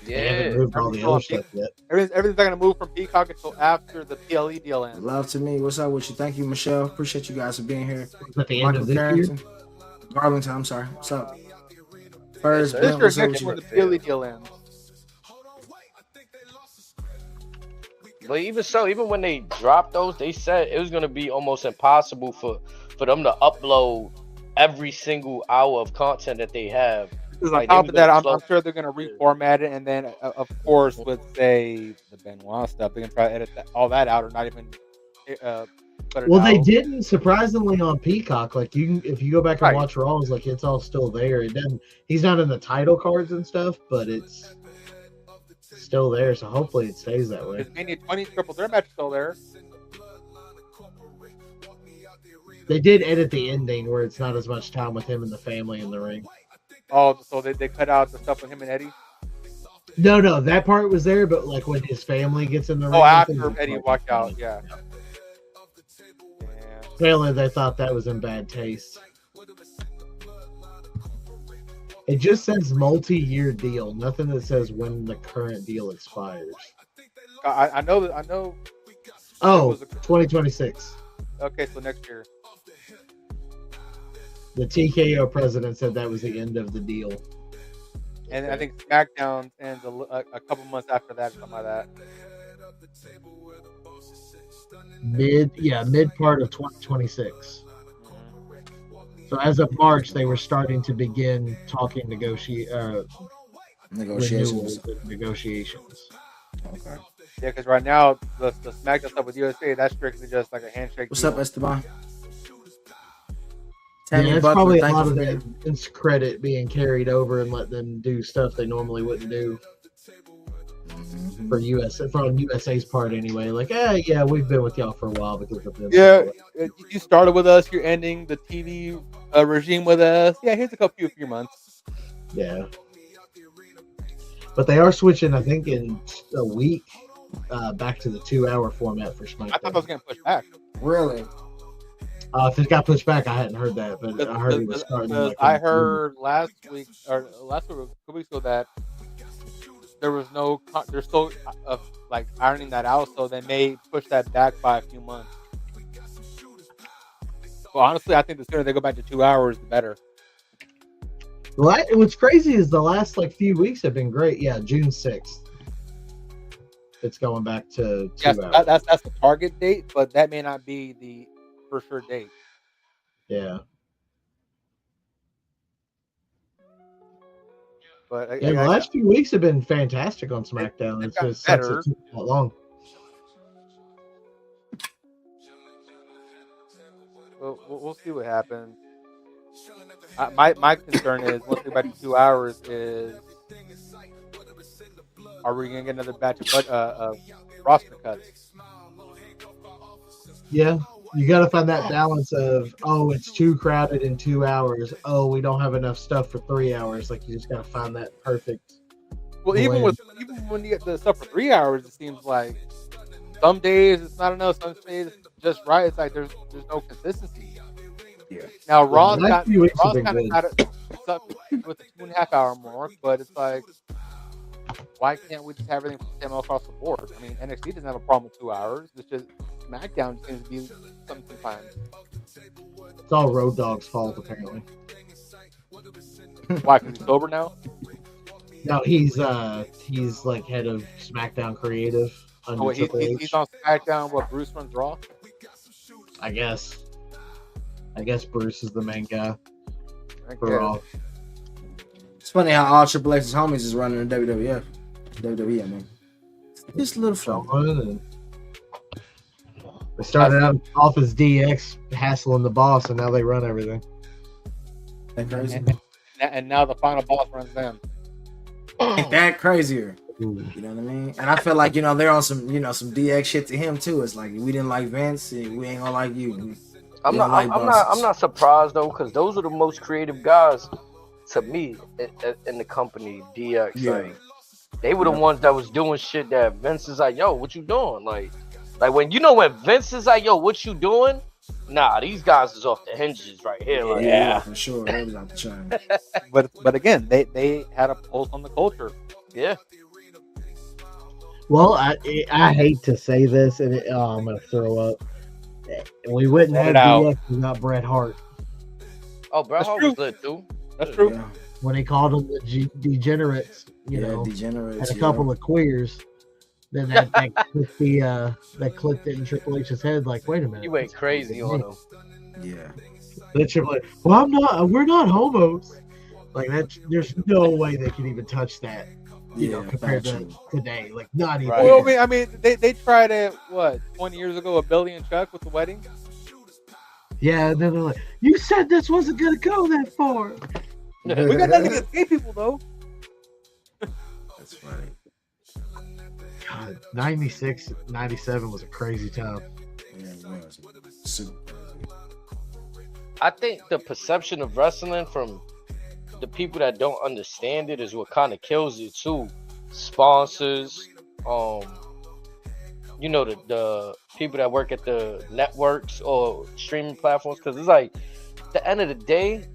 They haven't Yeah. moved all the other stuff yet. Everything's not gonna move from Peacock until after the PLE deal ends. Love to me. What's up with you? Thank you, Michelle. Appreciate you guys for being here. At the end Michael of this year, Carrington. Garlington, I'm sorry. What's up? First, Yes, This sir. year Brent, what's up next with year when you? the PLE deal ends. But even so, even when they dropped those, they said it was gonna be almost impossible for them to upload every single hour of content that they have. Because on Like they top was of that, gonna I'm slow. sure they're gonna reformat it, and then of course with say the Benoit stuff, they're gonna try to edit all that out, or not even put it well, they out. didn't surprisingly on Peacock. Like if you go back and Right. watch Raws, like it's all still there. It doesn't. He's not in the title cards and stuff, but it's still there. So hopefully it stays that way. Because Mania 20 triple threat match is still there. They did edit the ending where it's not as much time with him and the family in the ring. Oh, so they cut out the stuff with him and Eddie. No, that part was there, but like when his family gets in the ring. Oh, and after things, Eddie like, walked out, yeah. Apparently, they thought that was in bad taste. It just says multi-year deal. Nothing that says when the current deal expires. I know. Oh, 2026. Okay, so next year. The TKO president said that was the end of the deal. And I think SmackDown ends a couple months after that, something like that. Mid part of 2026. So as of March, they were starting to begin talking Negotiations. negotiations. Okay. Yeah, because right now the SmackDown stuff with USA, that's strictly just like a handshake. What's deal. up, Esteban? Yeah, Tammy it's Butler, probably a thank lot you of for the that. Vince credit being carried over and let them do stuff they normally wouldn't do. For USA's part anyway. Like, yeah, we've been with y'all for a while because of this. Yeah, you started with us. You're ending the TV regime with us. Yeah, here's a few months. Yeah. But they are switching, I think, in a week back to the 2-hour format for SmackDown. I thought I was gonna push back. Really? If it got pushed back, I hadn't heard that, but I heard it was starting. Like I heard last week or 2 weeks ago that there was no. They're still like ironing that out, so they may push that back by a few months. Well, honestly, I think the sooner they go back to 2 hours, the better. What's crazy is the last few weeks have been great. Yeah, June 6th. It's going back to 2 Yes, hours. that's the target date, but that may not be the for sure date. Yeah. But The last few weeks have been fantastic on SmackDown. It's just sucks it took that long. Well, we'll see what happens. My concern is once we get back to 2 hours is are we gonna get another batch of roster cuts? Yeah. You got to find that balance of, it's too crowded in 2 hours. Oh, we don't have enough stuff for 3 hours. Like, you just got to find that perfect. Well, even when you get the stuff for 3 hours, it seems like some days it's not enough. Some days it's just right. It's like there's no consistency. Yeah. Now Raw's last few weeks have been kind of good. got it up with the 2.5 hour mark, but it's like, why can't we just have everything the same across the board? I mean, NXT doesn't have a problem with 2 hours. It's just SmackDown seems to be sometimes. It's all Road Dogg's fault, apparently. Why? Because he's sober now? No, he's like head of SmackDown Creative under Oh, Triple H. he's on SmackDown. What, Bruce runs Raw? I guess Bruce is the main guy I for guess. Raw. It's funny how all Triple H's homies is running the WWF. WWE, I mean. Just a little fun. And they started out off as DX hassling the boss, and now they run everything. crazy? And now the final boss runs them. Ain't that crazier? Ooh. You know what I mean? And I feel like they're on some some DX shit to him too. It's like we didn't like Vince, and we ain't gonna like you. I'm We not. don't like I'm bosses. not surprised though, because those are the most creative guys to me in the company. DX, Yeah. like they were the Yeah. ones that was doing shit that Vince is like, yo, what you doing? Like when when Vince is like, yo, what you doing? Nah, these guys is off the hinges right here. Like, Yeah, for sure. That was out the chain. But again, they had a pulse on the culture. yeah, Well, I hate to say this, and I'm gonna throw up. We wouldn't Let have it out. DX without Bret Hart. oh, Bret That's Hart true. was lit too. That's true. Yeah, When he called them the degenerates, you know, degenerates. and a couple of queers. Then that clicked it in Triple H's head. Like, wait a minute, You went crazy on him. Yeah. Then Triple H, well, we're not homos. Like that, there's no way they can even touch that. Compared to today, like not even. Right. Well, I mean, they tried it 20 years ago with Billy and Chuck with the wedding. Yeah, and then they're like, you said this wasn't gonna go that far. We got nothing against gay people though. That's funny. God, 96, 97 was a crazy time. Yeah, it was. Super crazy. I think the perception of wrestling from the people that don't understand it is what kind of kills it too. Sponsors, the people that work at the networks or streaming platforms, because it's like at the end of the day,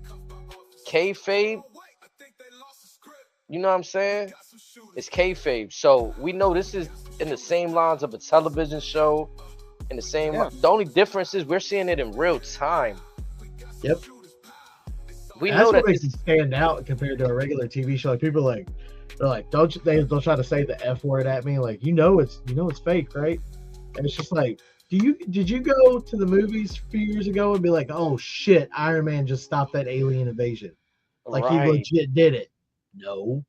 kayfabe. You know what I'm saying? It's kayfabe. So we know this is in the same lines of a television show. In the same, the only difference is we're seeing it in real time. Yep. We That's know what that makes it stand out compared to a regular TV show. Like people they're like, they'll try to say the F word at me. Like, it's fake, right? And it's just like, did you go to the movies a few years ago and be like, oh shit, Iron Man just stopped that alien invasion? Like he legit did it. No.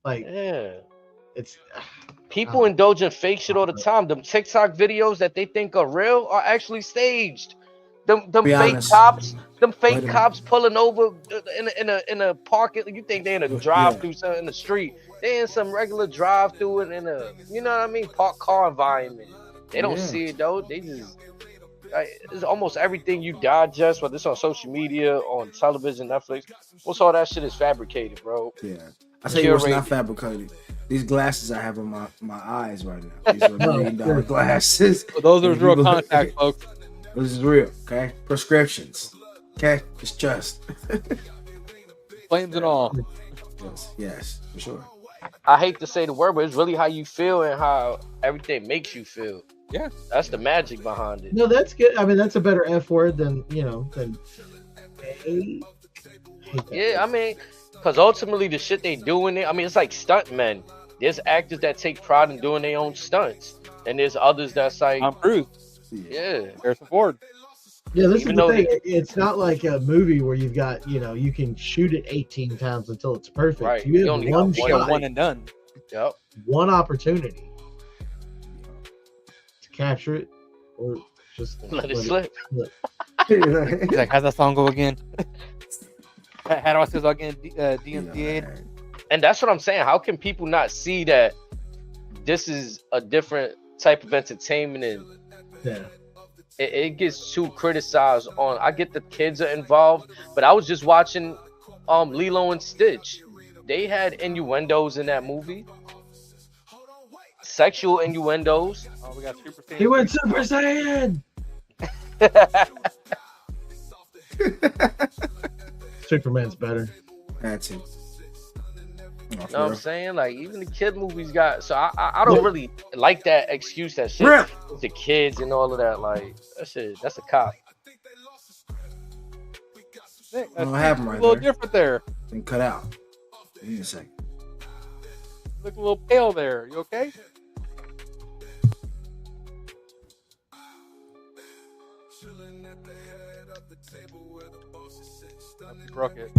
Like it's people indulge in fake shit all the time. Them TikTok videos that they think are real are actually staged. Them fake cops pulling over in a parking. You think they in a drive through in the street? They in some regular drive through in a parked car environment. They don't see it though. They just it's almost everything you digest, whether it's on social media, on television, Netflix. Most all that shit is fabricated, bro. Yeah, I tell you what's not fabricated. These glasses I have on my eyes right now. These are $1 million glasses. Well, those are real contacts, folks. This is real, okay? Prescriptions, okay? It's just flames and all. Yes, for sure. I hate to say the word, but it's really how you feel and how everything makes you feel. Yeah, that's the magic behind it. No, that's good. I mean, that's a better F word than than. Yeah, I mean, because ultimately the shit they doing it. I mean, it's like stunt men. There's actors that take pride in doing their own stunts, and there's others that's like Tom Cruise. Yeah, Harrison Ford. Yeah, this is the thing. It's not like a movie where you've got, you can shoot it 18 times until it's perfect. Right. You have only one got shot, one and done. Yep. One opportunity to capture it, or just let it slip. He's like, how's that song go again? How do I say it again? DMCA. And that's what I'm saying. How can people not see that this is a different type of entertainment? And it gets too criticized on. I get the kids are involved, but I was just watching Lilo and Stitch. They had innuendos in that movie. Sexual innuendos. Oh, we got Super Saiyan. He went Super Saiyan. Superman's better. That's it. You know what I'm saying? Like, even the kid movies got. So I don't really like that excuse, that shit. The kids and all of that. Like, that shit, that's a cop. What happened right a little there? different there. Then cut out. Give me a second. Look a little pale there. You okay? Broke it.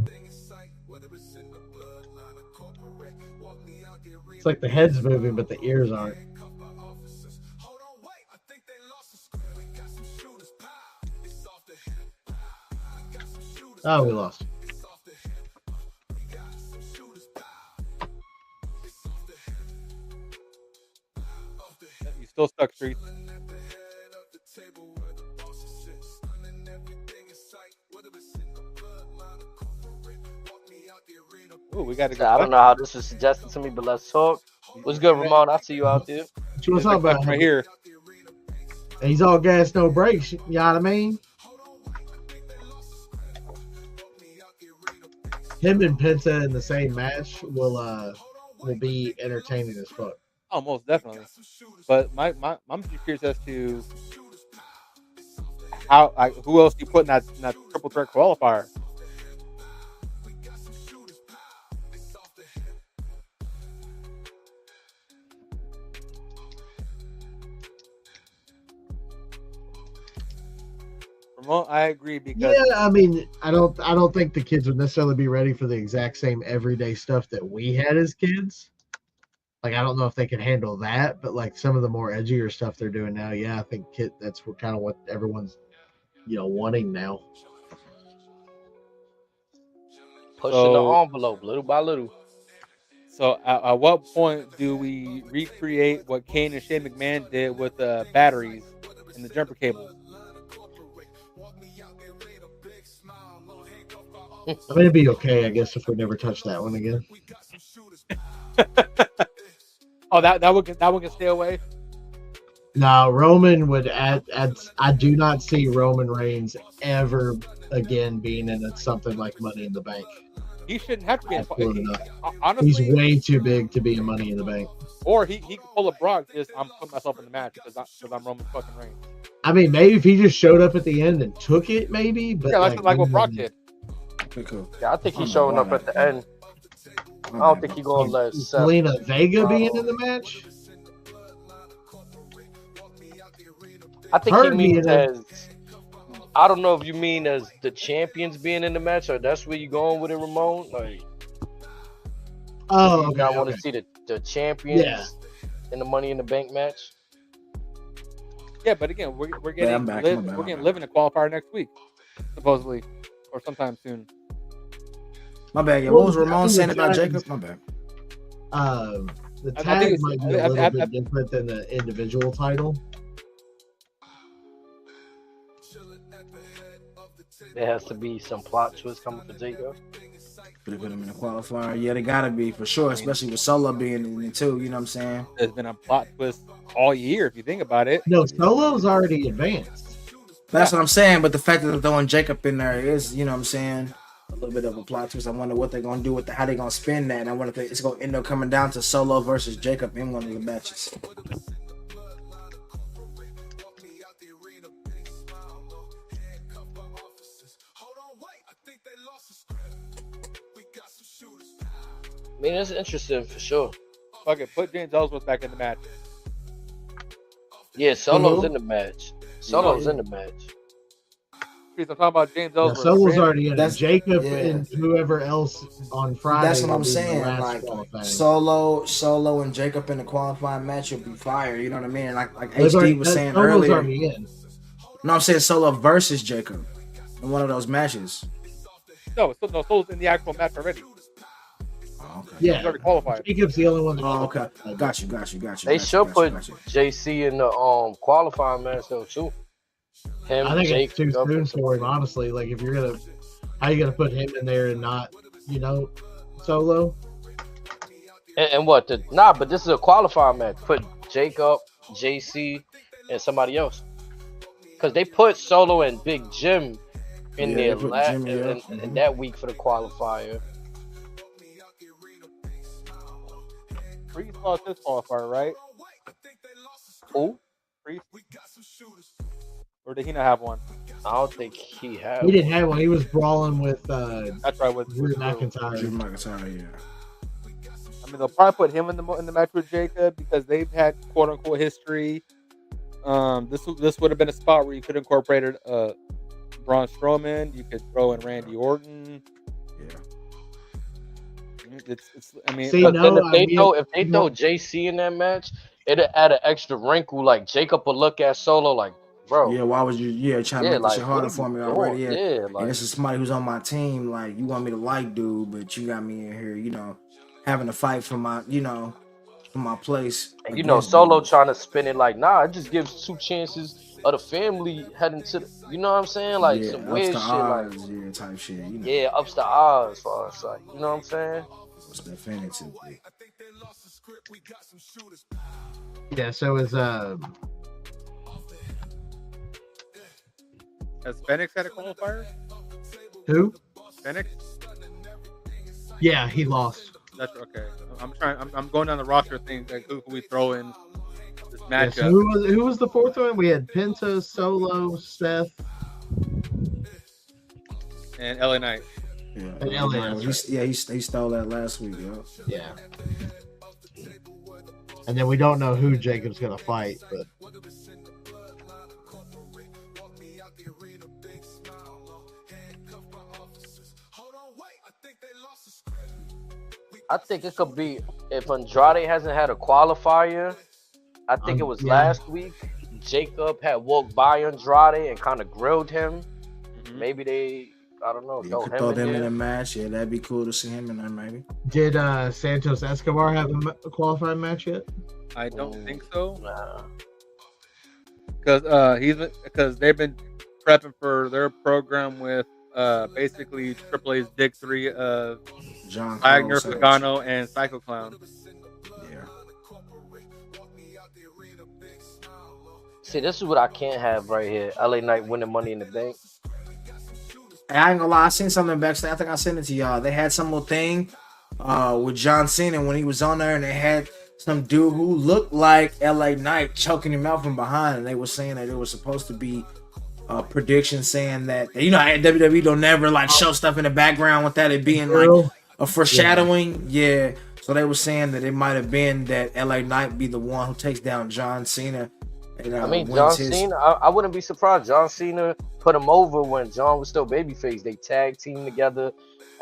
It's like the head's moving, but the ears aren't. Oh, we lost. still stuck, Streets. Ooh, we got a good I don't question. know how this was suggested to me, but let's talk. What's good, Ramon? I see you out there. What you want There's to a talk about? question right here. He's all gas, no brakes. You know what I mean? Him and Penta in the same match will be entertaining as fuck. Oh, most definitely. But I'm just curious as to how who else you put in that triple threat qualifier. Ramon, I agree because Yeah, I mean, I don't think the kids would necessarily be ready for the exact same everyday stuff that we had as kids. Like, I don't know if they can handle that, but like some of the more edgier stuff they're doing now, yeah, I think that's kind of what everyone's wanting now. Pushing the envelope little by little. So at what point do we recreate what Kane and Shane McMahon did with batteries and the jumper cables? I mean, it'd be okay, I guess, if we never touch that one again. Oh, that one can stay away. No, Roman would add. I do not see Roman Reigns ever again being in something like Money in the Bank. He shouldn't have to be Absolutely not. Honestly, He's way too big to be in Money in the Bank. Or he could pull a Brock. Just I'm putting myself in the match because I'm Roman fucking Reigns. I mean, maybe if he just showed up at the end and took it, maybe. But yeah, like what Brock did. Yeah, I think he's showing up at the end. I don't think he's gonna let Selena Vega being in the match. I think he means as. I don't know if you mean as the champions being in the match, or that's where you going with it, Ramon. Like, okay. I want to see the champions in the Money in the Bank match. Yeah, but again, we're getting live in a qualifier next week, supposedly, or sometime soon. My bad. Yeah, what was Ramon saying about Jacob? My bad. The tag might be a little bit different than the individual title. There has to be some plot twist coming for Jacob. Put him in the qualifier. Yeah, they gotta be for sure, especially with Solo being in it too. You know what I'm saying? There's been a plot twist all year, if you think about it. No, Solo's already advanced. That's what I'm saying. But the fact that they're throwing Jacob in there is, you know what I'm saying, a little bit of a plot twist. I wonder what they're gonna do with how they're gonna spin that. And I wonder if it's gonna end up coming down to Solo versus Jacob in one of the matches. I mean, it's interesting for sure. Fuck it, put James Ellsworth back in the match. Yeah, Solo's in the match. Solo's in the match. I'm talking about James Ellsworth. Solo's already in it. Jacob and whoever else on Friday. That's what I'm saying. Like Solo and Jacob in the qualifying match would be fire. You know what I mean? Like HD was saying earlier. Already in. No, I'm saying Solo versus Jacob in one of those matches. No, Solo's in the actual match already. Oh, okay. Yeah, he's already qualified. Jacob's the only one. Oh, okay. Got you. They should put JC in the qualifying match though too. I think it's too soon for him, honestly. Like, if you're how you gonna put him in there and not, Solo? And what? But this is a qualifying match. Put Jacob, JC, and somebody else. Because they put Solo and Big Jim in there in that week for the qualifier. Priest lost his qualifier, right? Who? Priest? Or did he not have one? I don't think he had. He didn't have one. He was brawling with. That's right, with Drew McIntyre. Yeah. I mean, they'll probably put him in the match with Jacob because they've had quote unquote history. This would have been a spot where you could have incorporated Braun Strowman. You could throw in Randy Orton. Yeah. It's I mean, if they throw JC in that match, it'll add an extra wrinkle. Like Jacob will look at Solo like, bro. Yeah, why would you trying to make this shit harder for me already? Yeah, and this is somebody who's on my team. Like, you want me to like dude, but you got me in here, having to fight for my, in my place. And Against Solo dudes. trying to spin it like, nah, it just gives 2 chances of the family heading to the, you know what I'm saying? Like Yeah, some ups weird the shit, like, odds, yeah, type shit. You know, yeah, ups the odds for us, like, you know what I'm saying? it's definitively. Yeah, so is Has Phoenix had a qualifier? who? Phoenix? Yeah, he lost. That's okay. I'm going down the roster thing. Like, who can we throw in this Yeah, so matchup? who was the fourth one? We had Penta, Solo, Seth, And LA Knight. Yeah, and LA. That's right. he stole that last week. Yeah. Yeah. And then we don't know who Jacob's gonna fight, but I think it could be if Andrade hasn't had a qualifier. I think it was yeah. last week. Jacob had walked by Andrade and kind of grilled him. Mhm. Maybe they, I don't know, You throw could him throw in them in there. a match. Yeah, that'd be cool to see him in there, maybe. did Santos Escobar have a qualifying match yet? I don't think so. Nah. Because they've been prepping for their program with basically Triple A's Dig 3 of John Wagner, Carlos, Pagano, and Psycho Clown. Yeah. See, this is what I can't have right here. LA Knight winning Money in the Bank. Hey, I ain't gonna lie, I seen something backstage. I think I sent it to y'all. They had some little thing with John Cena when he was on there, and they had some dude who looked like LA Knight choking him out from behind, and they were saying that it was supposed to be a prediction saying that WWE don't never like show stuff in the background without it being like a foreshadowing. Yeah. So they were saying that it might have been that LA Knight be the one who takes down John Cena. And, I mean, John Cena, I wouldn't be surprised. John Cena put him over when John was still babyface. They tag team together.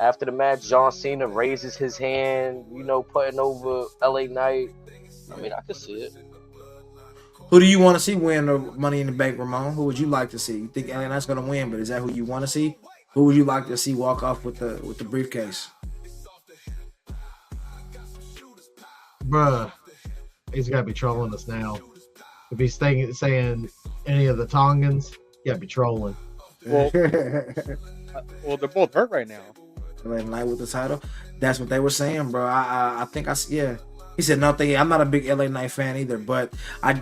After the match, John Cena raises his hand, putting over LA Knight. I mean, I could see it. Who do you want to see win the Money in the Bank, Ramon? Who would you like to see? You think LA Knight's going to win, but is that who you want to see? Who would you like to see walk off with the briefcase? Bruh, he's got to be trolling us now. If he's saying any of the Tongans, you got to be trolling. Well, well, they're both hurt right now. LA Knight with the title. That's what they were saying, bro. I think yeah. He said nothing. I'm not a big LA Knight fan either, but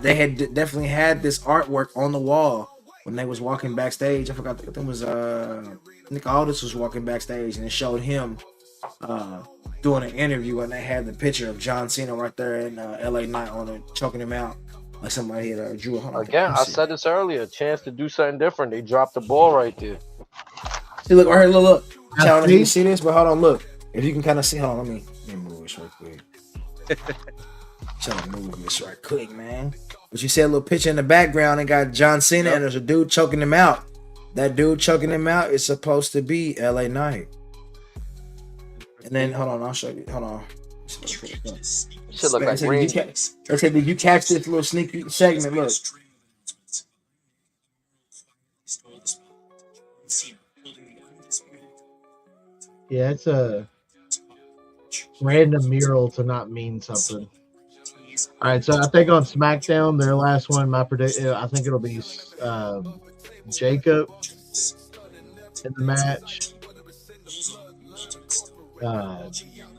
they had definitely had this artwork on the wall when they was walking backstage. I forgot. I think it was Nick Aldis was walking backstage, and it showed him doing an interview, and they had the picture of John Cena right there and LA Knight on it, choking him out like somebody had drew. Again, I said this earlier. A chance to do something different. They dropped the ball right there. See, look right here. Look. I don't know if you can see this, but hold on. Look, if you can kind of see. Hold on. Let me move this real quick. Trying to move this right quick, man. But you see a little picture in the background and got John Cena and there's a dude choking him out. That dude choking him out is supposed to be LA Knight. And then hold on, I'll show you. Hold on. Should look like Randy. Let's say, did you catch this little sneaky segment? Look. Yeah, it's a random mural to not mean something. All right, so I think on SmackDown, their last one, I think it'll be Jacob in the match.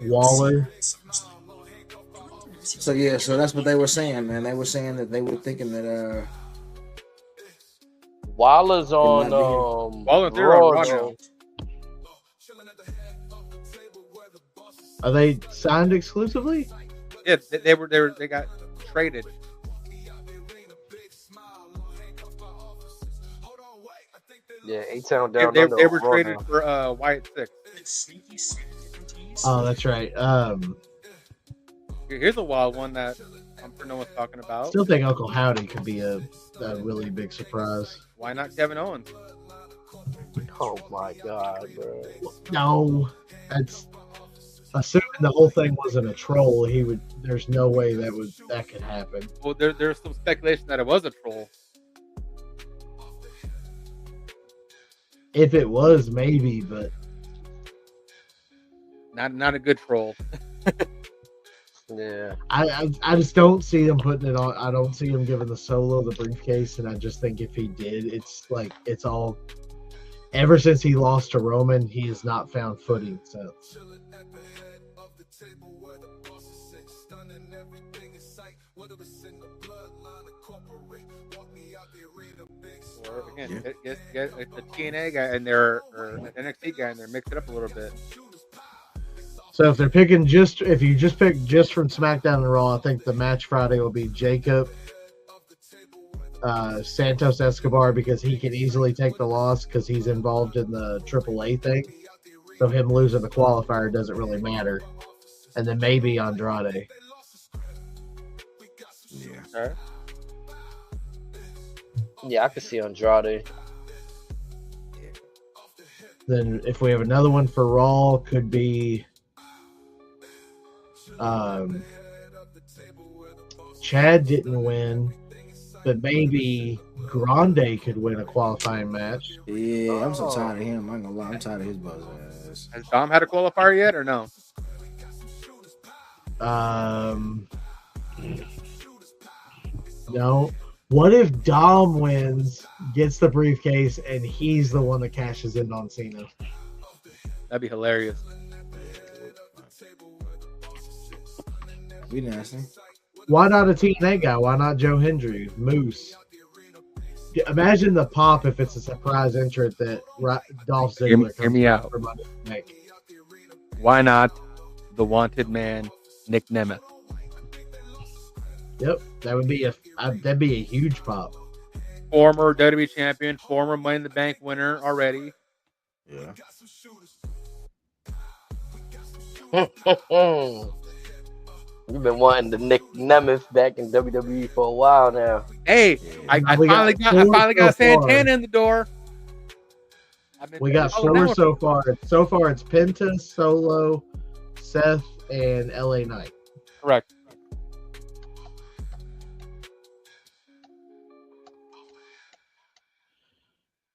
Waller. So that's what they were saying, man. They were saying that they were thinking that Waller's on Raw now. Are they signed exclusively? Yeah, they got traded. Yeah, A-Town down. They were traded for Wyatt Six. Oh, that's right. Here's a wild one that I'm sure no one's talking about. Still think Uncle Howdy could be a really big surprise. Why not Kevin Owens? Oh my God, bro. No, that's assuming the whole thing wasn't a troll. There's no way that could happen. Well, there's some speculation that it was a troll. If it was, maybe, but Not a good troll. Yeah. I just don't see him putting it on. I don't see him giving the Solo the briefcase, and I just think if he did, it's all. Ever since he lost to Roman, he has not found footing since. Or again, get a TNA guy in there or an NXT guy in there, mix it up a little bit. So if they're picking if you just pick just from SmackDown and Raw, I think the match Friday will be Jacob, Santos Escobar, because he can easily take the loss because he's involved in the AAA thing. So him losing the qualifier doesn't really matter. And then maybe Andrade. Yeah. All right. Yeah, I could see Andrade. Then if we have another one for Raw, could be Chad didn't win, but maybe Grande could win a qualifying match. Yeah, I'm so tired of him. I'm not gonna lie, I'm tired of his buzz ass. Has Dom had a qualifier yet or no? No. What if Dom wins, gets the briefcase, and he's the one that cashes in on Cena? That'd be hilarious. Be nasty. Why not a TNA guy? Why not Joe Hendry, Moose? Imagine the pop if it's a surprise entrant that Dolph Ziggler Hear me out. for Monday Night. Why not the wanted man, Nick Nemeth? Yep, that'd be a huge pop. Former WWE champion, former Money in the Bank winner already. Yeah. You've been wanting the Nick Nemeth back in WWE for a while now. Hey, I finally got Santana in the door. We got four so far. So far, it's Penta, Solo, Seth, and LA Knight. Correct.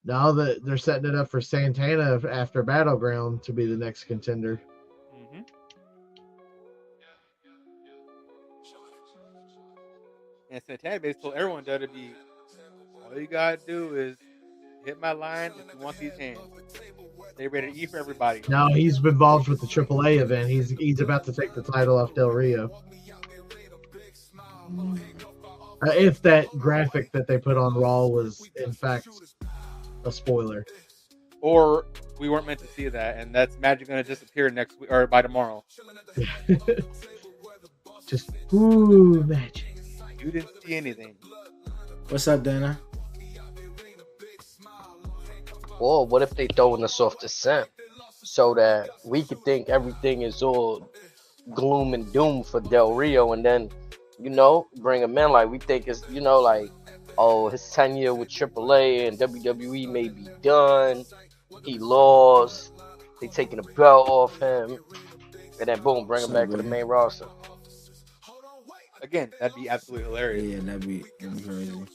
Now that they're setting it up for Santana after Battleground to be the next contender. Mm-hmm. And Santana basically told everyone that to be all you gotta do is hit my line if you want these hands. They ready to eat for everybody. Now he's involved with the AAA event. He's about to take the title off Del Rio. If that graphic that they put on Raw was in fact a spoiler, or we weren't meant to see that, and that's magic going to disappear next week or by tomorrow. Just magic. You didn't see anything. What's up, Dana? Or what if they throwing us off the scent so that we could think everything is all gloom and doom for Del Rio, and then bring him in like we think it's like, oh, his tenure with AAA and WWE may be done. He lost. They taking the belt off him, and then boom, bring him back to the main roster. Again, that'd be absolutely hilarious. Yeah, that'd be crazy.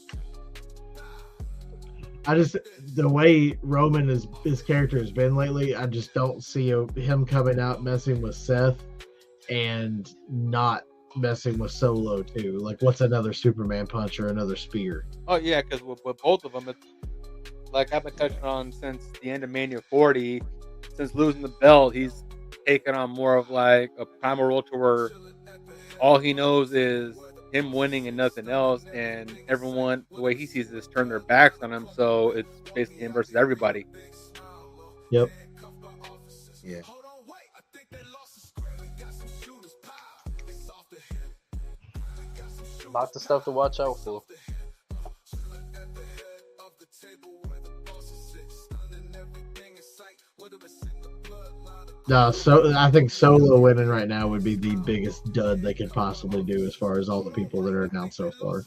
The way Roman his character has been lately, I just don't see him coming out messing with Seth and not messing with Solo too. Like, what's another Superman punch or another spear? Oh yeah, because with both of them, it's like I've been touching on since the end of Mania 40. Since losing the belt, he's taken on more of like a primal role to where all he knows is him winning and nothing else, and everyone, the way he sees it, is turn their backs on him. So it's basically him versus everybody. Yep. Yeah. Lots of stuff to watch out for. No, so I think Solo winning right now would be the biggest dud they could possibly do as far as all the people that are announced so far.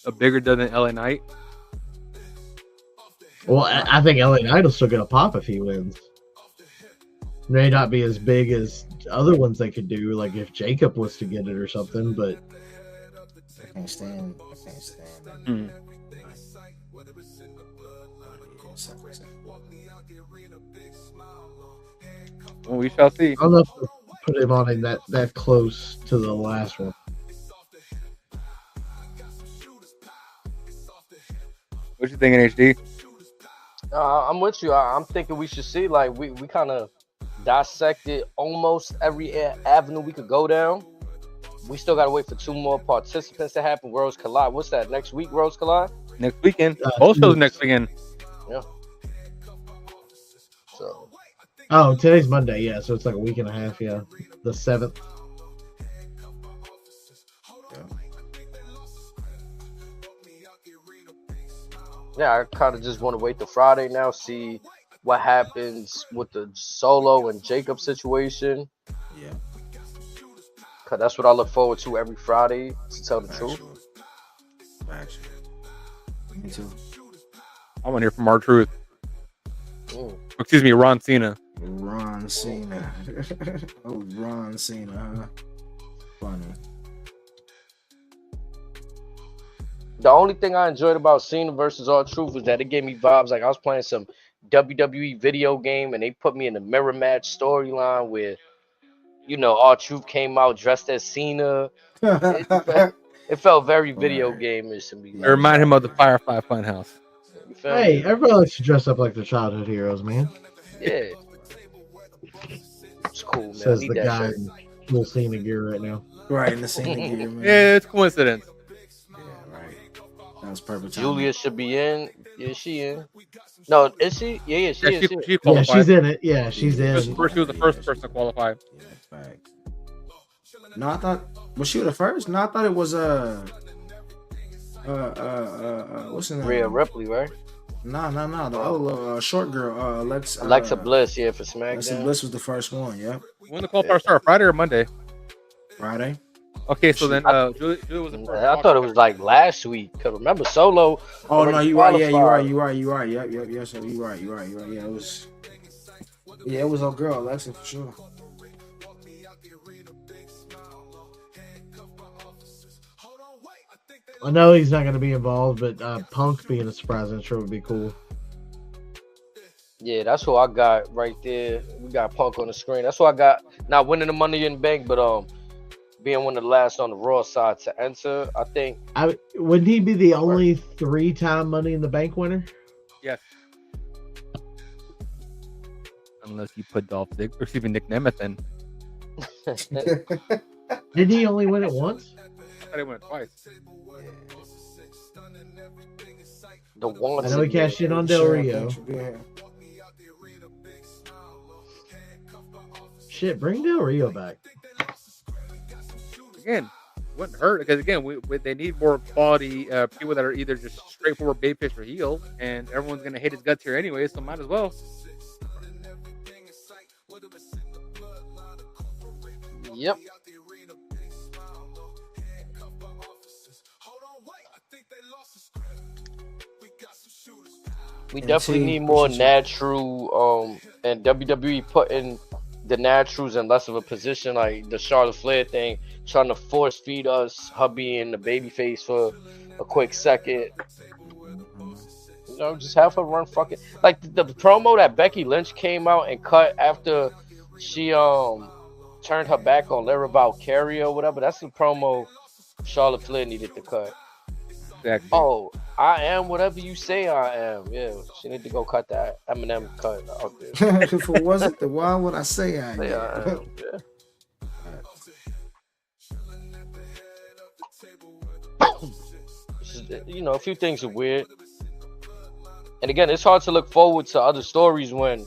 A bigger dud than LA Knight. Well, I think LA Knight will still get a pop if he wins. May not be as big as other ones they could do, like if Jacob was to get it or something, but I can't stand. Mm. I Well, we shall see. don't know if the put him on him that close to the last one. What you thinking, HD? I'm with you. I'm thinking we should see like we kind of dissected almost every avenue we could go down. We still gotta wait for 2 more participants to happen. Worlds Collide. What's that? Next week, Worlds Collide. Next weekend. Both shows Tuesday. next weekend. Yeah. So. Oh, today's Monday. Yeah, so it's like a week and a half. Yeah, the 7th. Yeah, I kind of just want to wait till Friday now, see what happens with the Solo and Jacob situation. Yeah. Cause that's what I look forward to every Friday, to tell the truth. Actually. Me too. I want to hear from R-Truth. Excuse me, Ron Cena. Ron Cena. Oh, Ron Cena, huh? Funny. The only thing I enjoyed about Cena versus R-Truth was that it gave me vibes like I was playing some WWE video game and they put me in a mirror match storyline where, R-Truth came out dressed as Cena. It felt very video game-ish to me. It reminded him of the Firefly Funhouse. Hey, everybody likes to dress up like their childhood heroes, man. Yeah. It's cool, man. Says the guy in full Cena gear right now. Right, in the Cena gear, man. Yeah, it's coincidence. Yeah, right. That was perfect. Julia should be in. Yeah, she in. No, is she? Yeah, she is. She qualified. Yeah, she's in it. Yeah, she's in. She was the first person to qualify. Yeah, fact. No, I thought was she the first? No, I thought it was what's her name? Rhea Ripley, right? No. The other short girl, Alexa Bliss, yeah, for SmackDown. Alexa Bliss was the first one. Yep. When the qualifier started, Friday or Monday? Friday. Okay, so then Julia was the first. I thought it was like last week. Cause remember Solo. Oh no, you're right. Yeah, you're right. Yep. So you're right. Yeah, it was. Yeah, it was a girl, Alexa, for sure. I know he's not going to be involved, but Punk being a surprise intro would be cool. Yeah, that's who I got right there. We got Punk on the screen. That's who I got. Not winning the Money in the Bank, but being one of the last on the Raw side to enter. I think. Wouldn't he be the only 3-time Money in the Bank winner? Yes. Unless you put Dolph Ziggler, or even Nick Nemeth in. Didn't he only win it once? I thought he won it twice. The one. I know he cashed in on Del Rio. Shit, bring Del Rio back. Again, wouldn't hurt because again, they need more quality people that are either just straightforward babyface or heel, and everyone's gonna hate his guts here anyway, so might as well. Yep. We definitely need more natural, and WWE putting the naturals in less of a position like the Charlotte Flair thing, trying to force feed us her being the babyface for a quick second. Just have her run fucking like the promo that Becky Lynch came out and cut after she turned her back on Lyra Valkyria or whatever. That's the promo Charlotte Flair needed to cut. Exactly. Oh, I am whatever you say I am. Yeah, she need to go cut that Eminem cut out there. If it wasn't, then why would I say I am? Yeah. A few things are weird. And again, it's hard to look forward to other stories when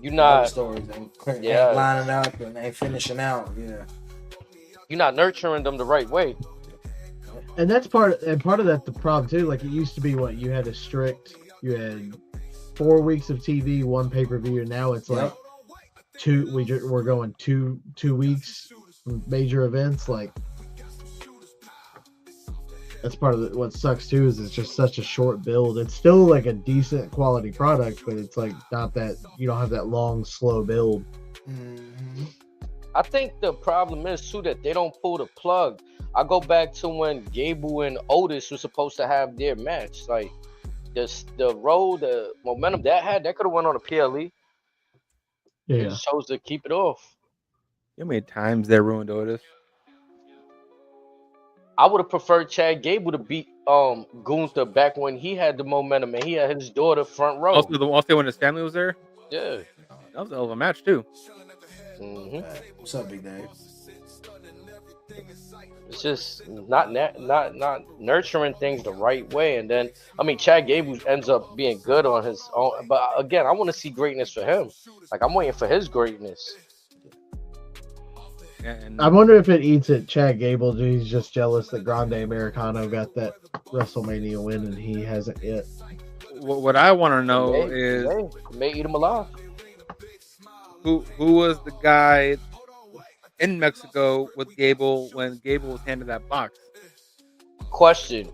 you're not stories ain't lining up and ain't finishing out. Yeah, you're not nurturing them the right way. And that's part of that the problem too. Like it used to be what you had you had 4 weeks of TV, 1 pay-per-view, and now it's like we're going two weeks major events. Like that's part of what sucks too is it's just such a short build. It's still like a decent quality product, but it's like not that you don't have that long slow build. Mm-hmm. I think the problem is too that they don't pull the plug. I go back to when Gable and Otis were supposed to have their match. Like the momentum that could have went on a PLE. Yeah, it chose to keep it off. How many times they ruined Otis? I would have preferred Chad Gable to beat Gunther back when he had the momentum and he had his daughter front row. Also when his family was there, Yeah. that was a hell of a match too. hmm What's up, Big Dave? It's just not nurturing things the right way, and then I mean Chad Gable ends up being good on his own. But again, I want to see greatness for him. Like I'm waiting for his greatness. And I wonder if it eats at Chad Gable. He's just jealous that Grande Americano got that WrestleMania win and he hasn't yet. what I want to know is May eat him alive. who was the guy in Mexico with Gable when Gable was handed that box? Question: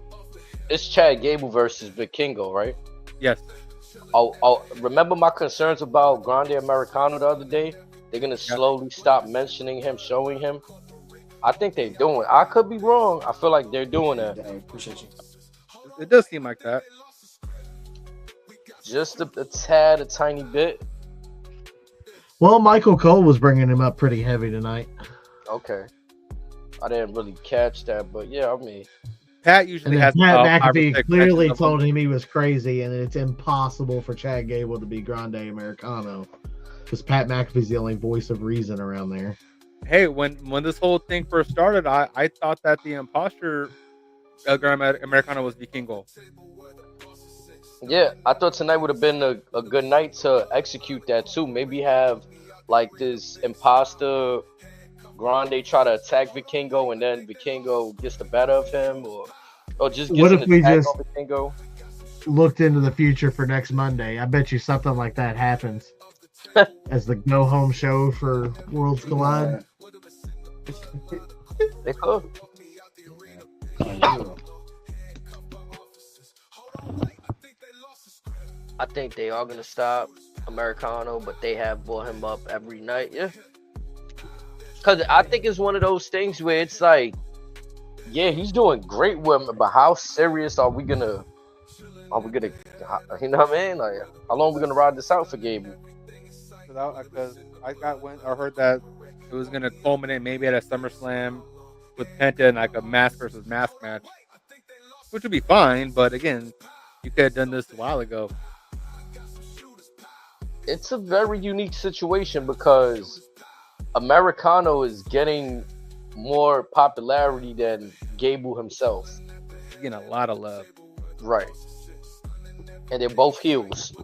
it's Chad Gable versus Vikingo, right? Yes. Oh, remember my concerns about Grande Americano the other day? They're gonna slowly stop mentioning him, showing him. I think they're doing. I could be wrong. I feel like they're doing that. I appreciate you. It does seem like that. Just a tad, a tiny bit. Well, Michael Cole was bringing him up pretty heavy tonight. Okay. I didn't really catch that, but yeah, I mean, Pat And usually then has Pat 5 or McAfee 6 clearly matches of told him. him he was crazy and it's impossible for Chad Gable to be Grande Americano because Pat McAfee's the only voice of reason around there. Hey, when this whole thing first started, I thought that the imposter Grande Americano was Vikingo. yeah, I thought tonight would have been a good night to execute that too. Maybe have like this imposter Grande try to attack Vikingo and then Vikingo gets the better of him, or just gets What an if we attack just on Vikingo. looked into the future for next Monday? I bet you something like that happens as the go home show for Worlds Collide. They could. I think they are gonna stop Americano, but they have brought him up every night. Yeah, because I think it's one of those things where it's like, yeah, he's doing great with him, but how serious are we gonna? You know what I mean? Like, how long are we gonna ride this out for Gable? Because I heard that it was gonna culminate maybe at a SummerSlam with Penta and like a mask versus mask match, which would be fine. But again, you could have done this a while ago. It's a very unique situation because Americano is getting more popularity than Gable himself. He's getting a lot of love. Right. And they're both heels.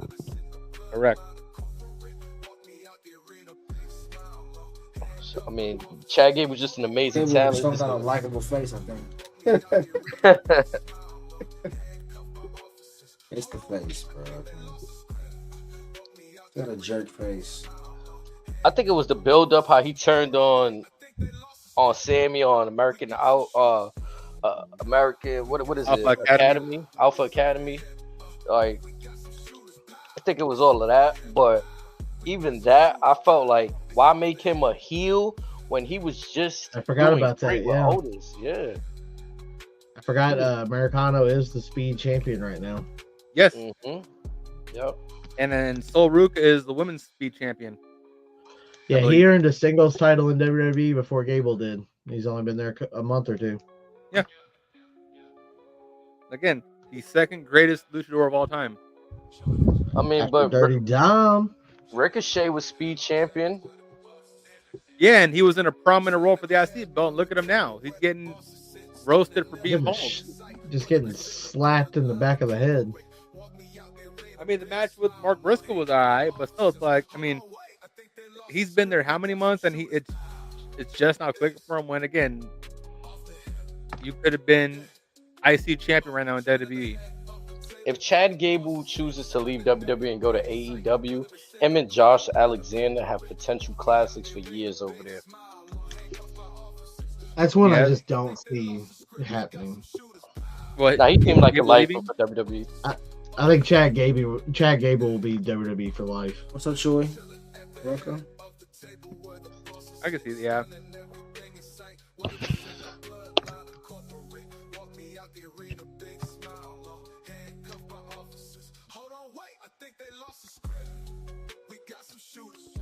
Correct. So, I mean, Chad Gable was just an amazing Gable talent. some kind of likable face, I think. It's the face, bro. Got a jerk face. I think it was the build up how he turned on Sammy on American American what is Alpha it? Academy. Alpha Academy. Like I think it was all of that, but even that I felt like why make him a heel when he was just I forgot doing about that, great with yeah. Otis. Yeah. I forgot Americano is the speed champion right now. Yes. Mm-hmm. Yep. And then Sol Ruka is the women's speed champion. Yeah, believe. he earned a singles title in WWE before Gable did. He's only been there a month or two. Again, the second greatest luchador of all time. I mean, After but Dirty Dom. Ricochet was speed champion. Yeah, and he was in a prominent role for the IC belt. And look at him now. He's getting roasted for being bald. Just getting slapped in the back of the head. I mean, the match with Mark Briscoe was alright, but still, it's like, I mean, he's been there how many months, and it's just not clicking for him. When again, you could have been IC champion right now in WWE. If Chad Gable chooses to leave WWE and go to AEW, him and Josh Alexander have potential classics for years over there. That's one Yeah. I just don't see happening. Well, Now he seemed like a Gable lifer leaving? for WWE. I think Chad Gable will be WWE for life. What's up, Chewy? Welcome. I can see it, yeah.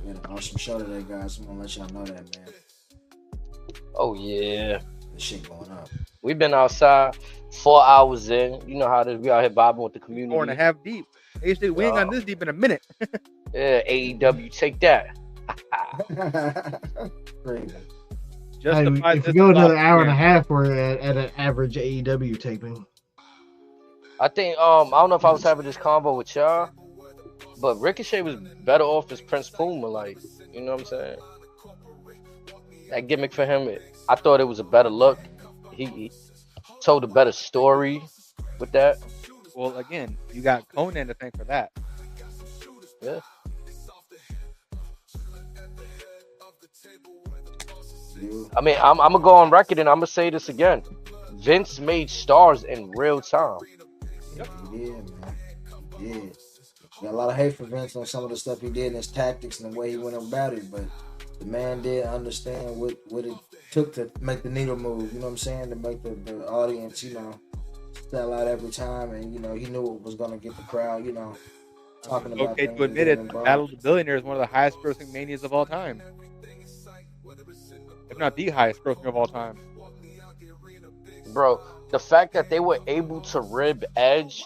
We had an awesome show today, guys. I'm gonna let y'all know that, man. Oh yeah, The shit going up. we've been outside 4 hours in. You know how it is. We out here bobbing with the 4.5 community. deep. H we ain't gone this deep in a minute. Yeah, AEW, take that. Crazy. Hey, Justifies if this we go another stop hour and a again. half, we're at an average AEW taping. I think I don't know if I was having this combo with y'all, but Ricochet was better off as Prince Puma. Like, you know what I'm saying? That gimmick for him, I thought it was a better look. He told a better story with that. Well, again, you got Conan to thank for that. Yeah. I mean, I'm gonna go on record and I'm gonna say this again. Vince made stars in real time. Yep. He did, man. He did. Got a lot of hate for Vince on some of the stuff he did and his tactics and the way he went about it, but the man did understand what it took to make the needle move. You know what I'm saying? To make the audience, sell out every time, and he knew it was gonna get the crowd, talking about Okay, things to and admit getting it, involved. Battle of the Billionaires is one of the highest grossing manias of all time. If not the highest grossing of all time. Bro, the fact that they were able to rib Edge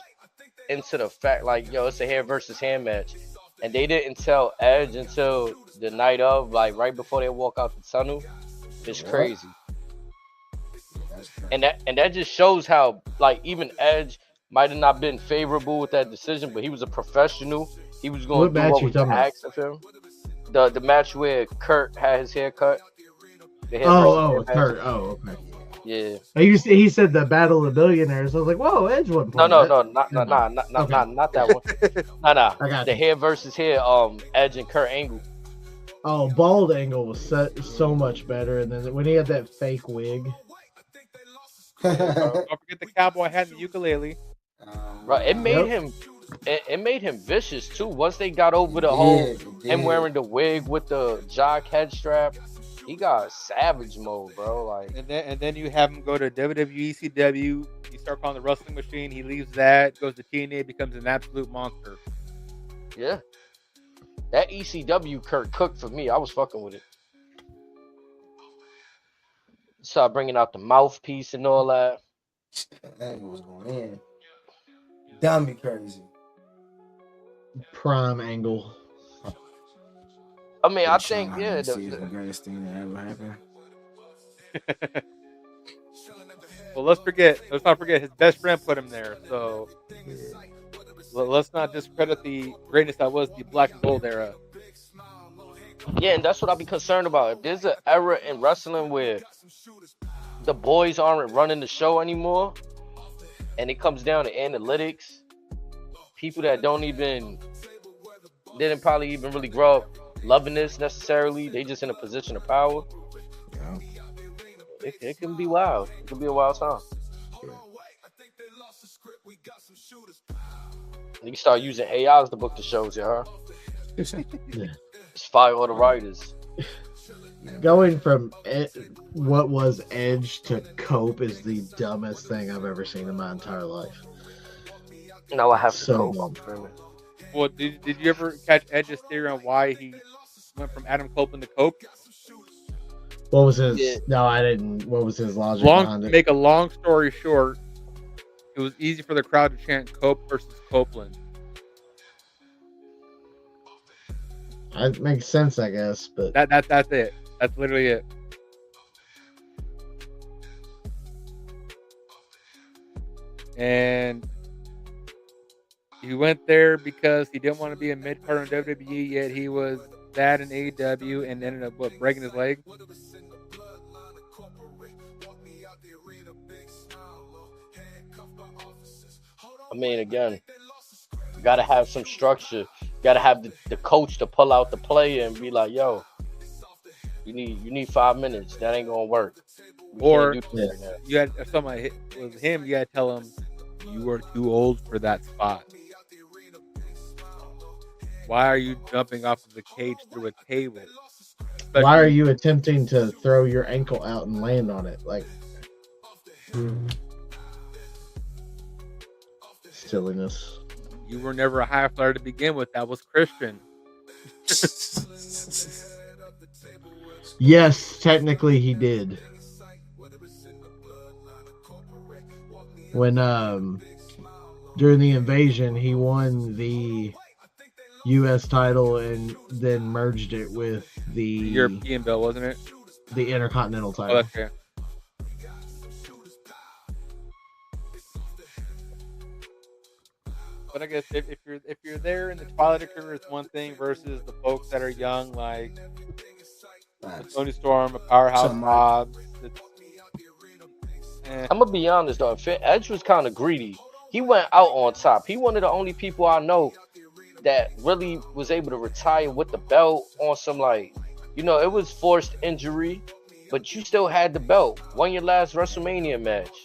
into the fact, like, yo, it's a hair versus hair match. And they didn't tell Edge until the night of, like, right before they walk out the tunnel. It's Yeah. crazy. That's crazy. And that just shows how, like, even Edge might have not been favorable with that decision, but he was a professional. He was going What to do match what you was talking about? asked of him. The match where Kurt had his hair cut. The hair Oh, versus hair Kurt. match. Oh, okay. Yeah. He said the Battle of the Billionaires. I was like, whoa, Edge wasn't No, part no, of no, that. not that one. Nah. I got The you. hair versus hair, Edge and Kurt Angle. Oh, Bald Angle was so much better, and then when he had that fake wig. Don't forget the cowboy hat and the ukulele. Right, it made Yep. him. It made him vicious too. Once they got over the whole him wearing the wig with the jock head strap, he got savage mode, bro. Like, And then you have him go to WWE, CW. You start calling the wrestling machine. He leaves that, goes to TNA, becomes an absolute monster. yeah, that ECW Kurt cooked for me. I was fucking with it. Start bringing out the mouthpiece and all that. Angle was going in. Dummy crazy. Prime Angle. I mean, I Pretty sure think I yeah. didn't see the greatest thing that ever happened. Well, let's not forget his best friend put him there. So let's not discredit the greatness that was the black and gold era. Yeah, and that's what I'll be concerned about. If there's an era in wrestling where the boys aren't running the show anymore, and it comes down to analytics, people that didn't probably even really grow up loving this necessarily, they just in a position of power. Yeah. It can be wild. It can be a wild time. You can start using AIs to book the shows, yeah. Just fire all the writers. Going from what was Edge to Cope is the dumbest thing I've ever seen in my entire life. No, I have to So go. dumb. Well, did you ever catch Edge's theory on why he went from Adam Copeland to Cope? What was his? Yeah. No, I didn't. What was his logic behind it? Make a long story short, it was easy for the crowd to chant Cope versus Copeland. It makes sense, I guess, but That's it. That's literally it. And he went there because he didn't want to be a mid card in WWE, yet he was bad in AEW and ended up breaking his leg. I mean, again, you gotta have some structure. You gotta have the coach to pull out the play and be like, "Yo, you need 5 minutes. That ain't gonna work." Or right you had if somebody was him, you had to tell him you are too old for that spot. Why are you jumping off of the cage through a table? why are you attempting to throw your ankle out and land on it? Like silliness. You were never a high flyer to begin with. That was Christian. Yes, technically he did. when during the invasion he won the U.S. title and then merged it with The European belt, wasn't it? the Intercontinental Oh, title. okay. But I guess if you're there in the twilight of career, it's one thing versus the folks that are young, like Tony Storm, a powerhouse Hobbs. I'm gonna be honest though. Edge was kind of greedy. He went out on top. He one of the only people I know that really was able to retire with the belt on some like, it was forced injury, but you still had the belt. Won your last WrestleMania match.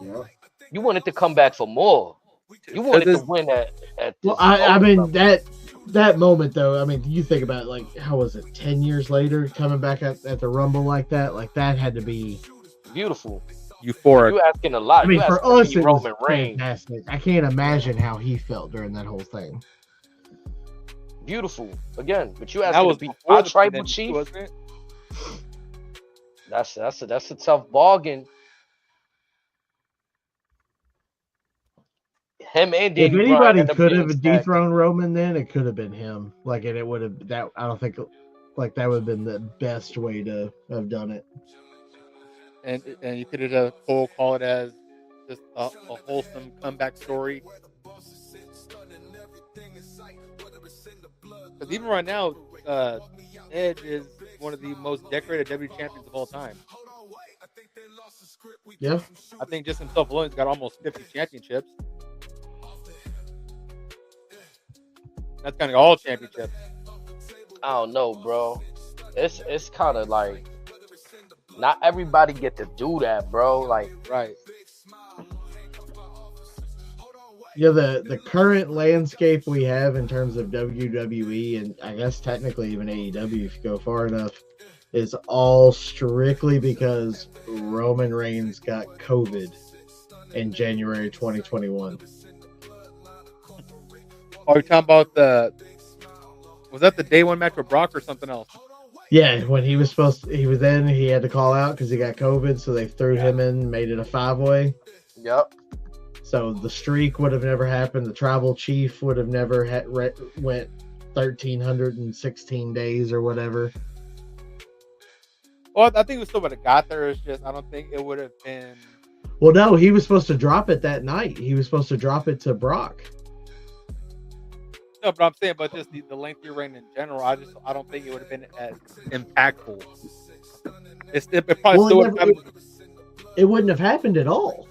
Yeah. You wanted to come back for more. You wanted to win at well, I mean that moment though. I mean, you think about it, like how was it? 10 years later, coming back at the Rumble like that had to be beautiful. Euphoric. You asking a lot. I mean, for us, it was Roman Reigns. Fantastic. I can't imagine how he felt during that whole thing. Beautiful again, but you asking to be our tribal chief, wasn't it? That's a tough bargain. Him and Danny if anybody Bryan could have dethroned Roman, then it could have been him. Like, and it would have that. I don't think like that would have been the best way to have done it. And you could have call it as just a wholesome comeback story. Because even right now, Edge is one of the most decorated WWE champions of all time. Yeah, I think just himself alone has got almost 50 championships. That's kind of all championships. I don't know, bro. It's kind of like not everybody get to do that, bro. Like, right. Yeah, the current landscape we have in terms of WWE and I guess technically even AEW, if you go far enough, is all strictly because Roman Reigns got COVID in January 2021. Are you talking about was that the day one match with Brock or something else? Yeah, when he was he had to call out because he got COVID, so they threw him in, made it a 5-way. Yep. So the streak would have never happened. The tribal chief would have never went 1,316 days or whatever. Well, I think we still would have got there. It's just I don't think it would have been. Well, no, he was supposed to drop it that night. He was supposed to drop it to Brock. No, but I'm saying, but just the lengthy reign in general, I don't think it would have been as impactful. It probably still would have. It wouldn't have happened at all.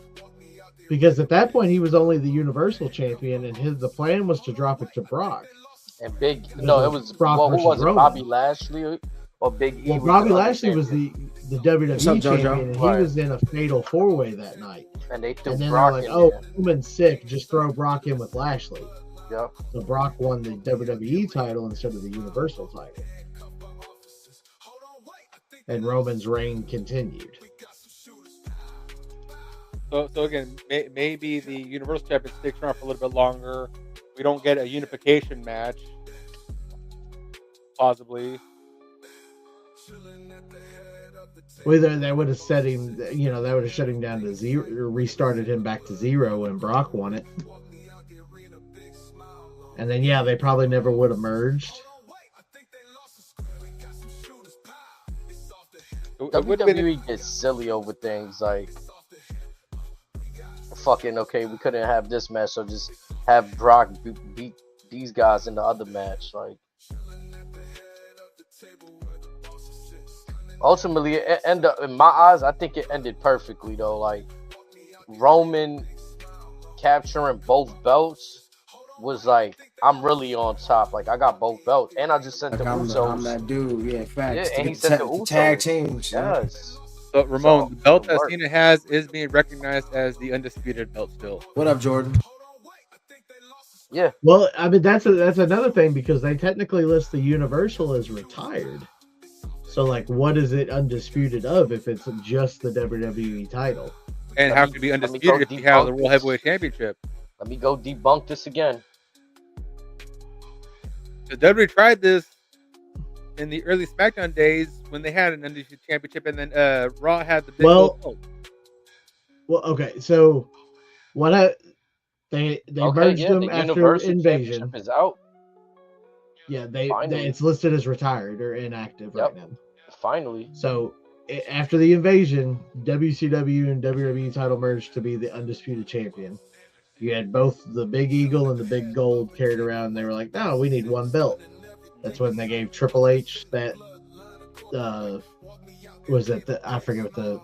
Because at that point he was only the Universal Champion, and the plan was to drop it to Brock. And it was Brock. Who was it? Roman. Bobby Lashley or Big E? Well, Bobby Lashley was the WWE champion, and he was in a fatal 4-way that night. And they threw then Brock they're like, Roman's sick, just throw Brock in with Lashley. Yep. So Brock won the WWE title instead of the Universal title, and Roman's reign continued. So again, maybe the Universal Champion sticks around for a little bit longer. We don't get a unification match, possibly. Well, that would have set him. That would have shut him down to 0, or restarted him back to 0 when Brock won it. And then they probably never would have merged. WWE gets silly over things like. Fucking okay, we couldn't have this match, so just have Brock beat these guys in the other match. Like, ultimately, it ended up, in my eyes, I think it ended perfectly though. Like, Roman capturing both belts was like, I'm really on top. Like, I got both belts, and I just sent the Usos. I'm that dude. Yeah, facts. Yeah, and he sent the Usos. Tag teams. Yes. So, Ramon, the belt that Cena has is being recognized as the undisputed belt still. What up, Jordan? Yeah. Well, I mean, that's another thing because they technically list the Universal as retired. So, like, what is it undisputed of if it's just the WWE title? And how could it be undisputed if you have the World Heavyweight Championship? Let me go debunk this again. The WWE tried this in the early SmackDown days when they had an undisputed championship, and then Raw had the big Well, okay, so They Okay, merged yeah, them the after Universal Championship Invasion. is out. Yeah, Finally. it's listed as retired or inactive right Yep. now. Finally. So after the invasion, WCW and WWE title merged to be the undisputed champion. You had both the Big Eagle and the Big Gold carried around. And they were like, "No, we need one belt." That's when they gave Triple H that. Was it I forget what the.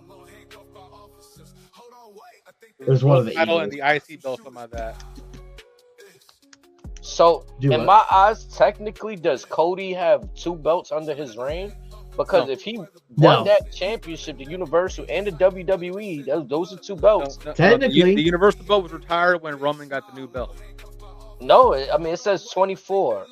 It was one of the title and Eagles. the IC belt, something like that. So, Do in what? my eyes, technically, does Cody have 2 belts under his reign? Because No. if he won No. that championship, the Universal and the WWE, those are 2 belts. Technically- the Universal belt was retired when Roman got the new belt. No, I mean, it says 24.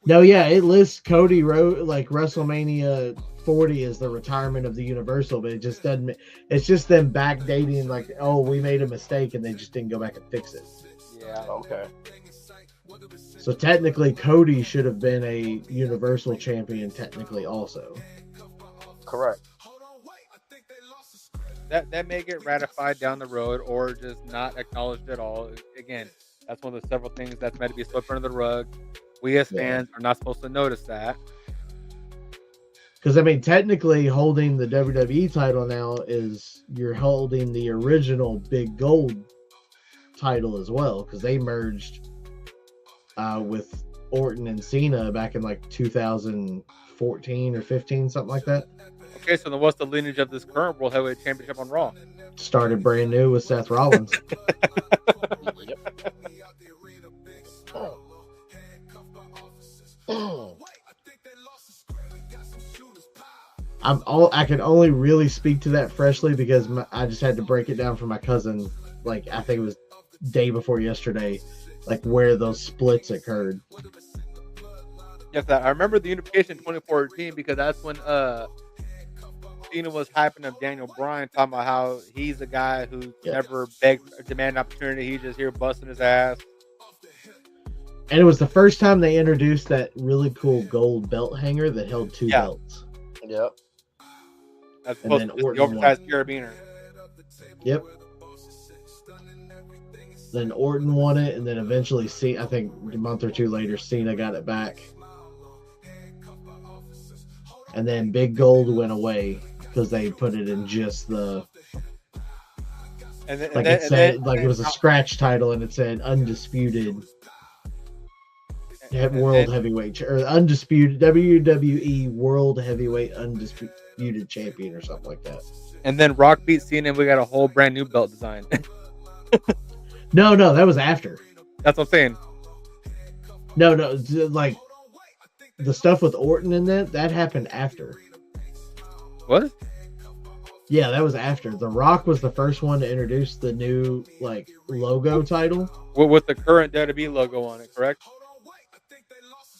No, yeah, it lists Cody like WrestleMania 40 as the retirement of the Universal, but it just doesn't. It's just them backdating, like, oh, we made a mistake, and they just didn't go back and fix it. Yeah. Okay. So technically, Cody should have been a Universal champion, technically also. Correct. That may get ratified down the road or just not acknowledged at all. Again, that's one of the several things that's meant to be swept under the rug. We as fans are not supposed to notice that. Because, I mean, technically holding the WWE title now is you're holding the original Big Gold title as well, because they merged with Orton and Cena back in like 2014 or 15, something like that. Okay, so then what's the lineage of this current World Heavyweight Championship on Raw? Started brand new with Seth Rollins. Yep. I can only really speak to that freshly because I just had to break it down for my cousin. Like, I think it was day before yesterday, like where those splits occurred. Yes, I remember the unification in 2014 because that's when Cena was hyping up Daniel Bryan, talking about how he's a guy who never begged or demanded an opportunity. He's just here busting his ass. And it was the first time they introduced that really cool gold belt hanger that held 2 belts. Yep. That's supposed to be the oversized carabiner. Yep. Then Orton won it, and then eventually, I think a month or 2 later, Cena got it back. And then Big Gold went away because they put it in just the. It was a scratch title, and it said undisputed. World Heavyweight or undisputed WWE World Heavyweight Undisputed Champion or something like that. And then Rock beat Cena, and we got a whole brand new belt design. No, that was after. That's what I'm saying. No, like the stuff with Orton in that happened after. What? Yeah, that was after. The Rock was the first one to introduce the new like logo title. With the current WWE logo on it, correct?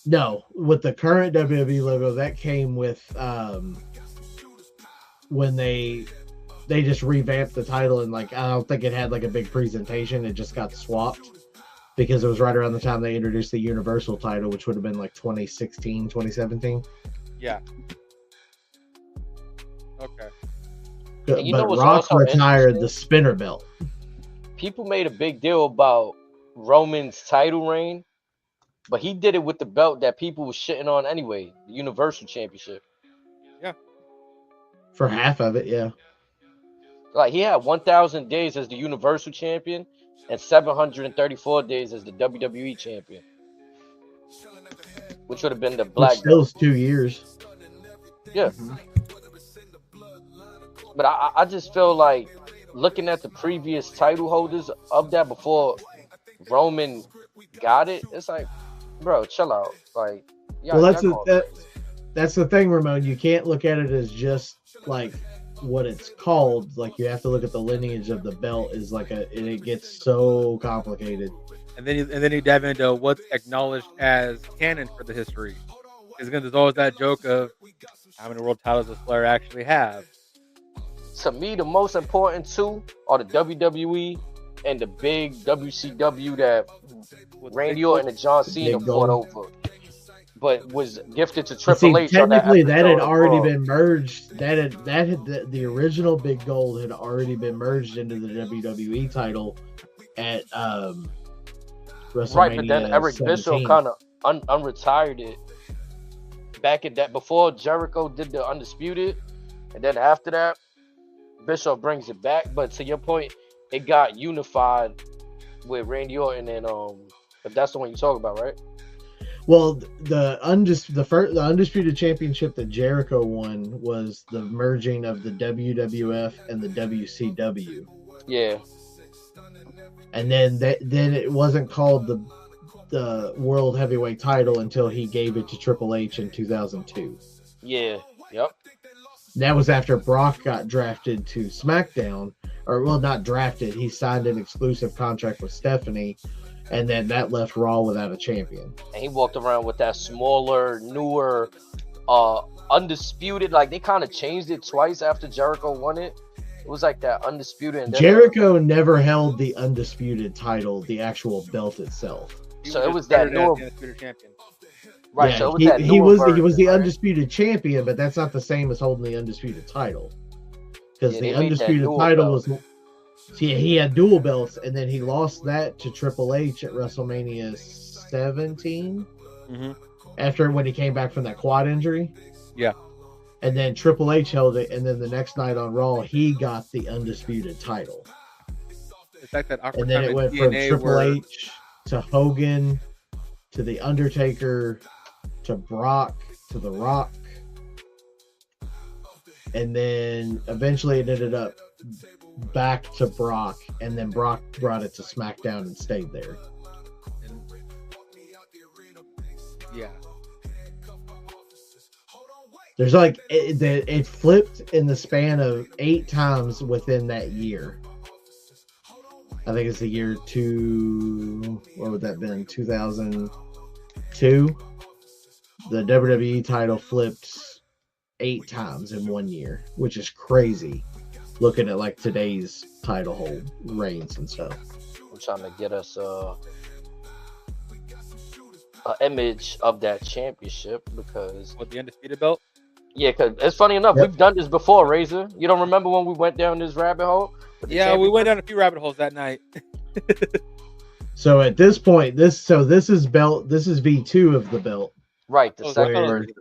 No, with the current WWE logo, that came with when they just revamped the title, and like I don't think it had like a big presentation. It just got swapped because it was right around the time they introduced the Universal title, which would have been like 2016, 2017. Yeah. Okay. But Rock retired the spinner belt. People made a big deal about Roman's title reign, but he did it with the belt that people were shitting on anyway, the Universal Championship. Yeah. For half of it, yeah. Like, he had 1,000 days as the Universal Champion and 734 days as the WWE Champion, which would have been the black. Still is 2 years. Yeah. Mm-hmm. But I just feel like looking at the previous title holders of that before Roman got it, it's like, bro, chill out. Like, well, that's the thing, Ramon. You can't look at it as just like what it's called. Like, you have to look at the lineage of the belt. Is like it gets so complicated. And then you dive into what's acknowledged as canon for the history. Because there's always that joke of how many world titles does Flair actually have. To me, the most important two are the WWE and the big WCW that Randy Orton and John Cena fought over, but was gifted to Triple H. Technically, that had already been merged. The original Big Gold had already been merged into the WWE title at WrestleMania Right, but then Eric 17. Bischoff kind of unretired it back in that before Jericho did the Undisputed, and then after that, Bischoff brings it back. But to your point, it got unified with Randy Orton and if that's the one you talk about, right? Well, the undisputed championship that Jericho won was the merging of the WWF and the WCW. Yeah. And then it wasn't called the World Heavyweight title until he gave it to Triple H in 2002. Yeah. Yep. That was after Brock got drafted to SmackDown, or well, not drafted. He signed an exclusive contract with Stephanie, and then that left Raw without a champion. And he walked around with that smaller, newer, undisputed. Like they kind of changed it twice after Jericho won it. It was like that undisputed. And then Jericho never held the undisputed title, the actual belt itself. So it was that newer champion. Right, Yeah, so it was he was version, the right? undisputed champion, but that's not the same as holding the undisputed title. Because Yeah, the they made that undisputed dual title belt. was he had dual belts, and then he lost that to Triple H at WrestleMania 17. Mm-hmm. After when he came back from that quad injury. Yeah. And then Triple H held it, and then the next night on Raw, he got the undisputed title. It's like that awkward And then time it in went from TNA Triple where- H to Hogan to The Undertaker to Brock to The Rock. And then eventually it ended up back to Brock, and then Brock brought it to SmackDown and stayed there. Yeah. There's like it flipped in the span of 8 times within that year. I think it's the year what would that have been? 2002. The WWE title flipped 8 times in 1 year, which is crazy. Looking at like today's title hold reigns and stuff. I'm trying to get us an image of that championship because With the undisputed belt. yeah, because it's funny enough, Yep. we've done this before, Razor. You don't remember when we went down this rabbit hole? with the Yeah, we went championship? down a few rabbit holes that night. So at this point, this is V2 of the belt. Right, the Oh, second where- version.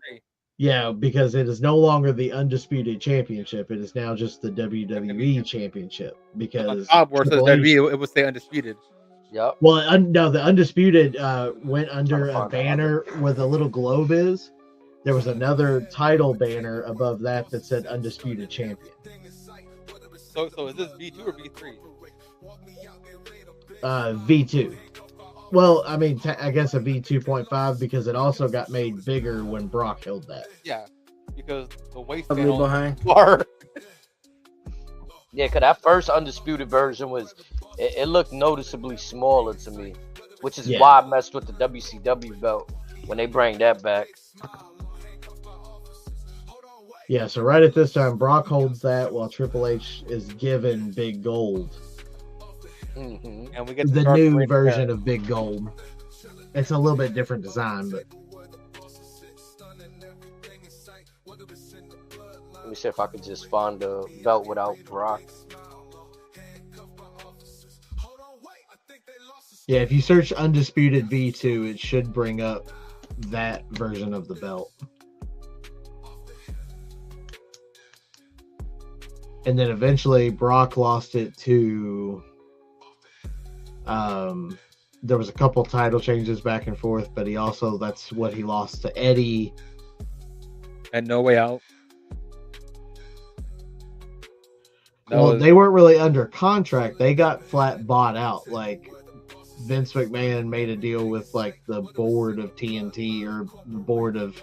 Yeah, because it is no longer the undisputed championship. It is now just the WWE championship. On Because top where it says Triple H- WWE, it would say undisputed. Yep. well, no, the undisputed went under a find that banner where the little globe is. There was another title banner above that said undisputed champion. So is this V2 or V3? V2. Well, I mean, I guess a V2.5 because it also got made bigger when Brock held that. Yeah, because the Probably waistband on behind. far. Yeah, because that first undisputed version it looked noticeably smaller to me, which is Yeah. why I messed with the WCW belt when they bring that back. Yeah, so right at this time, Brock holds that while Triple H is given Big Gold. Hmm. And we get to The start new with, version of Big Gold. It's a little bit different design, but Let me see if I could just find the belt without Brock. yeah, if you search Undisputed V2, it should bring up that version of the belt. And then eventually Brock lost it to there was a couple title changes back and forth, but that's what he lost to Eddie. and No Way Out. That Well, was- they weren't really under contract. They got flat bought out. Like Vince McMahon made a deal with like the board of TNT or the board of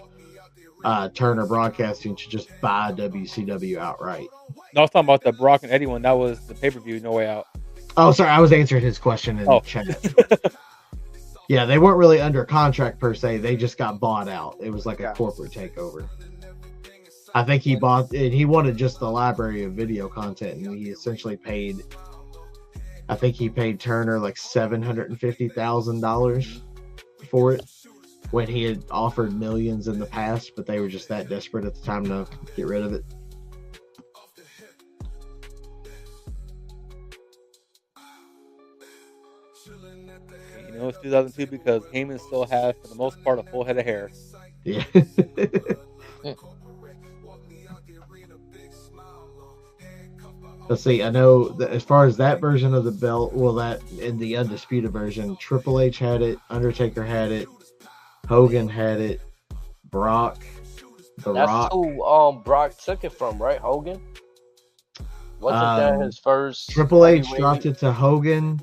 Turner Broadcasting to just buy WCW outright. No, I was talking about the Brock and Eddie one. That was the pay-per-view No Way Out. Oh, sorry, I was answering his question in the chat. Yeah, they weren't really under contract per se. They just got bought out. It was like a Yeah. corporate takeover. I think he bought and he wanted just the library of video content, and he essentially paid. I think he paid Turner like $750,000 for it when he had offered millions in the past, but they were just that desperate at the time to get rid of it. You know it's 2002 because Heyman still has, for the most part, a full head of hair. Yeah. Let's see. I know that as far as that version of the belt, well, that in the undisputed version, Triple H had it, Undertaker had it, Hogan had it, Brock, The That's Rock. who Brock took it from, right? Hogan. Wasn't that his first? Triple H heavyweight? dropped it to Hogan.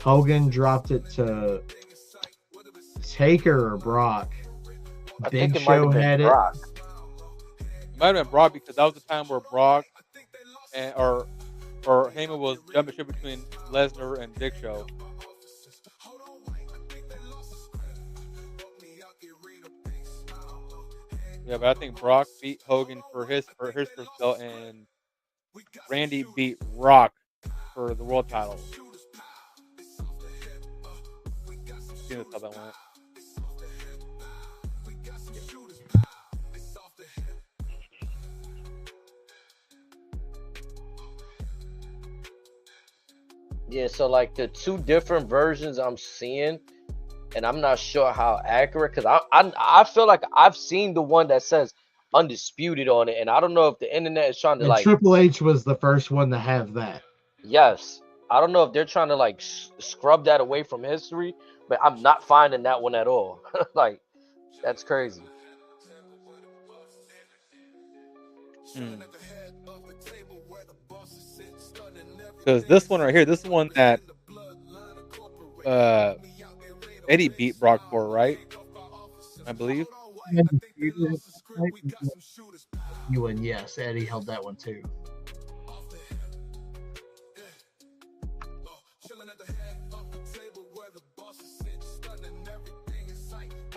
Hogan dropped it to Taker or Brock. I Big think it might Show have been had Brock. It might have been Brock because that was the time where Brock and or Heyman was jumping ship between Lesnar and Big Show. Yeah, but I think Brock beat Hogan for his first belt, and Randy beat Rock for the world title. See that's how that went. Yeah, so like the two different versions I'm seeing, and I'm not sure how accurate because I feel like I've seen the one that says undisputed on it, and I don't know if the internet is trying to And like Triple H was the first one to have that. yes, I don't know if they're trying to like scrub that away from history, but I'm not finding that one at all. Like that's crazy. Because this one right here, this is one that Eddie beat Brock for, right? I believe. You and yes, Eddie held that one too.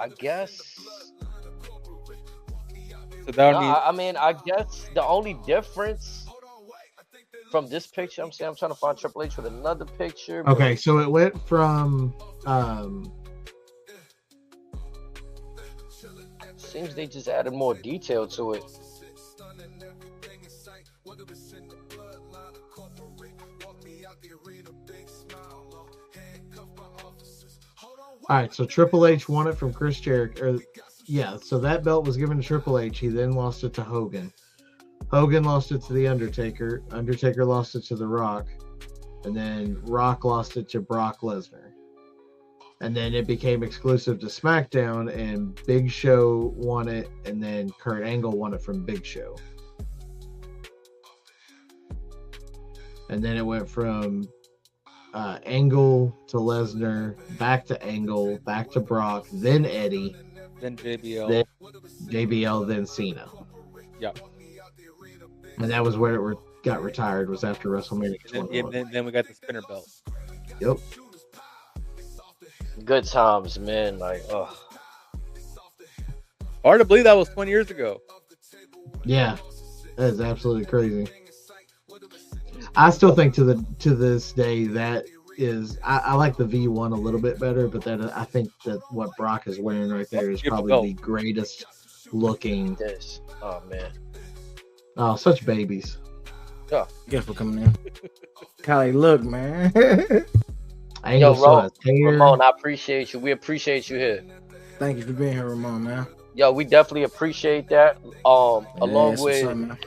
I guess. So that would No, mean I mean, I guess the only difference from this picture, I'm trying to find Triple H with another picture. but- Okay, so it went from Seems they just added more detail to it. all right, so Triple H won it from Chris Jericho. Yeah, so that belt was given to Triple H. He then lost it to Hogan. Hogan lost it to The Undertaker. Undertaker lost it to The Rock. And then Rock lost it to Brock Lesnar. And then it became exclusive to SmackDown, and Big Show won it, and then Kurt Angle won it from Big Show. And then it went from Angle to Lesnar, back to Angle, back to Brock, then Eddie, then JBL. then JBL, then Cena. Yep. And that was where it got retired, was after WrestleMania 21. Then we got the spinner belt. Yep. Good times, man. Like, oh, Hard to believe that was 20 years ago. Yeah, that is absolutely crazy. I still think to this day that is I like the V1 a little bit better, but that I think that what Brock is wearing right there is probably the greatest looking. this. Oh man. Oh, such babies. Guess for coming in. Kylie, look, man. Angle still has hair. Ramon, I appreciate you. We appreciate you here. Thank you for being here, Ramon, man. Yo, we definitely appreciate that. Along that's with what's up, man.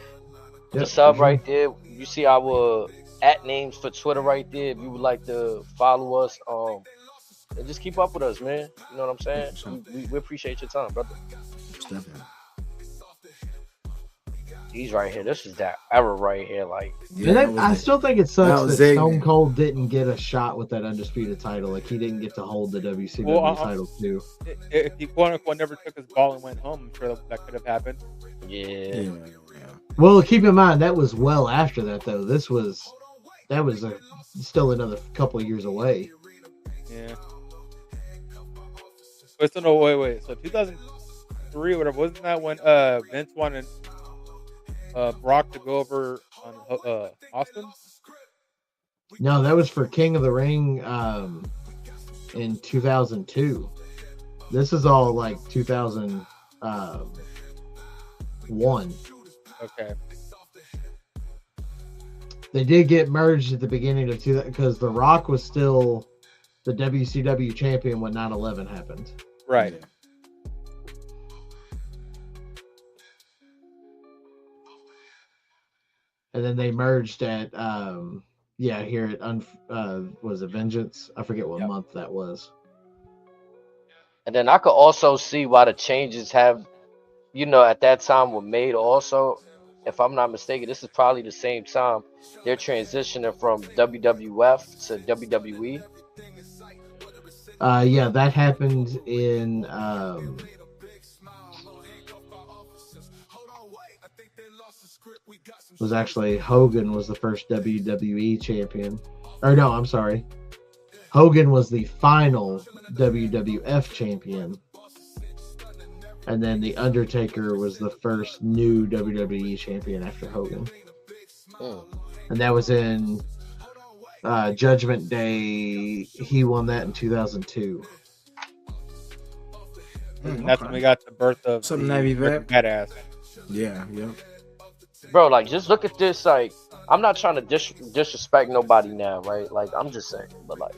the Yep, sub for sure. right there. You see our @ names for Twitter right there. If you would like to follow us, and just keep up with us, man. You know what I'm saying? We appreciate your time, brother. Definitely. He's right here. This is that era right here. Like, And that, I still think it That sucks was that Zig. Stone Cold didn't get a shot with that undisputed title. Like he didn't get to hold the WCW title too. If he quote unquote never took his ball and went home, I'm sure that could have happened. yeah. Well, keep in mind that was well after that though. That was still another couple of years away. Yeah. Wait, so no, wait. So 2003 or whatever, wasn't that when Vince wanted Brock to go over on Austin? No, that was for King of the Ring in 2002. This is all like 2001. Okay. They did get merged at the beginning of 2000 because The Rock was still the WCW champion when 9/11 happened. Right. Yeah. And then they merged at here at was it Vengeance? I forget what Yep. month that was. And then I could also see why the changes have, at that time were made also. If I'm not mistaken, this is probably the same time they're transitioning from WWF to WWE. Yeah, that happened in was actually Hogan was the first WWE champion. Or no, I'm sorry. Hogan was the final WWF champion. And then The Undertaker was the first new WWE champion after Hogan. And that was in Judgment Day. He won that in 2002. And that's when we got the birth of Some the Navy American vet. Badass. Yeah. Bro, like, just look at this. Like, I'm not trying to disrespect nobody now, right? Like, I'm just saying, but like,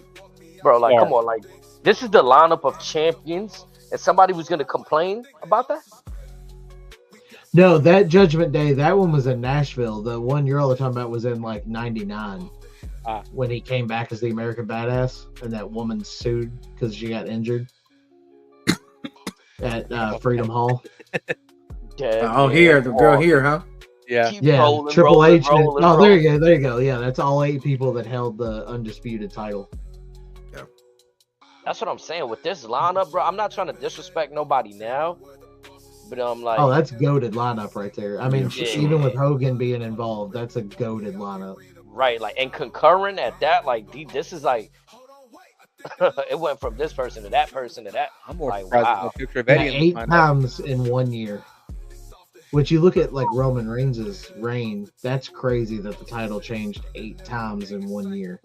bro, like, come on, like, this is the lineup of champions, and somebody was gonna complain about that? No, that Judgment Day, that one was in Nashville. The one you're all talking about was in like '99 when he came back as the American Badass, and that woman sued because she got injured at Freedom Hall. Here, the girl here, huh? Yeah. Rolling, Triple rolling, H. rolling, Oh, there rolling. you go. There you go. Yeah, that's all 8 people that held the undisputed title. That's what I'm saying with this lineup, bro. I'm not trying to disrespect nobody now, but I'm like, Oh, that's goated lineup right there. I mean, Yeah. even with Hogan being involved, that's a goated lineup. right, like, and concurrent at that, like, this is like, it went from this person to that person to that. I'm more Like, surprised wow. there's no picture of Yeah, Eddie in 8 the lineup. times in 1 year. Which you look at like Roman Reigns' reign, that's crazy that the title changed 8 times in 1 year.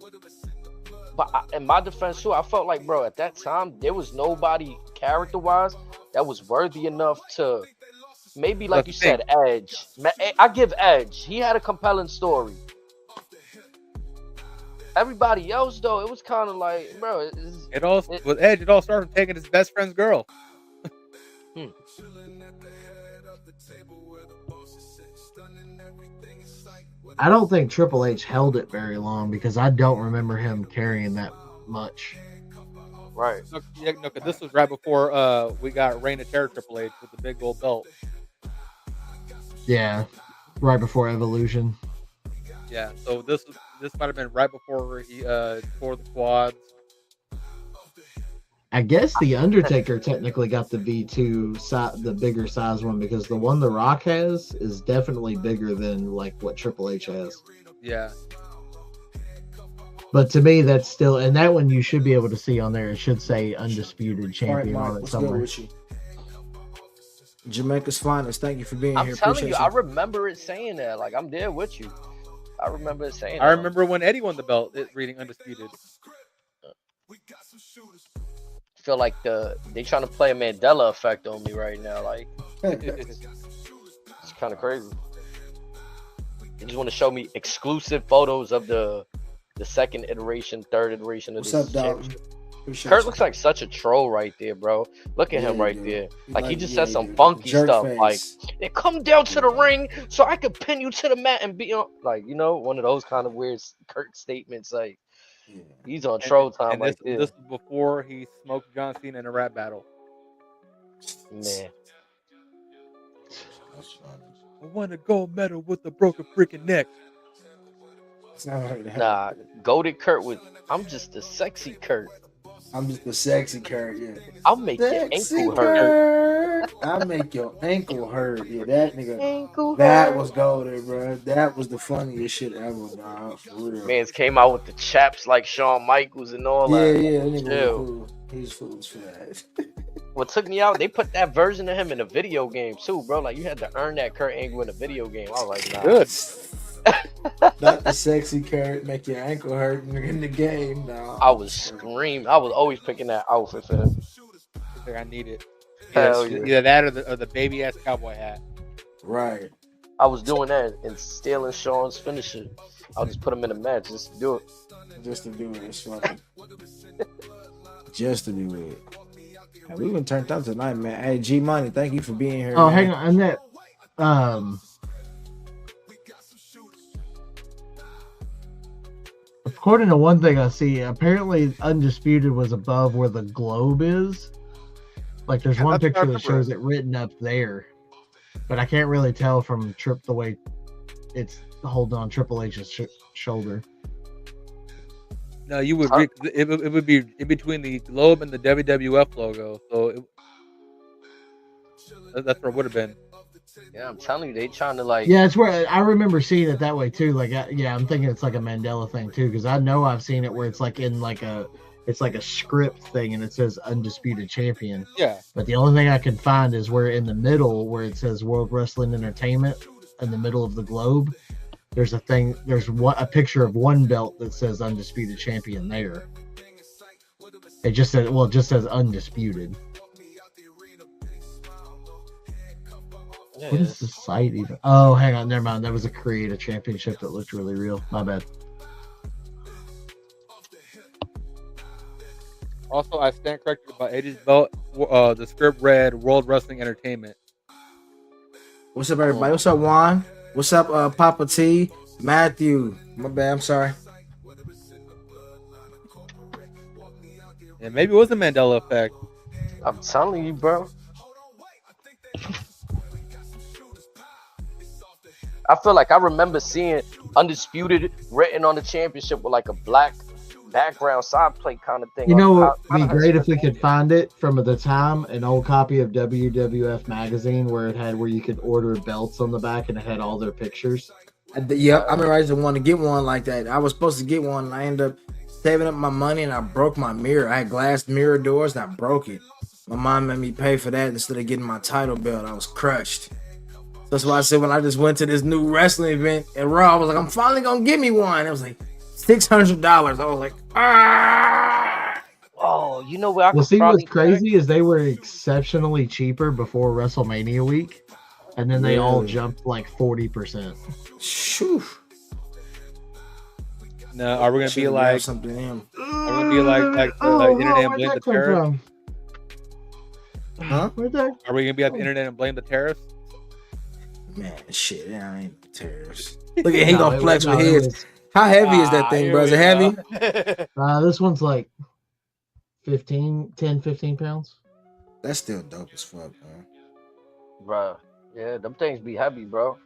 But in my defense too, I felt like, bro, at that time there was nobody character-wise that was worthy enough to maybe, like you said, Edge. I give Edge. He had a compelling story. Everybody else though, it was kind of like, bro, With Edge, it all started from taking his best friend's girl. I don't think Triple H held it very long because I don't remember him carrying that much. Right. No, 'cause this was right before we got Reign of Terror Triple H with the big gold belt. Yeah, right before Evolution. Yeah, so this might have been right before he tore the quads. I guess the Undertaker technically got the V2 the bigger size one because the one The Rock has is definitely bigger than like what Triple H has. Yeah. But to me, that's still, and that one you should be able to see on there. It should say Undisputed All right, Champion Mike, on it what's good somewhere. with you? Jamaica's finest. Thank you for being I'm here. telling Appreciate you, I remember it saying that. Like, I'm there with you. I remember it saying that. I remember when Eddie won the belt, reading Undisputed. Feel like they trying to play a Mandela effect on me right now. Like, it's kind of crazy. They just want to show me exclusive photos of the second iteration, third iteration of What's this up, dog? championship. Appreciate Kurt you. looks like such a troll right there, bro. Look at him right dude. there. He Like, he just yeah, said some dude. funky Jerk stuff. face. Like, they come down to the ring so I could pin you to the mat and be on. Like, one of those kind of weird Kurt statements. Like, he's on troll time And right this there. was before he smoked John Cena in a rap battle. Man. I won a gold medal with a broken freaking neck. It's not hard to have. Nah, goated Kurt with, I'm just a sexy Kurt. I'm just the sexy Kurt, yeah. I'll make your Sexy ankle hurt. Kurt. I'll make your ankle hurt. Yeah, that nigga. Ankle That hurt. was golden, bro. That was the funniest shit ever, dog. For real. Mans came out with the chaps like Shawn Michaels and all yeah, that. yeah, that nigga Chill. was cool. He's foolish for that. What took me out, they put that version of him in a video game too, bro. Like, you had to earn that Kurt Angle in a video game. I was like, nah. Good. Not the sexy Kurt, make your ankle hurt in the game. No, I was screaming. I was always picking that outfit for him. I think I need it. Hell Either, yeah. either that or the baby ass cowboy hat. right. I was doing that and stealing Sean's finisher. I'll just put him in a match just to do it. Just to do it, it's funny. Just to be with. Hey, we been turned up tonight, man. Hey, G Money, thank you for being here. Oh, man. hang on, and that according to one thing I see, apparently Undisputed was above where the globe is. Like, there's one that's what I picture that shows remember. it written up there, but I can't really tell from the way it's holding on Triple H's shoulder. No, you would. It would be in between the globe and the WWF logo. So that's where it would have been. Yeah, I'm telling you, they trying to like. Yeah, it's where I remember seeing it that way too. Like, yeah, I'm thinking it's like a Mandela thing too, because I know I've seen it where it's like in like it's like a script thing and it says Undisputed Champion. Yeah. But the only thing I can find is where in the middle where it says World Wrestling Entertainment in the middle of the globe. There's a picture of one belt that says Undisputed Champion there. It just says Undisputed. Yeah, What is the site even? Oh, hang on, never mind. That was a Create Championship that looked really real. My bad. Also, I stand corrected about Eddie's belt. The script read World Wrestling Entertainment. What's up, everybody? What's up, Juan? What's up, Papa T? Matthew. My bad, I'm sorry. Yeah, maybe it was a Mandela effect. I'm telling you, bro. I feel like I remember seeing Undisputed written on the championship with like a black background side plate kind of thing. You know what would be great if we could find it from the time, an old copy of WWF magazine where you could order belts on the back and it had all their pictures. Yeah, I remember I used to want to get one like that. I was supposed to get one and I ended up saving up my money and I broke my mirror. I had glass mirror doors and I broke it. My mom made me pay for that instead of getting my title belt. I was crushed. That's why I said when I just went to this new wrestling event at Raw, I was like, I'm finally gonna get me one. It was like $600. I was like, ah. Oh, you know where I Well, could see, probably what's crazy is they were exceptionally cheaper before WrestleMania week, and then they all jumped like 40%. Shoo. No, are we gonna be like something? Are we gonna be like the internet and blame the tariffs? Huh? Where'd that? Are we gonna be like the internet and blame the tariffs? Man, shit, I ain't terrorist. Look at he gonna flex with his. How heavy is that thing, bro? Is it heavy? This one's like 15 pounds. That's still dope as fuck, man. bro. Yeah, them things be heavy, bro.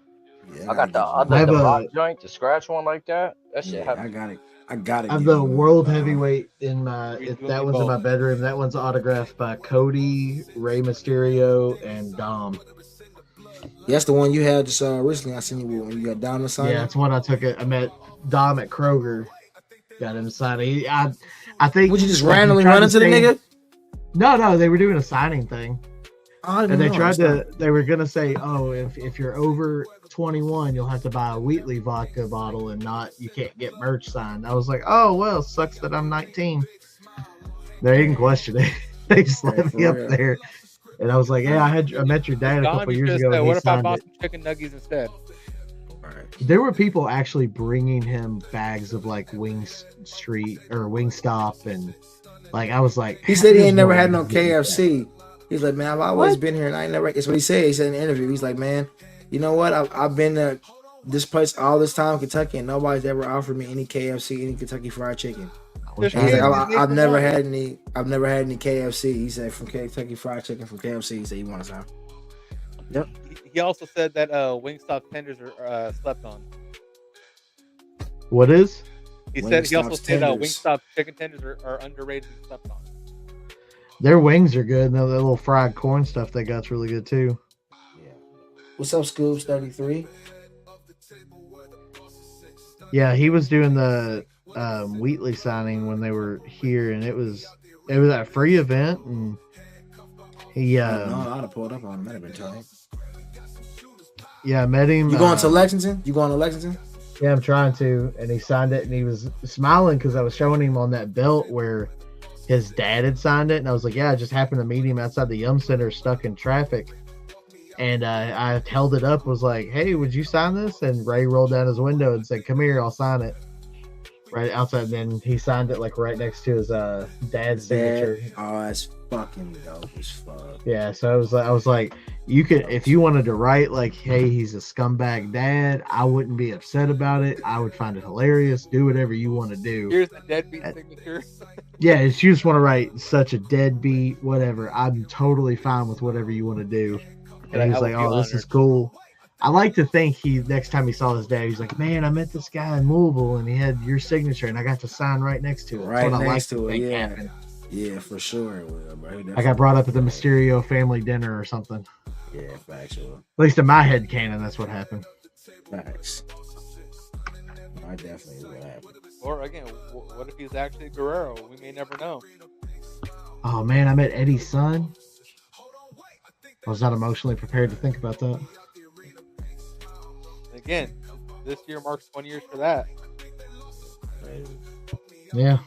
Yeah, I got the rock joint, the scratch one like that. That shit heavy. I got it. I have the world heavyweight in my. That one's in my bedroom. That one's autographed by Cody, Rey Mysterio, and Dom. That's the one you had just recently. I seen you when you got Dom signed. Yeah, that's one I took. I met Dom at Kroger. Got him signed. I think. Would you just randomly run into the nigga? No, they were doing a signing thing. And they were gonna say, oh, if you're over 21, you'll have to buy a Wheatley vodka bottle and you can't get merch signed. I was like, oh well, sucks that I'm 19. They didn't question it. They just let me up there, and I was like, yeah, I met your dad a couple years ago. What if I bought some chicken nuggets instead? There were people actually bringing him bags of like Wingstop, and like I was like, he said he ain't never had no KFC. He's like, man, I've always been here and I ain't never. It's what he said. He said in the interview. He's like, man, you know what? I've been to this place all this time, Kentucky, and nobody's ever offered me any KFC, any Kentucky Fried Chicken. He's like, I've never had any KFC. He said from Kentucky Fried Chicken from KFC. He said he wants some. Yep. He also said that Wingstop tenders are slept on. What is? He also said Wingstop chicken tenders are underrated and slept on. Their wings are good. No, their little fried corn stuff they got's really good too. Yeah. What's up, Scoops 33? Yeah, he was doing the Wheatley signing when they were here, and it was a free event, and he. No, I'd have pulled up on him. That'd have been tight. Yeah, I met him. You going to Lexington? You going to Lexington? Yeah, I'm trying to, and he signed it, and he was smiling because I was showing him on that belt where his dad had signed it, and I was like, yeah, I just happened to meet him outside the Yum Center stuck in traffic. And I held it up, was like, hey, would you sign this? And Ray rolled down his window and said, come here, I'll sign it. right outside. And then he signed it like right next to his dad's signature. Oh, that's fucking dope as fuck. Yeah, so I was like, you could, if you wanted to write like, hey, he's a scumbag dad, I wouldn't be upset about it. I would find it hilarious. Do whatever you want to do. Here's the deadbeat signature. Yeah, if you just want to write such a deadbeat, whatever, I'm totally fine with whatever you want to do. And he was like, oh, this is cool. I like to think next time he saw his dad, he's like, man, I met this guy in Louisville and he had your signature and I got to sign right next to it. Right next to it, yeah. Happened. Yeah, for sure. I got brought up at the Mysterio family dinner or something. Yeah, factual. At least in my head canon, that's what happened. Facts. I definitely what happened. Or again, what if he's actually Guerrero? We may never know. Oh man, I met Eddie's son. I was not emotionally prepared to think about that. Again, this year marks 20 years for that. Yeah.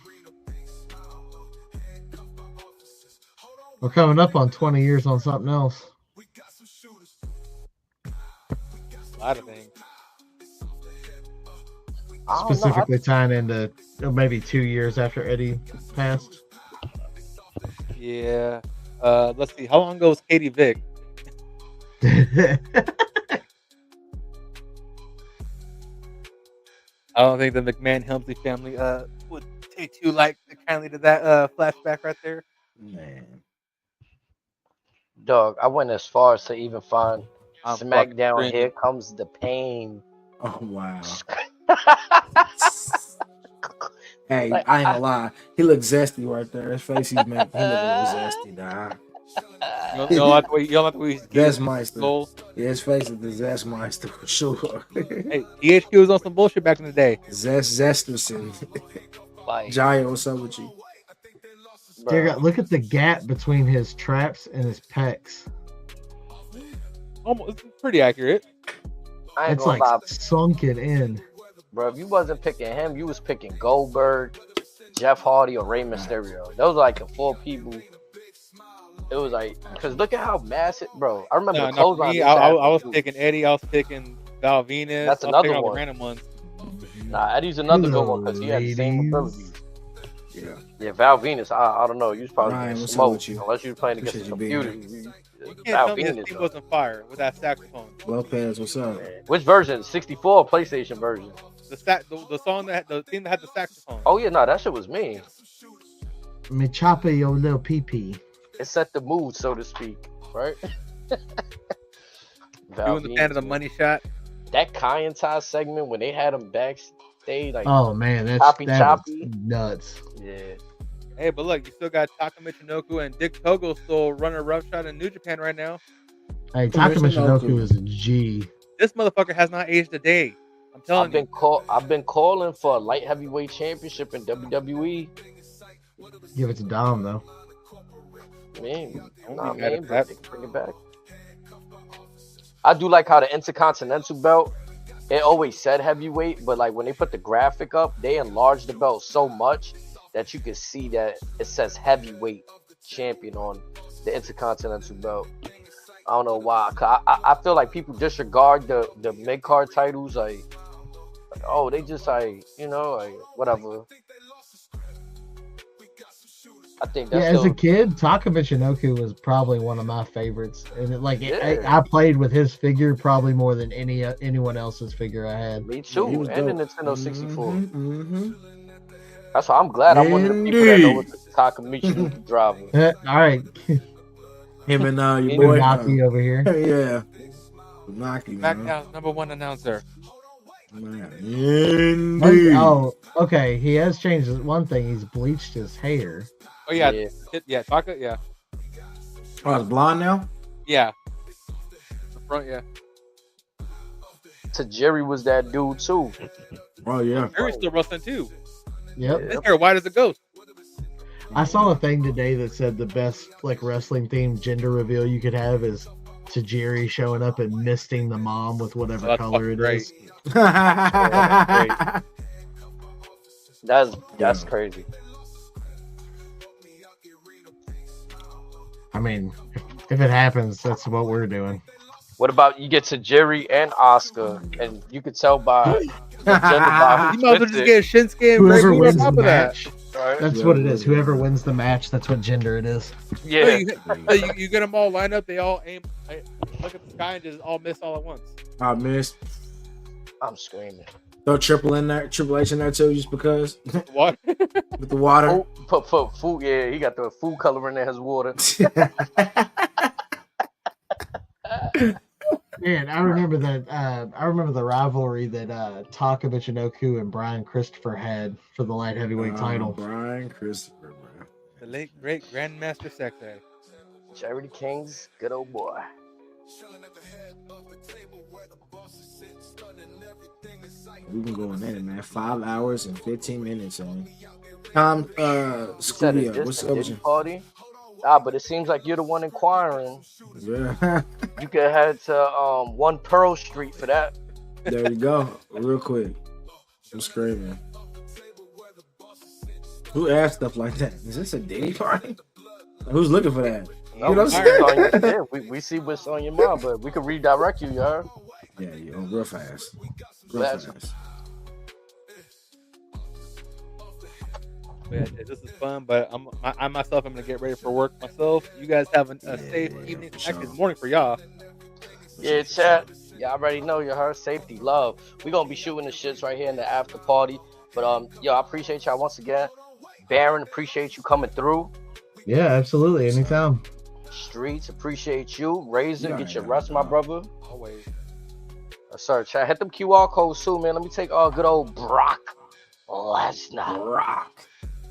We're coming up on 20 years on something else. A lot of things. Specifically tying into maybe 2 years after Eddie passed. Yeah. Let's see. How long ago was Katie Vick? I don't think the McMahon-Helmsley family would take too kindly to that flashback right there. Man. Dog, I went as far as to even find SmackDown. Cringe. Here comes the pain. Oh wow. Hey, I ain't gonna lie. He looks zesty right there. His face he's making, he look a little zesty, dog. You don't like the way he's Zestmeister. Yeah, his face is the Zestmeister for sure. Hey, DHQ was on some bullshit back in the day. Zesterson. Like, Jaya, what's up with you? Dear God, look at the gap between his traps and his pecs. Almost, it's pretty accurate. I ain't It's gonna like lie, sunken in. bro. If you wasn't picking him, you was picking Goldberg, Jeff Hardy, or Rey Mysterio. Those were like the four people. It was like, because look at how massive, bro. I remember the clothesline. I was picking Eddie. I was picking Val Venus. That's another all the one. random ones. Nah, Eddie's another good one because he had the same abilities. Yeah. Yeah, Val Venus. I don't know. You was probably Ryan, getting what's up smoked with you? unless you was playing against Appreciate the you being computer. You can't Val tell me Venus. this team though. wasn't fire with that saxophone. Lopez, what's up? Which version? 64 or PlayStation version? The song the theme that had the saxophone. Oh yeah, no, that shit was me. Me chopper your little pee-pee. It set the mood, so to speak, right? Doing the fan of the money shot. That Kaientai segment when they had him backstage, like Oh man, that choppy. was nuts. Yeah. Hey, but look, you still got Taka Michinoku and Dick Togo still running roughshod in New Japan right now. Hey, Taka Michinoku is a G. This motherfucker has not aged a day. I'm telling you. I've been calling for a light heavyweight championship in WWE. Give it to Dom though. Man, Don't be mad man, at that. bring it back. I do like how the Intercontinental belt, it always said heavyweight, but like when they put the graphic up, they enlarged the belt so much that you can see that it says heavyweight champion on the Intercontinental belt. I don't know why. I feel like people disregard the mid card titles, like oh, they just like, you know, like whatever. I think that's as a kid, Taka Michinoku was probably one of my favorites, and I played with his figure probably more than anyone else's figure I had. Me too, Yeah, and the Nintendo 64. Mm-hmm. That's why I'm glad I'm one of the people that know what the Taka Michinoku driver. All right, Him and your boy Naki over here. Yeah. Naki, man. SmackDown's #1 announcer. Man. Indeed. Oh, okay. He has changed one thing. He's bleached his hair. Oh yeah, yeah, Taka, yeah, Oh, it's blonde now? yeah. The front, yeah. Tajiri was that dude too. Oh, yeah. Jerry's still wrestling too. Yep. His hair white as a ghost. I saw a thing today that said the best wrestling themed gender reveal you could have is Tajiri showing up and misting the mom with whatever That's color it fucking is. That's crazy. I mean, if it happens, that's what we're doing. What about you get Tajiri and Oscar, and you could tell by Gender You might as well just get Shinsuke and Bray Whoever Wyatt on wins the top of that. match, Right? that's what it is. Whoever wins the match, that's what gender it is. Yeah. You get them all lined up. They all aim, look at the sky and just all miss all at once. I missed. I'm screaming. Throw Triple H in there too, just because What? with the water. Put food. Yeah, he got the food coloring in his water. Man, I remember that. I remember the rivalry that Taka Michinoku and Brian Christopher had for the light heavyweight title. Brian Christopher, bro. The late great Grandmaster Sexay. Charity King's good old boy. We've been going in it, man. 5 hours and 15 minutes, man. Tom, Scooby, what's up? Diddy party? But it seems like you're the one inquiring. Yeah. You can head to 1 Pearl Street for that. There you go. Real quick. I'm screaming. Who asked stuff like that? Is this a Diddy party? Who's looking for that? No, You know what I'm saying? we see what's on your mind, but we can redirect you, you heard? Yeah, real fast. Real Fast. fast. Yeah, this is fun, but I myself am gonna get ready for work myself. You guys have a safe evening, actually morning for y'all. Yeah, chat. Yeah, I already know you heard. Safety, love. We're gonna be shooting the shits right here in the after party. But yo, I appreciate y'all once again. Baron, appreciate you coming through. Yeah, absolutely. Anytime. Streets, appreciate you. Razor, get your rest, my brother. Always. Sir, chat. Hit them QR codes too, man. Let me take good old Brock Lesnar. Rock.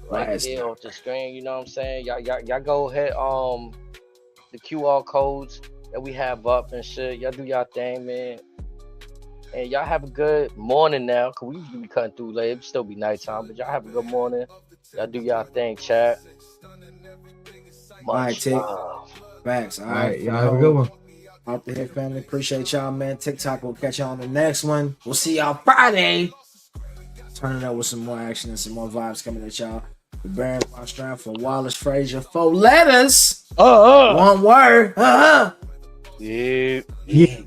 Right there off the screen, you know what I'm saying? Y'all go ahead, the QR codes that we have up and shit. Y'all do y'all thing, man. And y'all have a good morning now, cause we usually be cutting through late. It'll still be nighttime, but y'all have a good morning. Y'all do y'all thing, chat. All right, Tick. love. Facts. All All right, right, y'all have a good one. Offthehip family. Appreciate y'all, man. TikTok will catch y'all on the next one. We'll see y'all Friday. Turning up with some more action and some more vibes coming at y'all. The Baron Von Strand for Wallace Frazier. 4 letters. One word. Yeah. Yeah.